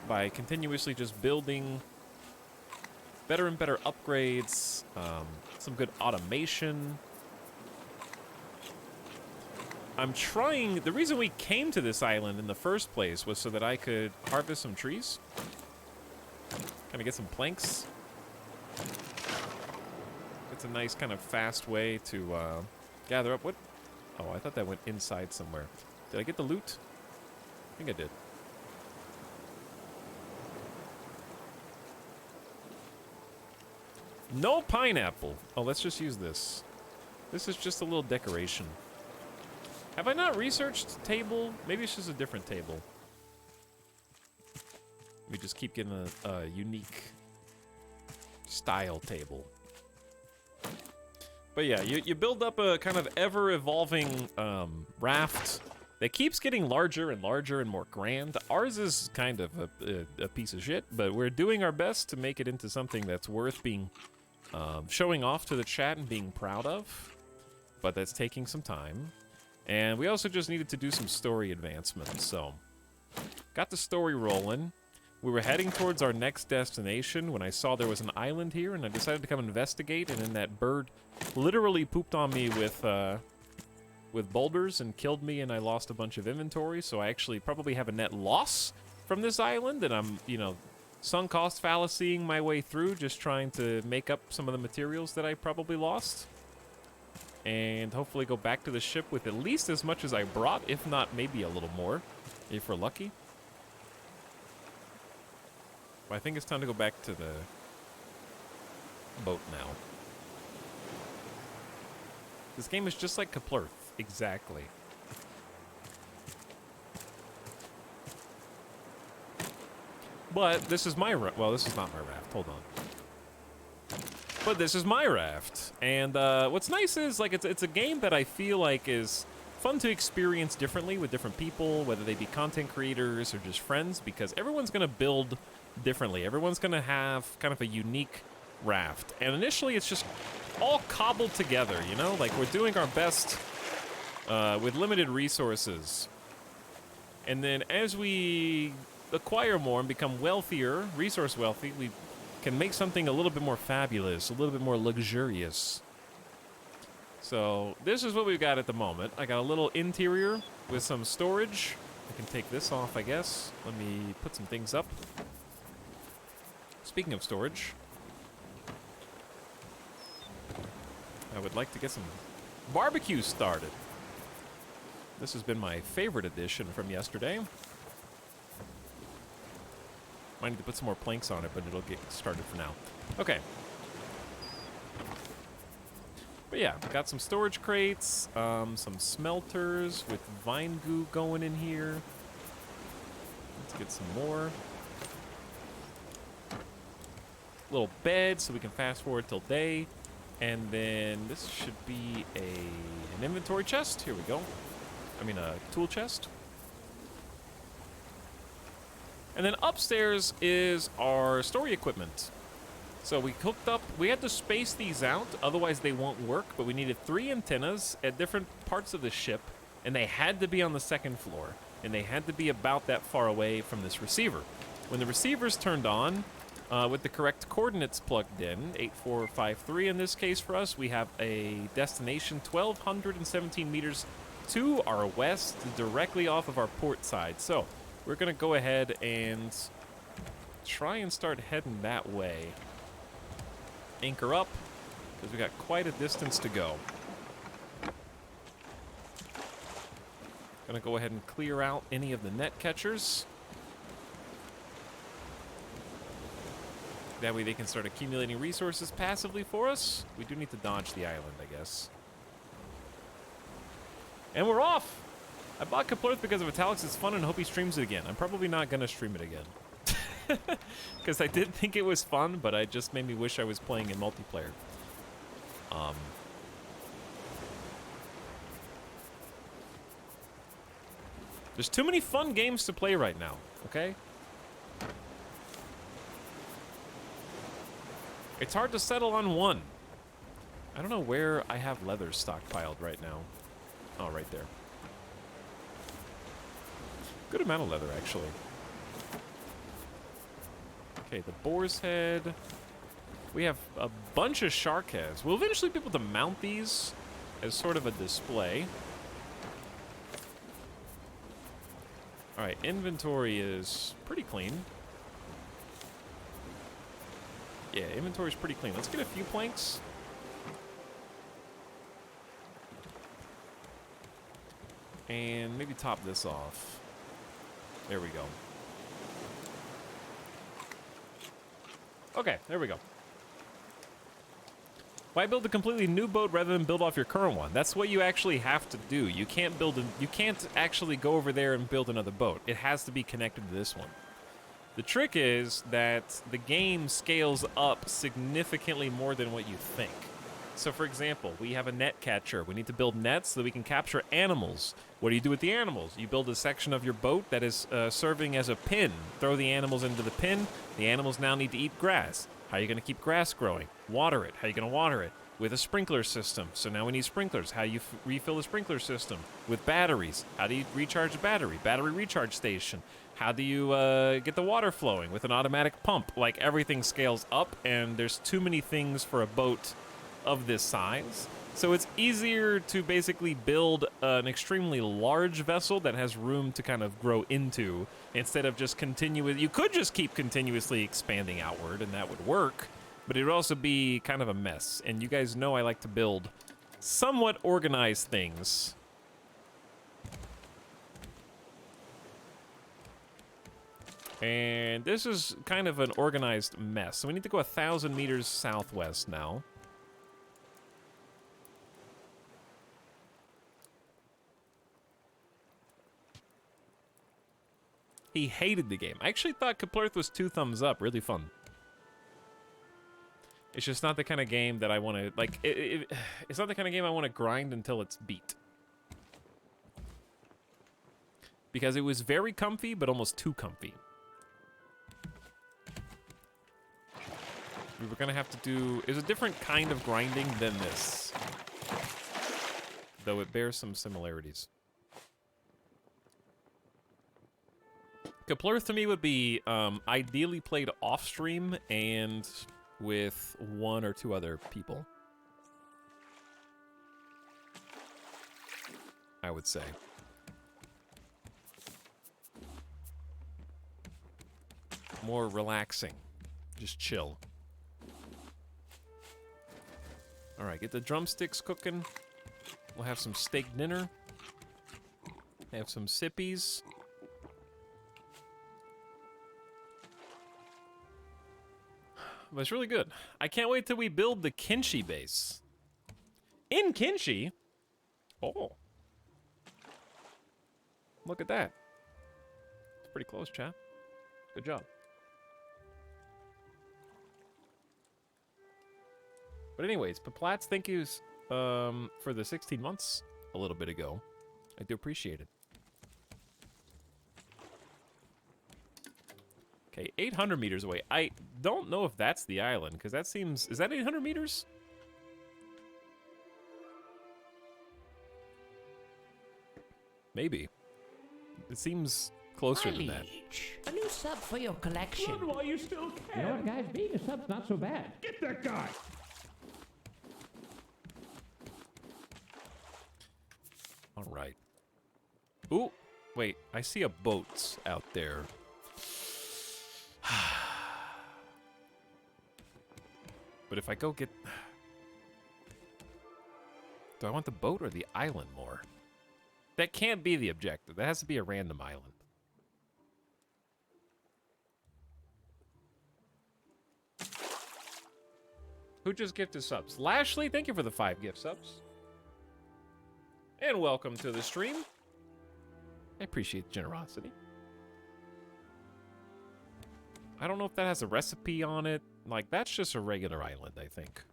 By continuously just building better and better upgrades, some good automation. I'm trying... The reason we came to this island in the first place was so that I could harvest some trees. Kind of get some planks. It's a nice kind of fast way to gather up. What? Oh, I thought that went inside somewhere. Did I get the loot? I think I did. No pineapple. Oh, let's just use this. This is just a little decoration. Have I not researched table? Maybe it's just a different table. We just keep getting a unique style table. But yeah, you build up a kind of ever-evolving raft that keeps getting larger and larger and more grand. Ours is kind of a piece of shit, but we're doing our best to make it into something that's worth being showing off to the chat and being proud of. But that's taking some time. And we also just needed to do some story advancements, so got the story rolling. We were heading towards our next destination when I saw there was an island here, and I decided to come investigate, and then that bird literally pooped on me with boulders and killed me, and I lost a bunch of inventory, so I actually probably have a net loss from this island, and I'm, you know, sunk cost fallacying my way through, just trying to make up some of the materials that I probably lost. And hopefully go back to the ship with at least as much as I brought, if not maybe a little more, if we're lucky. But I think it's time to go back to the boat now. This game is just like Kaplurth, exactly. But this is my raft. Well, this is not my raft. Hold on. But this is my raft, and what's nice is, like, it's a game that I feel like is fun to experience differently with different people, whether they be content creators or just friends, because everyone's going to build differently. Everyone's going to have kind of a unique raft, and initially it's just all cobbled together, you know? Like, we're doing our best with limited resources. And then as we acquire more and become wealthier, resource wealthy, we can make something a little bit more fabulous, a little bit more luxurious. So this is what we've got at the moment. I got a little interior with some storage. I can take this off, I guess. Let me put some things up. Speaking of storage, I would like to get some barbecue started. This has been my favorite addition from yesterday. Might need to put some more planks on it, but it'll get started for now. Okay. But yeah, got some storage crates, some smelters with vine goo going in here. Let's get some more. Little bed so we can fast forward till day. And then this should be an inventory chest. Here we go. I mean a tool chest. And then upstairs is our story equipment. So we hooked up, we had to space these out, otherwise they won't work, but we needed 3 antennas at different parts of the ship, and they had to be on the second floor. and they had to be about that far away from this receiver. When the receiver's turned on, with the correct coordinates plugged in, 8453 in this case for us, we have a destination 1,217 meters to our west, directly off of our port side. So we're going to go ahead and try and start heading that way. Anchor up, because we got quite a distance to go. Gonna go ahead and clear out any of the net catchers. That way they can start accumulating resources passively for us. We do need to dodge the island, I guess. And we're off! I bought Kaplurth because of Etalyx. It's fun and hope he streams it again. I'm probably not gonna stream it again. Because I did think it was fun, but it just made me wish I was playing in multiplayer. There's too many fun games to play right now, okay? It's hard to settle on one. I don't know where I have leather stockpiled right now. Oh, right there. Good amount of leather, actually. Okay, the boar's head. We have a bunch of shark heads. We'll eventually be able to mount these as sort of a display. Alright, inventory is pretty clean. Yeah, inventory's pretty clean. Let's get a few planks. And maybe top this off. There we go. Okay, there we go. Why build a completely new boat rather than build off your current one? That's what you actually have to do. You can't you can't actually go over there and build another boat. It has to be connected to this one. The trick is that the game scales up significantly more than what you think. So for example, we have a net catcher. We need to build nets so that we can capture animals. What do you do with the animals? You build a section of your boat that is serving as a pin. Throw the animals into the pin. The animals now need to eat grass. How are you going to keep grass growing? Water it. How are you going to water it? With a sprinkler system. So now we need sprinklers. How do you refill the sprinkler system? With batteries. How do you recharge a battery? Battery recharge station. How do you get the water flowing? With an automatic pump. Like, everything scales up, and there's too many things for a boat of this size. So it's easier to basically build an extremely large vessel that has room to kind of grow into, instead of just you could just keep continuously expanding outward, and that would work, but it would also be kind of a mess. And you guys know I like to build somewhat organized things. And this is kind of an organized mess. So we need to go 1,000 meters southwest now. He hated the game. I actually thought Kaplurth was 2 thumbs up. Really fun. It's just not the kind of game that I want to, like, it's not the kind of game I want to grind until it's beat. Because it was very comfy, but almost too comfy. We were going to have to do, it's a different kind of grinding than this. Though it bears some similarities. Kaplurth to me would be ideally played off-stream and with 1 or 2 other people. I would say. More relaxing. Just chill. Alright, get the drumsticks cooking. We'll have some steak dinner. Have some sippies. But it's really good. I can't wait till we build the Kinshi base. In Kinshi? Oh. Look at that. It's pretty close, chap. Good job. But anyways, Paplatz, thank you for the 16 months a little bit ago. I do appreciate it. Okay, 800 meters away. I don't know if that's the island, because that seems... Is that 800 meters? Maybe. It seems closer than that. A new sub for your collection. Run while you still can. You know what, guys? Being a sub's not so bad. Get that guy. All right. Ooh, wait. I see a boat out there. But if I go get... Do I want the boat or the island more? That can't be the objective. That has to be a random island. Who just gifted subs? Lashley, thank you for the 5 gift subs. And welcome to the stream. I appreciate the generosity. I don't know if that has a recipe on it. Like, that's just a regular island, I think.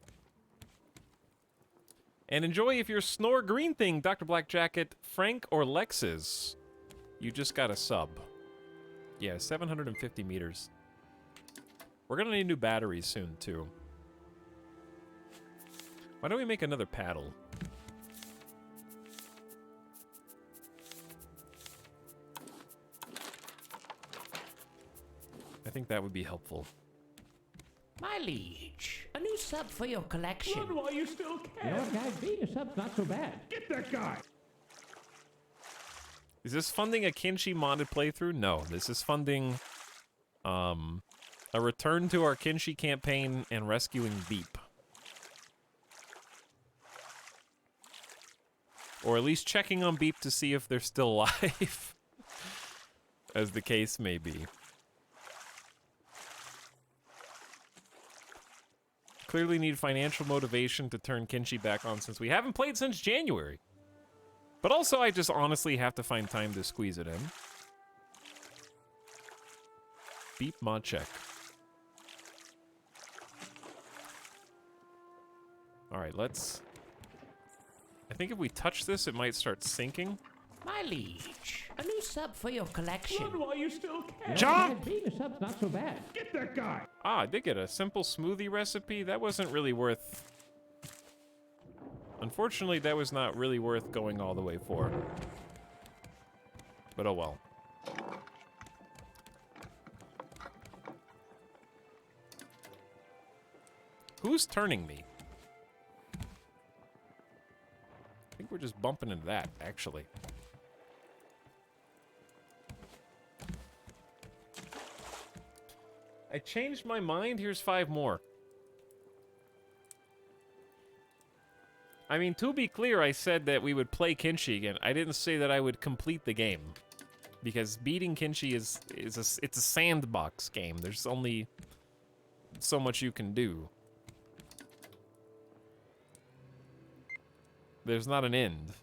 And enjoy if you're Snore Green Thing, Dr. Black Jacket, Frank, or Lexus. You just got a sub. Yeah, 750 meters. We're gonna need new batteries soon, too. Why don't we make another paddle? I think that would be helpful. My liege, a new sub for your collection. Run while you still can. You know what, guys? Being a sub's not so bad. Get that guy. Is this funding a Kinshi modded playthrough? No, this is funding a return to our Kinshi campaign and rescuing Beep. Or at least checking on Beep to see if they're still alive. As the case may be. Clearly need financial motivation to turn Kinshi back on since we haven't played since January. But also, I just honestly have to find time to squeeze it in. Beep mod check. Alright, let's... I think if we touch this, it might start sinking. My liege, a new sub for your collection. Run while you still can. Jump! Being a sub's not so bad. Get that guy. Ah, I did get a simple smoothie recipe. That wasn't really worth... Unfortunately, that was not really worth going all the way for. But oh well. Who's turning me? I think we're just bumping into that, actually. I changed my mind. Here's 5 more. I mean, to be clear, I said that we would play Kinshi again. I didn't say that I would complete the game. Because beating Kinshi it's a sandbox game. There's only so much you can do. There's not an end.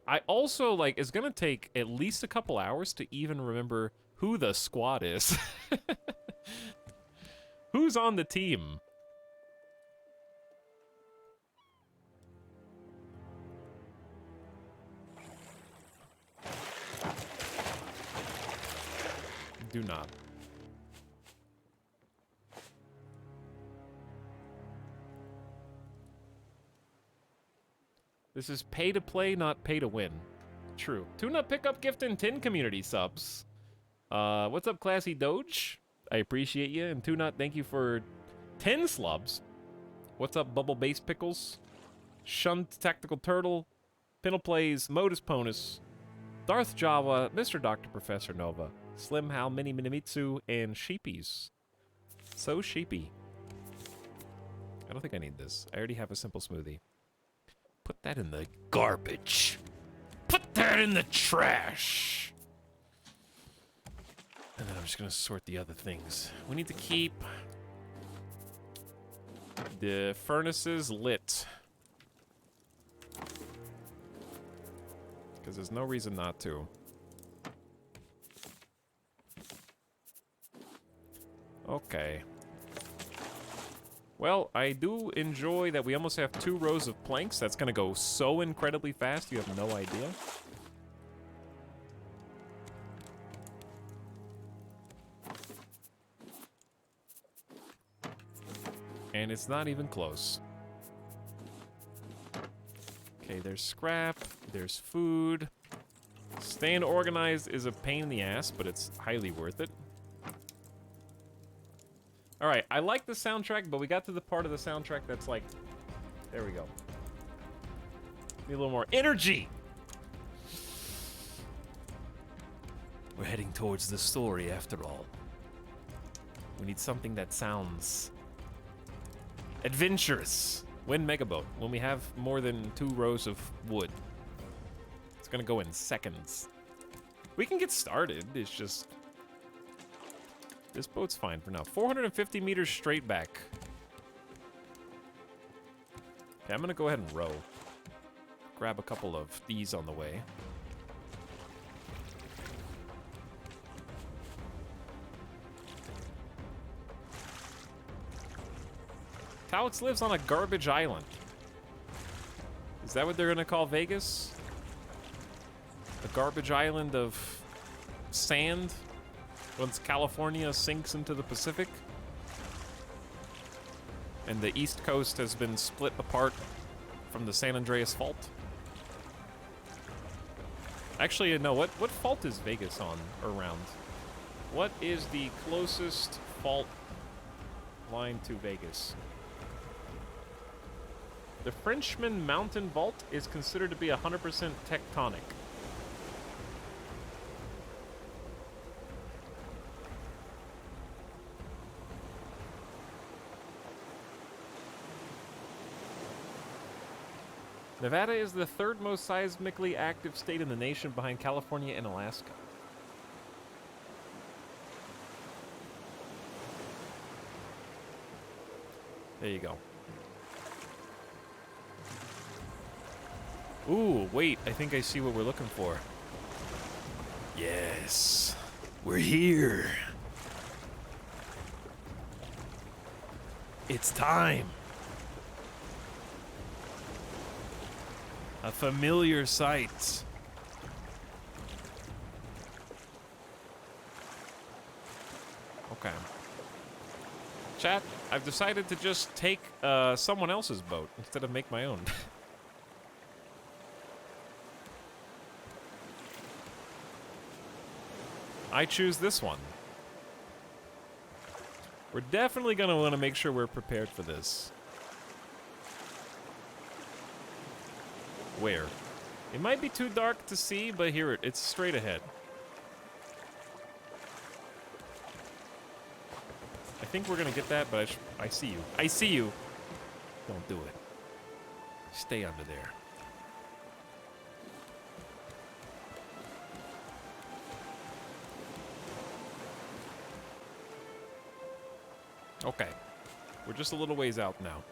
I also, like, it's gonna take at least a couple hours to even remember who the squad is. Who's on the team? Do not. This is pay to play, not pay to win. True. Tune-up pickup gift and 10 community subs. What's up, Classy Doge? I appreciate you. And Tune-up, thank you for 10 slubs. What's up, Bubble Base Pickles? Shunt Tactical Turtle. Pinnle Plays, Modus Ponus. Darth Java, Mr. Dr. Professor Nova. Slim Hal, Mini Minimitsu, and Sheepies. So sheepy. I don't think I need this. I already have a simple smoothie. Put that in the garbage. Put that in the trash. And then I'm just gonna sort the other things. We need to keep the furnaces lit. Because there's no reason not to. Okay. Well, I do enjoy that we almost have 2 rows of planks. That's going to go so incredibly fast, you have no idea. And it's not even close. Okay, there's scrap, there's food. Staying organized is a pain in the ass, but it's highly worth it. Alright, I like the soundtrack, but we got to the part of the soundtrack that's like... There we go. Need a little more energy! We're heading towards the story after all. We need something that sounds... adventurous. When Megaboat, when we have more than 2 rows of wood. It's gonna go in seconds. We can get started, it's just... This boat's fine for now. 450 meters straight back. Okay, I'm gonna go ahead and row. Grab a couple of these on the way. Etalyx lives on a garbage island. Is that what they're gonna call Vegas? A garbage island of sand? Once California sinks into the Pacific? And the East Coast has been split apart from the San Andreas Fault? Actually, no, what fault is Vegas on, or around? What is the closest fault line to Vegas? The Frenchman Mountain Fault is considered to be 100% tectonic. Nevada is the 3rd most seismically active state in the nation behind California and Alaska. There you go. Ooh, wait, I think I see what we're looking for. Yes, we're here. It's time. A familiar sight. Okay. Chat, I've decided to just take someone else's boat instead of make my own. I choose this one. We're definitely going to want to make sure we're prepared for this. Where? It might be too dark to see, but here it's straight ahead. I think we're going to get that, but I see you. I see you. Don't do it. Stay under there. Okay. We're just a little ways out now.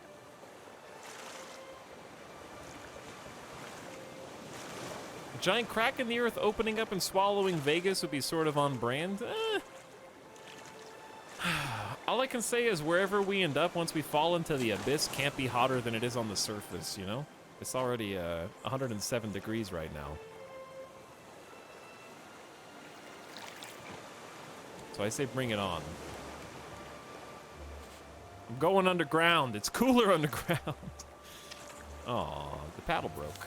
A giant crack in the earth opening up and swallowing Vegas would be sort of on brand. All I can say is wherever we end up once we fall into the abyss can't be hotter than it is on the surface, you know? It's already 107 degrees right now. So I say bring it on. I'm going underground. It's cooler underground. Aw, the paddle broke.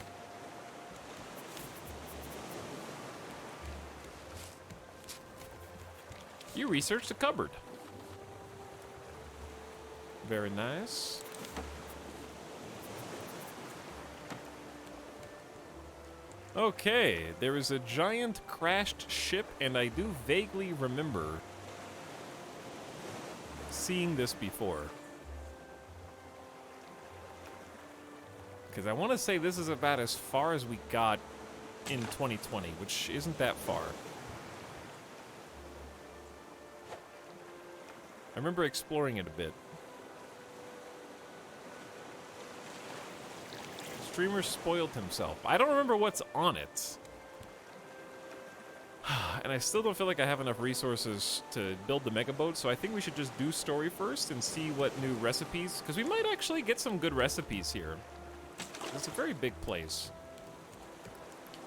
You researched the cupboard. Very nice. Okay, there is a giant crashed ship, and I do vaguely remember seeing this before. Because I want to say this is about as far as we got in 2020, which isn't that far. I remember exploring it a bit. Streamer spoiled himself. I don't remember what's on it. And I still don't feel like I have enough resources to build the mega boat, so I think we should just do story first and see what new recipes, because we might actually get some good recipes here. It's a very big place.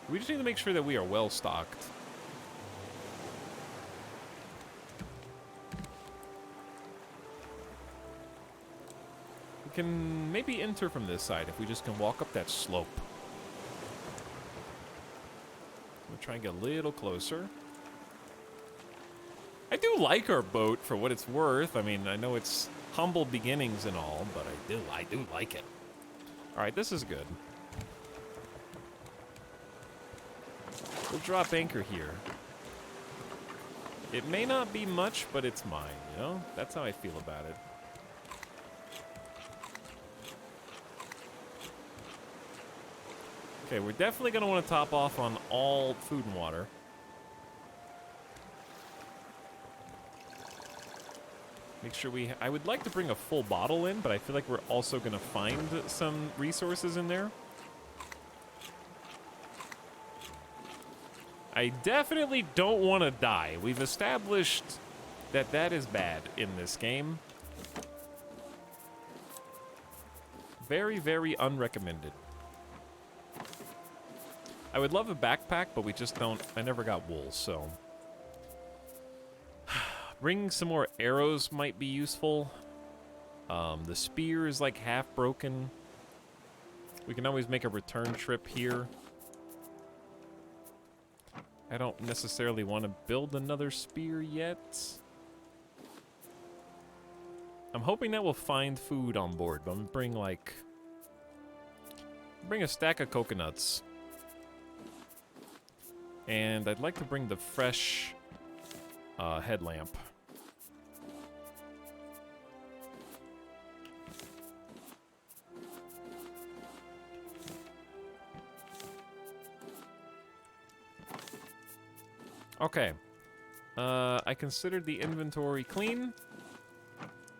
We just need to make sure that we are well stocked. We can maybe enter from this side if we just can walk up that slope. try and get a little closer. I do like our boat for what it's worth. I mean, I know it's humble beginnings and all, but I do like it. All right, this is good. We'll drop anchor here. It may not be much, but it's mine, you know? That's how I feel about it. Okay, we're definitely going to want to top off on all food and water. Make sure I would like to bring a full bottle in, but I feel like we're also going to find some resources in there. I definitely don't want to die. We've established that that is bad in this game. Very, very unrecommended. I would love a backpack, but we just don't. I never got wool, so. Bringing some more arrows might be useful. The spear is like half broken. We can always make a return trip here. I don't necessarily want to build another spear yet. I'm hoping that we'll find food on board, but I'm gonna bring like... Bring a stack of coconuts. And I'd like to bring the fresh headlamp. Okay. I considered the inventory clean.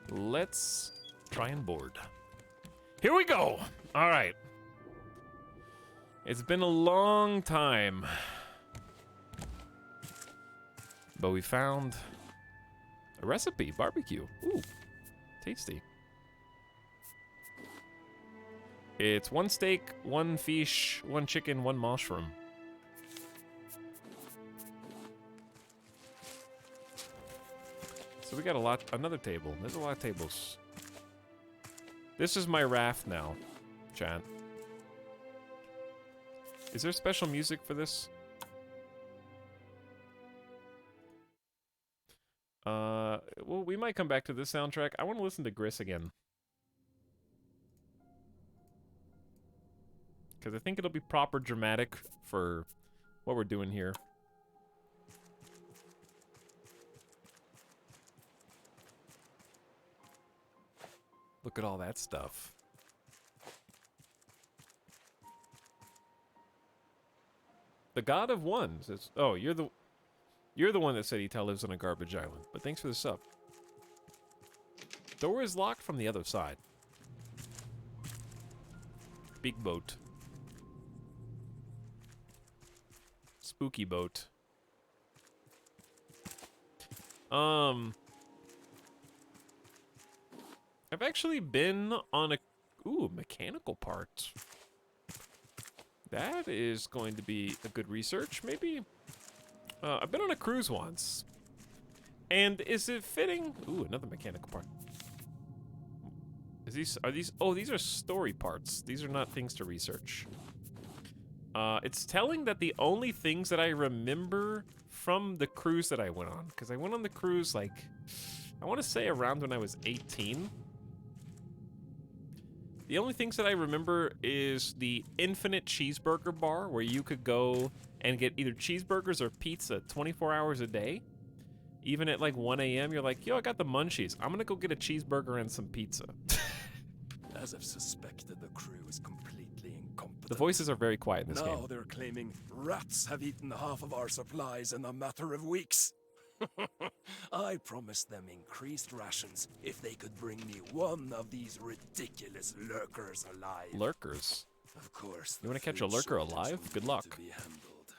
Let's try and board. Here we go! Alright. It's been a long time. But we found a recipe, barbecue. Ooh, tasty. It's 1 steak, 1 fish, 1 chicken, 1 mushroom. So we got a lot, another table. There's a lot of tables. This is my raft now, chat. Is there special music for this? Well, we might come back to this soundtrack. I want to listen to Gris again. Because I think it'll be proper dramatic for what we're doing here. Look at all that stuff. The God of One says, "Oh, you're the one that said Etalyx lives on a garbage island." But thanks for the sub. Door is locked from the other side. Big boat. Spooky boat. I've actually been on a... Ooh, mechanical parts. That is going to be a good research, maybe. I've been on a cruise once. And is it fitting? Ooh, another mechanical part. Are these... Oh, these are story parts. These are not things to research. It's telling that the only things that I remember from the cruise that I went on, because I went on the cruise, like, I want to say around when I was 18. The only things that I remember is the infinite cheeseburger bar, where you could go and get either cheeseburgers or pizza 24 hours a day. Even at like 1 a.m., you're like, yo, I got the munchies. I'm gonna go get a cheeseburger and some pizza. As I've suspected, the crew is completely incompetent. The voices are very quiet in this game. Now they're claiming rats have eaten half of our supplies in a matter of weeks. I promised them increased rations if they could bring me one of these ridiculous lurkers alive. Lurkers? Of course. You want to catch a lurker alive? Good luck. To be handled.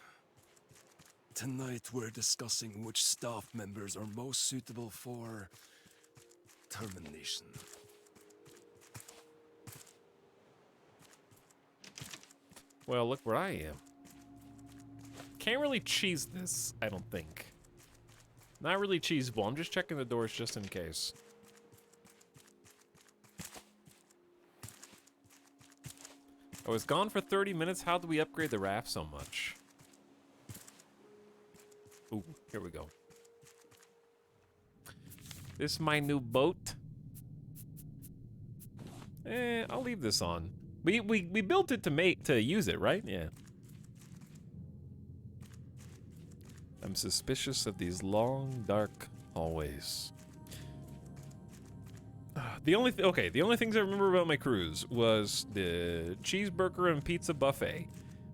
Tonight we're discussing which staff members are most suitable for termination. Well, look where I am. Can't really cheese this, I don't think. Not really cheesable. I'm just checking the doors just in case. I was gone for 30 minutes. How do we upgrade the raft so much? Ooh, here we go. This is my new boat. I'll leave this on. We built it to use it, right? Yeah. I'm suspicious of these long, dark hallways. The only things I remember about my cruise was the cheeseburger and pizza buffet.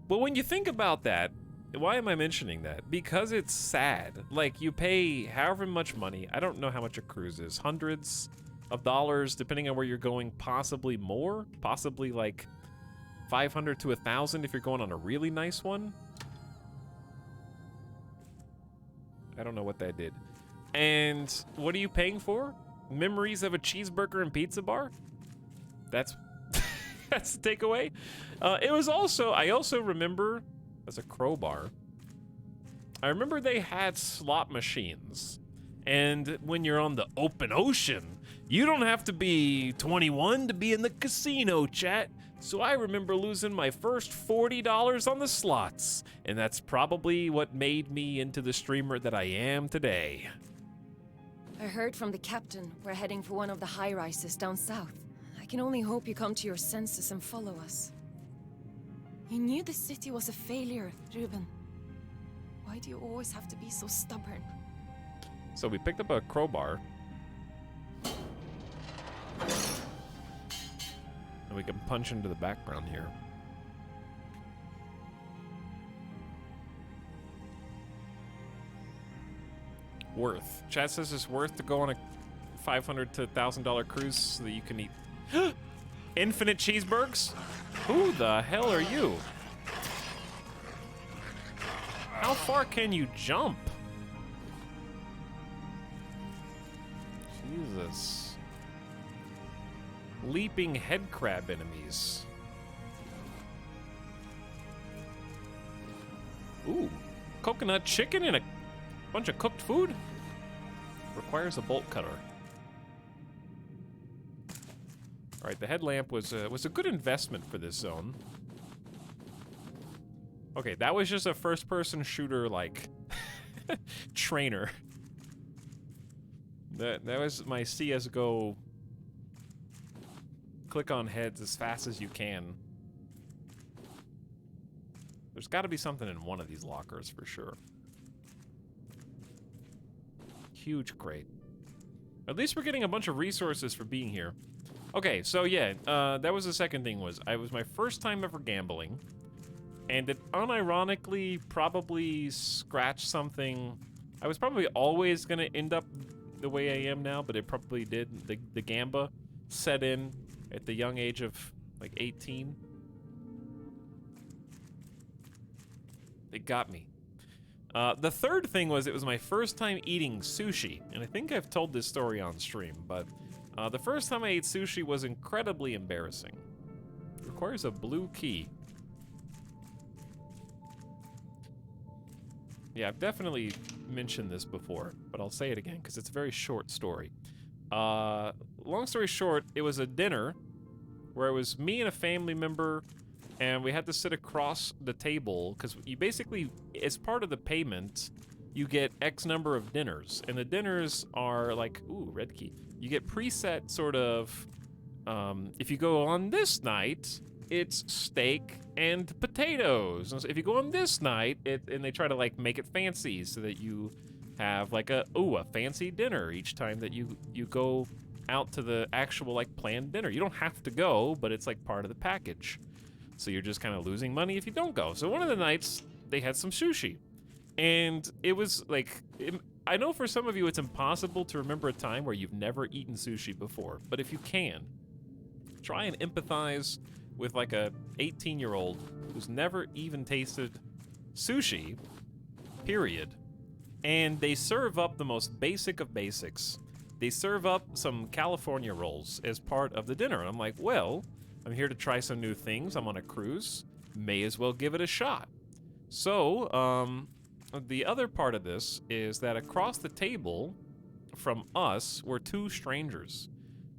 But when you think about that, why am I mentioning that? Because it's sad. Like, you pay however much money. I don't know how much a cruise is. Hundreds of dollars, depending on where you're going, possibly more. Possibly like 500 to 1,000 if you're going on a really nice one. I don't know what that did. And what are you paying for? Memories of a cheeseburger and pizza bar? That's that's the takeaway. It was also, I also remember, as a crowbar, I remember they had slot machines. And when you're on the open ocean, you don't have to be 21 to be in the casino, chat. So I remember losing my first $40 on the slots. And that's probably what made me into the streamer that I am today. I heard from the captain we're heading for one of the high-rises down south. I can only hope you come to your senses and follow us. You knew the city was a failure, Ruben. Why do you always have to be so stubborn? So we picked up a crowbar. And we can punch into the background here. Worth. Chat says it's worth to go on a $500 to $1,000 cruise so that you can eat infinite cheeseburgers? Who the hell are you? How far can you jump? Jesus. Leaping head crab enemies. Ooh. Coconut chicken and a bunch of cooked food? Requires a bolt cutter. Alright, the headlamp was a good investment for this zone. Okay, that was just a first-person shooter, like, trainer. That was my CSGO click on heads as fast as you can. There's got to be something in one of these lockers for sure. Huge crate. At least we're getting a bunch of resources for being here. Okay, so yeah, that was the second thing was, it was my first time ever gambling. And it unironically probably scratched something. I was probably always gonna end up the way I am now, but it probably did. The gamba set in at the young age of like 18. It got me. The third thing was it was my first time eating sushi, and I think I've told this story on stream, but the first time I ate sushi was incredibly embarrassing. It requires a blue key. Yeah, I've definitely mentioned this before, but I'll say it again because it's a very short story. Long story short, it was a dinner where it was me and a family member, and we had to sit across the table because you basically, as part of the payment, you get X number of dinners, and the dinners are like, ooh, red key. You get preset sort of, if you go on this night, it's steak and potatoes. And so if you go on this night, and they try to like make it fancy so that you have like a fancy dinner each time that you go out to the actual like planned dinner. You don't have to go, but it's like part of the package. So you're just kind of losing money if you don't go. So one of the nights they had some sushi, and it was like, I know for some of you it's impossible to remember a time where you've never eaten sushi before, but if you can, try and empathize with like a 18-year-old who's never even tasted sushi, period. And they serve up the most basic of basics. They serve up some California rolls as part of the dinner. And I'm like, well, I'm here to try some new things. I'm on a cruise. May as well give it a shot. So, the other part of this is that across the table from us were two strangers.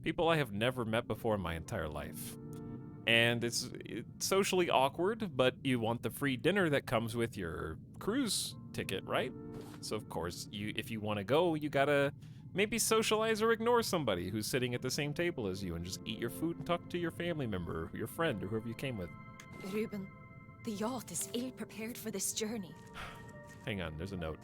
People I have never met before in my entire life. And it's socially awkward, but you want the free dinner that comes with your cruise ticket, right? So of course, if you want to go, you gotta maybe socialize or ignore somebody who's sitting at the same table as you and just eat your food and talk to your family member or your friend or whoever you came with. Ruben, the yacht is ill-prepared for this journey. Hang on, there's a note.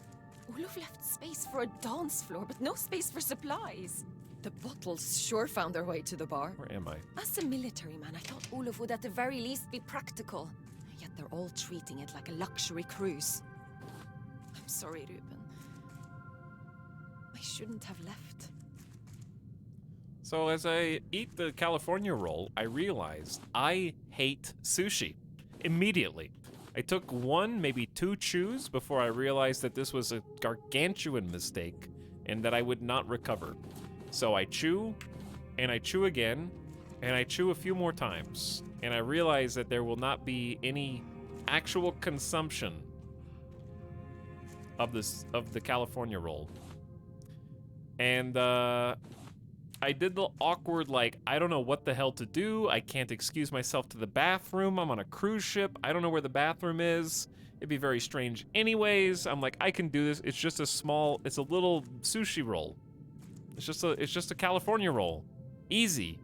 Olaf left space for a dance floor, but no space for supplies. The bottles sure found their way to the bar. Where am I? As a military man, I thought Olaf would at the very least be practical. Yet they're all treating it like a luxury cruise. I'm sorry, Ruben. I shouldn't have left. So as I eat the California roll, I realized I hate sushi. Immediately. I took one, maybe two chews before I realized that this was a gargantuan mistake and that I would not recover. So I chew, and I chew again, and I chew a few more times, and I realize that there will not be any actual consumption of the California roll. And I did the awkward, like, I don't know what the hell to do. I can't excuse myself to the bathroom. I'm on a cruise ship. I don't know where the bathroom is. It'd be very strange anyways. I'm like, I can do this. It's just it's a little sushi roll. It's just a California roll. Easy.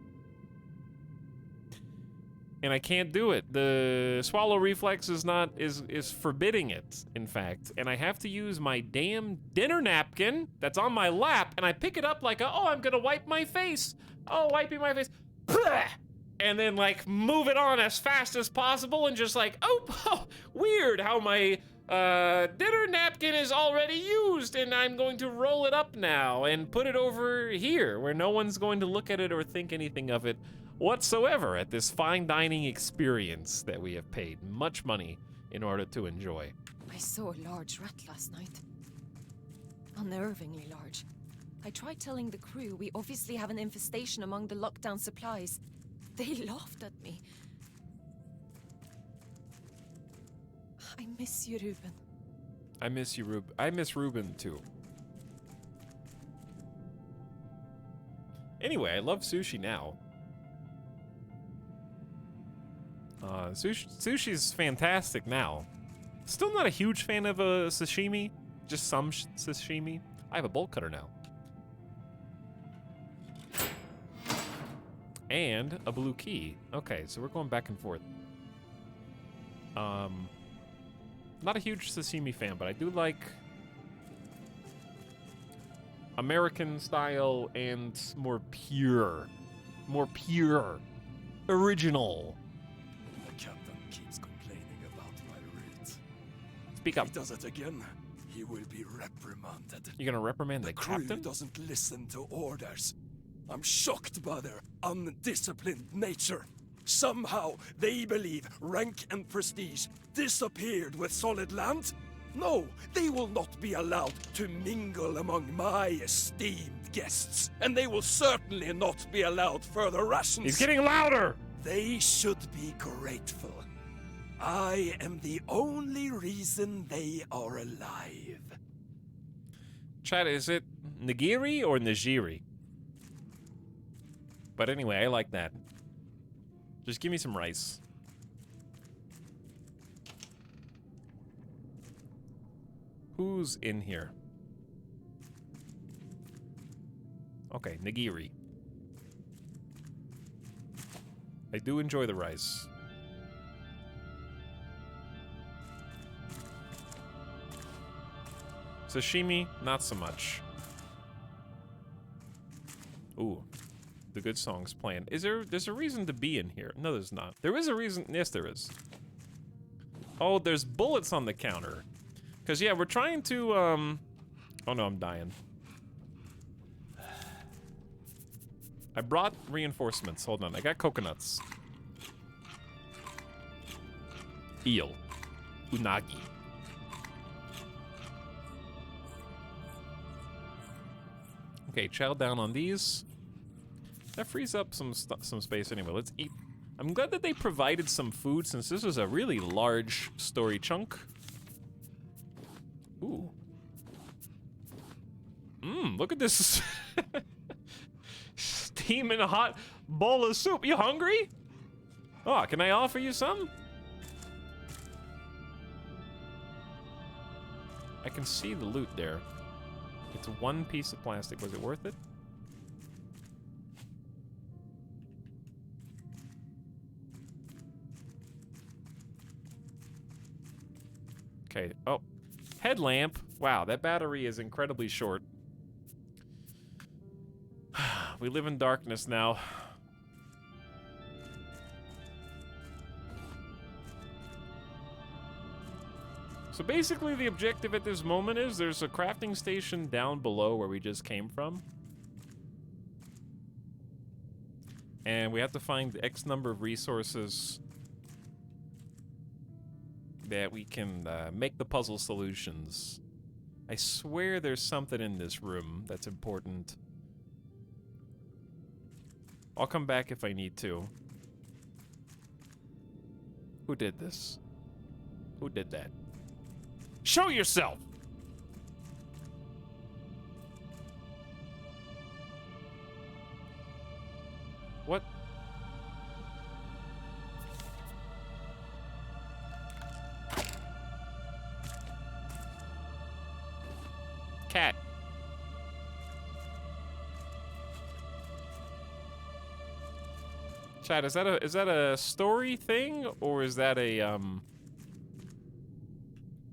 And I can't do it. The swallow reflex is forbidding it, in fact. And I have to use my damn dinner napkin that's on my lap, and I pick it up like, oh, I'm gonna wipe my face. Oh, wiping my face. And then like move it on as fast as possible and just like, oh weird how my dinner napkin is already used, and I'm going to roll it up now and put it over here where no one's going to look at it or think anything of it whatsoever at this fine dining experience that we have paid much money in order to enjoy. I saw a large rat last night. Unnervingly large. I tried telling the crew we obviously have an infestation among the lockdown supplies. They laughed at me. I miss you, Ruben. I miss you, Ruben. I miss Ruben too. Anyway, I love sushi now. Sushi's fantastic now. Still not a huge fan of sashimi. Just some sashimi. I have a bolt cutter now. And a blue key. Okay, so we're going back and forth. Not a huge sashimi fan, but I do like American style and more pure, original. The captain keeps complaining about my route. Speak up. If he does it again, he will be reprimanded. You're gonna reprimand the crew captain? Doesn't listen to orders. I'm shocked by their undisciplined nature. Somehow they believe rank and prestige disappeared with solid land. No, they will not be allowed to mingle among my esteemed guests, and they will certainly not be allowed further rations. He's getting louder! They should be grateful. I am the only reason they are alive. Chat, is it nigiri or nigiri? But anyway, I like that. Just give me some rice. Who's in here? Okay, nigiri. I do enjoy the rice. Sashimi, not so much. Ooh, the good song's playing. There's a reason to be in here? No, there's not. There is a reason. Yes, there is. Oh, there's bullets on the counter. Because, yeah, we're trying to, oh no, I'm dying. I brought reinforcements. Hold on, I got coconuts. Eel. Unagi. Okay, chow down on these. That frees up some space anyway. Let's eat. I'm glad that they provided some food since this was a really large story chunk. Ooh. Look at this. Steaming hot bowl of soup. You hungry? Oh, can I offer you some? can see the loot there. It's one piece of plastic. Was it worth it? Okay. Oh, headlamp. Wow, that battery is incredibly short. We live in darkness now. So basically the objective at this moment is there's a crafting station down below where we just came from. And we have to find X number of resources that we can make the puzzle solutions. I swear there's something in this room that's important. I'll come back if I need to. Who did this? Who did that? Show yourself! What? Cat. Chad, is that a story thing or is that a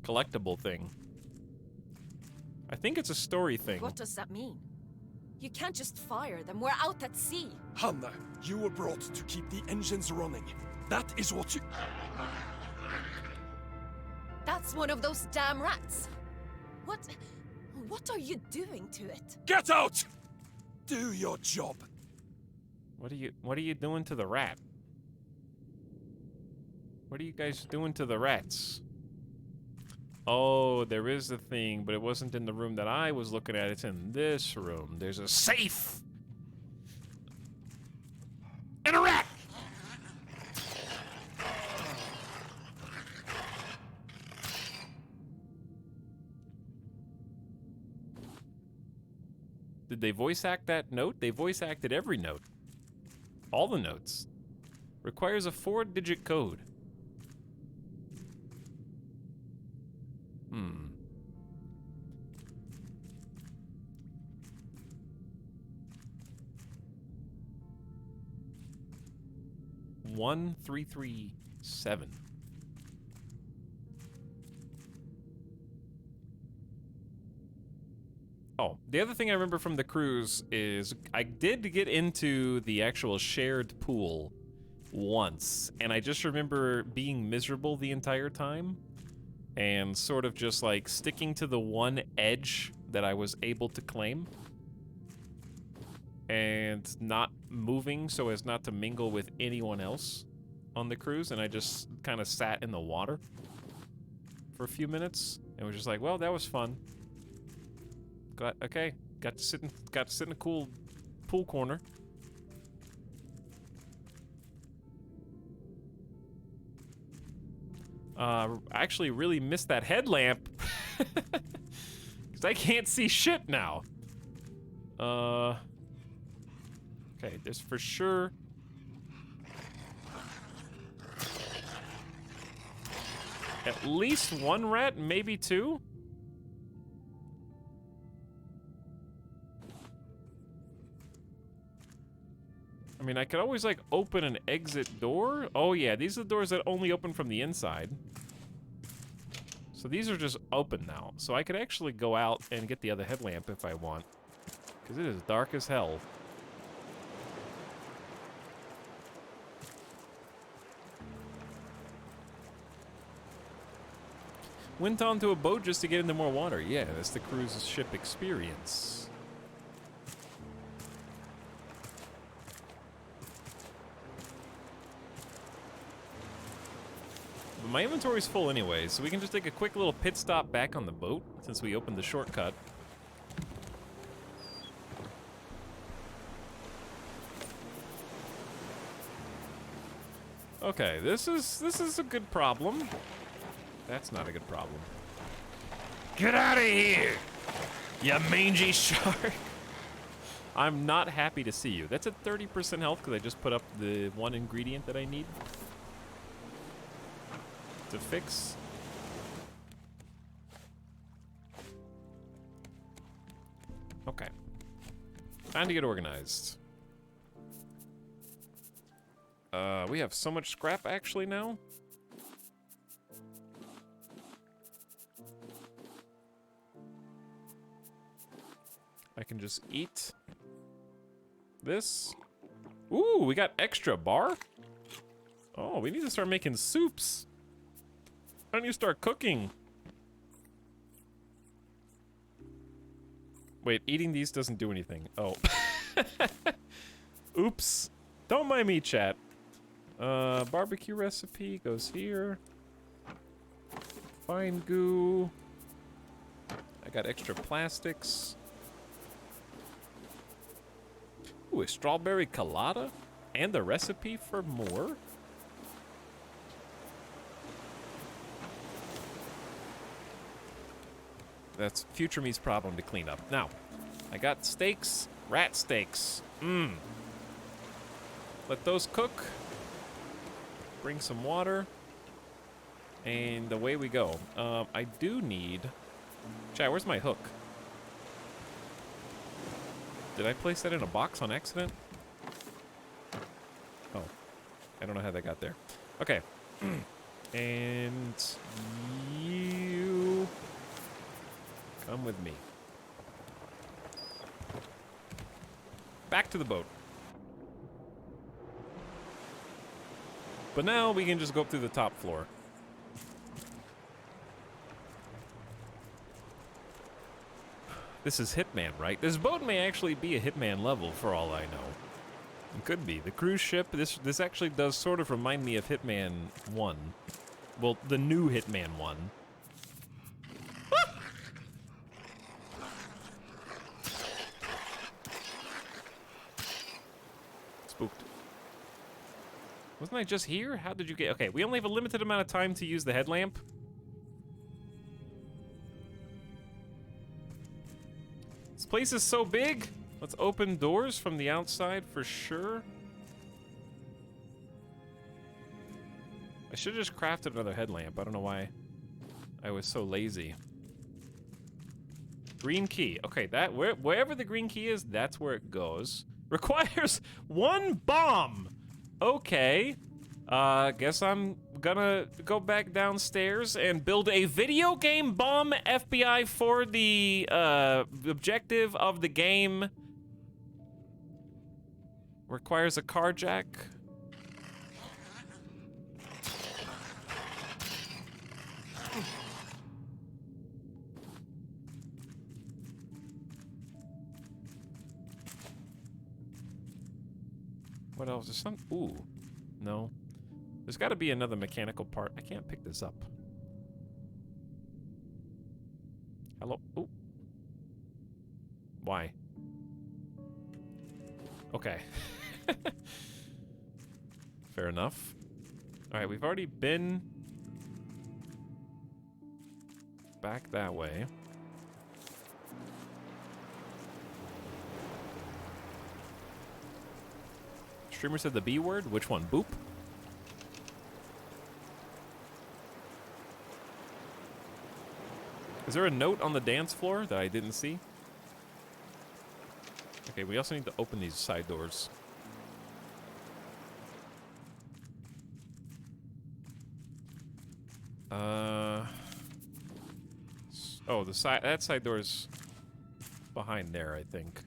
collectible thing? I think it's a story thing. What does that mean? You can't just fire them. We're out at sea. Hanna, you were brought to keep the engines running. That is what you... That's one of those damn rats. What are you doing to it? Get out! Do your job. What are you doing to the rat? What are you guys doing to the rats? Oh, there is a thing, but it wasn't in the room that I was looking at. It's in this room. There's a safe! And a rat! Did they voice act that note? They voice acted every note. All the notes. Requires a 4-digit code. Hmm. One, 3, 3, 7. Oh, the other thing I remember from the cruise is I did get into the actual shared pool once, and I just remember being miserable the entire time and sort of just like sticking to the one edge that I was able to claim and not moving so as not to mingle with anyone else on the cruise, and I just kind of sat in the water for a few minutes and was just like, well, that was fun. Got to sit in a cool pool corner. I actually really missed that headlamp because I can't see shit now. Okay, there's for sure at least one rat, maybe two. I mean, I could always, like, open an exit door. Oh, yeah, these are the doors that only open from the inside. So these are just open now. So I could actually go out and get the other headlamp if I want. Because it is dark as hell. Went onto a boat just to get into more water. Yeah, that's the cruise ship experience. But my inventory's full anyway, so we can just take a quick little pit stop back on the boat since we opened the shortcut. Okay, this is a good problem. That's not a good problem. Get out of here, you mangy shark. I'm not happy to see you. That's at 30% health because I just put up the one ingredient that I need to fix. Okay. Time to get organized. We have so much scrap actually now. I can just eat this. Ooh, we got extra bar. Oh, we need to start making soups. Why don't you start cooking? Wait, eating these doesn't do anything. Oh. Oops. Don't mind me, chat. Barbecue recipe goes here. Fine goo. I got extra plastics. Ooh, a strawberry colada? And the recipe for more? That's future me's problem to clean up. Now, I got steaks, rat steaks. Mmm. Let those cook. Bring some water. And away we go. I do need... Chat, where's my hook? Did I place that in a box on accident? Oh. I don't know how that got there. Okay. And... you... come with me. Back to the boat. But now we can just go up through the top floor. This is Hitman, right? This boat may actually be a Hitman level for all I know. It could be. The cruise ship, this actually does sort of remind me of Hitman 1. Well, the new Hitman 1. Spooked. Wasn't I just here? How did you get... Okay, we only have a limited amount of time to use the headlamp. This place is so big. Let's open doors from the outside for sure. I should have just crafted another headlamp. I don't know why I was so lazy. Green key. Okay, that wherever the green key is, that's where it goes. Requires 1 bomb. Okay. Guess I'm gonna go back downstairs and build a video game bomb, FBI, for the objective of the game. Requires a car jack. What else? There's some... Ooh. No. There's got to be another mechanical part. I can't pick this up. Hello? Ooh. Why? Okay. Fair enough. Alright, we've already been... back that way. Streamer said the B word? Which one? Boop? Is there a note on the dance floor that I didn't see? Okay, we also need to open these side doors. Oh, that side door's behind there, I think.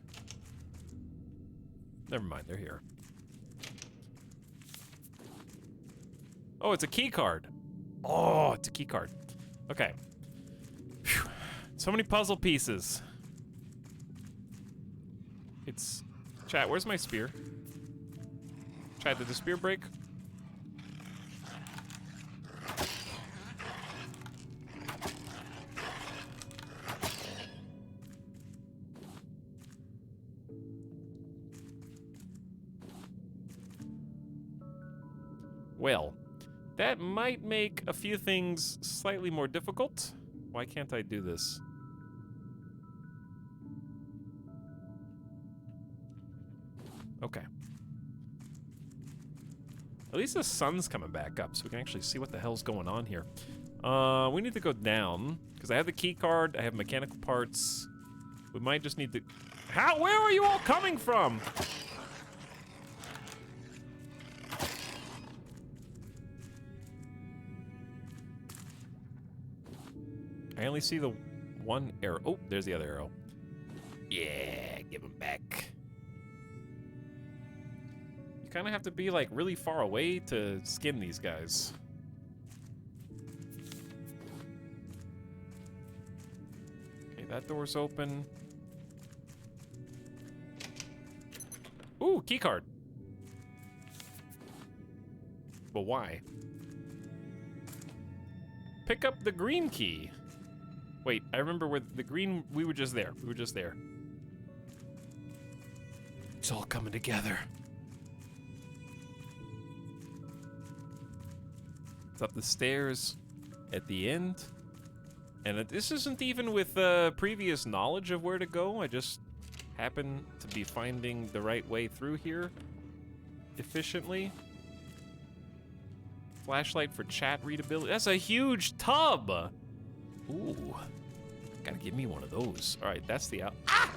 Never mind, they're here. Oh, it's a key card. Oh, it's a key card. Okay. Whew. So many puzzle pieces. It's... Chat, where's my spear? Chat, did the spear break? Well, that might make a few things slightly more difficult. Why can't I do this? Okay. At least the sun's coming back up, so we can actually see what the hell's going on here. We need to go down, because I have the key card, I have mechanical parts. We might just need to... Where are you all coming from? I only see the one arrow. Oh, there's the other arrow. Yeah, give him back. You kind of have to be like really far away to skin these guys. Okay, that door's open. Ooh, keycard. But why? Pick up the green key. Wait, I remember where the green... We were just there. We were just there. It's all coming together. It's up the stairs at the end. And this isn't even with previous knowledge of where to go. I just happen to be finding the right way through here efficiently. Flashlight for chat readability. That's a huge tub! Ooh. Gotta give me one of those. Alright, that's the out. Ah!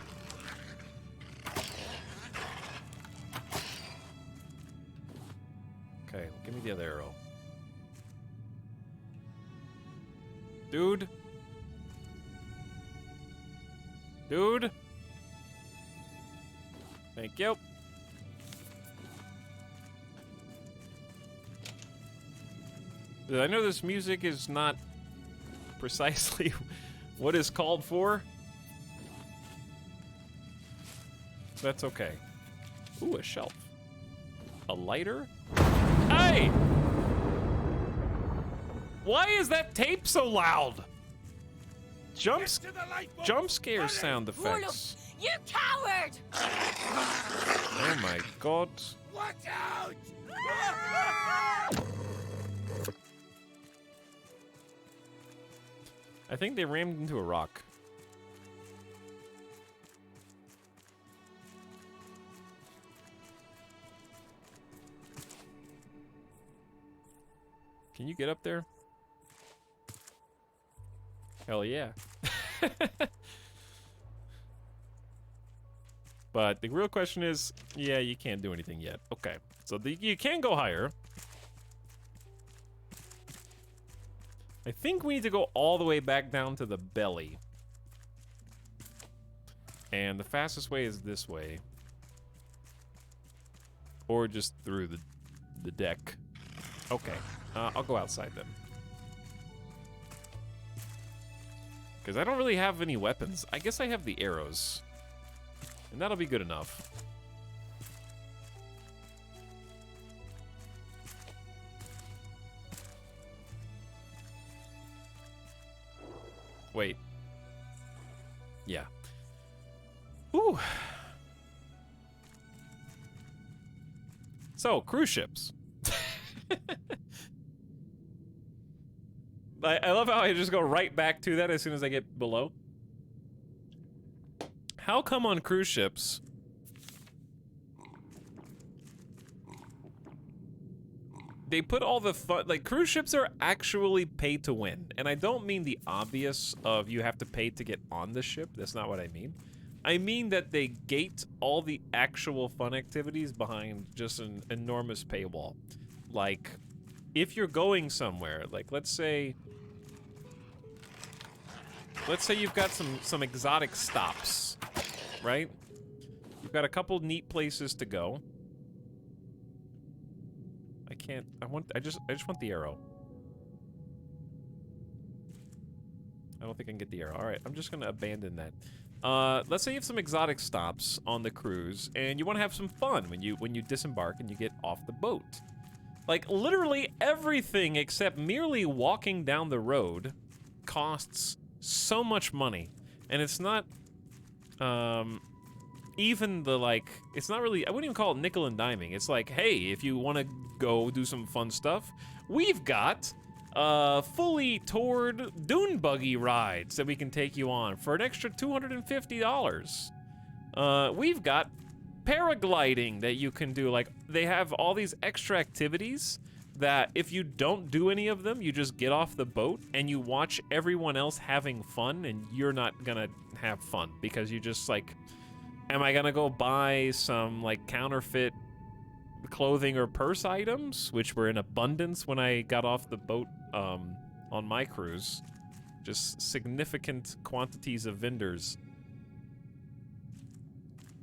Okay, give me the other arrow. Dude. Dude. Thank you. I know this music is not precisely what is called for. That's okay. Ooh, a shelf. A lighter? Hey! Why is that tape so loud? Jump scare sound effects. You coward! Oh my god. Watch out! I think they rammed into a rock. Can you get up there? Hell yeah. But the real question is, yeah, you can't do anything yet. Okay, so you can go higher. I think we need to go all the way back down to the belly. And the fastest way is this way. Or just through the deck. Okay, I'll go outside then. Because I don't really have any weapons. I guess I have the arrows. And that'll be good enough. Wait. Yeah. Ooh. So, cruise ships. I love how I just go right back to that as soon as I get below. How come on cruise ships they put all the fun, like, cruise ships are actually pay to win. And I don't mean the obvious of you have to pay to get on the ship. That's not what I mean. I mean that they gate all the actual fun activities behind just an enormous paywall. Like, if you're going somewhere, like, let's say you've got some exotic stops, right? You've got a couple neat places to go. I just want the arrow. I don't think I can get the arrow. All right, I'm just gonna abandon that. Let's say you have some exotic stops on the cruise, and you want to have some fun when you disembark and you get off the boat. Like, literally everything except merely walking down the road costs so much money, and it's not even the, like, it's not really, I wouldn't even call it nickel and diming. It's like, hey, if you want to go do some fun stuff, we've got fully toured dune buggy rides that we can take you on for an extra $250. We've got paragliding that you can do. Like, they have all these extra activities that if you don't do any of them, you just get off the boat and you watch everyone else having fun, and you're not gonna have fun because you just like, am I gonna go buy some like counterfeit clothing or purse items, which were in abundance when I got off the boat on my cruise? Just significant quantities of vendors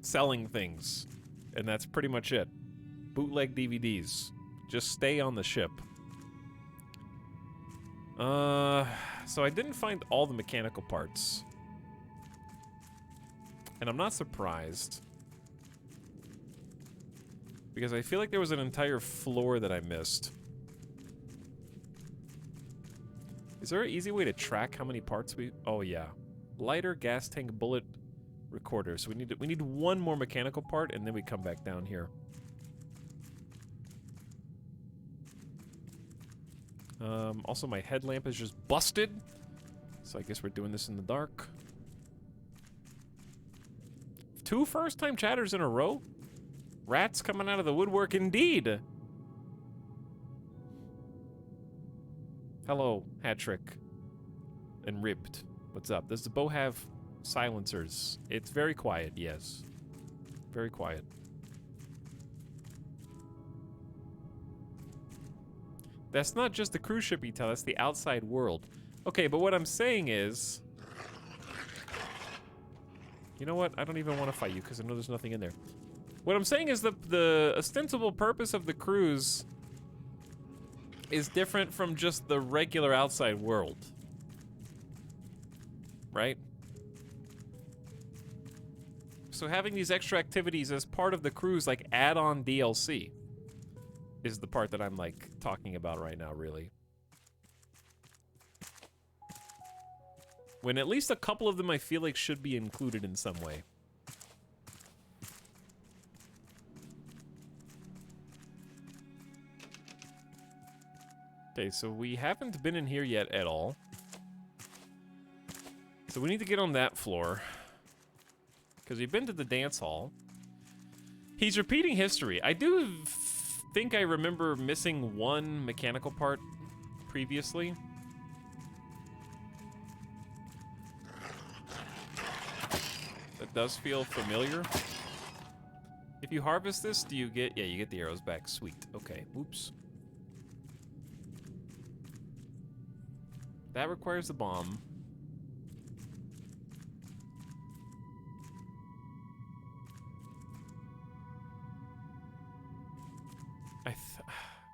selling things, and that's pretty much it. Bootleg DVDs. Just stay on the ship. So I didn't find all the mechanical parts. And I'm not surprised. Because I feel like there was an entire floor that I missed. Is there an easy way to track how many parts we... Oh, yeah. Lighter, gas tank, bullet, recorder. So we need one more mechanical part, and then we come back down here. Also, my headlamp is just busted. So I guess we're doing this in the dark. 2 first-time chatters in a row? Rats coming out of the woodwork indeed. Hello, Hattrick. And Ribbed. What's up? Does the bow have silencers? It's very quiet, yes. Very quiet. That's not just the cruise ship, Etalyx, that's the outside world. Okay, but what I'm saying is... You know what? I don't even want to fight you because I know there's nothing in there. What I'm saying is the ostensible purpose of the cruise is different from just the regular outside world. Right? So having these extra activities as part of the cruise, like add-on DLC, is the part that I'm, like, talking about right now, really. When at least a couple of them I feel like should be included in some way. Okay, so we haven't been in here yet at all. So we need to get on that floor. Because we've been to the dance hall. He's repeating history. I do think I remember missing one mechanical part previously. That does feel familiar. If you harvest this, do you get... Yeah, you get the arrows back. Sweet. Okay. Oops. That requires the bomb.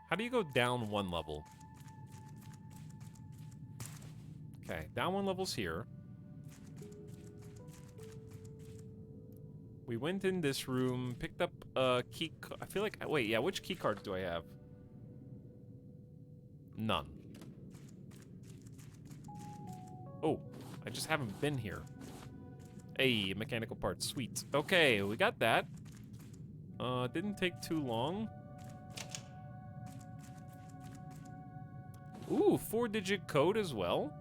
How do you go down 1 level? Okay, down 1 level's here. We went in this room, picked up a key. I feel like... Wait, yeah, which key cards do I have? None. Oh, I just haven't been here. Hey, mechanical parts, sweet. Okay, we got that. Didn't take too long. Ooh, 4-digit code as well.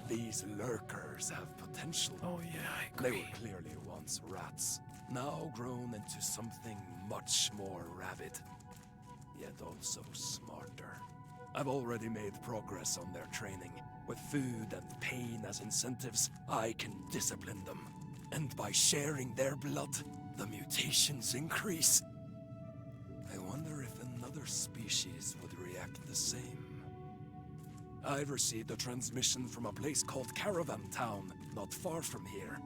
These lurkers have potential. Oh yeah, I They agree. were clearly once rats, now grown into something much more rabid, yet also smarter. I've already made progress on their training. With food and pain as incentives, I can discipline them. And by sharing their blood, the mutations increase. I wonder if another species would react the same. I've received a transmission from a place called Caravan Town, not far from here.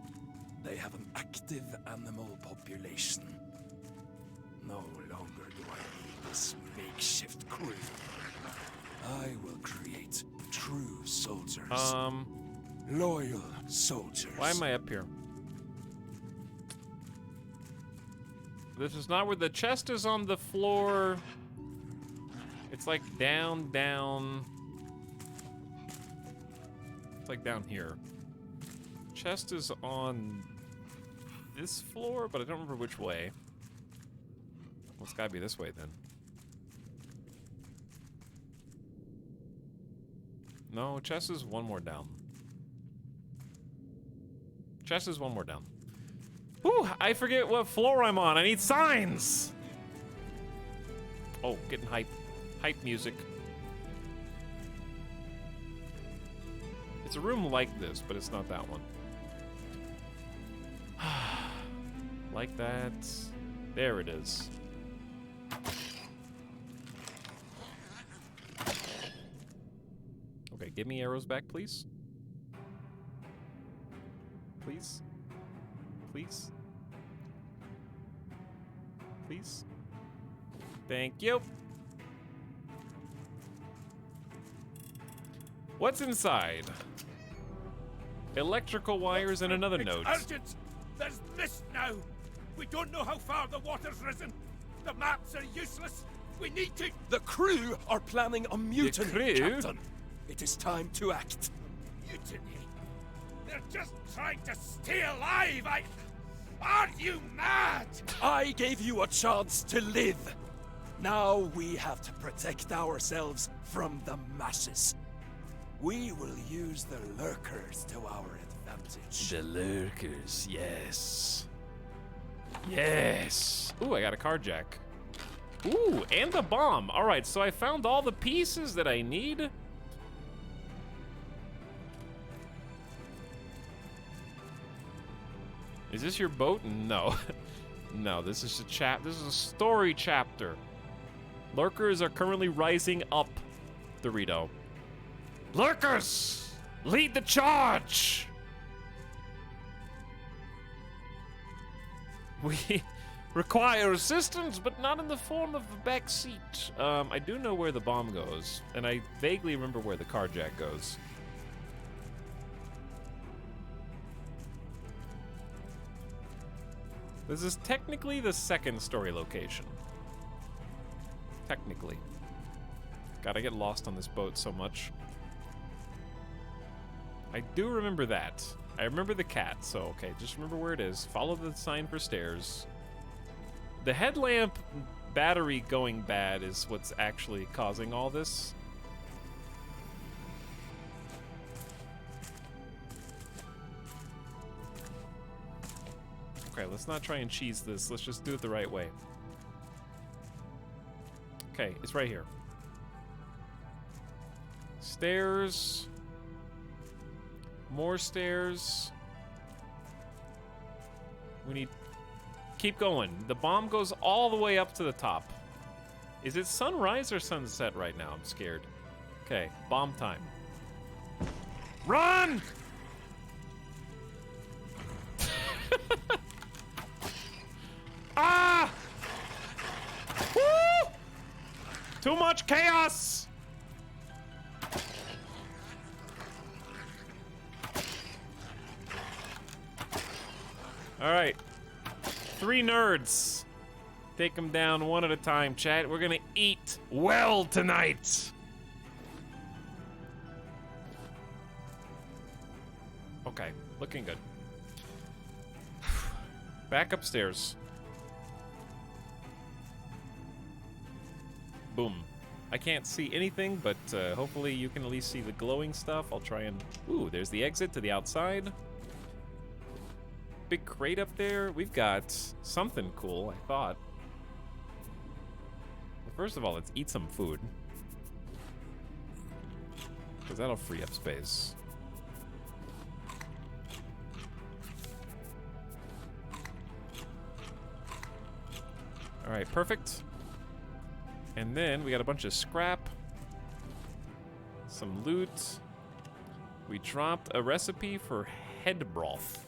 They have an active animal population. No longer do I need this makeshift crew. I will create true soldiers. Loyal soldiers. Why am I up here? This is not where the chest is on the floor. It's like down, down. It's like down here. Chest is on this floor, but I don't remember which way. Well, it's gotta be this way then. No, chest is 1 more down. Chest is 1 more down. Whew, I forget what floor I'm on. I need signs! Oh, getting hype. Hype music. It's a room like this, but it's not that one. Like that. There it is. Okay, give me arrows back, please. Please. Please. Please. Thank you. What's inside? Electrical wires and another note. Urgent! There's mist now! We don't know how far the water's risen! The maps are useless! We need to— The crew are planning a mutiny, crew? Captain! It is time to act. Mutiny? They're just trying to stay alive! Are you mad? I gave you a chance to live. Now we have to protect ourselves from the masses. We will use the lurkers to our advantage. The lurkers, yes. Yes. Ooh, I got a carjack. Ooh, and a bomb. All right, so I found all the pieces that I need. Is this your boat? No. No, this is a story chapter. Lurkers are currently rising up, Dorito. Lurkers! Lead the charge! We require assistance, but not in the form of a back seat. I do know where the bomb goes, and I vaguely remember where the carjack goes. This is technically the second story location. Technically. God, I get lost on this boat so much. I do remember that. I remember the cat, so okay, just remember where it is. Follow the sign for stairs. The headlamp battery going bad is what's actually causing all this. Okay, let's not try and cheese this. Let's just do it the right way. Okay, it's right here. Stairs. More stairs. We need... Keep going. The bomb goes all the way up to the top. Is it sunrise or sunset right now? I'm scared. Okay, bomb time. Run! Ah! Woo! Too much chaos! All right. 3 nerds. Take them down one at a time, chat. We're gonna eat well tonight. Okay, looking good. Back upstairs. Boom. I can't see anything, but hopefully you can at least see the glowing stuff. I'll try and... Ooh, there's the exit to the outside. Big crate up there. We've got something cool, I thought. Well, first of all, let's eat some food. Because that'll free up space. All right, perfect. And then we got a bunch of scrap. Some loot. We dropped a recipe for head broth.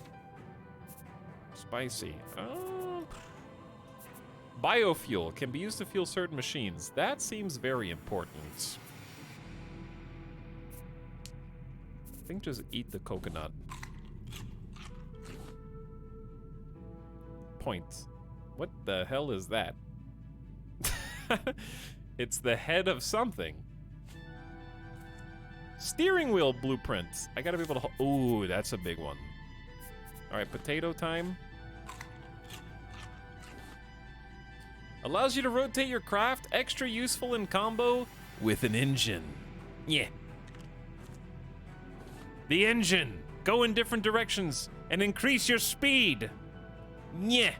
Spicy. Biofuel can be used to fuel certain machines. That seems very important. I think just eat the coconut. Point. What the hell is that? It's the head of something. Steering wheel blueprints. I gotta be able to... Ooh, that's a big one. All right, potato time. Allows you to rotate your craft. Extra useful in combo with an engine. Yeah. The engine. Go in different directions and increase your speed. Yeah.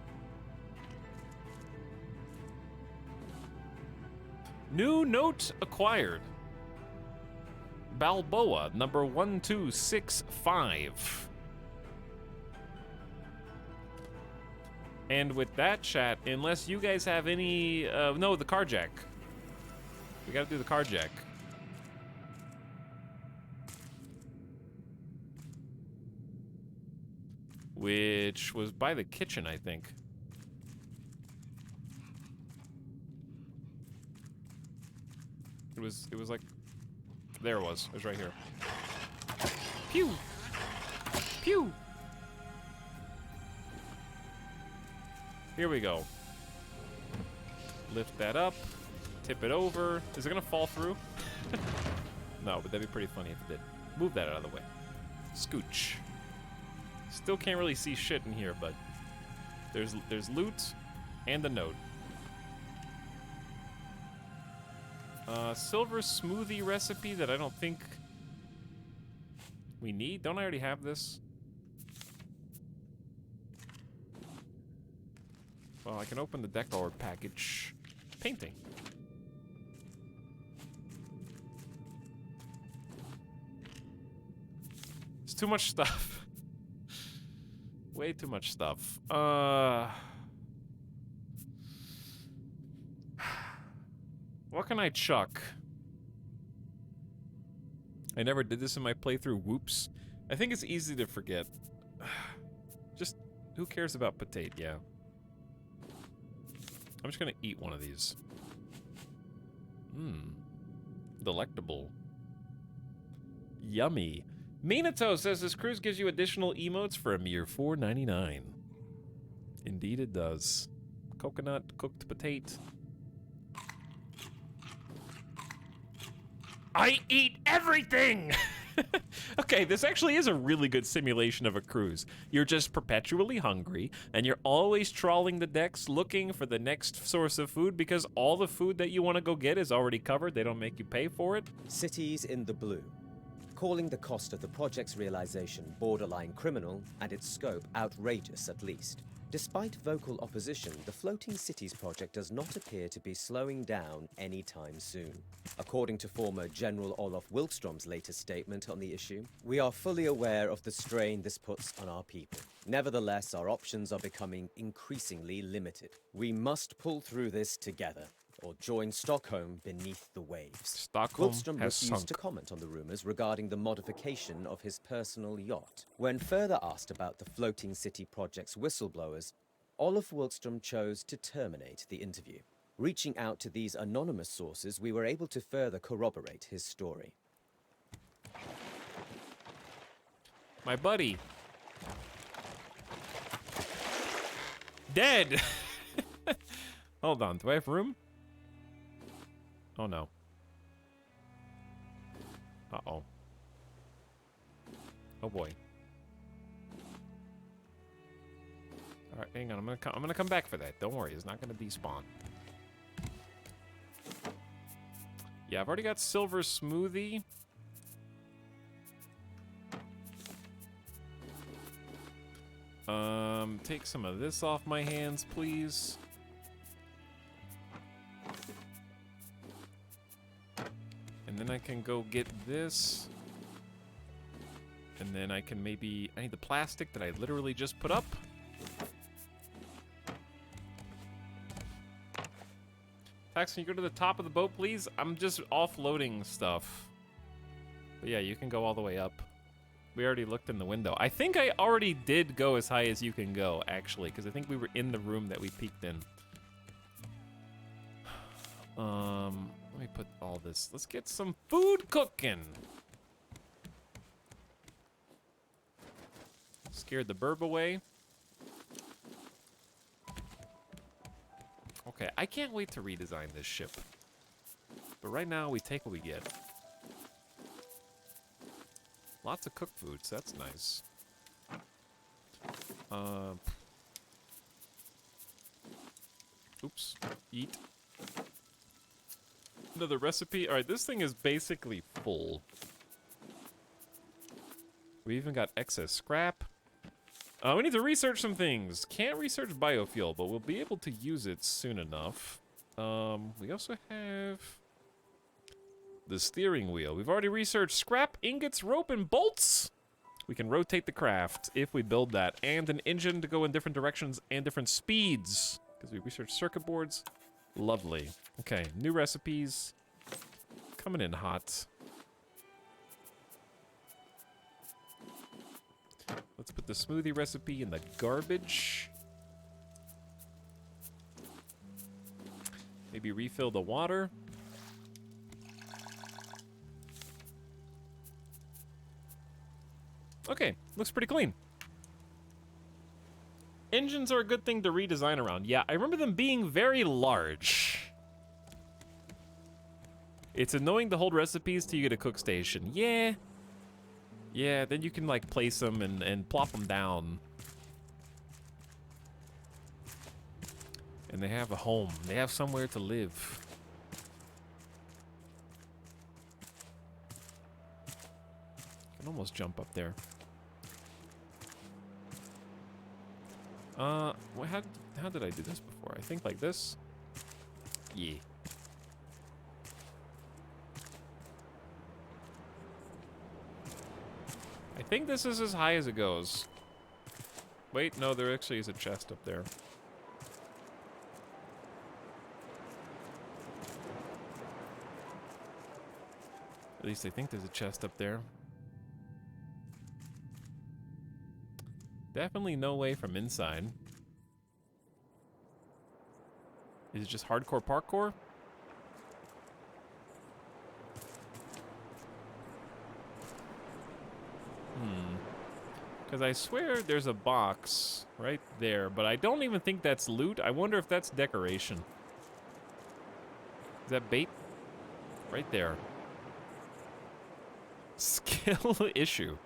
New note acquired. Balboa, number 1265. And with that, chat, unless you guys have any... no, the carjack. We gotta do the carjack. Which was by the kitchen, I think. It was like... There it was. It was right here. Pew! Pew! Here we go. Lift that up. Tip it over. Is it gonna fall through? No, but that'd be pretty funny if it did. Move that out of the way. Scooch. Still can't really see shit in here, but there's loot and a note. Silver smoothie recipe that I don't think we need. Don't I already have this? Well, I can open the decor package. Painting. It's too much stuff. Way too much stuff. What can I chuck? I never did this in my playthrough. Whoops. I think it's easy to forget. Just, who cares about potato? Yeah. I'm just gonna eat one of these. Mmm. Delectable. Yummy. Minato says this cruise gives you additional emotes for a mere $4.99. Indeed it does. Coconut, cooked potato. I eat everything! Okay, this actually is a really good simulation of a cruise. You're just perpetually hungry, and you're always trawling the decks looking for the next source of food because all the food that you want to go get is already covered. They don't make you pay for it. Cities in the blue. Calling the cost of the project's realization borderline criminal and its scope outrageous at least. Despite vocal opposition, the Floating Cities project does not appear to be slowing down anytime soon. According to former General Olaf Wilkstrom's latest statement on the issue, we are fully aware of the strain this puts on our people. Nevertheless, our options are becoming increasingly limited. We must pull through this together, or join Stockholm beneath the waves. Stockholm Wilkstrom has refused sunk. to comment on the rumors regarding the modification of his personal yacht. When further asked about the Floating City project's whistleblowers, Olaf Wilkstrom chose to terminate the interview. Reaching out to these anonymous sources, we were able to further corroborate his story. My buddy. Dead! Hold on, do I have room? Oh no. Uh-oh. Oh boy. Alright, hang on, I'm gonna come back for that. Don't worry, it's not gonna despawn. Yeah, I've already got silver smoothie. Take some of this off my hands, please. And then I can go get this. And then I can maybe... I need the plastic that I literally just put up. Tax, can you go to the top of the boat, please? I'm just offloading stuff. But yeah, you can go all the way up. We already looked in the window. I think I already did go as high as you can go, actually, because I think we were in the room that we peeked in. Let me put all this. Let's get some food cooking. Scared the burb away. Okay, I can't wait to redesign this ship. But right now, we take what we get. Lots of cooked foods, that's nice. Oops, eat. Another recipe. All right, this thing is basically full. We even got excess scrap. We need to research some things. Can't research biofuel, but we'll be able to use it soon enough. We also have The steering wheel. We've already researched scrap, ingots, rope, and bolts. We can rotate the craft if we build that. And an engine to go in different directions and different speeds. Because we researched circuit boards. Lovely. Okay, new recipes. Coming in hot. Let's put the smoothie recipe in the garbage. Maybe refill the water. Okay, looks pretty clean. Engines are a good thing to redesign around. Yeah, I remember them being very large. It's annoying to hold recipes till you get a cook station. Yeah. Yeah, then you can like place them and plop them down. And they have a home. They have somewhere to live. Can almost jump up there. Well, how did I do this before? I think like this. Yeah. I think this is as high as it goes. Wait, no, there actually is a chest up there. At least I think there's a chest up there. Definitely no way from inside. Is it just hardcore parkour? Because I swear there's a box right there, but I don't even think that's loot. I wonder if that's decoration. Is that bait? Right there. Skill issue.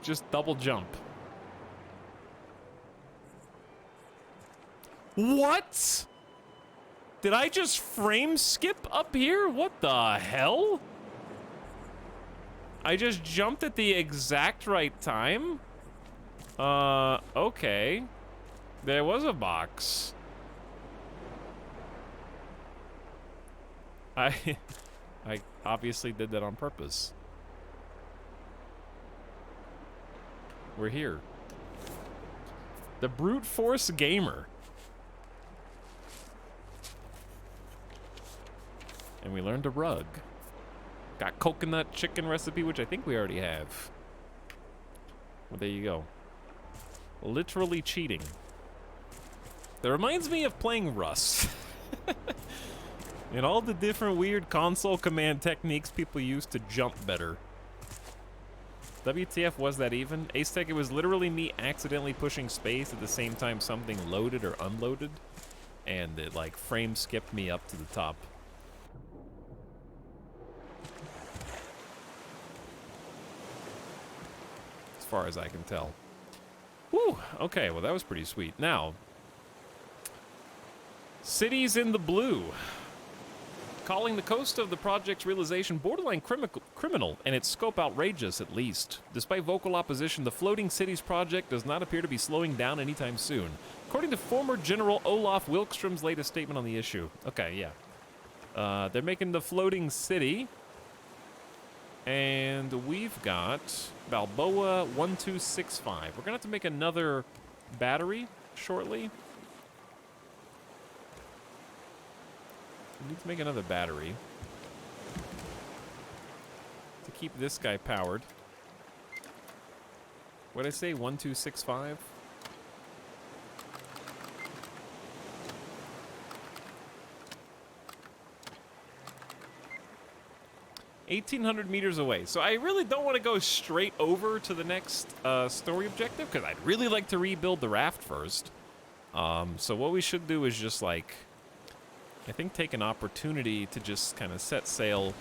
Just double jump. What? Did I just frame skip up here? What the hell? I just jumped at the exact right time? Okay. There was a box. I obviously did that on purpose. We're here. The Brute Force Gamer. And we learned a rug. Got coconut chicken recipe, which I think we already have. Well, there you go. Literally cheating. That reminds me of playing Rust. And all the different weird console command techniques people use to jump better. WTF, was that even? Ace Tech, it was literally me accidentally pushing space at the same time something loaded or unloaded. And it like frame skipped me up to the top. As far as I can tell. Whew, okay, well that was pretty sweet. Now, cities in the blue. Calling the coast of the project's realization borderline criminal and its scope outrageous, at least. Despite vocal opposition, the Floating Cities project does not appear to be slowing down anytime soon, according to former General Olaf Wilkstrom's latest statement on the issue. Okay, yeah. They're making the Floating City, and we've got Balboa 1265. We're gonna have to make another battery shortly. We need to make another battery to keep this guy powered. What'd I say? 1265? $1,800 meters away. So I really don't want to go straight over to the next story objective because I'd really like to rebuild the raft first. So what we should do is just like, I think take an opportunity to just kind of set sail.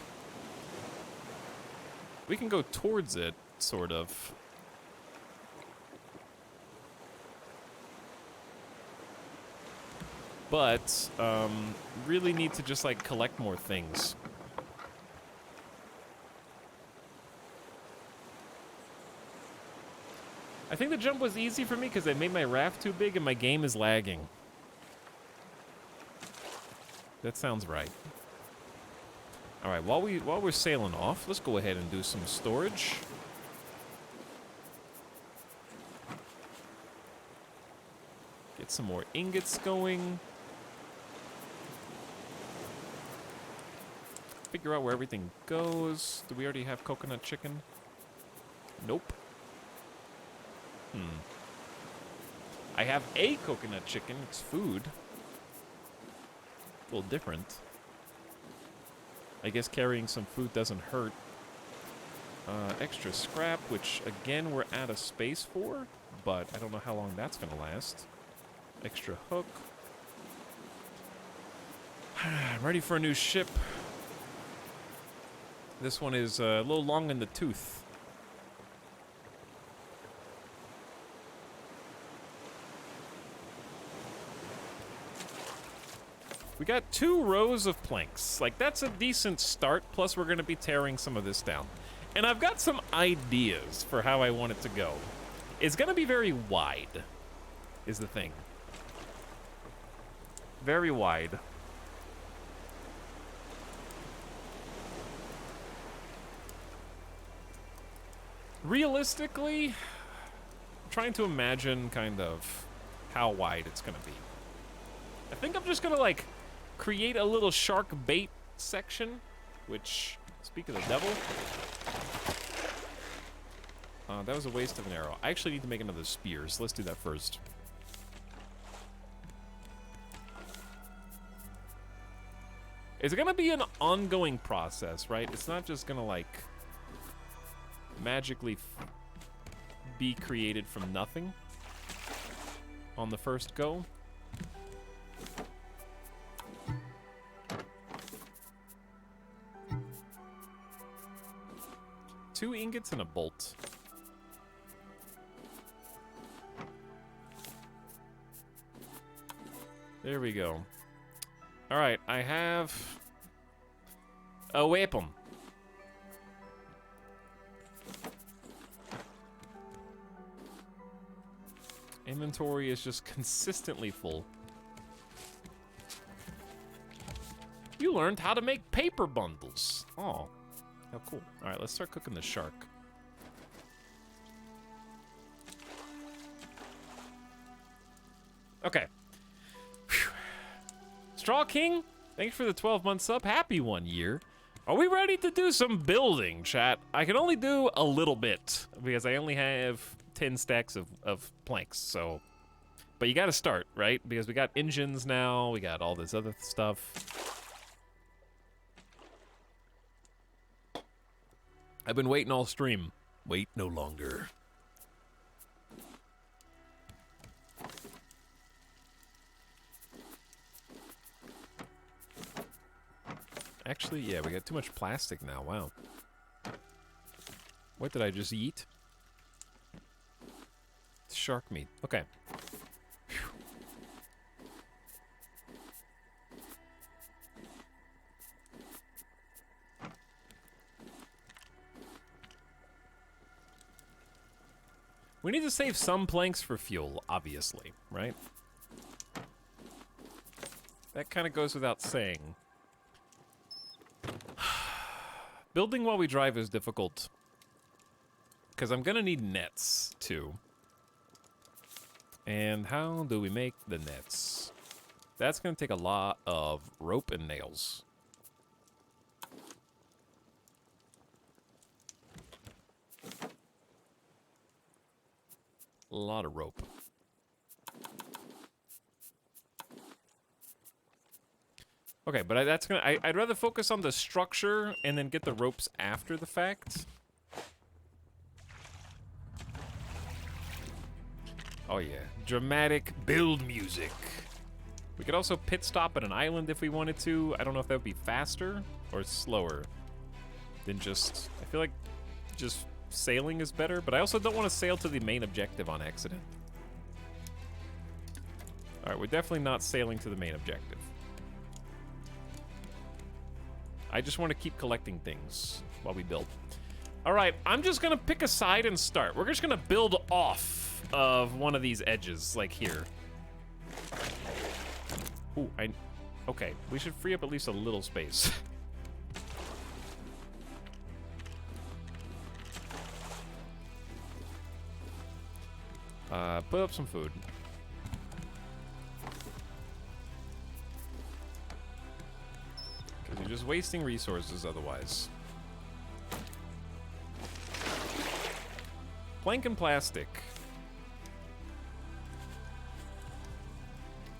We can go towards it, sort of. But, really need to just like collect more things. I think the jump was easy for me because I made my raft too big and my game is lagging. That sounds right. All right, while we're sailing off, let's go ahead and do some storage. Get some more ingots going. Figure out where everything goes. Do we already have coconut chicken? Nope. I have a coconut chicken. It's food. A little different. I guess carrying some food doesn't hurt. Extra scrap, which again we're out of space for, but I don't know how long that's gonna last. Extra hook. I'm ready for a new ship. This one is a little long in the tooth. We got 2 rows of planks. Like, that's a decent start, plus we're going to be tearing some of this down. And I've got some ideas for how I want it to go. It's going to be very wide, is the thing. Very wide. Realistically, I'm trying to imagine kind of how wide it's going to be. I think I'm just going to, like, create a little shark bait section, which, speak of the devil, that was a waste of an arrow. I actually need to make another spear, so let's do that first. It's gonna be an ongoing process, right? It's not just gonna, like, magically be created from nothing on the first go. Two ingots and a bolt. There we go. All right, I have a weapon. Inventory is just consistently full. You learned how to make paper bundles. Oh. How cool. All right, let's start cooking the shark. Okay. Whew. Straw King, thanks for the 12-month sub. Happy 1 year. Are we ready to do some building, chat? I can only do a little bit because I only have 10 stacks of planks, so... But you gotta start, right? Because we got engines now, we got all this other stuff. I've been waiting all stream. Wait no longer. Actually, yeah, we got too much plastic now. Wow. What did I just eat? Shark meat. Okay. Whew. We need to save some planks for fuel, obviously, right? That kind of goes without saying. Building while we drive is difficult. Because I'm going to need nets, too. And how do we make the nets? That's going to take a lot of rope and nails. A lot of rope. Okay, but that's gonna. I'd rather focus on the structure and then get the ropes after the fact. Oh yeah, dramatic build music. We could also pit stop at an island if we wanted to. I don't know if that would be faster or slower than just. I feel like just sailing is better, but I also don't want to sail to the main objective on accident. All right, we're definitely not sailing to the main objective. I just want to keep collecting things while we build. All right, I'm just going to pick a side and start. We're just going to build off of one of these edges, like here. Ooh, Okay, we should free up at least a little space. Put up some food. Because you're just wasting resources otherwise. Plank and plastic.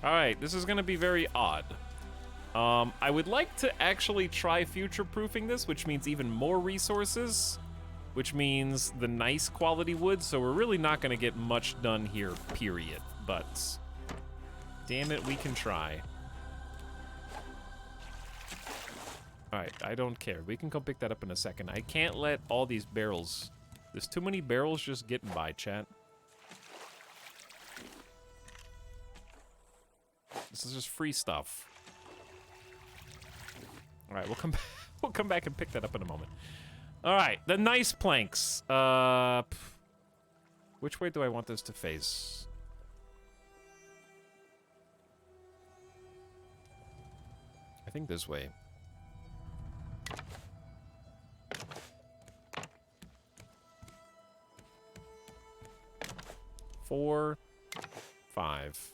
Alright, this is gonna be very odd. I would like to actually try future-proofing this, which means even more resources, which means the nice quality wood, so we're really not gonna get much done here, period. But, damn it, we can try. Alright, I don't care. We can come pick that up in a second. I can't let all these barrels... There's too many barrels just getting by, chat. This is just free stuff. All right, we'll come back. We'll come back and pick that up in a moment. All right, the nice planks. Which way do I want this to face? I think this way. Four, 5.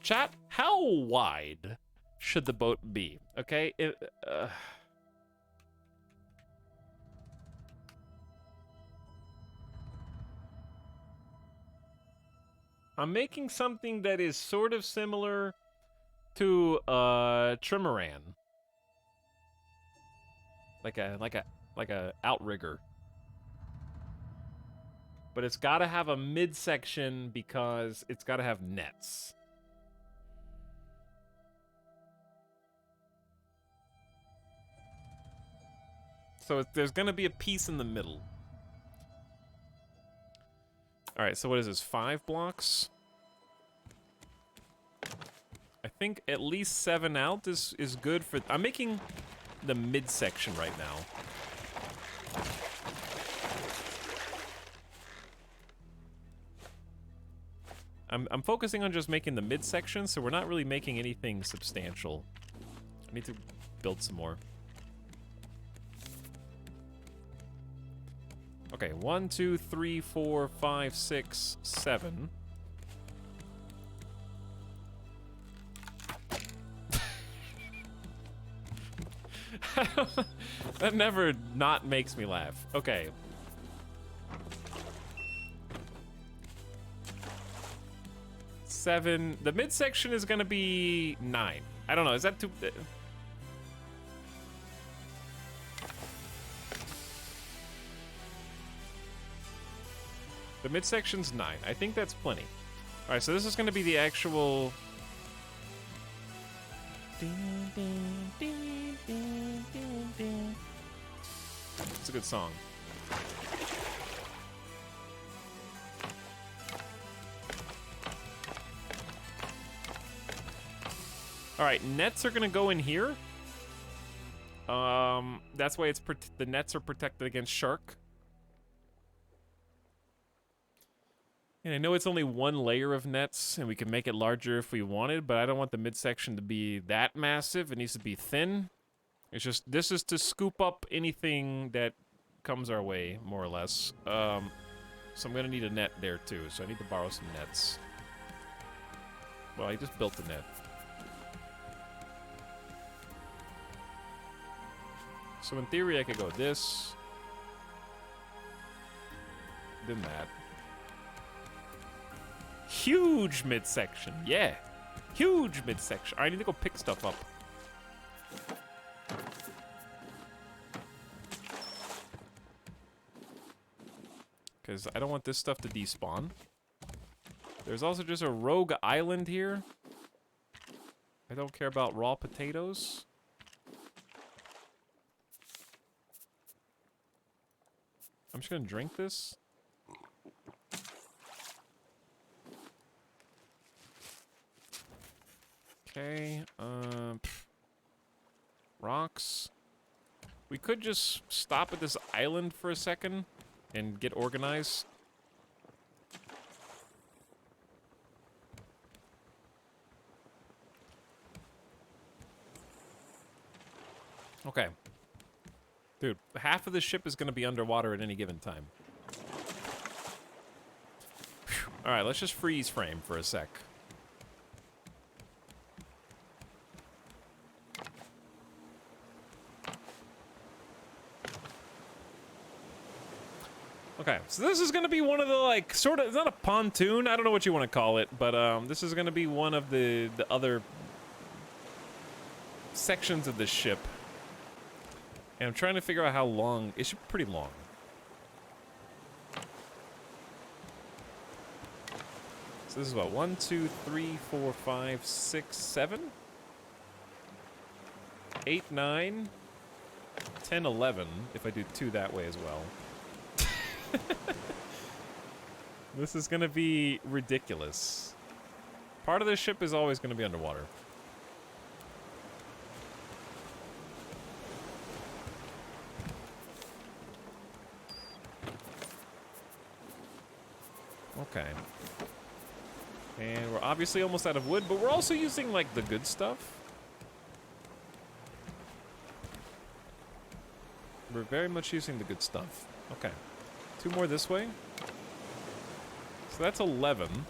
Chat, how wide should the boat be? Okay, I'm making something that is sort of similar to trimaran, like a outrigger, but it's got to have a midsection because it's got to have nets. So there's going to be a piece in the middle. All right, so what is this, 5 blocks? I think at least 7 out is good for... I'm making the midsection right now. I'm focusing on just making the midsection, so we're not really making anything substantial. I need to build some more. Okay, 1, 2, 3, 4, 5, 6, 7. That never not makes me laugh. Okay. Seven. The midsection is gonna be 9. I don't know. Is that too? The midsection's 9. I think that's plenty. All right, so this is gonna be the actual. It's a good song. All right, nets are gonna go in here. That's why it's the nets are protected against shark. And I know it's only 1 layer of nets, and we can make it larger if we wanted, but I don't want the midsection to be that massive. It needs to be thin. It's just, this is to scoop up anything that comes our way, more or less. So I'm gonna need a net there too, so I need to borrow some nets. Well, I just built the net. So in theory, I could go this, then that. Huge midsection, yeah. Huge midsection. All right, I need to go pick stuff up. Because I don't want this stuff to despawn. There's also just a rogue island here. I don't care about raw potatoes. I'm just gonna drink this. Okay, rocks. We could just stop at this island for a second and get organized. Okay. Dude, half of the ship is going to be underwater at any given time. All right, let's just freeze frame for a sec. Okay, so this is going to be one of the, like, sort of, it's not a pontoon, I don't know what you want to call it, but this is going to be one of the other sections of the ship. And I'm trying to figure out how long, it should be pretty long. So this is what, 1, 2, 3, 4, 5, 6, 7? 8, 9, 10, 11, if I do 2 that way as well. This is gonna be ridiculous. Part of the ship is always gonna be underwater. Okay. And we're obviously almost out of wood, but we're also using, like, the good stuff. We're very much using the good stuff. Okay. 2 more this way. So that's 11.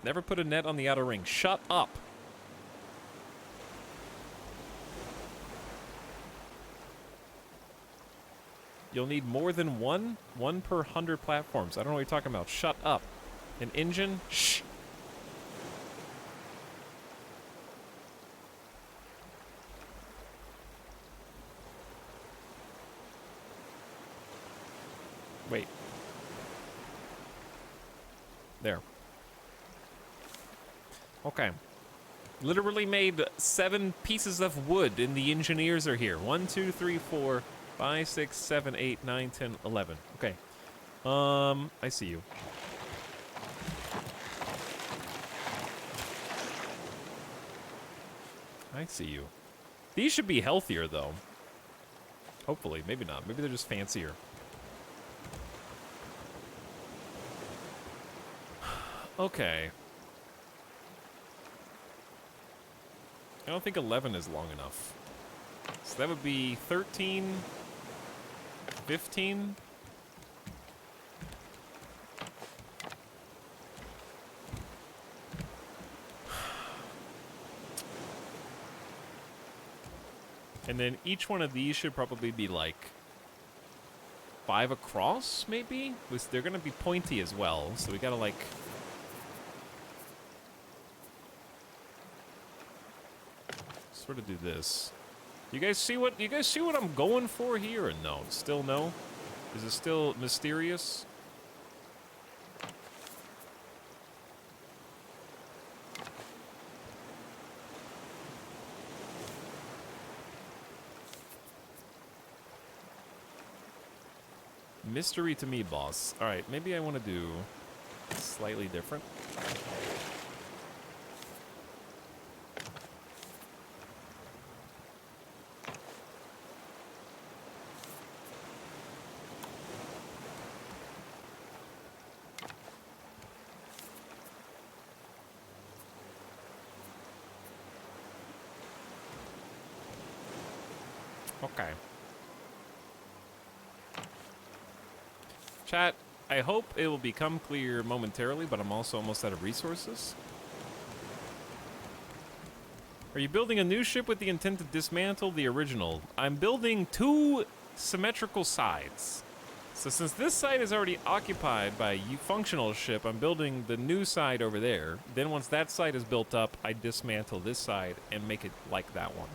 Never put a net on the outer ring. Shut up. You'll need more than one? 1 per 100 platforms. I don't know what you're talking about. Shut up. An engine? Shh. Wait. There. Okay. Literally made 7 pieces of wood, and the engineers are here. 1, 2, 3, 4, 5, 6, 7, 8, 9, 10, 11. Okay. I see you. I see you. These should be healthier, though. Hopefully. Maybe not. Maybe they're just fancier. Okay. I don't think 11 is long enough. So that would be 13, 15. And then each one of these should probably be like 5 across, maybe? They're gonna be pointy as well, so we gotta like... sort of do this. You guys see what I'm going for here, or no? Still no? Is it still mysterious? Mystery to me, boss. All right, maybe I want to do slightly different. Okay. Chat, I hope it will become clear momentarily, but I'm also almost out of resources. Are you building a new ship with the intent to dismantle the original? I'm building 2 symmetrical sides. So since this side is already occupied by a functional ship, I'm building the new side over there. Then once that side is built up, I dismantle this side and make it like that one.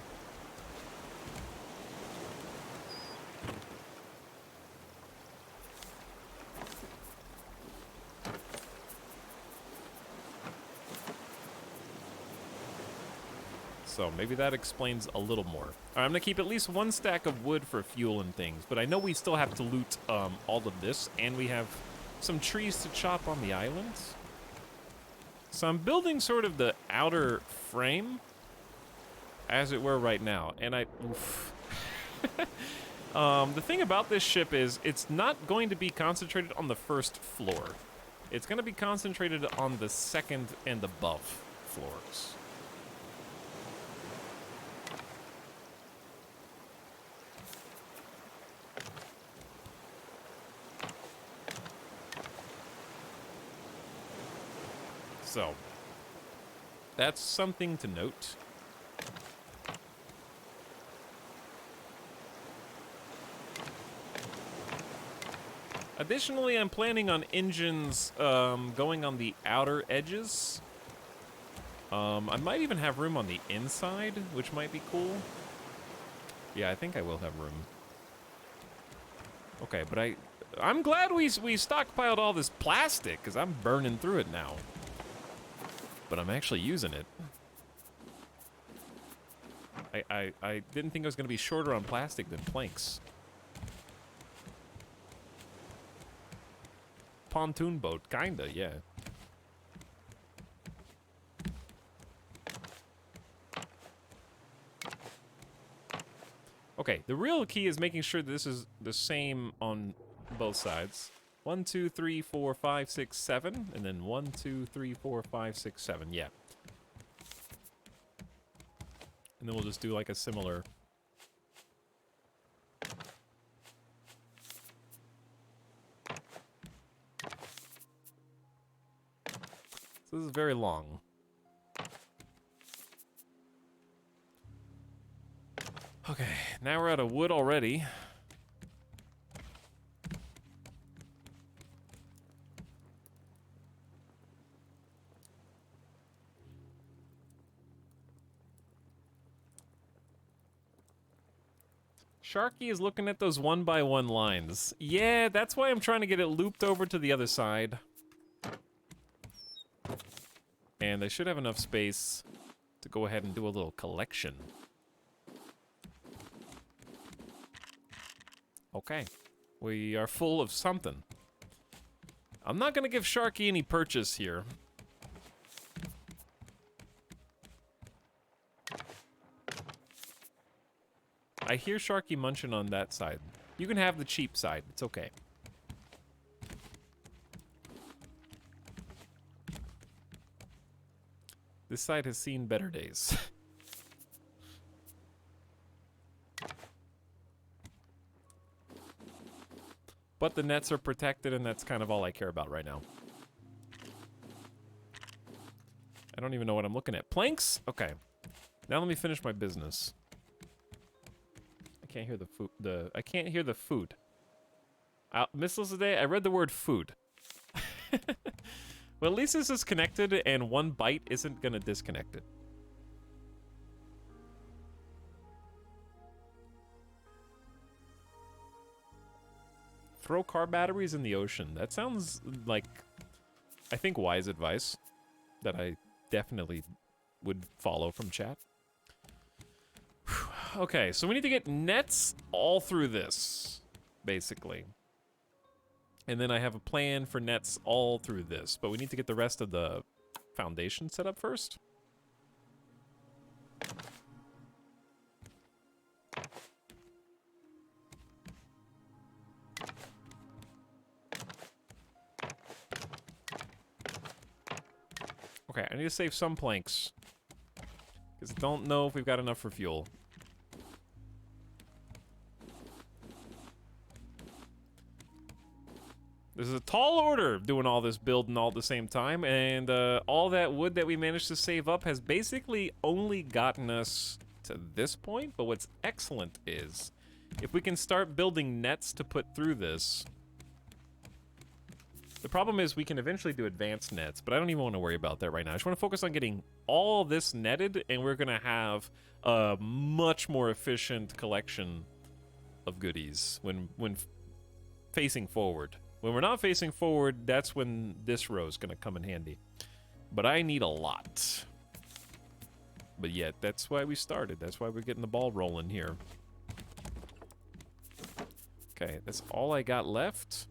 So maybe that explains a little more. All right, I'm gonna keep at least 1 stack of wood for fuel and things, but I know we still have to loot all of this, and we have some trees to chop on the islands. So I'm building sort of the outer frame, as it were, right now, and oof. The thing about this ship is it's not going to be concentrated on the first floor. It's gonna be concentrated on the second and above floors. So, that's something to note. Additionally, I'm planning on engines going on the outer edges. I might even have room on the inside, which might be cool. Yeah, I think I will have room. Okay, but I'm glad we stockpiled all this plastic, because I'm burning through it now. But I'm actually using it. I didn't think I was going to be shorter on plastic than planks. Pontoon boat, kinda, yeah. Okay, the real key is making sure that this is the same on both sides. 1, 2, 3, 4, 5, 6, 7, and then 1, 2, 3, 4, 5, 6, 7, yeah. And then we'll just do like a similar... So this is very long. Okay, now we're out of wood already. Sharky is looking at those 1x1 lines. Yeah, that's why I'm trying to get it looped over to the other side. And I should have enough space to go ahead and do a little collection. Okay, we are full of something. I'm not gonna give Sharky any purchase here. I hear Sharky munching on that side. You can have the cheap side, it's okay. This side has seen better days. But the nets are protected, and that's kind of all I care about right now. I don't even know what I'm looking at. Planks? Okay. Now let me finish my business. I can't hear the food. I can't hear the food. Missiles today, I read the word food. Well, at least this is connected, and one bite isn't gonna disconnect it. Throw car batteries in the ocean. That sounds like, I think, wise advice that I definitely would follow from chat. Okay, so we need to get nets all through this, basically. And then I have a plan for nets all through this, but we need to get the rest of the foundation set up first. Okay, I need to save some planks, because I don't know if we've got enough for fuel. This is a tall order doing all this building all at the same time, and all that wood that we managed to save up has basically only gotten us to this point, but what's excellent is, if we can start building nets to put through this, the problem is we can eventually do advanced nets, but I don't even want to worry about that right now. I just want to focus on getting all this netted, and we're going to have a much more efficient collection of goodies when facing forward. When we're not facing forward, that's when this row is going to come in handy. But I need a lot. But yet, that's why we started. That's why we're getting the ball rolling here. Okay, that's all I got left.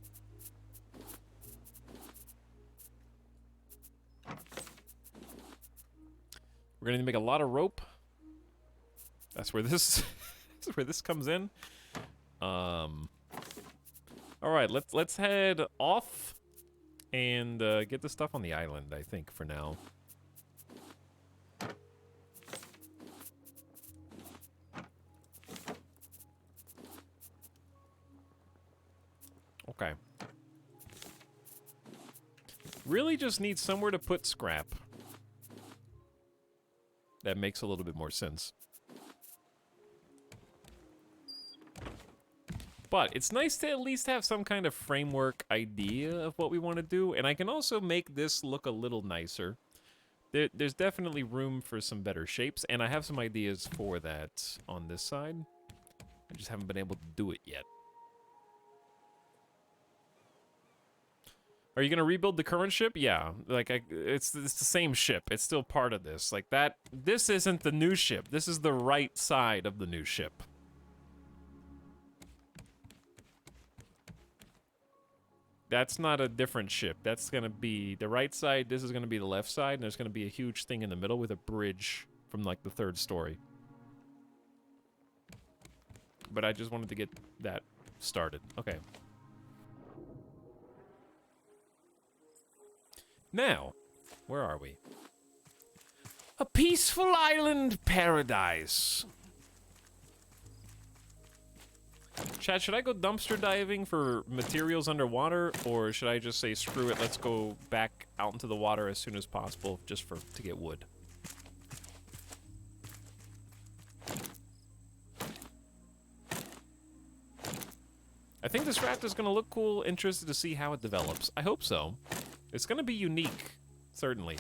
We're going to make a lot of rope. That's where this, that's where this comes in. All right, let's head off and get the stuff on the island, I think, for now. Okay. Really just need somewhere to put scrap. That makes a little bit more sense. But it's nice to at least have some kind of framework idea of what we want to do, and I can also make this look a little nicer. There's definitely room for some better shapes, and I have some ideas for that on this side. I just haven't been able to do it yet. Are you gonna rebuild the current ship? Yeah, like it's the same ship. It's still part of this. Like that. This isn't the new ship. This is the right side of the new ship. That's not a different ship. That's gonna be the right side. This is gonna be the left side, and there's gonna be a huge thing in the middle with a bridge from like the 3rd story. But I just wanted to get that started. Okay. Now, where are we? A peaceful island paradise. Chat, should I go dumpster diving for materials underwater, or should I just say screw it, let's go back out into the water as soon as possible just to get wood? I think this raft is going to look cool, interested to see how it develops. I hope so. It's going to be unique, certainly.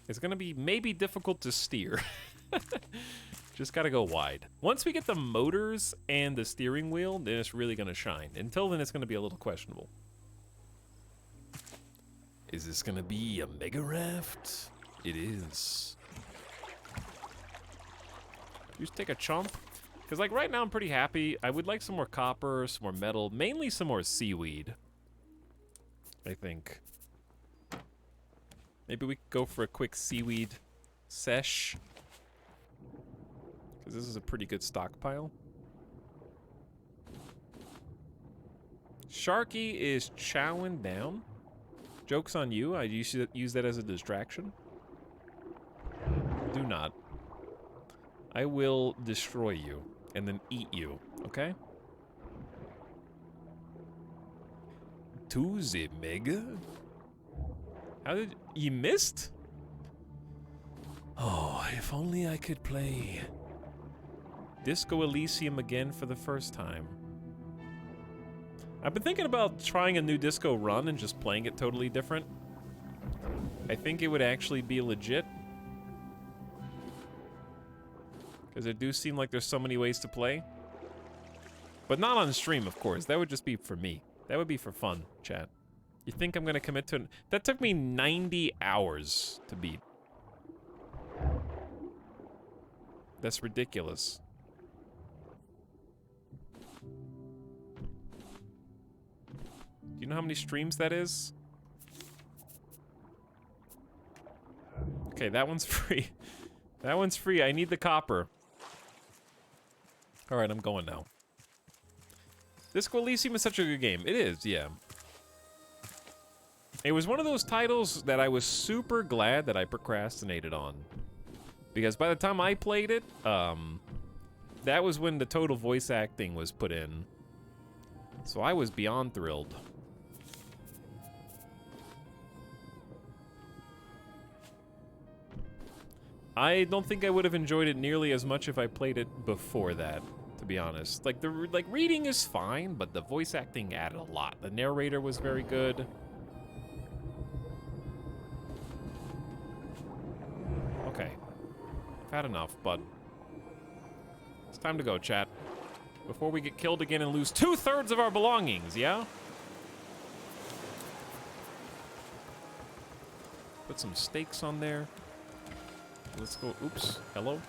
It's going to be maybe difficult to steer. Just gotta go wide. Once we get the motors and the steering wheel, then it's really gonna shine. Until then, it's gonna be a little questionable. Is this gonna be a mega raft? It is. Just take a chomp. Because like right now I'm pretty happy. I would like some more copper, some more metal, mainly some more seaweed. I think. Maybe we could go for a quick seaweed sesh. Because this is a pretty good stockpile. Sharky is chowing down. Joke's on you. I use that as a distraction. Do not. I will destroy you and then eat you, okay? To the mega? How did you missed? Oh, if only I could play Disco Elysium again for the first time. I've been thinking about trying a new disco run and just playing it totally different. I think it would actually be legit. Because it do seem like there's so many ways to play. But not on stream, of course. That would just be for me. That would be for fun, chat. You think I'm gonna commit to it? That took me 90 hours to beat. That's ridiculous. Do you know how many streams that is? Okay, that one's free. That one's free. I need the copper. Alright, I'm going now. Disco Elysium is such a good game. It is, yeah. It was one of those titles that I was super glad that I procrastinated on. Because by the time I played it, that was when the total voice acting was put in. So I was beyond thrilled. I don't think I would have enjoyed it nearly as much if I played it before that, to be honest. Like, reading is fine, but the voice acting added a lot. The narrator was very good. Okay. I've had enough, bud. It's time to go, chat. Before we get killed again and lose 2/3 of our belongings, yeah? Put some steaks on there. Let's go. Oops. Hello.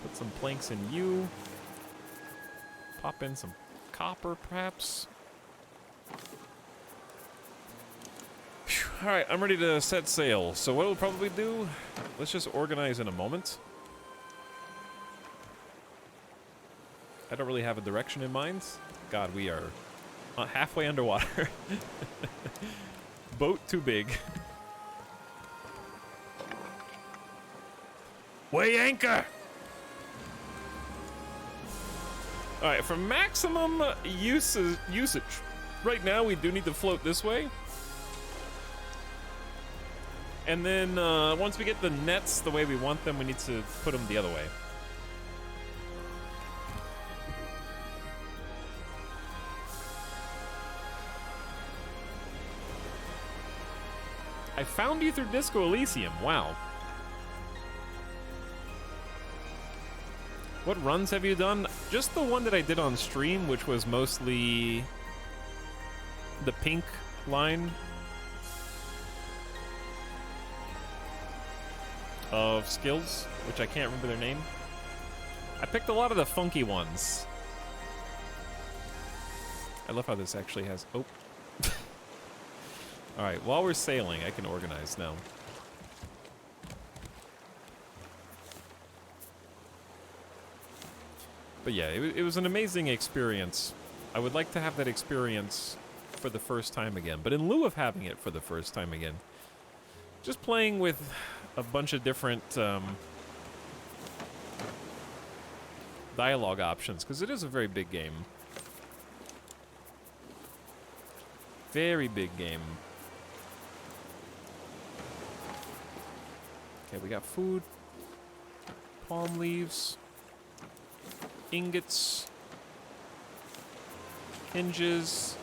Put some planks in you. Pop in some copper, perhaps. Alright, I'm ready to set sail. So what we'll probably do, let's just organize in a moment. I don't really have a direction in mind. God, we are halfway underwater. Boat too big. Weigh anchor! Alright, for maximum usage, right now we do need to float this way. And then once we get the nets the way we want them, we need to put them the other way. I found you through Disco Elysium. Wow. What runs have you done? Just the one that I did on stream, which was mostly the pink line of skills, which I can't remember their name. I picked a lot of the funky ones. I love how this actually has... Oh. Alright, while we're sailing, I can organize now. But yeah, it was an amazing experience. I would like to have that experience for the first time again. But in lieu of having it for the first time again, just playing with a bunch of different dialogue options, because it is a very big game. Very big game. Okay, we got food, palm leaves, ingots, hinges.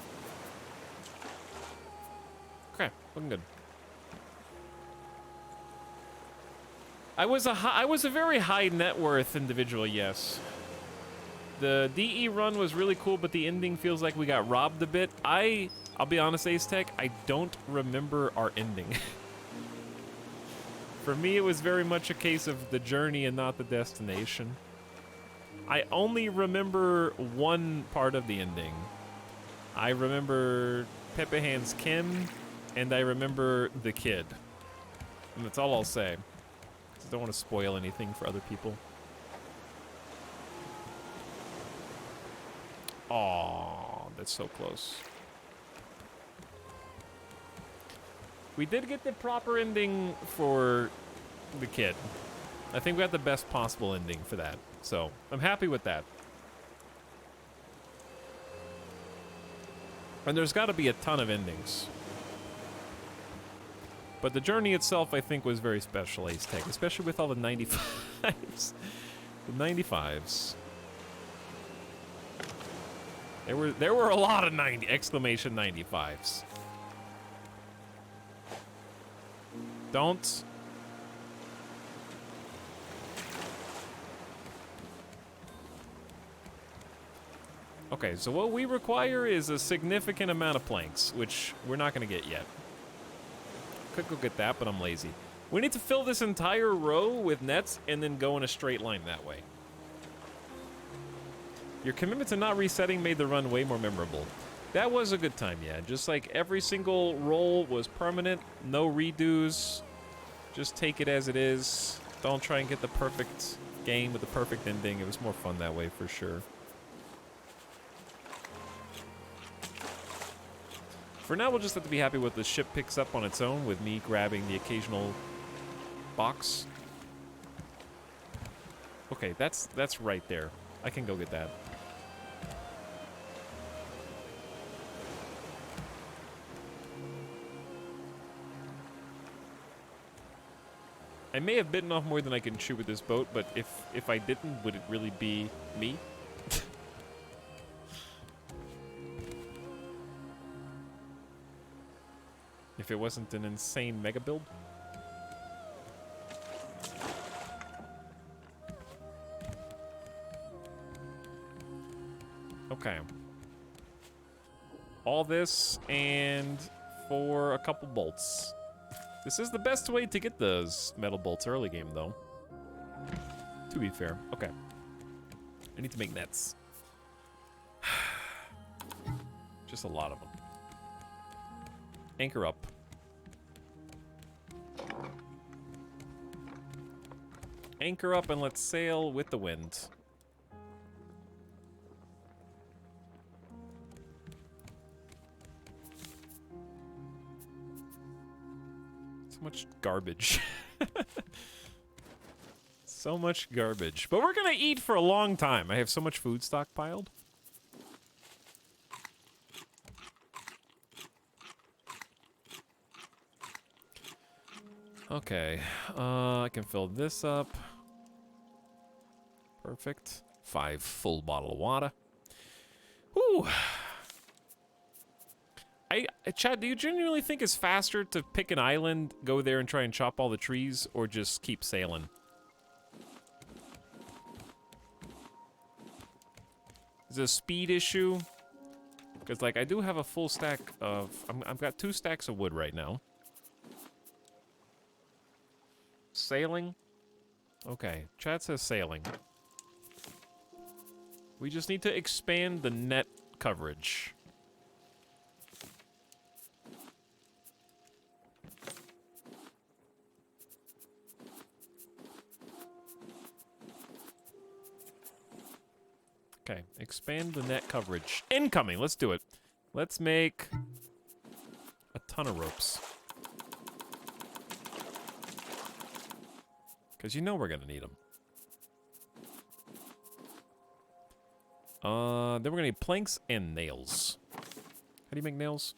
Okay, looking good. I was a very high net worth individual, yes. The DE run was really cool, but the ending feels like we got robbed a bit. I'll be honest, Ace Tech, I don't remember our ending. For me, it was very much a case of the journey and not the destination. I only remember one part of the ending. I remember Pepe Hands Kim, and I remember the kid. And that's all I'll say. I don't want to spoil anything for other people. Aww, that's so close. We did get the proper ending for the kid. I think we got the best possible ending for that. So, I'm happy with that. And there's got to be a ton of endings. But the journey itself, I think, was very special, Ace Tech, especially with all the 95s. The 95s. There were a lot of exclamation 95s. Don't. Okay, so what we require is a significant amount of planks, which we're not going to get yet. Could go get that, but I'm lazy. We need to fill this entire row with nets and then go in a straight line that way. Your commitment to not resetting made the run way more memorable. That was a good time, yeah. Just like every single roll was permanent, no redos. Just take it as it is. Don't try and get the perfect game with the perfect ending. It was more fun that way for sure. For now, we'll just have to be happy with the ship picks up on its own with me grabbing the occasional box. Okay, that's right there. I can go get that. I may have bitten off more than I can chew with this boat, but if I didn't, would it really be me? If it wasn't an insane mega build? Okay. All this, and for a couple bolts. This is the best way to get those metal bolts early game, though. To be fair. Okay. I need to make nets. Just a lot of them. Anchor up. Anchor up and let's sail with the wind. So much garbage. So much garbage. But we're gonna eat for a long time. I have so much food stockpiled. Okay. I can fill this up. Perfect. 5 full bottle of water. Whew. Chad, do you genuinely think it's faster to pick an island, go there and try and chop all the trees, or just keep sailing? Is it a speed issue? Because, like, I do have a full stack of... I've got 2 stacks of wood right now. Sailing? Okay, Chad says sailing. We just need to expand the net coverage. Okay, expand the net coverage. Incoming, let's do it. Let's make a ton of ropes. Because you know we're going to need them. Then we're going to need planks and nails. How do you make nails?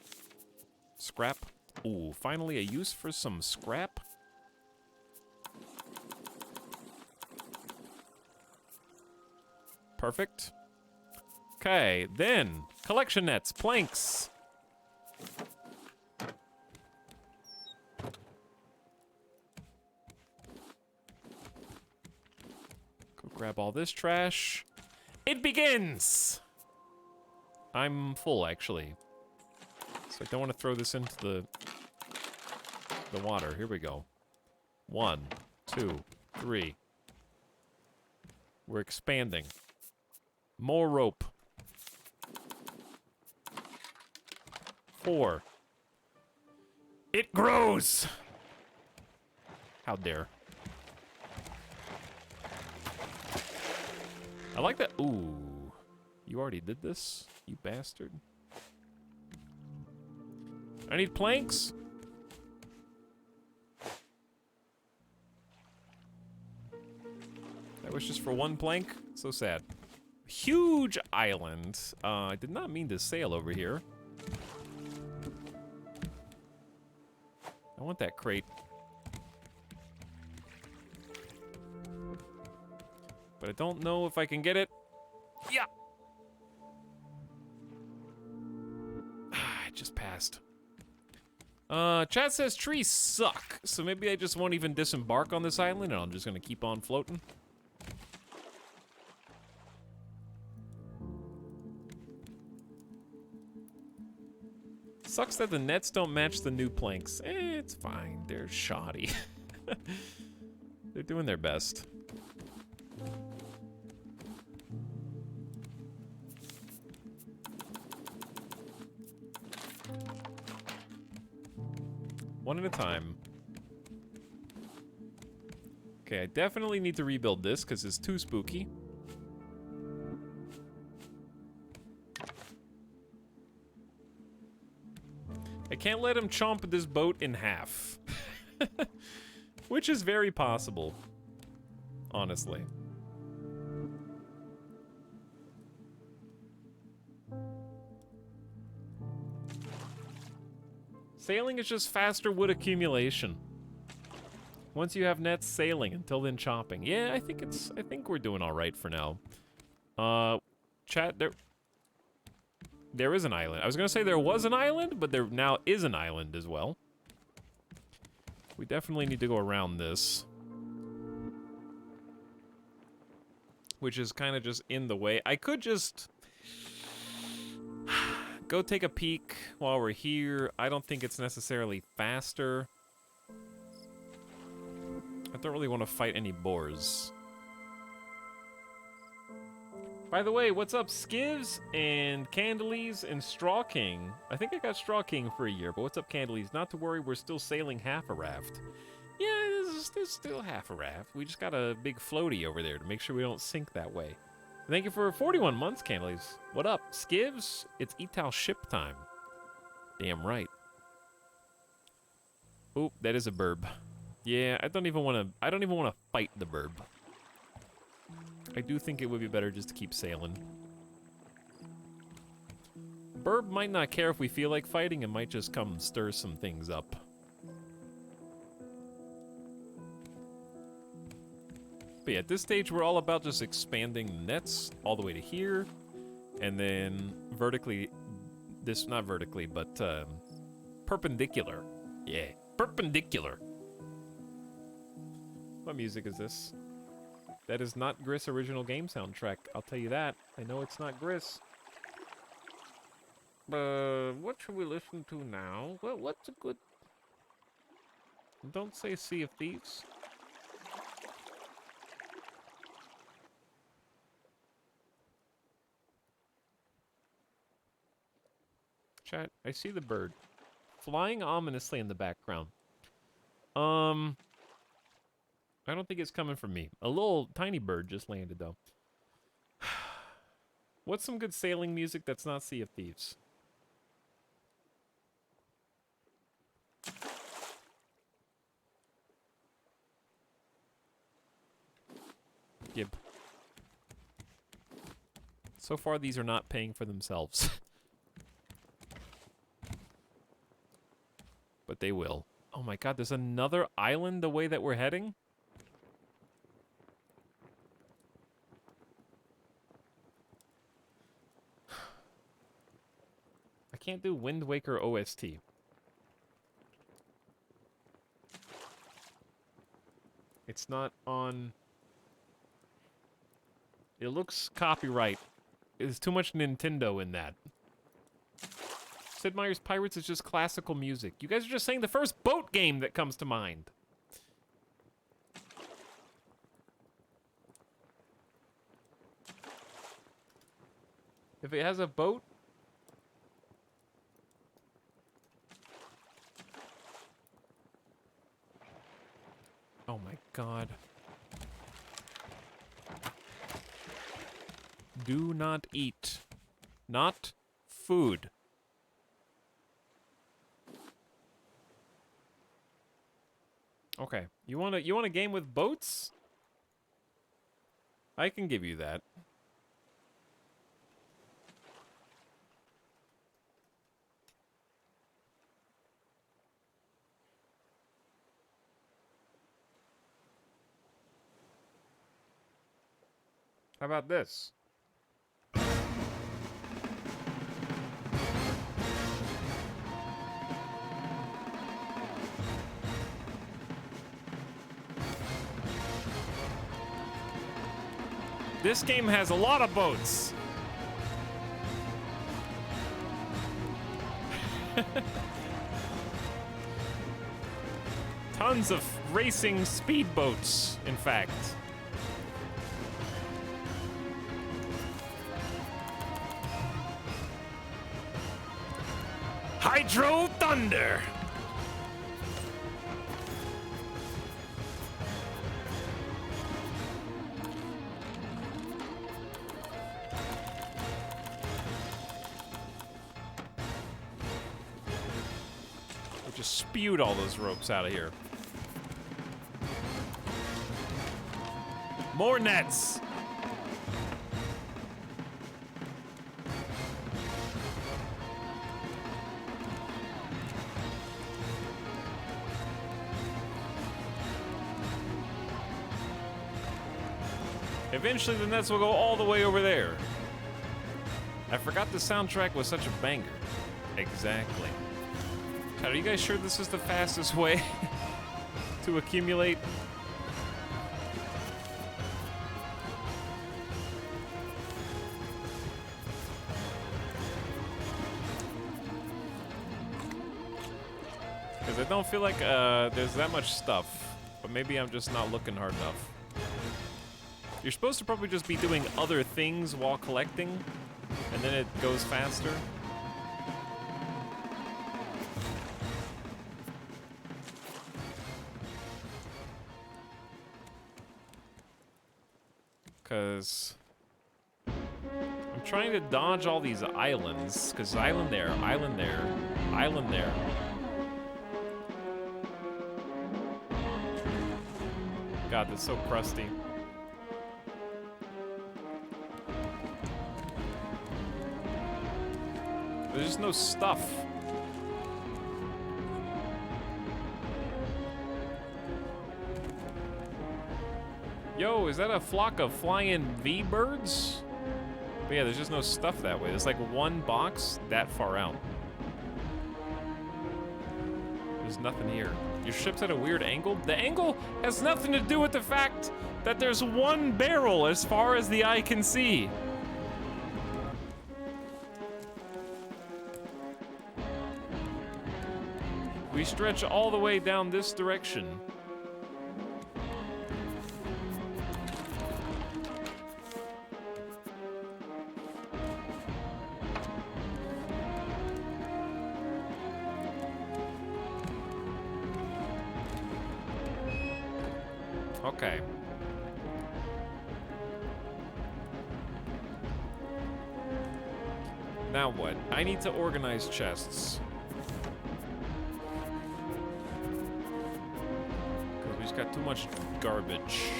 Scrap. Ooh, finally a use for some scrap. Perfect. Okay, then collection nets, planks. Go grab all this trash. It begins! I'm full, actually. So I don't want to throw this into the water. Here we go. 1, 2, 3. We're expanding. More rope. 4. It grows! How dare. I like that. Ooh. You already did this? You bastard. I need planks. That was just for 1 plank? So sad. Huge island. I did not mean to sail over here. I want that crate. But I don't know if I can get it. Yeah. I just passed. Chat says trees suck. So maybe I just won't even disembark on this island and I'm just gonna keep on floating. Sucks that the nets don't match the new planks. It's fine. They're shoddy. They're doing their best. One at a time. Okay, I definitely need to rebuild this because it's too spooky. I can't let him chomp this boat in half. Which is very possible. Honestly. Sailing is just faster wood accumulation. Once you have nets, sailing. Until then, chopping. Yeah, I think we're doing all right for now. Chat, there is an island. I was gonna say there was an island, but there now is an island as well. We definitely need to go around this. Which is kind of just in the way. I could just go take a peek while we're here. I don't think it's necessarily faster. I don't really want to fight any boars. By the way, what's up, Skivs and Candles and Straw King? I think I got Straw King for a year, but what's up, Candles? Not to worry, we're still sailing half a raft. Yeah, there's still half a raft. We just got a big floaty over there to make sure we don't sink that way. Thank you for 41 months, Candles. What up, Skivs? It's Etal ship time. Damn right. Oop, that is a burb. Yeah, I don't even want to fight the burb. I do think it would be better just to keep sailing. Burb might not care if we feel like fighting and might just come stir some things up. But yeah, at this stage, we're all about just expanding the nets all the way to here. And then vertically, not vertically, but perpendicular. Yeah, perpendicular. What music is this? That is not Gris' original game soundtrack. I'll tell you that. I know it's not Gris. What should we listen to now? Well, what's a good... Don't say Sea of Thieves. Chat, I see the bird. Flying ominously in the background. I don't think it's coming from me. A little tiny bird just landed, though. What's some good sailing music that's not Sea of Thieves? Gib. So far, these are not paying for themselves. But they will. Oh my god, there's another island the way that we're heading? I can't do Wind Waker OST. It's not on... It looks copyright. There's too much Nintendo in that. Sid Meier's Pirates is just classical music. You guys are just saying the first boat game that comes to mind. If it has a boat... Oh my god. Do not eat. Not food. Okay. You want a game with boats? I can give you that. How about this? This game has a lot of boats. Tons of racing speedboats, in fact. Hydro Thunder! I just spewed all those ropes out of here. More nets! Eventually, the nets will go all the way over there. I forgot the soundtrack was such a banger. Exactly. Are you guys sure this is the fastest way to accumulate? Because I don't feel like there's that much stuff. But maybe I'm just not looking hard enough. You're supposed to probably just be doing other things while collecting, and then it goes faster. Because I'm trying to dodge all these islands, because island there, island there, island there. God, that's so crusty. There's just no stuff. Yo, is that a flock of flying V-birds? But yeah, there's just no stuff that way. There's like one box that far out. There's nothing here. Your ship's at a weird angle? The angle has nothing to do with the fact that there's one barrel as far as the eye can see. We stretch all the way down this direction. Okay. Now what? I need to organize chests. Because we just got too much garbage.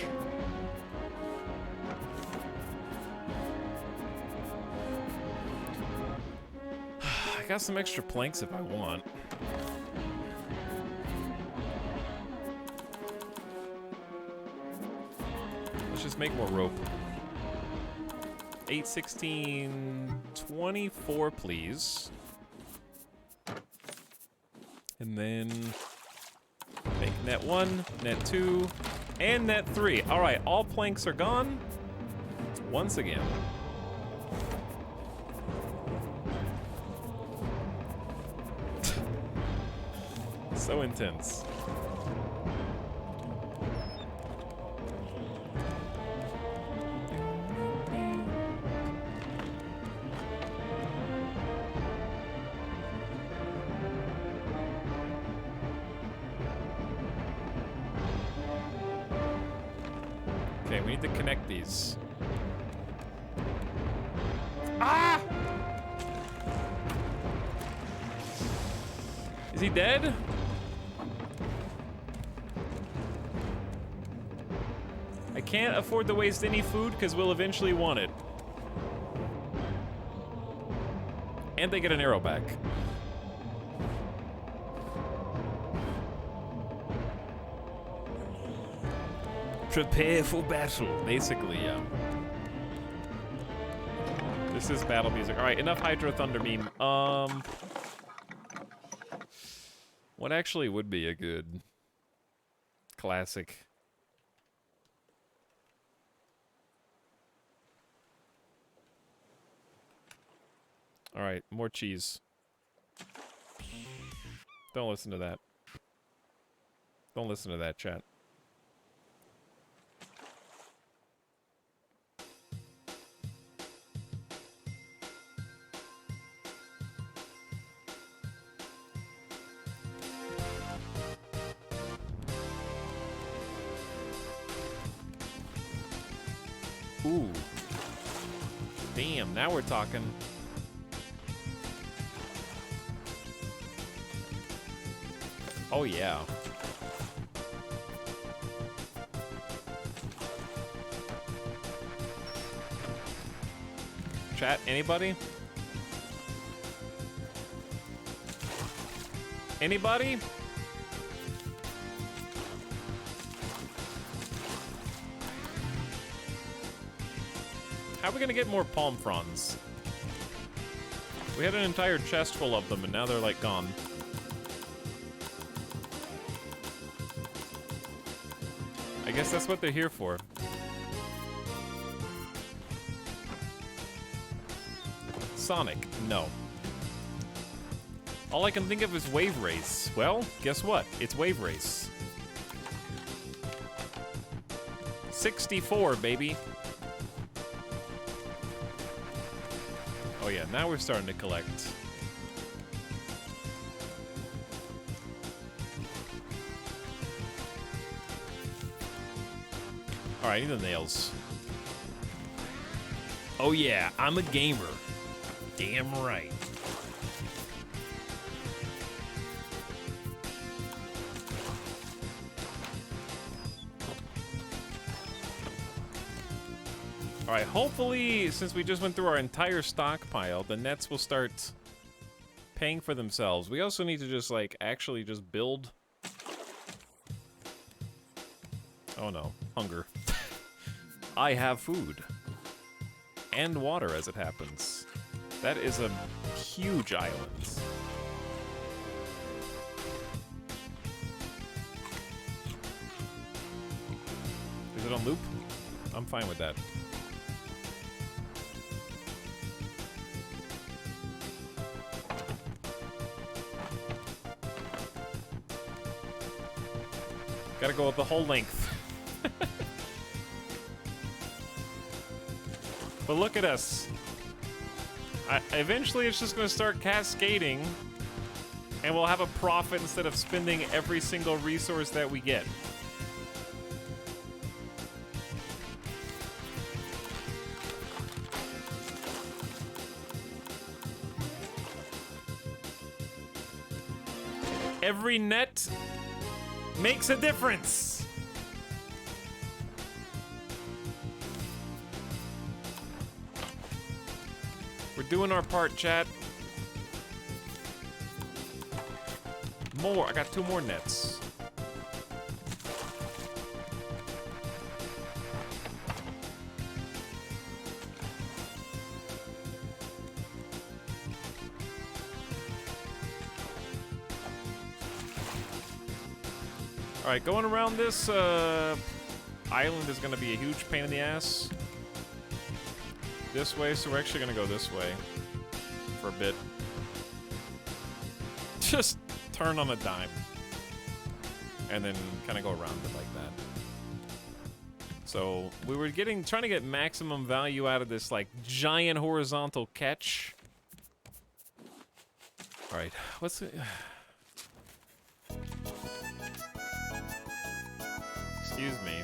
I got some extra planks if I want. Let's just make more rope. 8, 16, 24, please. And then make net 1, net 2, and net 3. All right, all planks are gone. Once again. So intense. Okay, we need to connect these. Ah! Is he dead? I can't afford to waste any food because we'll eventually want it. And they get an arrow back. Prepare for battle. Basically, yeah. This is battle music. All right, enough Hydro Thunder meme. What actually would be a good classic? All right, more cheese. Don't listen to that. Don't listen to that, chat. Ooh. Damn, now we're talking. Oh, yeah. Chat, anybody? Anybody? How are we gonna get more palm fronds? We had an entire chest full of them, and now they're, like, gone. I guess that's what they're here for. Sonic, no. All I can think of is Wave Race. Well, guess what? It's Wave Race. 64, baby. Oh yeah, now we're starting to collect. Alright, I need the nails. Oh yeah, I'm a gamer. Damn right. Alright, hopefully, since we just went through our entire stockpile, the nets will start paying for themselves. We also need to just, like, actually just build... Oh no, hunger. I have food. And water, as it happens. That is a huge island. Is it on loop? I'm fine with that. Gotta go with the whole length. But look at us. Eventually it's just gonna start cascading, and we'll have a profit instead of spending every single resource that we get. Every net makes a difference. We're doing our part, chat. More. I got 2 more nets. Alright, going around this island is going to be a huge pain in the ass. This way, so we're actually going to go this way for a bit. Just turn on a dime. And then kind of go around it like that. So, we were trying to get maximum value out of this, like, giant horizontal catch. Alright, what's it? Excuse me.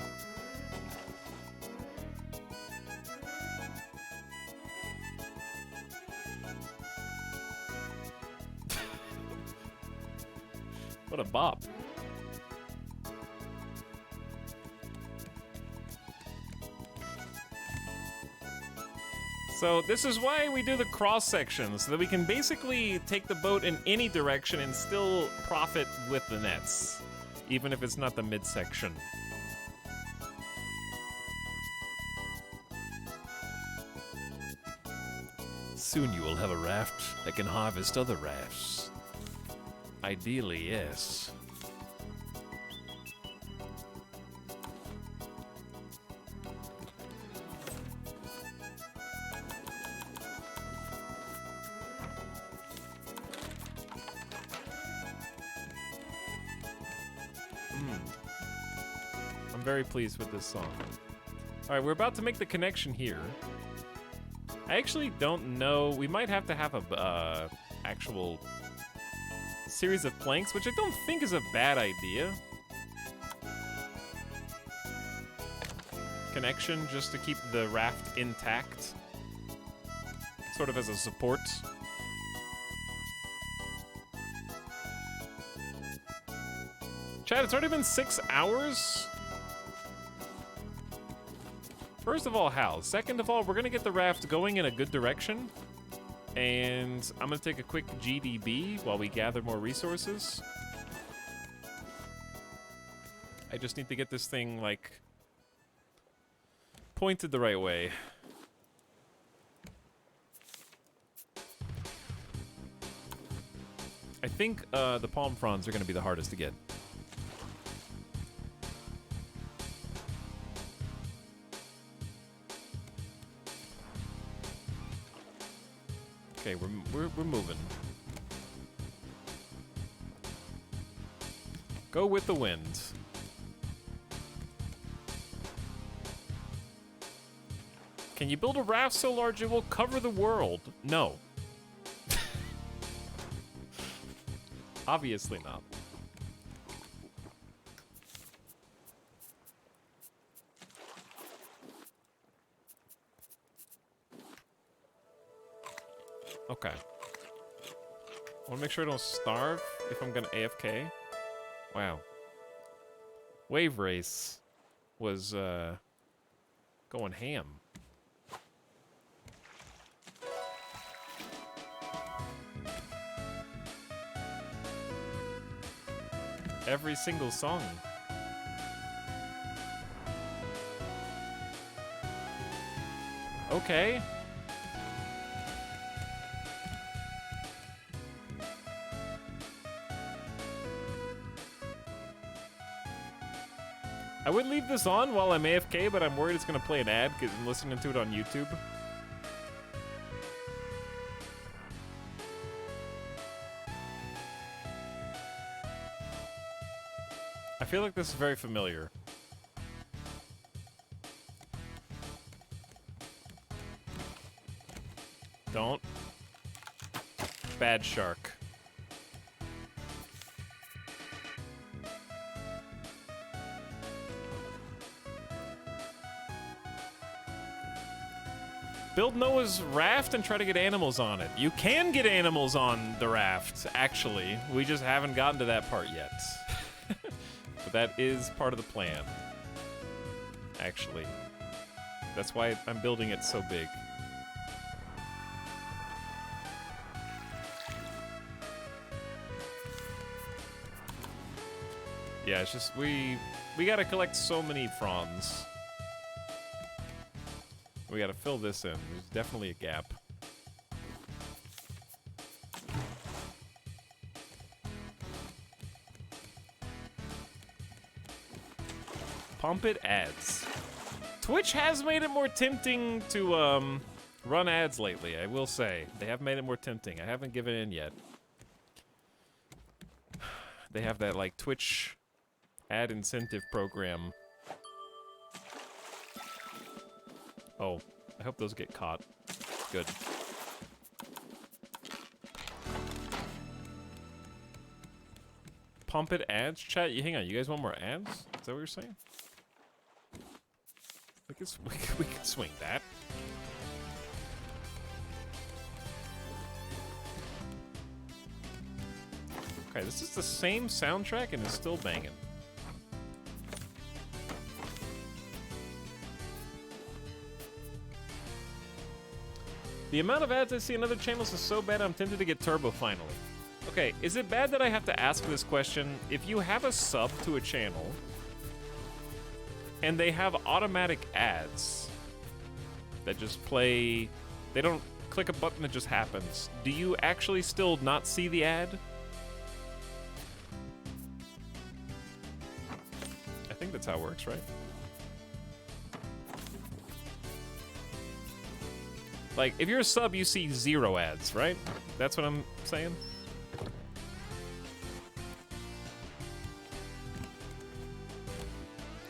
What a bop. So this is why we do the cross sections, so that we can basically take the boat in any direction and still profit with the nets, even if it's not the midsection. Soon you will have a raft that can harvest other rafts. Ideally, yes. I'm very pleased with this song. Alright, we're about to make the connection here. I actually don't know. We might have to have a actual series of planks, which I don't think is a bad idea. Connection just to keep the raft intact. Sort of as a support. Chad, it's already been 6 hours? First of all, how? Second of all, we're gonna get the raft going in a good direction. And I'm gonna take a quick GDB while we gather more resources. I just need to get this thing, like, pointed the right way. I think the palm fronds are gonna be the hardest to get. Okay, we're moving. Go with the wind. Can you build a raft so large it will cover the world? No. Obviously not. Okay. I want to make sure I don't starve if I'm gonna AFK. Wow. Wave race was going ham. every single song. Okay. I would leave this on while I'm AFK, but I'm worried it's gonna play an ad because I'm listening to it on YouTube. I feel like this is very familiar. Don't. Bad shark. Build Noah's raft and try to get animals on it. You can get animals on the raft, actually. We just haven't gotten to that part yet. But that is part of the plan. Actually. That's why I'm building it so big. Yeah, it's just we gotta collect so many fronds. We gotta fill this in. There's definitely a gap. Pump it ads. Twitch has made it more tempting to run ads lately, I will say. They have made it more tempting. I haven't given in yet. They have that like Twitch ad incentive program. Oh, I hope those get caught. Good. Pump it ads? Chat, hang on, you guys want more ads? Is that what you're saying? We can swing that. Okay, this is the same soundtrack and it's still banging. The amount of ads I see in other channels is so bad I'm tempted to get Turbo finally. Okay, is it bad that I have to ask this question? If you have a sub to a channel and they have automatic ads that just play, they don't click a button, it just happens. Do you actually still not see the ad? I think that's how it works, right? Like, if you're a sub, you see 0 ads, right? That's what I'm saying?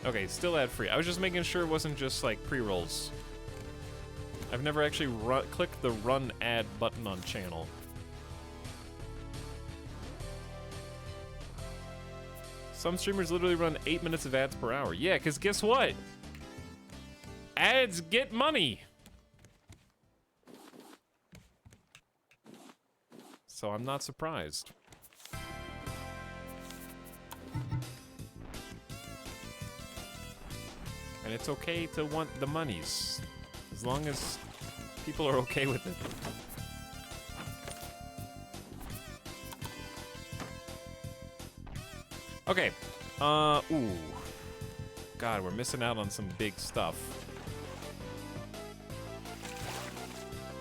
Okay, still ad-free. I was just making sure it wasn't just, like, pre-rolls. I've never actually clicked the run ad button on channel. Some streamers literally run 8 minutes of ads per hour. Yeah, because guess what? Ads get money! So I'm not surprised. And it's okay to want the monies, as long as people are okay with it. Okay. Ooh. God, we're missing out on some big stuff.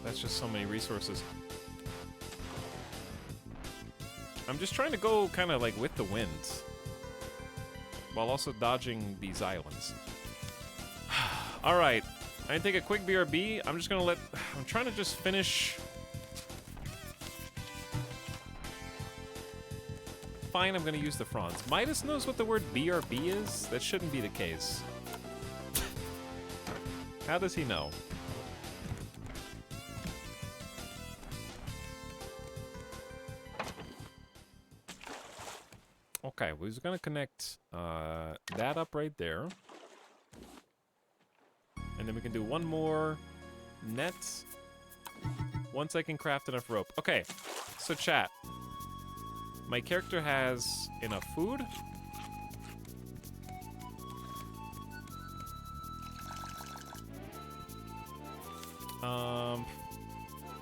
That's just so many resources. I'm just trying to go kind of like with the wind, while also dodging these islands. All right, I take a quick BRB. I'm just gonna I'm trying to just finish. Fine, I'm gonna use the fronds. Midas knows what the word BRB is? That shouldn't be the case. How does he know? Okay, we're just gonna connect that up right there. And then we can do one more net once I can craft enough rope. Okay, so chat. My character has enough food.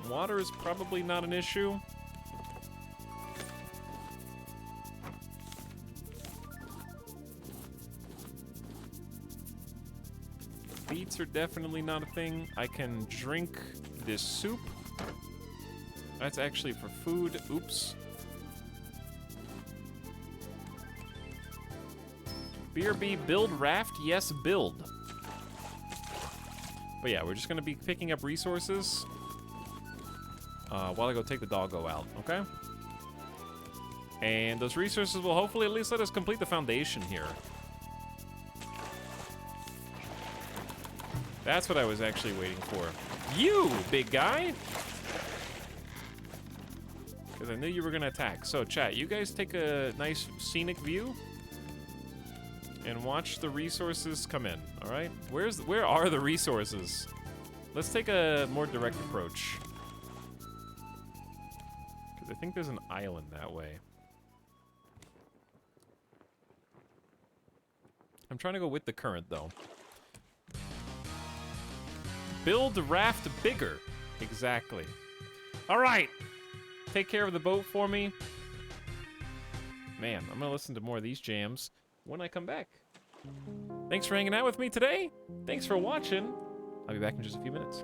Water is probably not an issue. Meats are definitely not a thing. I can drink this soup. That's actually for food. Oops. BRB, build raft? Yes, build. But yeah, we're just gonna be picking up resources while I go take the doggo out, okay? And those resources will hopefully at least let us complete the foundation here. That's what I was actually waiting for. You, big guy! Because I knew you were gonna attack. So, chat, you guys take a nice scenic view and watch the resources come in, all right? Where are the resources? Let's take a more direct approach. Because I think there's an island that way. I'm trying to go with the current, though. Build the raft bigger. Exactly. All right. Take care of the boat for me. Man, I'm going to listen to more of these jams when I come back. Thanks for hanging out with me today. Thanks for watching. I'll be back in just a few minutes.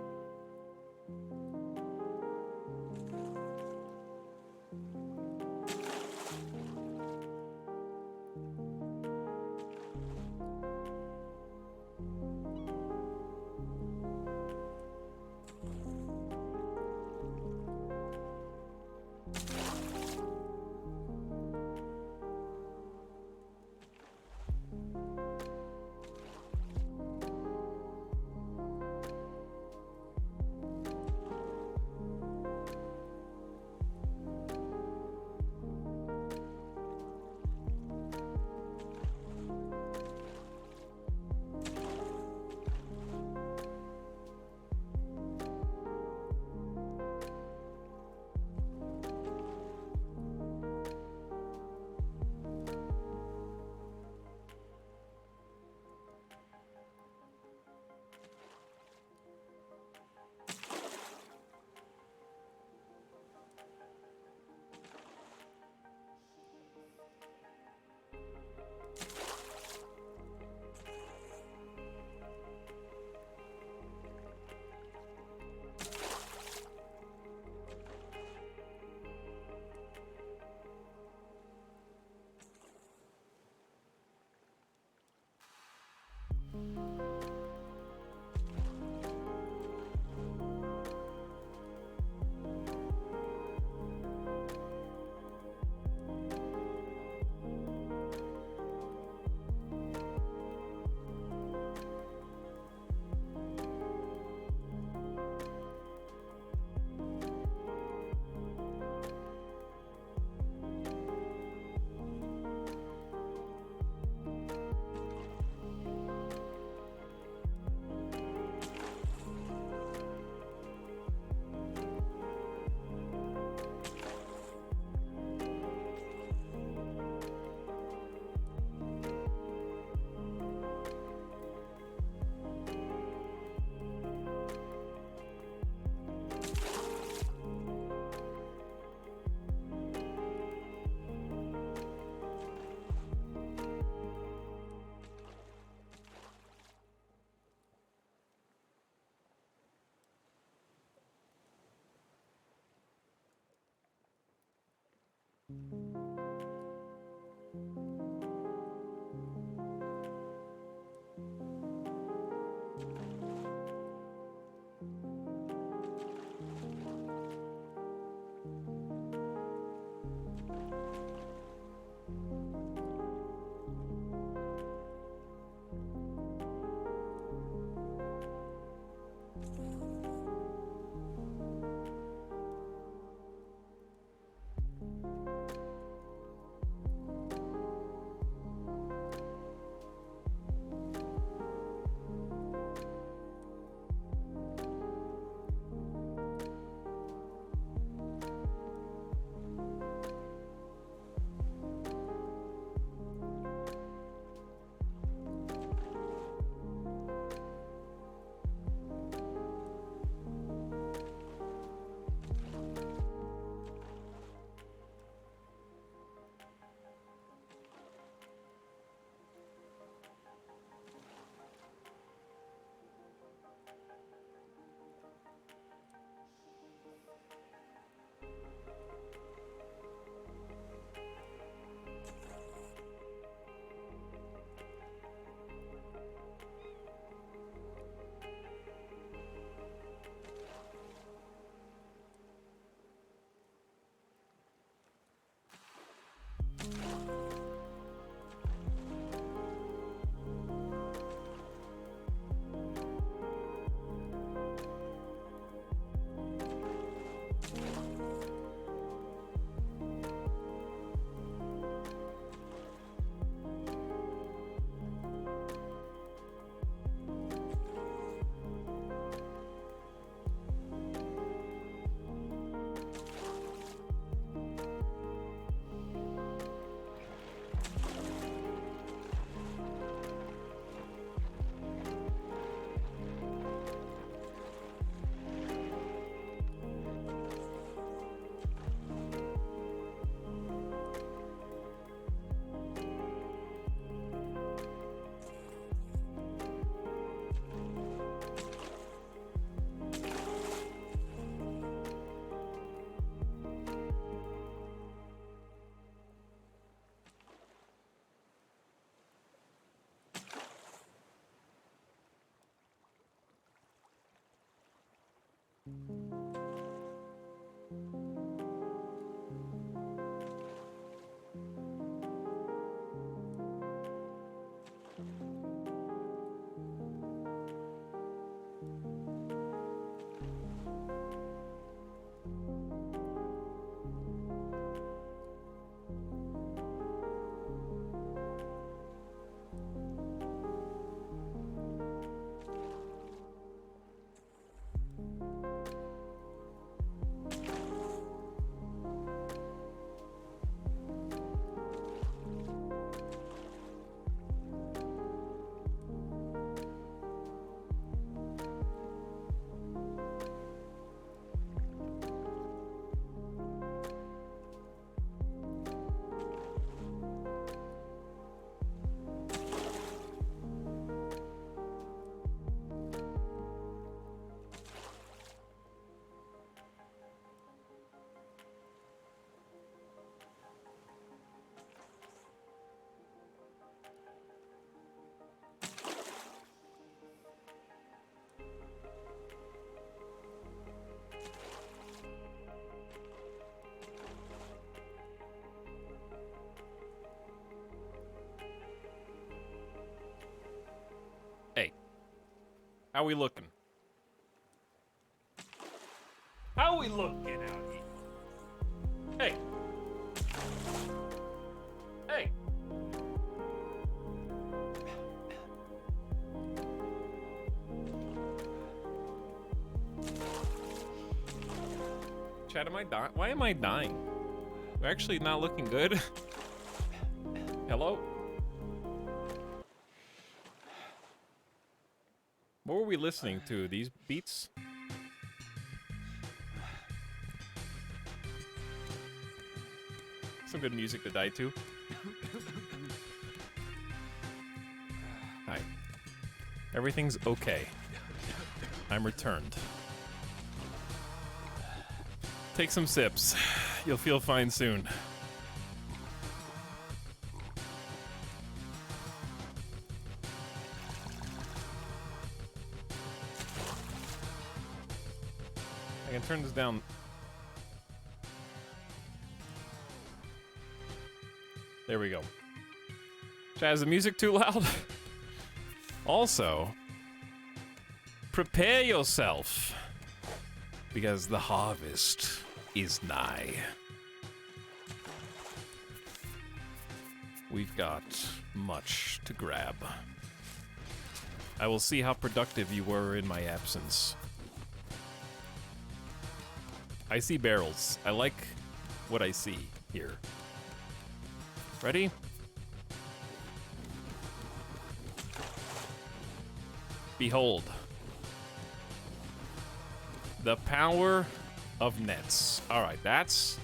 How we looking? How we looking out here? Hey. Hey. Chad, am I dying? Why am I dying? We're actually not looking good. Hello? What were we listening to? These beats? Some good music to die to. Hi. Everything's okay. I'm returned. Take some sips. You'll feel fine soon. I can turn this down. There we go. Chad, is the music too loud? Also, prepare yourself, because the harvest is nigh. We've got much to grab. I will see how productive you were in my absence. I see barrels. I like what I see here. Ready? Behold. The power of nets. Alright, that's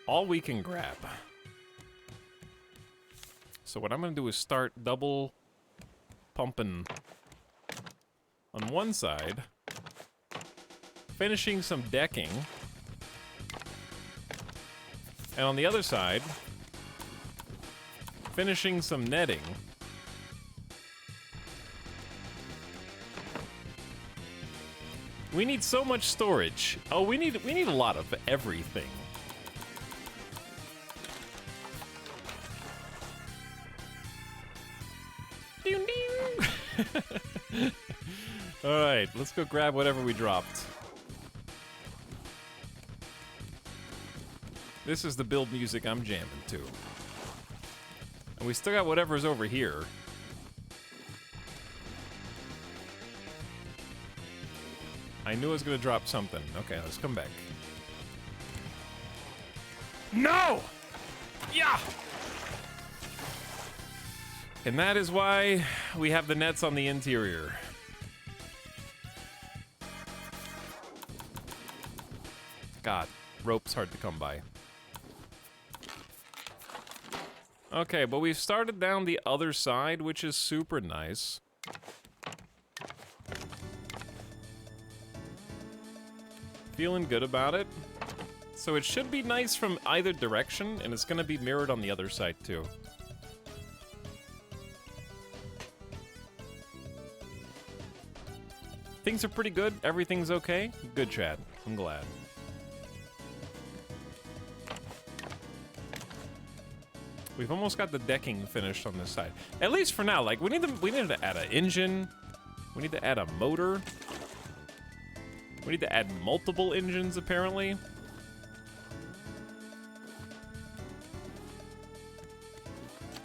all we can grab. So what I'm gonna do is start double pumping on one side, finishing some decking, and on the other side, finishing some netting. We need so much storage. Oh, we need a lot of everything. All right, let's go grab whatever we dropped. This is the build music I'm jamming to. And we still got whatever's over here. I knew I was gonna drop something. Okay, let's come back. No! Yeah! And that is why we have the nets on the interior. God, rope's hard to come by. Okay, but we've started down the other side, which is super nice. Feeling good about it. So it should be nice from either direction, and it's gonna be mirrored on the other side too. Things are pretty good. Everything's okay. Good, Chad. I'm glad. We've almost got the decking finished on this side. At least for now. Like, we need to add an engine. We need to add a motor. We need to add multiple engines, apparently.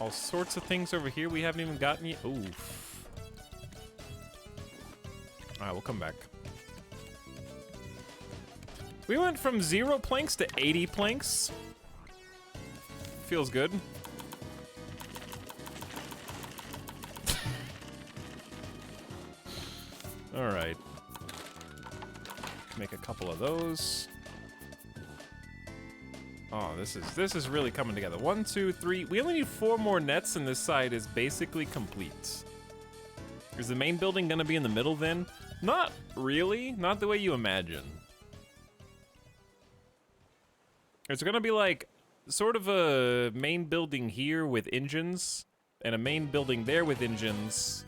All sorts of things over here we haven't even gotten yet. Oof. Alright, we'll come back. We went from 0 planks to 80 planks. Feels good. Alright. Make a couple of those. Oh, this is really coming together. 1, 2, 3. We only need 4 more nets, and this side is basically complete. Is the main building gonna be in the middle then? Not really. Not the way you imagine. It's gonna be like sort of a main building here with engines, and a main building there with engines.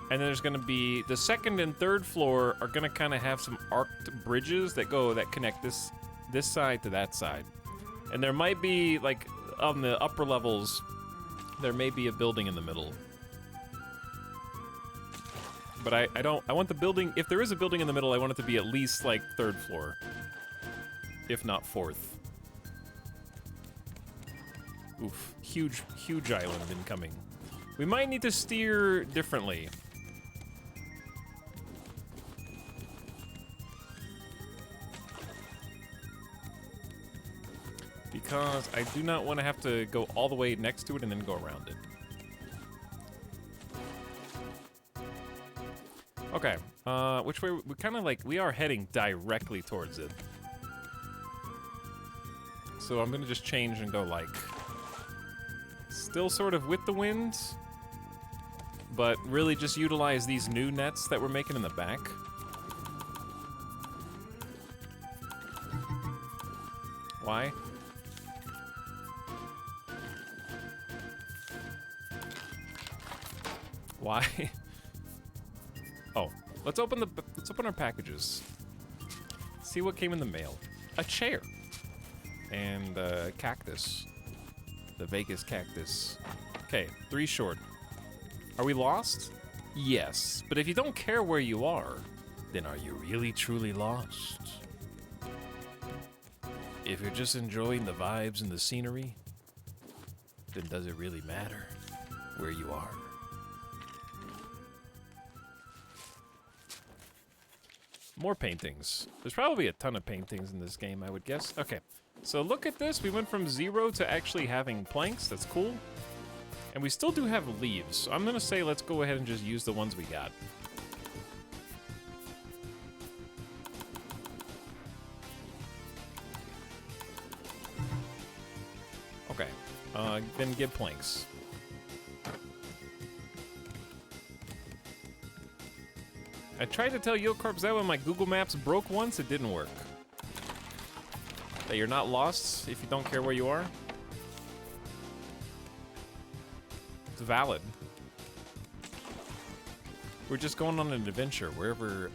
And then there's gonna be the second and third floor are gonna kind of have some arced bridges that connect this side to that side. And there might be, like, on the upper levels, there may be a building in the middle. But I want the building, if there is a building in the middle, I want it to be at least, like, 3rd floor. If not 4th. Oof. Huge island incoming. We might need to steer differently. Because I do not want to have to go all the way next to it and then go around it. Okay, which way? We kind of like, we are heading directly towards it. So I'm gonna just change and go like, still sort of with the wind, but really just utilize these new nets that we're making in the back. Why? Why? Oh, let's open our packages. See what came in the mail. A chair. And a cactus. The Vegas cactus. Okay, 3 short. Are we lost? Yes, but if you don't care where you are, then are you really truly lost? If you're just enjoying the vibes and the scenery, then does it really matter where you are? More paintings. There's probably a ton of paintings in this game, I would guess. Okay, so look at this. We went from 0 to actually having planks. That's cool. And we still do have leaves. So I'm gonna say let's go ahead and just use the ones we got. Okay, then get planks. I tried to tell Yocorps that when my Google Maps broke once, it didn't work. That you're not lost if you don't care where you are. It's valid. We're just going on an adventure wherever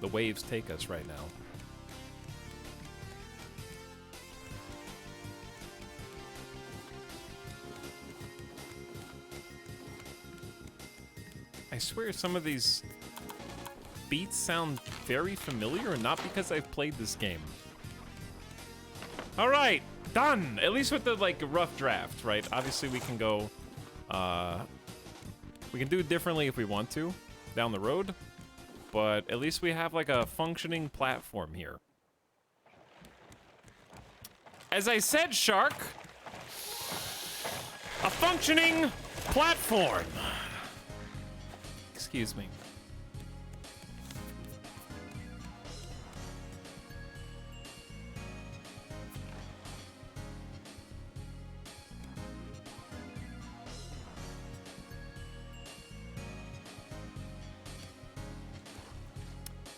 the waves take us right now. I swear some of these beats sound very familiar, and not because I've played this game. All right, done. At least with the like rough draft, right? Obviously, we can go. We can do it differently if we want to down the road, but at least we have like a functioning platform here. As I said, Shark, a functioning platform. Excuse me.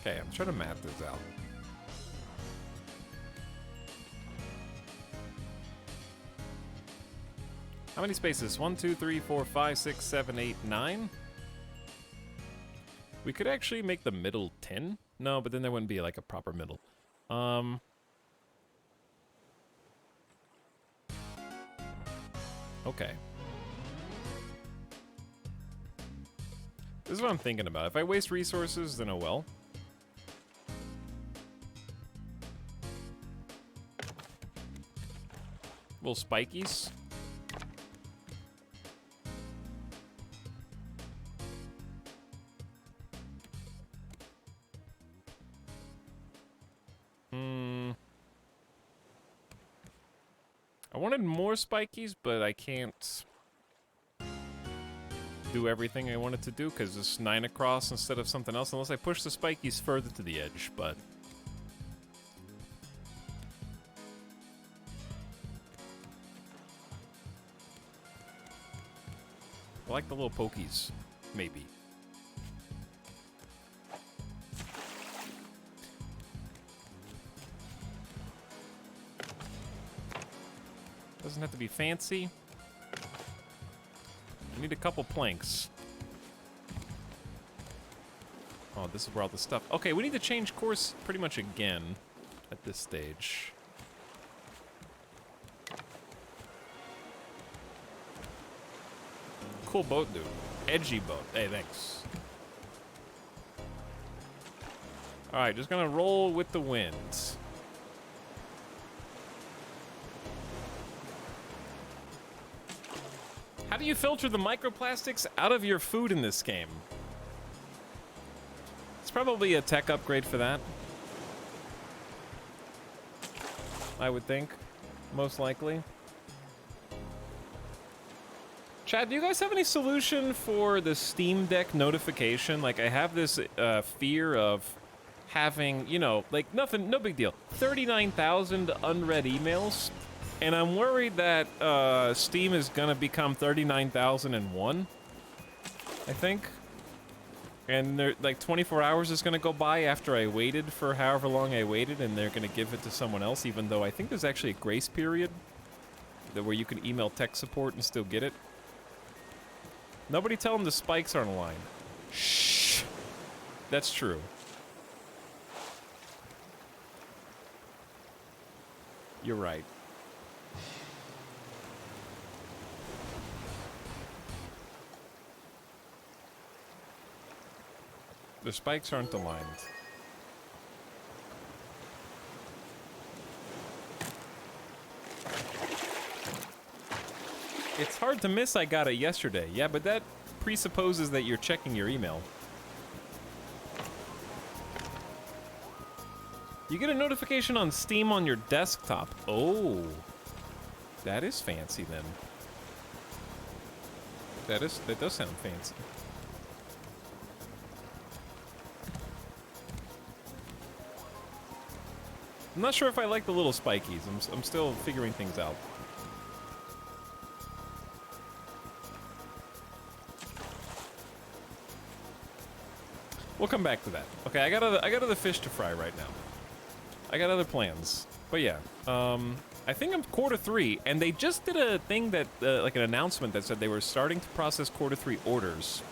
Okay, I'm trying to map this out. How many spaces? 1, 2, 3, 4, 5, 6, 7, 8, 9? We could actually make the middle 10. No, but then there wouldn't be like a proper middle. Okay. This is what I'm thinking about. If I waste resources, then oh well. Little spikies. I wanted more spikies, but I can't do everything I wanted to do because it's 9 across instead of something else, unless I push the spikies further to the edge, but I like the little pokies, maybe. Doesn't have to be fancy. I need a couple planks. Oh, this is where all the stuff... Okay, we need to change course pretty much again at this stage. Cool boat, dude. Edgy boat. Hey, thanks. All right, just gonna roll with the winds. How do you filter the microplastics out of your food in this game? It's probably a tech upgrade for that. I would think, most likely. Chad, do you guys have any solution for the Steam Deck notification? Like, I have this fear of having, you know, like nothing, no big deal. 39,000 unread emails, and I'm worried that Steam is gonna become 39,001, I think. And they're, like 24 hours is gonna go by after I waited for however long I waited, and they're gonna give it to someone else, even though I think there's actually a grace period where you can email tech support and still get it. Nobody tell them the spikes aren't aligned. Shh. That's true. You're right. The spikes aren't aligned. It's hard to miss I got it yesterday. Yeah, but that presupposes that you're checking your email. You get a notification on Steam on your desktop. Oh. That is fancy then. That does sound fancy. I'm not sure if I like the little spikies. I'm still figuring things out. We'll come back to that. Okay, I got other fish to fry right now. I got other plans. But yeah, I think I'm Q3, and they just did a thing that, like an announcement that said they were starting to process Q3 orders.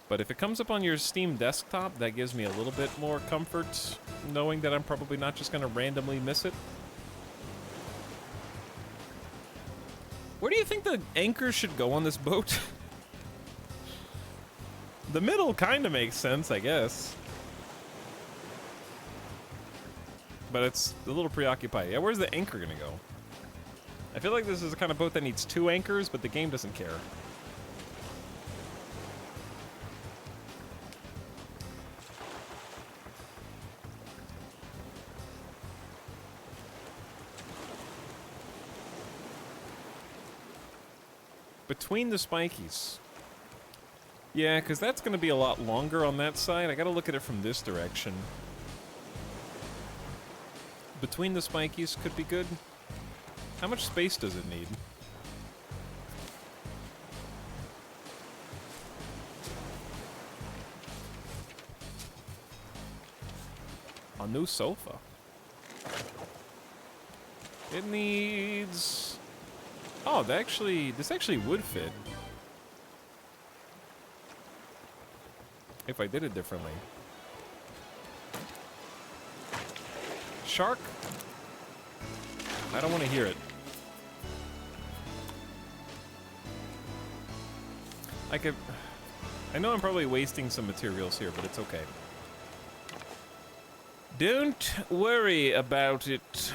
But if it comes up on your Steam desktop, that gives me a little bit more comfort, knowing that I'm probably not just gonna randomly miss it. Where do you think the anchor should go on this boat? The middle kind of makes sense, I guess. But it's a little preoccupied. Yeah, where's the anchor gonna go? I feel like this is the kind of boat that needs 2 anchors, but the game doesn't care. Between the spikies. Yeah, because that's going to be a lot longer on that side. I got to look at it from this direction. Between the spikies could be good. How much space does it need? A new sofa. It needs... Oh, this actually would fit. If I did it differently. Shark? I don't want to hear it. I know I'm probably wasting some materials here, but it's okay. Don't worry about it.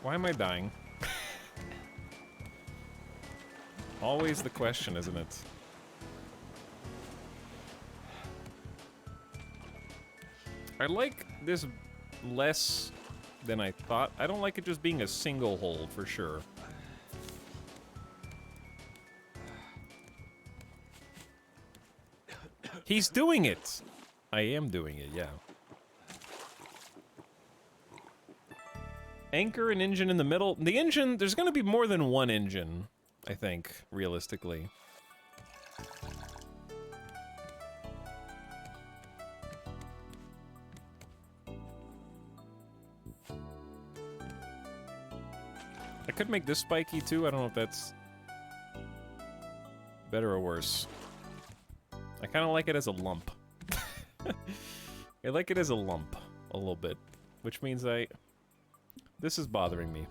Why am I dying? Always the question, isn't it? I like this less than I thought. I don't like it just being a single hold, for sure. He's doing it! I am doing it, yeah. Anchor and engine in the middle. The engine, there's gonna be more than one engine, I think, realistically. I could make this spiky too. I don't know if that's better or worse. I kind of like it as a lump. I like it as a lump a little bit, which means this is bothering me.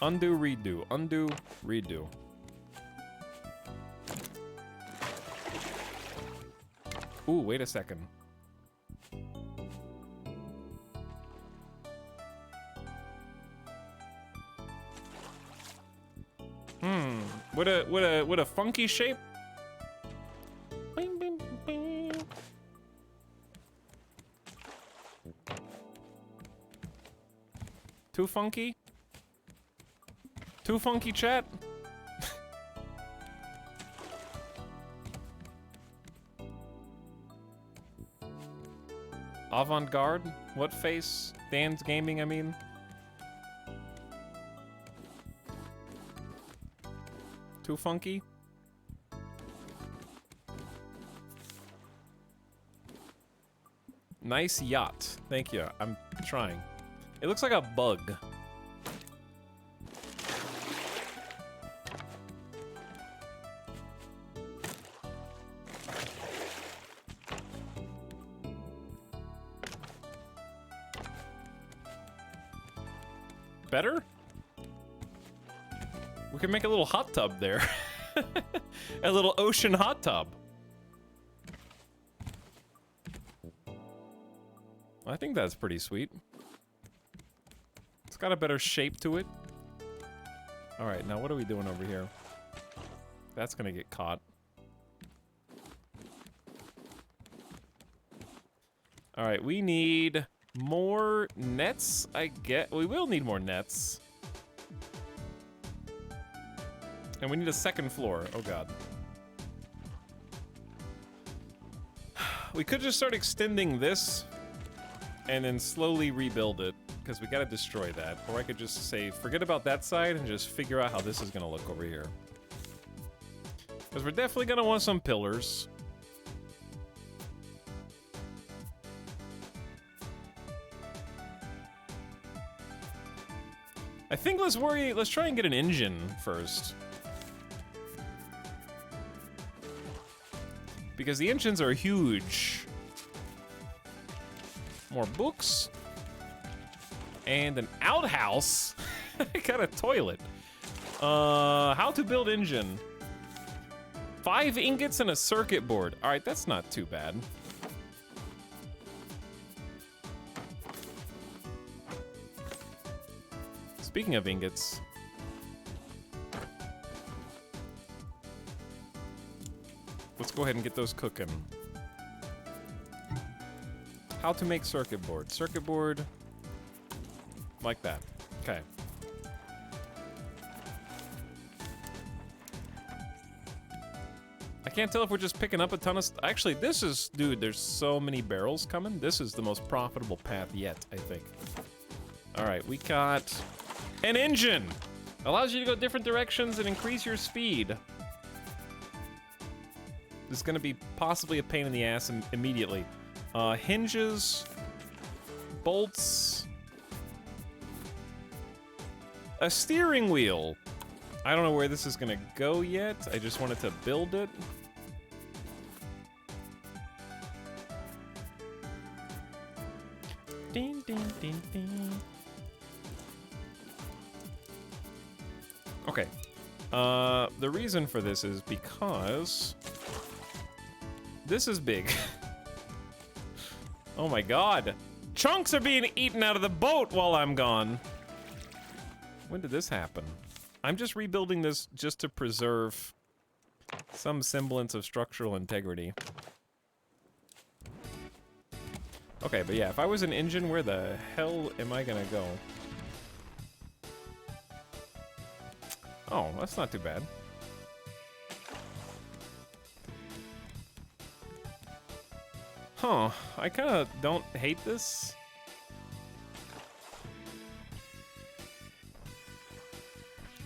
Undo, redo, undo, redo. Ooh, wait a second. What a funky shape. Bing, bing, bing. Too funky? Too funky, chat? Avant-garde? What face? Dan's Gaming, I mean? Too funky? Nice yacht. Thank you. I'm trying. It looks like a bug. Better? We can make a little hot tub there. A little ocean hot tub. I think that's pretty sweet. It's got a better shape to it. Alright, now what are we doing over here? That's gonna get caught. Alright, we need more nets, I get. We will need more nets. And we need a second floor. Oh god. We could just start extending this and then slowly rebuild it, because we gotta destroy that. Or I could just say, forget about that side and just figure out how this is gonna look over here. Because we're definitely gonna want some pillars. I think let's try and get an engine first. Because the engines are huge. More books. And an outhouse. I got a toilet. How to build engine. 5 ingots and a circuit board. Alright, that's not too bad. Speaking of ingots. Let's go ahead and get those cooking. How to make circuit board. Circuit board. Like that. Okay. I can't tell if we're just picking up a ton of actually, this is... Dude, there's so many barrels coming. This is the most profitable path yet, I think. Alright, we got... an engine! Allows you to go different directions and increase your speed. This is gonna be possibly a pain in the ass immediately. Hinges, bolts, a steering wheel. I don't know where this is gonna go yet. I just wanted to build it. Ding, ding, ding, ding. Okay. The reason for this is because this is big. Oh my god. Chunks are being eaten out of the boat while I'm gone. When did this happen? I'm just rebuilding this just to preserve some semblance of structural integrity. Okay, but yeah, if I was an engine, where the hell am I gonna go? Oh, that's not too bad. Huh, I kinda don't hate this.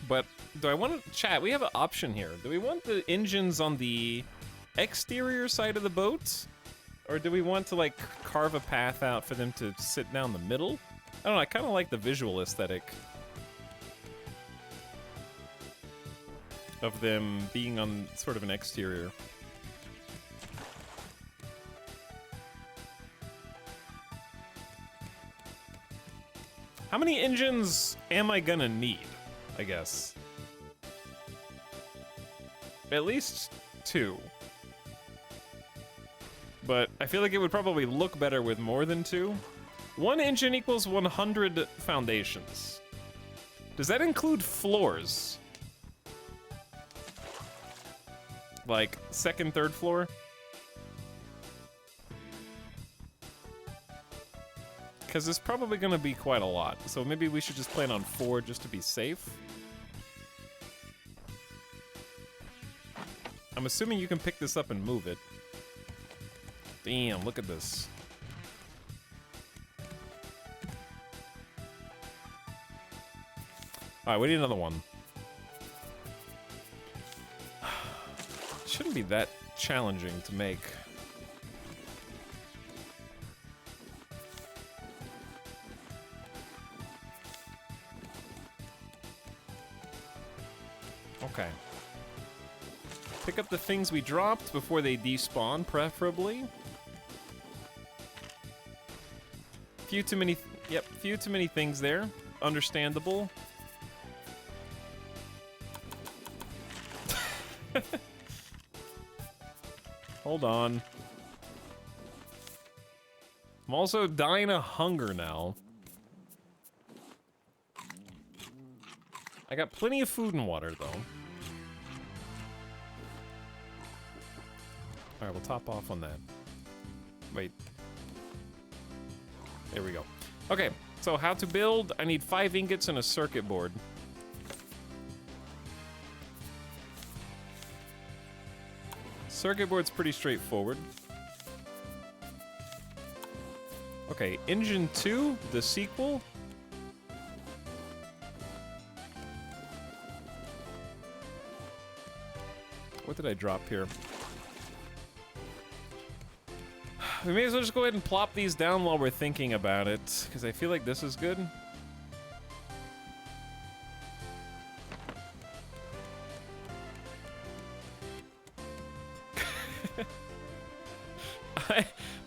But do I want to chat? We have an option here. Do we want the engines on the exterior side of the boat? Or do we want to like carve a path out for them to sit down the middle? I don't know, I kinda like the visual aesthetic. of them being on sort of an exterior. How many engines am I gonna need, I guess? At least 2. But I feel like it would probably look better with more than 2. 1 engine equals 100 foundations. Does that include floors? Like, 2nd, 3rd floor? Because it's probably going to be quite a lot. So maybe we should just plan on 4 just to be safe. I'm assuming you can pick this up and move it. Damn, look at this. Alright, we need another one. Shouldn't be that challenging to make. Okay. Pick up the things we dropped before they despawn, preferably. Few too many things there. Understandable. Hold on. I'm also dying of hunger now. I got plenty of food and water, though. Alright, we'll top off on that. Wait. There we go. Okay, so how to build. I need 5 ingots and a circuit board. Circuit board's pretty straightforward. Okay, Engine 2, the sequel. What did I drop here? We may as well just go ahead and plop these down while we're thinking about it, because I feel like this is good.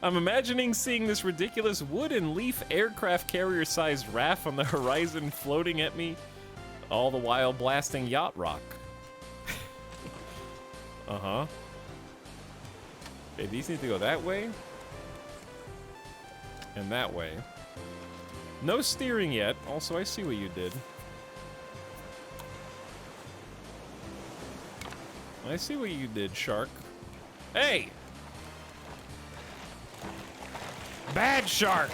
I'm imagining seeing this ridiculous wood and leaf aircraft carrier-sized raft on the horizon floating at me, all the while blasting yacht rock. Uh-huh. Okay, these need to go that way. And that way. No steering yet. Also, I see what you did. I see what you did, Shark. Hey! Bad Shark!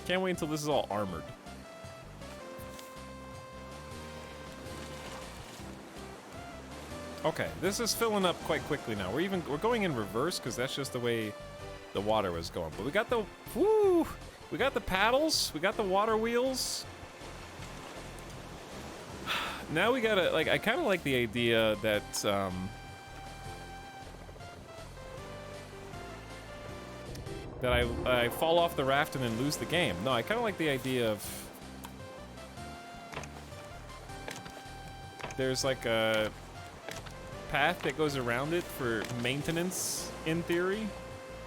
Can't wait until this is all armored. Okay, this is filling up quite quickly now. We're going in reverse because that's just the way the water was going. But we got the we got the paddles, we got the water wheels. Now we gotta I kind of like the idea that that I fall off the raft and then lose the game. No, I kind of like the idea of there's like a path that goes around it for maintenance, in theory.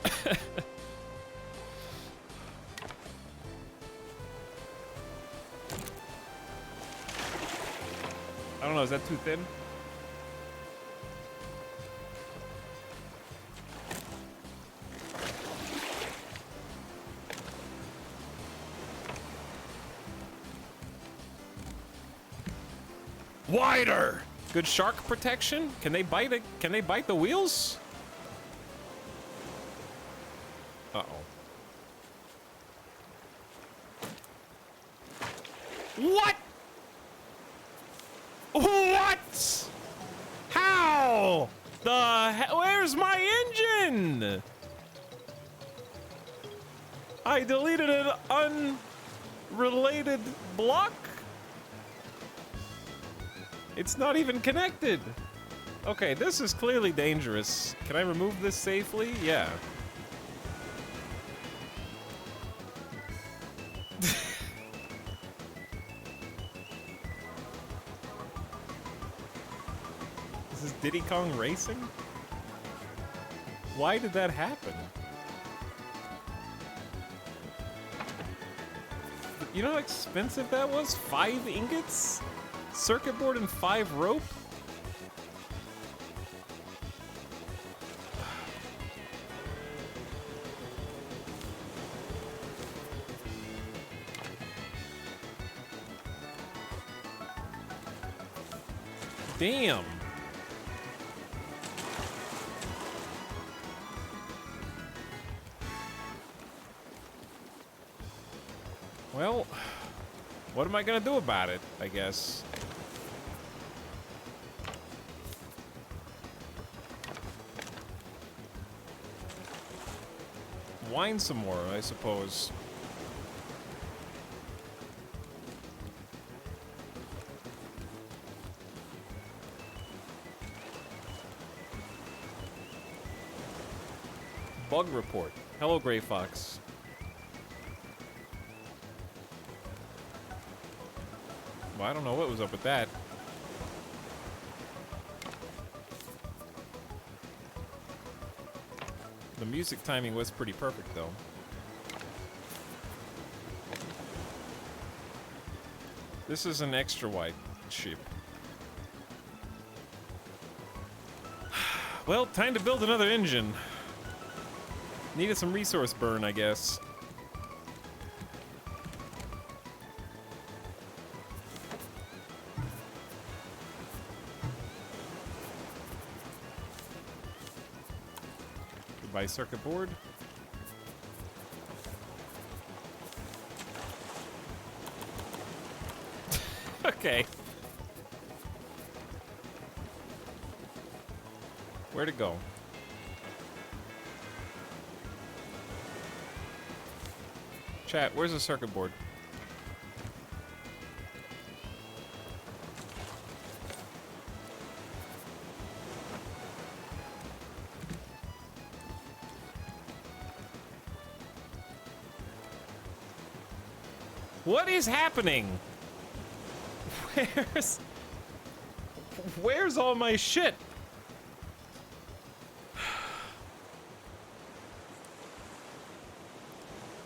I don't know, is that too thin? Wider! Good shark protection? Can they bite it? Can they bite the wheels? Uh-oh. What? What? How? The hell? Where's my engine? I deleted an unrelated block? It's not even connected. Okay, this is clearly dangerous. Can I remove this safely? Yeah. Diddy Kong Racing? Why did that happen? You know how expensive that was? 5 ingots? Circuit board and 5 rope? Damn. Well, what am I gonna do about it, I guess? Whine some more, I suppose. Bug report. Hello, Gray Fox. Well, I don't know what was up with that. The music timing was pretty perfect, though. This is an extra wide ship. Well, time to build another engine. Needed some resource burn, I guess. Goodbye, circuit board. Okay. Where'd it go? Chat, where's the circuit board? What is happening? Where's all my shit?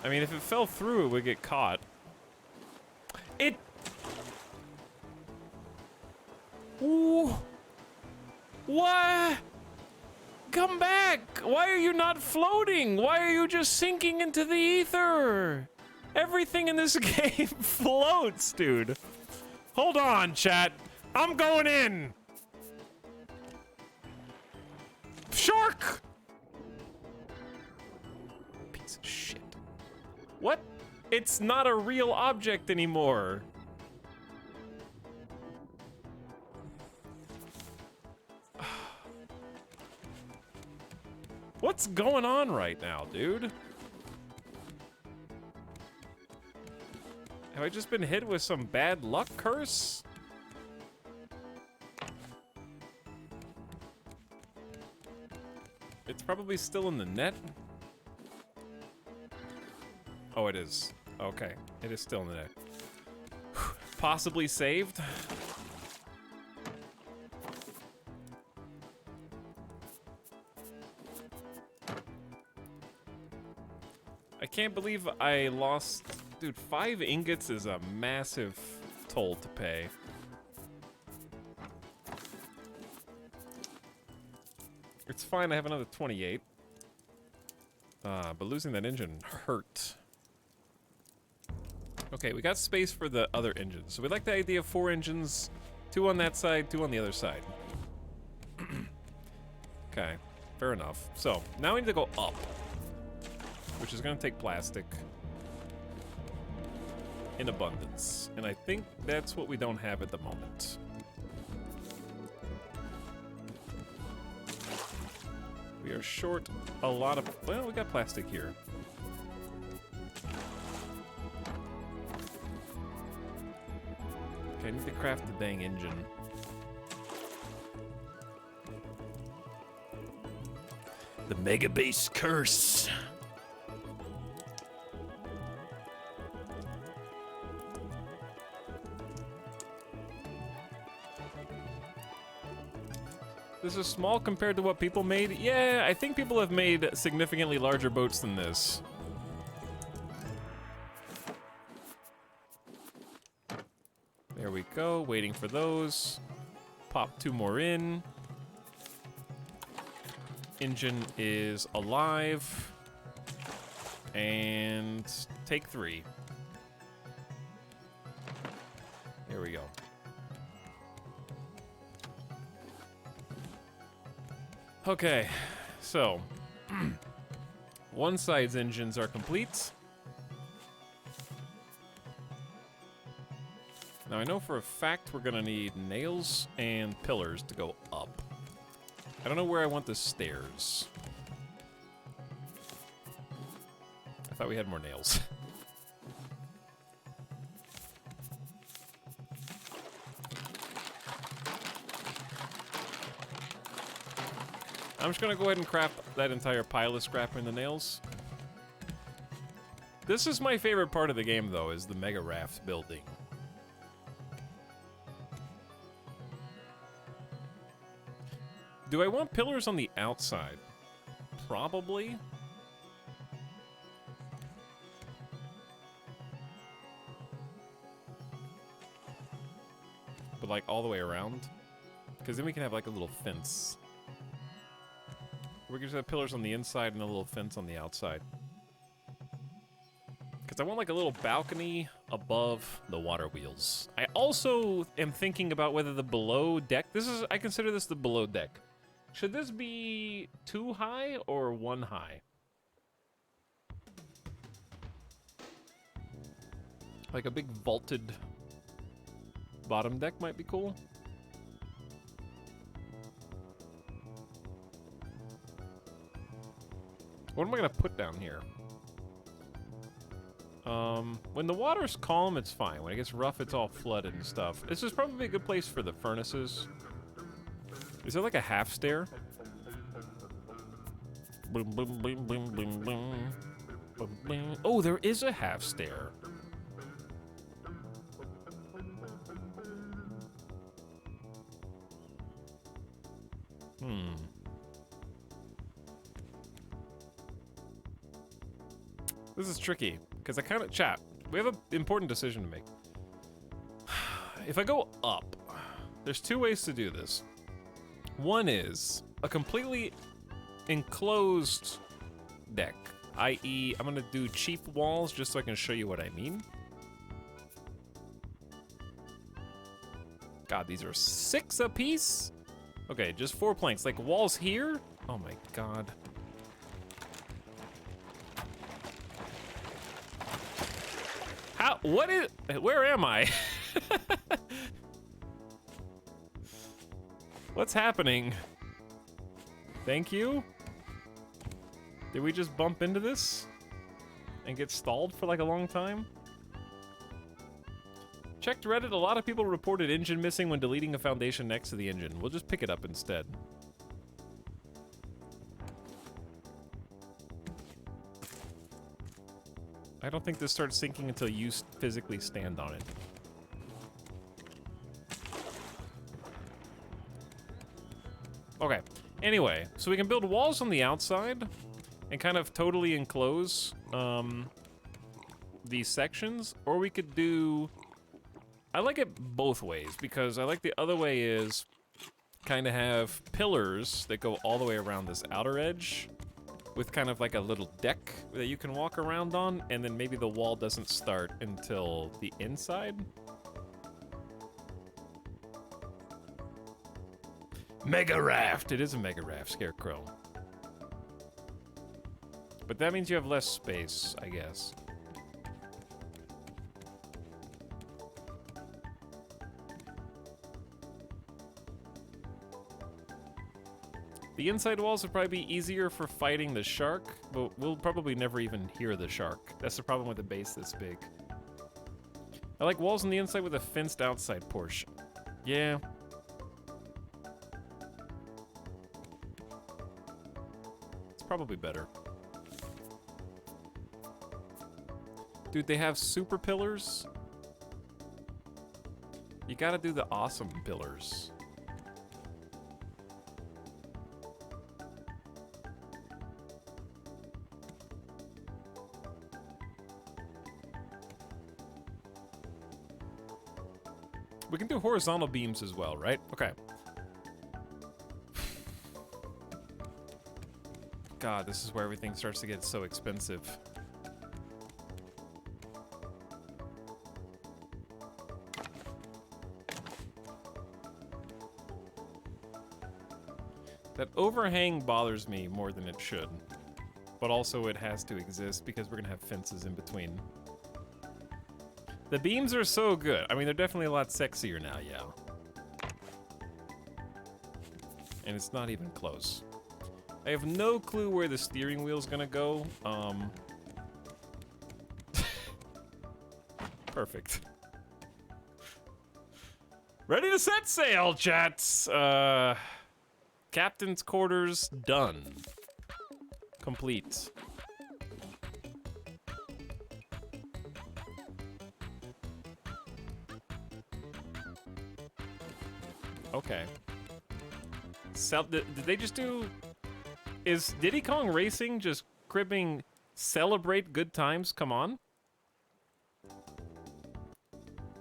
I mean, if it fell through, it would get caught. Ooh. What? Come back! Why are you not floating? Why are you just sinking into the ether? Everything in this game floats, dude. Hold on, chat. I'm going in. Shark! Piece of shit. What? It's not a real object anymore. What's going on right now, dude? Have I just been hit with some bad luck curse? It's probably still in the net. Oh, it is. Okay, it is still in the net. Possibly saved. I can't believe I lost... Dude, 5 ingots is a massive toll to pay. It's fine, I have another 28. But losing that engine hurt. Okay, we got space for the other engines. So we like the idea of 4 engines, 2 on that side, 2 on the other side. Okay, fair enough. So, now we need to go up, which is gonna take plastic in abundance. And I think that's what we don't have at the moment. We are short a lot of, well, we got plastic here. Okay, I need to craft the dang engine. The Mega Base Curse. This This is small compared to what people made. Yeah, I think people have made significantly larger boats than this. There we go, waiting for those. Pop 2 more in. Engine is alive. And take 3. Here we go. Okay, so one side's engines are complete. Now I know for a fact we're gonna need nails and pillars to go up. I don't know where I want the stairs. I thought we had more nails. I'm just gonna go ahead and craft that entire pile of scrap in the nails. This is my favorite part of the game, though, is the mega raft building. Do I want pillars on the outside? Probably. But like all the way around? Because then we can have like a little fence. We're gonna have pillars on the inside and a little fence on the outside. Because I want like a little balcony above the water wheels. I also am thinking about whether the below deck, I consider this the below deck. Should this be 2 high or 1 high? Like a big vaulted bottom deck might be cool. What am I gonna put down here? When the water's calm, it's fine. When it gets rough, it's all flooded and stuff. This is probably a good place for the furnaces. Is there like a half stair? Boom, boom, boom, boom, boom, boom. Boom, boom. Oh, there is a half stair. This is tricky, because I kind of... Chat, we have an important decision to make. If I go up, there's 2 ways to do this. One is a completely enclosed deck, i.e. I'm going to do cheap walls just so I can show you what I mean. God, these are 6 apiece? Okay, just 4 planks. Like walls here? Oh my god. How? What is... Where am I? What's happening? Thank you? Did we just bump into this? And get stalled for like a long time? Checked Reddit, a lot of people reported engine missing when deleting a foundation next to the engine. We'll just pick it up instead. I don't think this starts sinking until you physically stand on it. Okay, anyway, so we can build walls on the outside and kind of totally enclose these sections, or we could do... I like it both ways, because I like the other way is kind of have pillars that go all the way around this outer edge with kind of like a little deck that you can walk around on, and then maybe the wall doesn't start until the inside. Mega raft! It is a mega raft, Scarecrow. But that means you have less space, I guess. The inside walls would probably be easier for fighting the shark, but we'll probably never even hear the shark. That's the problem with a base this big. I like walls on the inside with a fenced outside portion. Yeah. It's probably better. Dude, they have super pillars. You gotta do the awesome pillars. We can do horizontal beams as well, right? Okay. God, this is where everything starts to get so expensive. That overhang bothers me more than it should. But also it has to exist because we're gonna have fences in between. The beams are so good. I mean, they're definitely a lot sexier now, yeah. And it's not even close. I have no clue where the steering wheel's gonna go. Perfect. Ready to set sail, chats! Captain's quarters done. Complete. Okay. Did they just do... Is Diddy Kong Racing just cribbing celebrate good times? Come on.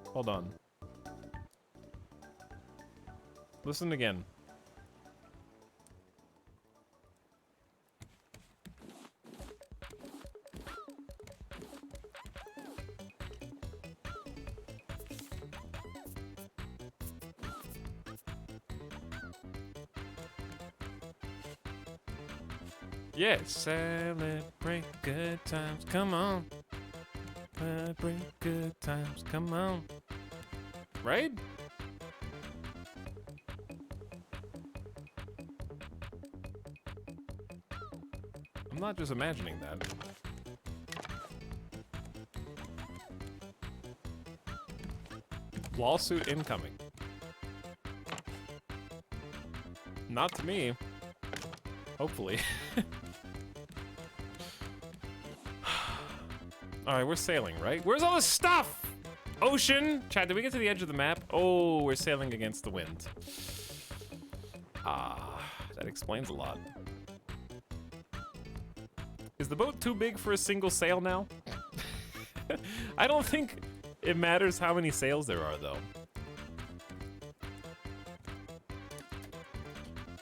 Hold on. Listen again. Yes, celebrate good times, come on. Celebrate good times, come on. Right? I'm not just imagining that. Lawsuit incoming. Not to me. Hopefully. Alright, we're sailing, right? Where's all this stuff? Ocean! Chat, did we get to the edge of the map? Oh, we're sailing against the wind. Ah, that explains a lot. Is the boat too big for a single sail now? I don't think it matters how many sails there are, though.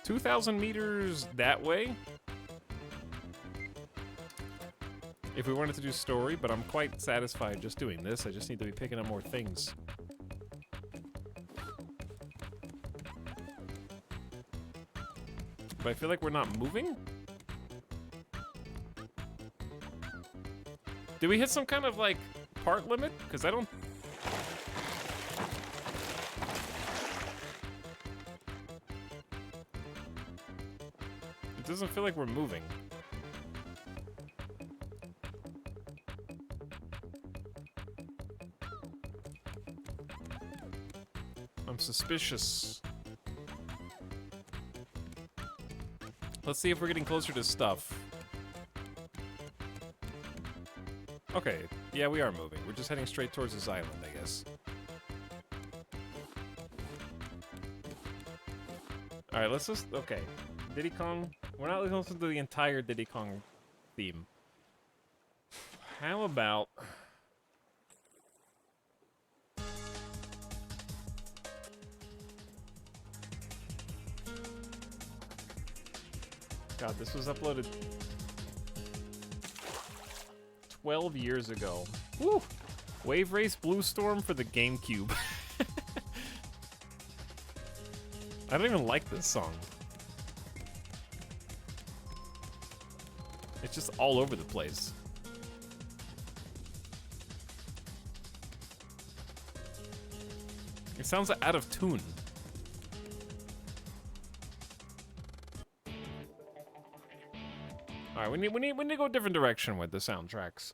2,000 meters that way? If we wanted to do story, but I'm quite satisfied just doing this. I just need to be picking up more things. But I feel like we're not moving? Did we hit some kind of, like, part limit? Because I don't... It doesn't feel like we're moving. I'm suspicious. Let's see if we're getting closer to stuff. Okay, yeah, we are moving. We're just heading straight towards this island, I guess. Alright, let's just... Okay. Diddy Kong... We're not listening to the entire Diddy Kong theme. How about... God, this was uploaded 12 years ago. Woo! Wave Race Blue Storm for the GameCube. I don't even like this song. It's just all over the place. It sounds out of tune. All right, we need to go a different direction with the soundtracks.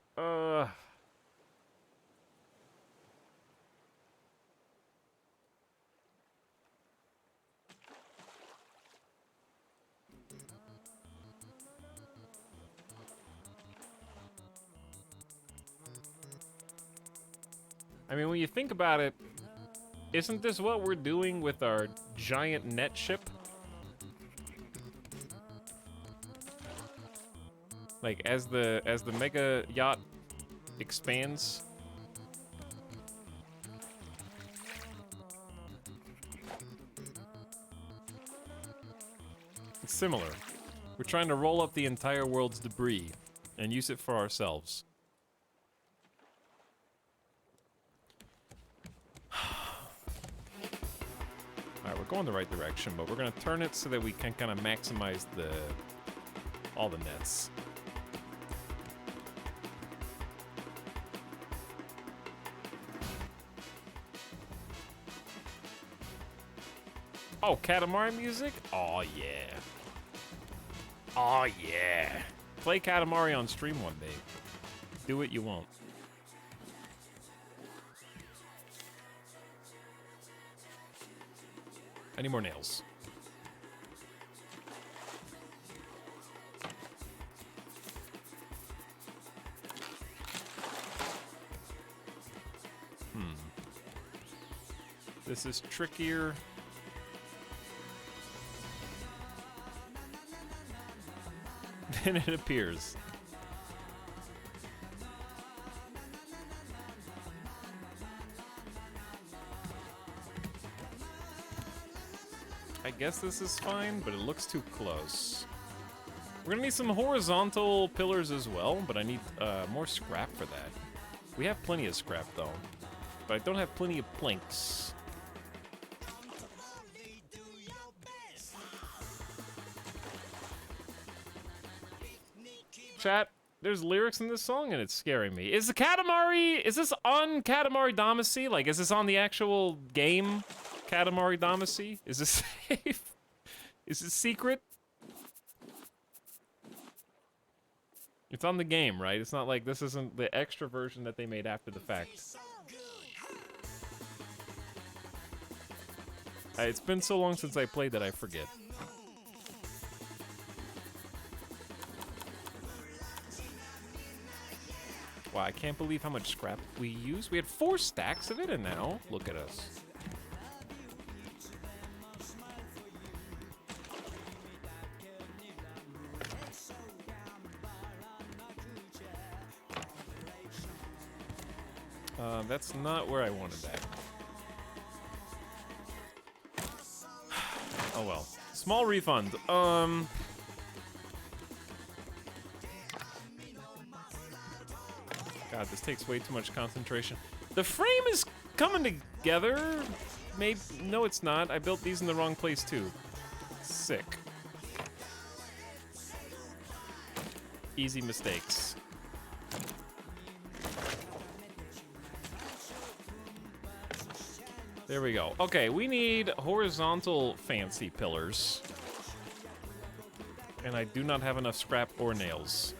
I mean, when you think about it, isn't this what we're doing with our giant net ship? Like, as the mega yacht expands. similar. We're trying to roll up the entire world's debris and use it for ourselves. Alright, we're going the right direction, but we're gonna turn it so that we can kind of maximize all the nets. Oh, Katamari music? Oh yeah. Oh yeah. Play Katamari on stream one day. Do it, you won't. Any more nails? This is trickier. Than it appears. I guess this is fine, but it looks too close. We're gonna need some horizontal pillars as well, but I need more scrap for that. We have plenty of scrap though, but I don't have plenty of planks. Chat, there's lyrics in this song and it's scaring me. Is the Katamari, is this on Katamari Damacy? Like, is this on the actual game Katamari Damacy? Is this safe? Is it secret? It's on the game, right? It's not like this isn't the extra version that they made after the fact. It's been so long since I played that I forget. Wow, I can't believe how much scrap we used. We had 4 stacks of it, and now look at us. That's not where I wanted that. Oh well. Small refund. God, this takes way too much concentration. The frame is coming together. Maybe, no it's not. I built these in the wrong place too. Sick. Easy mistakes. There we go. Okay, we need horizontal fancy pillars. And I do not have enough scrap or nails.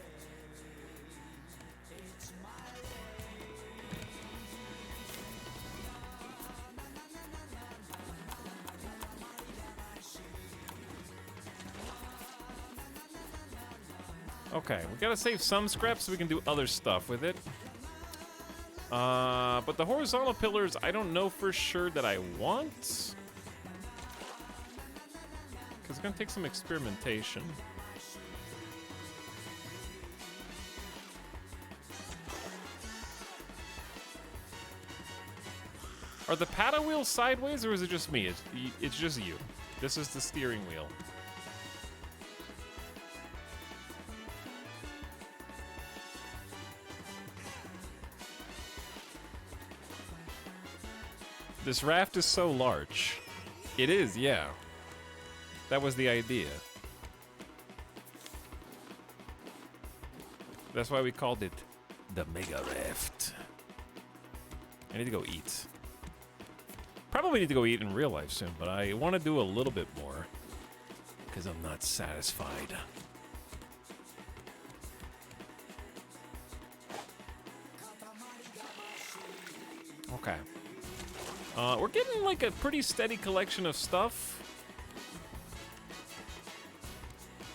Okay, we gotta save some scrap so we can do other stuff with it. But the horizontal pillars, I don't know for sure that I want. Because it's gonna take some experimentation. Are the paddle wheels sideways, or is it just me? It's just you. This is the steering wheel. This raft is so large. It is, yeah. That was the idea. That's why we called it the Mega Raft. I need to go eat. Probably need to go eat in real life soon, but I want to do a little bit more. Because I'm not satisfied. Okay. We're getting like a pretty steady collection of stuff.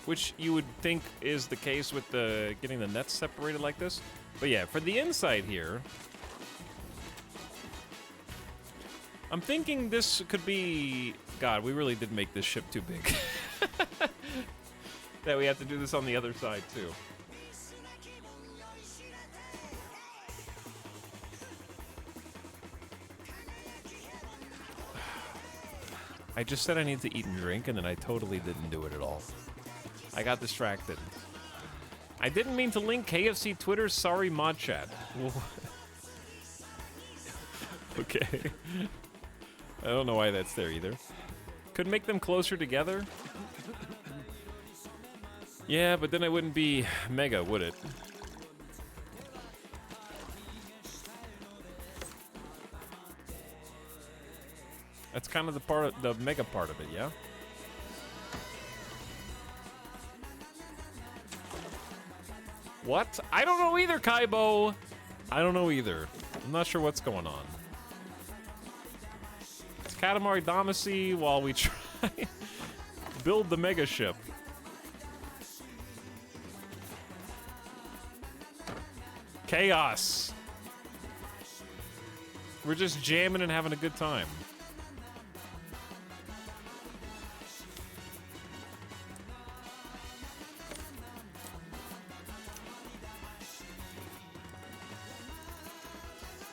Which you would think is the case with the getting the nets separated like this. But yeah, for the inside here, I'm thinking this could be... God, we really did make this ship too big. That we have to do this on the other side too. I just said I need to eat and drink, and then I totally didn't do it at all. I got distracted. I didn't mean to link KFC Twitter. Sorry, mod chat. Okay. I don't know why that's there either. Could make them closer together. Yeah, but then I wouldn't be mega, would it? That's kind of the part of the mega part of it, yeah? What? I don't know either, Kaibo. I don't know either. I'm not sure what's going on. It's Katamari Damacy while we try build the mega ship. Chaos. We're just jamming and having a good time.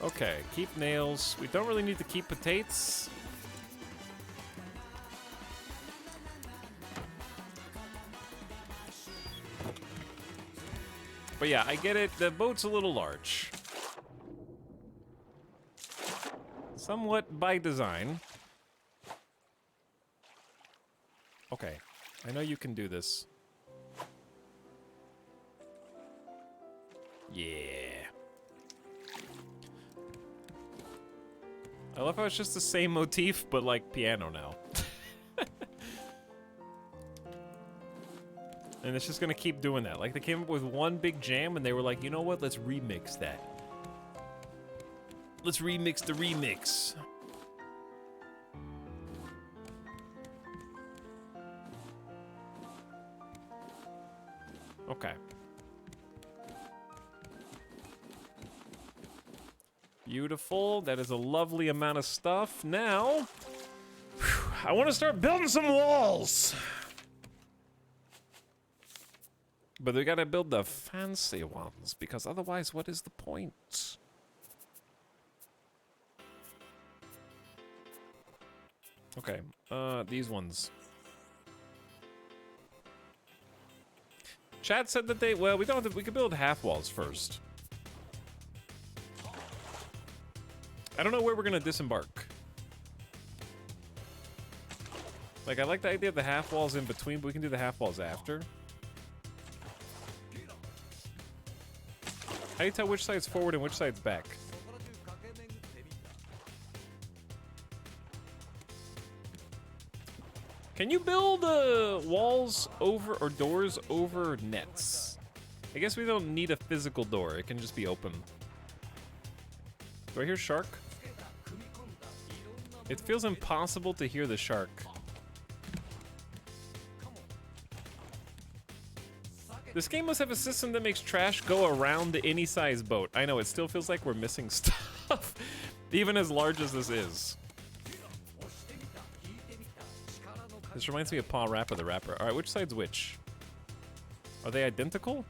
Okay, keep nails. We don't really need to keep potatoes. But yeah, I get it. The boat's a little large. Somewhat by design. Okay, I know you can do this. Yeah. I love how it's just the same motif, but like piano now. And it's just gonna keep doing that. Like they came up with one big jam and they were like, you know what, let's remix that. Let's remix the remix. Okay. Beautiful. That is a lovely amount of stuff. Now, I want to start building some walls. But we gotta build the fancy ones, because otherwise, what is the point? Okay, these ones. Chat said that they, well, we don't have to, we could build half walls first. I don't know where we're gonna disembark. Like, I like the idea of the half walls in between, but we can do the half walls after. How do you tell which side's forward and which side's back? Can you build walls over or doors over nets? I guess we don't need a physical door. It can just be open. Do I hear shark? It feels impossible to hear the shark. This game must have a system that makes trash go around any size boat. I know, it still feels like we're missing stuff, even as large as this is. This reminds me of Paw Rapper the Rapper. Alright, which side's which? Are they identical?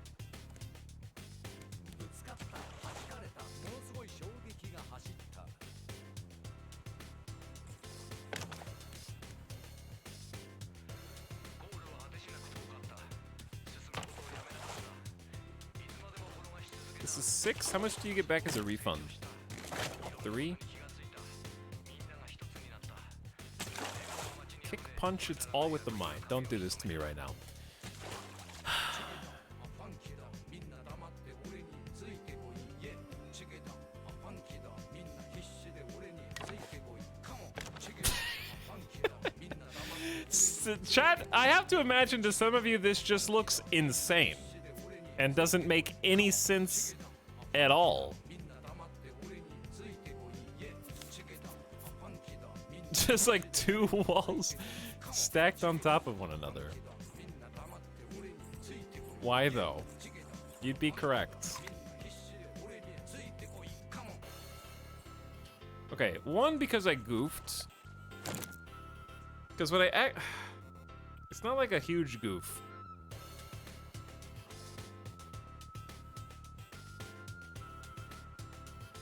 This is 6? How much do you get back as a refund? 3? Kick, punch, it's all with the mind. Don't do this to me right now. Chat, I have to imagine to some of you this just looks insane and doesn't make any sense at all. Just like 2 walls stacked on top of one another. Why though? You'd be correct. Okay, 1, because I goofed. Because when I act, it's not like a huge goof.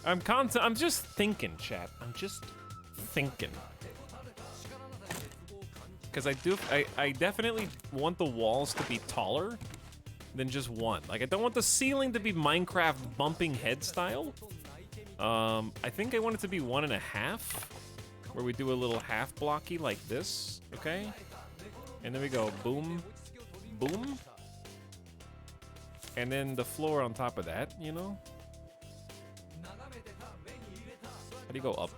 I'm just thinking, chat. I'm just thinking. Because I definitely want the walls to be taller than just one. Like, I don't want the ceiling to be Minecraft bumping head style. I think I want it to be 1.5, where we do a little half blocky like this, okay? And then we go boom, boom. And then the floor on top of that, you know? How do you go up?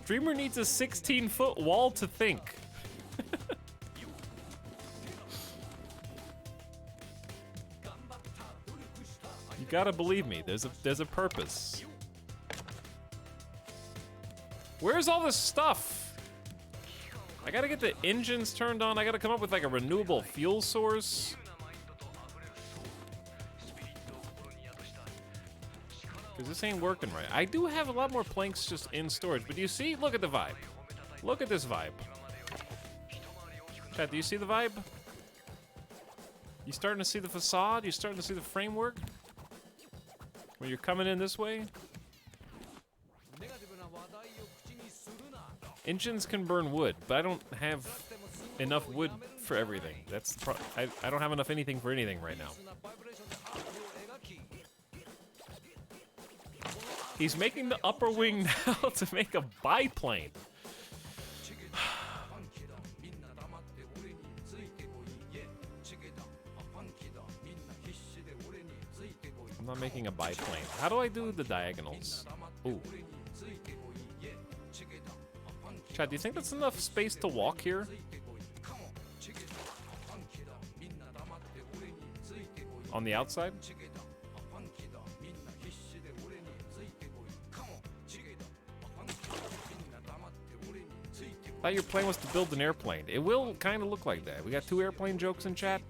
Dreamer needs a 16-foot wall to think. You gotta believe me. There's a purpose. Where's all this stuff? I gotta get the engines turned on. I gotta come up with like a renewable fuel source. Because this ain't working right. I do have a lot more planks just in storage, but do you see? Look at the vibe. Look at this vibe. Chat, do you see the vibe? You starting to see the facade? You starting to see the framework? When you're coming in this way? Engines can burn wood, but I don't have enough wood for everything. That's I don't have enough anything for anything right now. He's making the upper wing now to make a biplane. I'm not making a biplane. How do I do the diagonals? Ooh. Chad, do you think that's enough space to walk here? On the outside? I thought your plan was to build an airplane. It will kind of look like that. We got 2 airplane jokes in chat.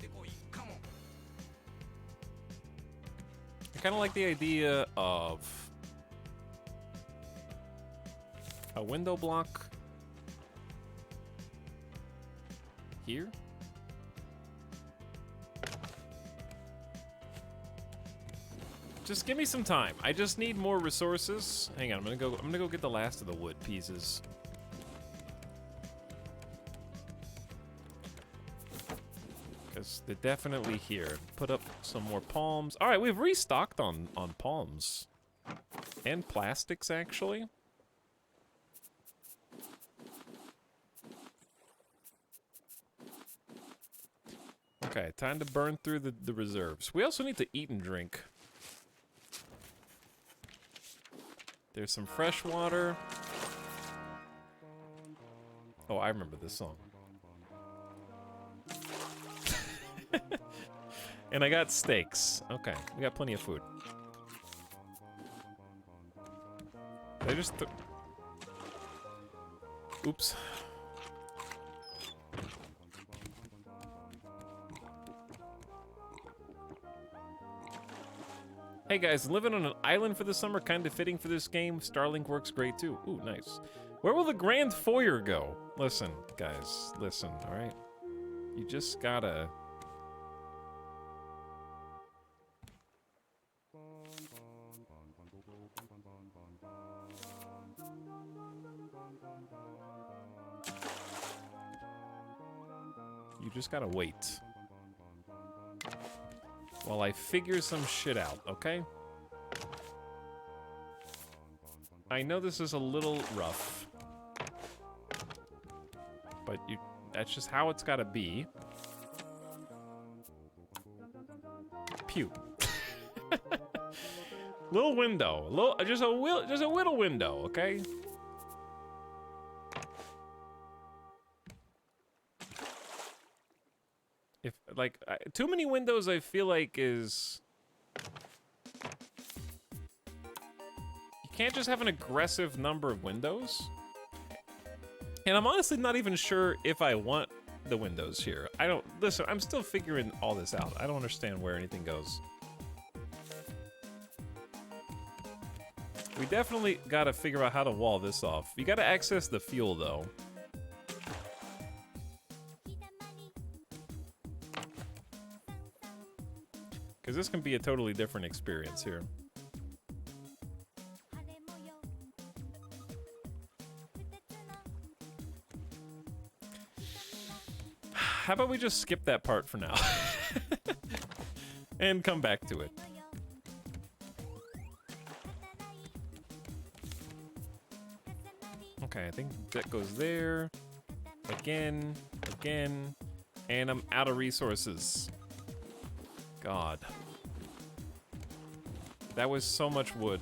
I kind of like the idea of a window block here. Just give me some time. I just need more resources. Hang on, I'm gonna go get the last of the wood pieces. Because they're definitely here. Put up some more palms. All right, we've restocked on palms. And plastics, actually. Okay, time to burn through the reserves. We also need to eat and drink. There's some fresh water. Oh, I remember this song. And I got steaks. Okay, we got plenty of food. They just... Oops. Hey guys, living on an island for the summer, kind of fitting for this game. Starlink works great too. Ooh, nice. Where will the grand foyer go? Listen, guys, listen, alright? You just gotta... You just gotta wait. While I figure some shit out, okay? I know this is a little rough. But that's just how it's gotta be. Pew. Little window. Just a little window, okay? If, like, too many windows I feel like is... You can't just have an aggressive number of windows. And I'm honestly not even sure if I want the windows here. Listen, I'm still figuring all this out. I don't understand where anything goes. We definitely gotta figure out how to wall this off. You gotta access the fuel, though. Because this can be a totally different experience here. How about we just skip that part for now? And come back to it. Okay, I think that goes there. Again, again. And I'm out of resources. God. That was so much wood.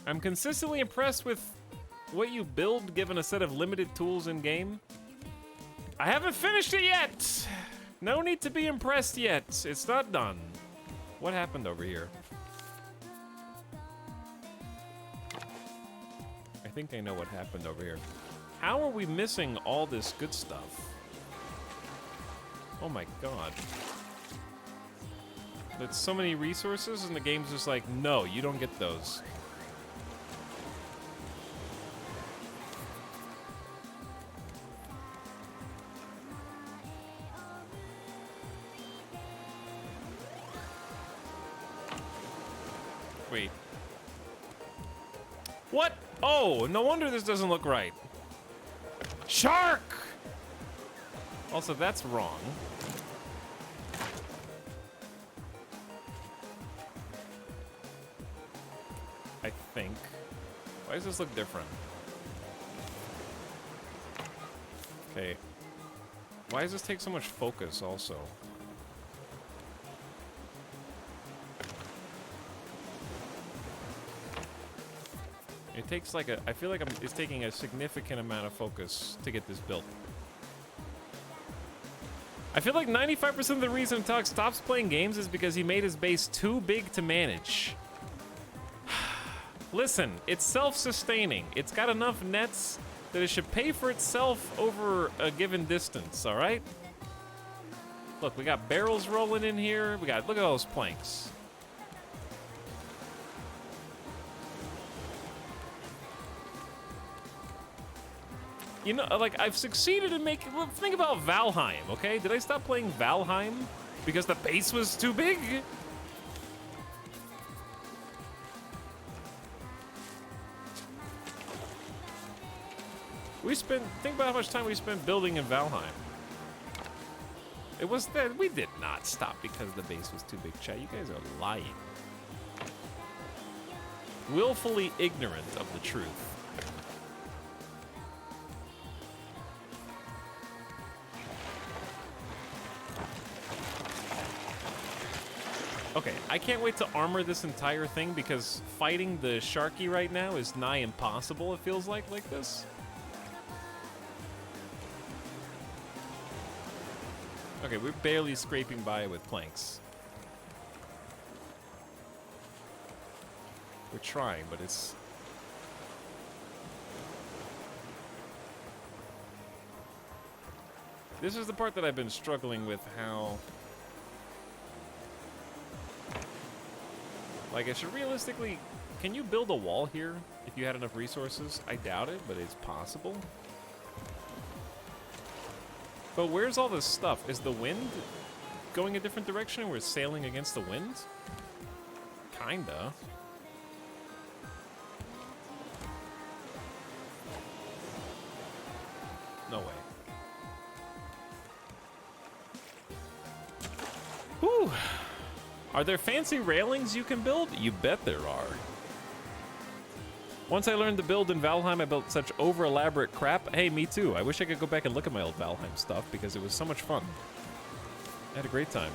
I'm consistently impressed with what you build given a set of limited tools in game. I haven't finished it yet! No need to be impressed yet. It's not done. What happened over here? I think I know what happened over here. How are we missing all this good stuff? Oh my god. There's so many resources and the game's just like, no, you don't get those. Wait. What? Oh, no wonder this doesn't look right. Shark! Also, that's wrong. I think. Why does this look different? Okay. Why does this take so much focus also? It takes like a, I feel like it's taking a significant amount of focus to get this built. I feel like 95% of the reason Tug stops playing games is because he made his base too big to manage. Listen, it's self-sustaining. It's got enough nets that it should pay for itself over a given distance, all right? Look, we got barrels rolling in here. Look at all those planks. You know, like, I've succeeded in making... Well, think about Valheim, okay? Did I stop playing Valheim because the base was too big? Think about how much time we spent building in Valheim. It was that we did not stop because the base was too big, chat. You guys are lying. Willfully ignorant of the truth. Okay, I can't wait to armor this entire thing because fighting the Sharky right now is nigh impossible, it feels like this. Okay, we're barely scraping by with planks. We're trying, but it's... This is the part that I've been struggling with, how... Like, I should realistically... Can you build a wall here if you had enough resources? I doubt it, but it's possible. But where's all this stuff? Is the wind going a different direction and we're sailing against the wind? Kinda. No way. Whew. Are there fancy railings you can build? You bet there are. Once I learned to build in Valheim, I built such over-elaborate crap. Hey, me too. I wish I could go back and look at my old Valheim stuff because it was so much fun. I had a great time.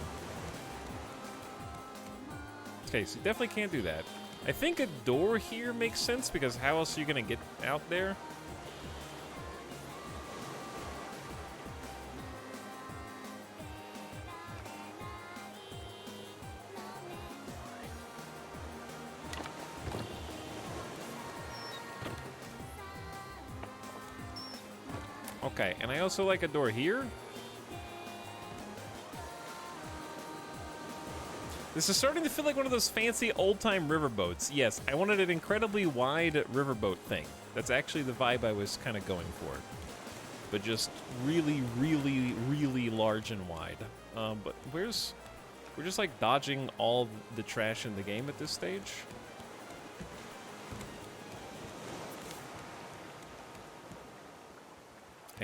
Okay, so you definitely can't do that. I think a door here makes sense because how else are you going to get out there? Okay, and I also like a door here. This is starting to feel like one of those fancy old-time riverboats. Yes, I wanted an incredibly wide riverboat thing. That's actually the vibe I was kind of going for. But just really, really, really large and wide. But we're just like dodging all the trash in the game at this stage.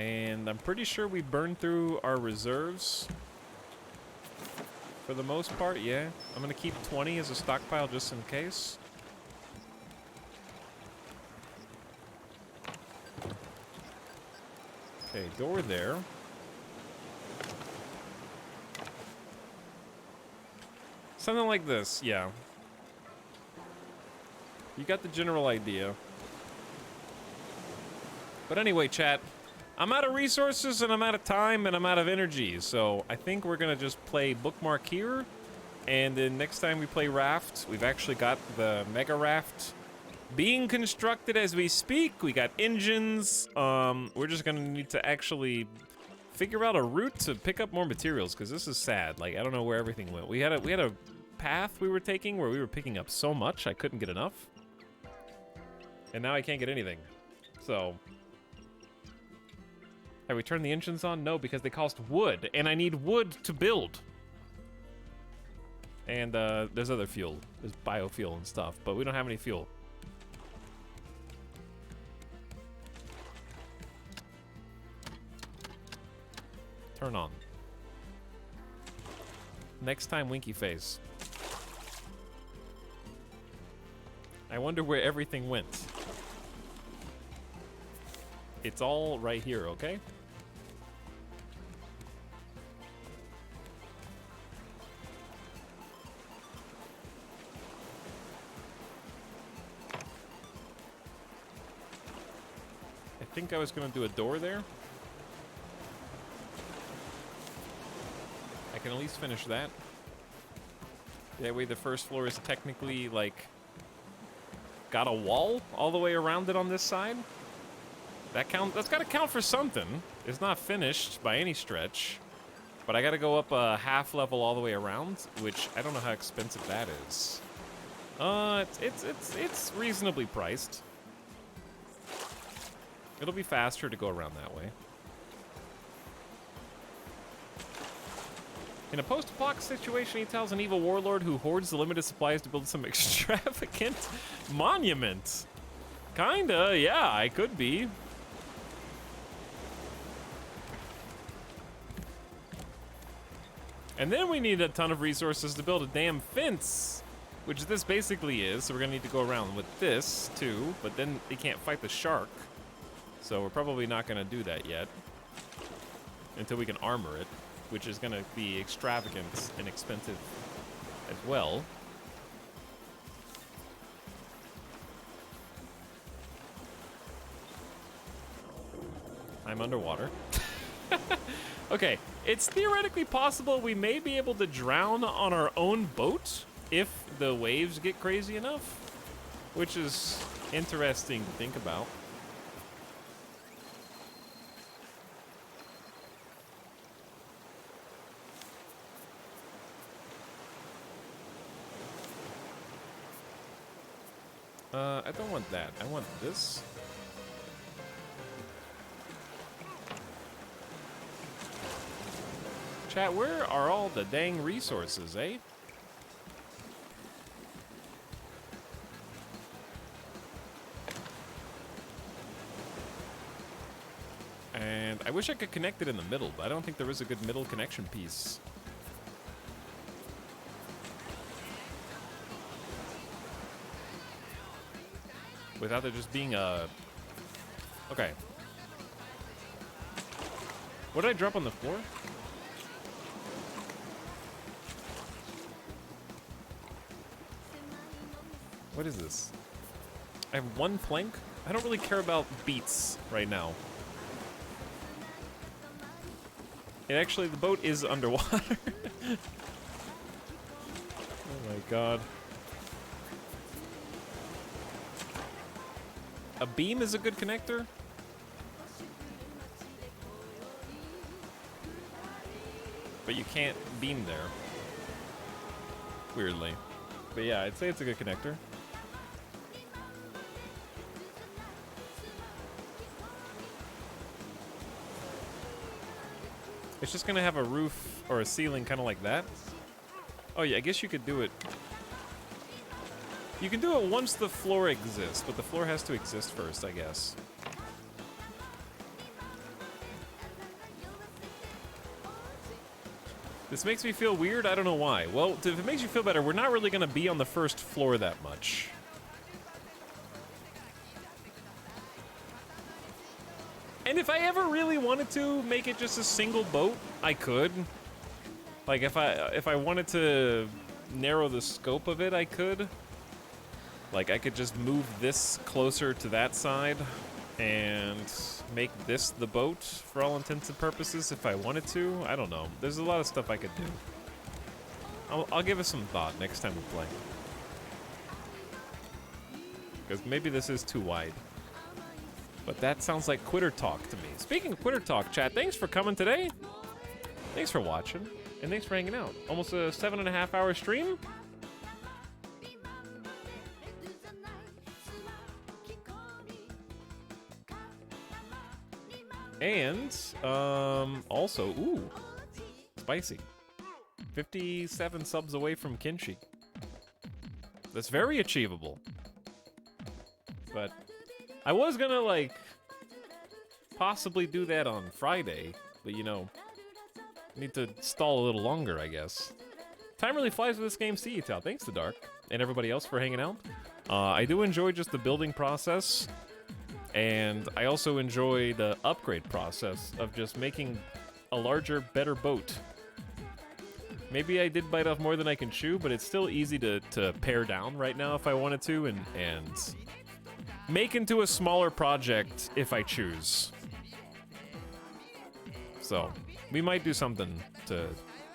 And I'm pretty sure we burned through our reserves. For the most part, yeah. I'm gonna keep 20 as a stockpile just in case. Okay, door there. Something like this, yeah. You got the general idea. But anyway, chat, I'm out of resources and I'm out of time and I'm out of energy. So I think we're gonna just play Bookmark here. And then next time we play Raft, we've actually got the Mega Raft being constructed as we speak. We got engines. We're just gonna need to actually figure out a route to pick up more materials, because this is sad. Like, I don't know where everything went. We had a path we were taking where we were picking up so much I couldn't get enough. And now I can't get anything. So have we turned the engines on? No, because they cost wood, and I need wood to build. And there's other fuel. There's biofuel and stuff, but we don't have any fuel. Turn on. Next time, Winky Face. I wonder where everything went. It's all right here, okay? I think I was gonna do a door there. I can at least finish that. That way the first floor is technically, like, got a wall all the way around it on this side. That's gotta count for something. It's not finished by any stretch. But I gotta go up a half level all the way around, which I don't know how expensive that is. It's reasonably priced. It'll be faster to go around that way. In a post-apocalyptic situation, he tells an evil warlord who hoards the limited supplies to build some extravagant monument. Kinda, yeah, I could be. And then we need a ton of resources to build a damn fence, which this basically is. So we're gonna need to go around with this too, but then they can't fight the shark. So we're probably not gonna do that yet until we can armor it, which is gonna be extravagant and expensive as well. I'm underwater. Okay, it's theoretically possible we may be able to drown on our own boat if the waves get crazy enough, which is interesting to think about. I don't want that. I want this. Chat, where are all the dang resources, eh? And I wish I could connect it in the middle, but I don't think there is a good middle connection piece. Without there just being a... Okay. What did I drop on the floor? What is this? I have one plank? I don't really care about beats right now. And actually, the boat is underwater. Oh my god. A beam is a good connector? But you can't beam there. Weirdly. But yeah, I'd say it's a good connector. It's just gonna have a roof or a ceiling kind of like that. Oh yeah, I guess you could do it. You can do it once the floor exists, but the floor has to exist first, I guess. This makes me feel weird. I don't know why. Well, if it makes you feel better, we're not really going to be on the first floor that much. And if I ever really wanted to make it just a single boat, I could. Like, if I wanted to narrow the scope of it, I could. Like, I could just move this closer to that side and make this the boat for all intents and purposes if I wanted to. I don't know. There's a lot of stuff I could do. I'll give it some thought next time we play. Because maybe this is too wide. But that sounds like quitter talk to me. Speaking of quitter talk, chat, thanks for coming today. Thanks for watching. And thanks for hanging out. Almost a 7.5 hour stream. And, also, ooh, spicy. 57 subs away from Kinshi. That's very achievable. But I was gonna, like, possibly do that on Friday, but, you know, need to stall a little longer, I guess. Time really flies with this game, see you, Tal. Thanks to Dark and everybody else for hanging out. I do enjoy just the building process. And I also enjoy the upgrade process of just making a larger, better boat. Maybe I did bite off more than I can chew, but it's still easy to pare down right now if I wanted to, and make into a smaller project if I choose. So, we might do something to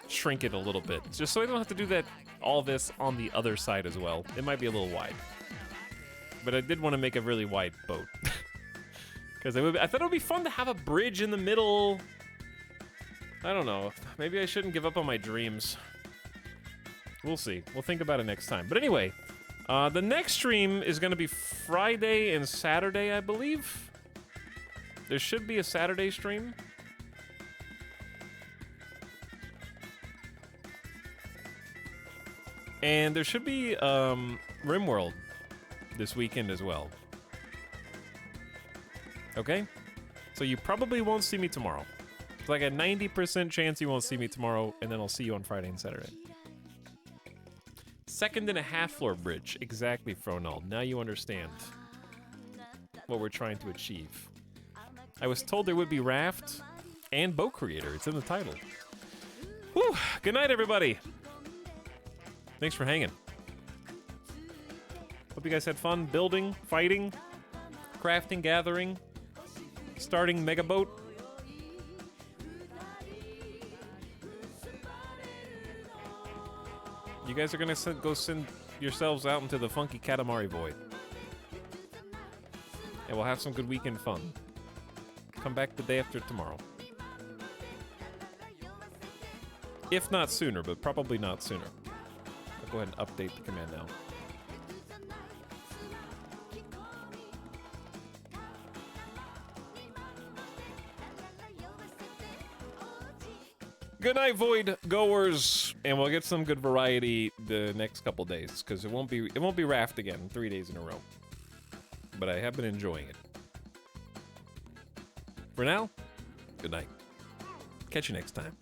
shrink it a little bit, just so I don't have to do all this on the other side as well. It might be a little wide. But I did want to make a really wide boat. Because I thought it would be fun to have a bridge in the middle. I don't know. Maybe I shouldn't give up on my dreams. We'll see. We'll think about it next time. But anyway, the next stream is going to be Friday and Saturday, I believe. There should be a Saturday stream. And there should be RimWorld this weekend as well. Okay? So you probably won't see me tomorrow. It's like a 90% chance you won't see me tomorrow, and then I'll see you on Friday and Saturday. 2.5 floor bridge. Exactly, Fronald. Now you understand what we're trying to achieve. I was told there would be raft and boat creator. It's in the title. Whew. Good night, everybody. Thanks for hanging. Hope you guys had fun building, fighting, crafting, gathering, starting mega boat. You guys are gonna go send yourselves out into the funky Katamari void. And we'll have some good weekend fun. Come back the day after tomorrow. If not sooner, but probably not sooner. I'll go ahead and update the command now. Good night, Void goers, and we'll get some good variety the next couple days, because it won't be raft again 3 days in a row. But I have been enjoying it. For now, good night. Catch you next time.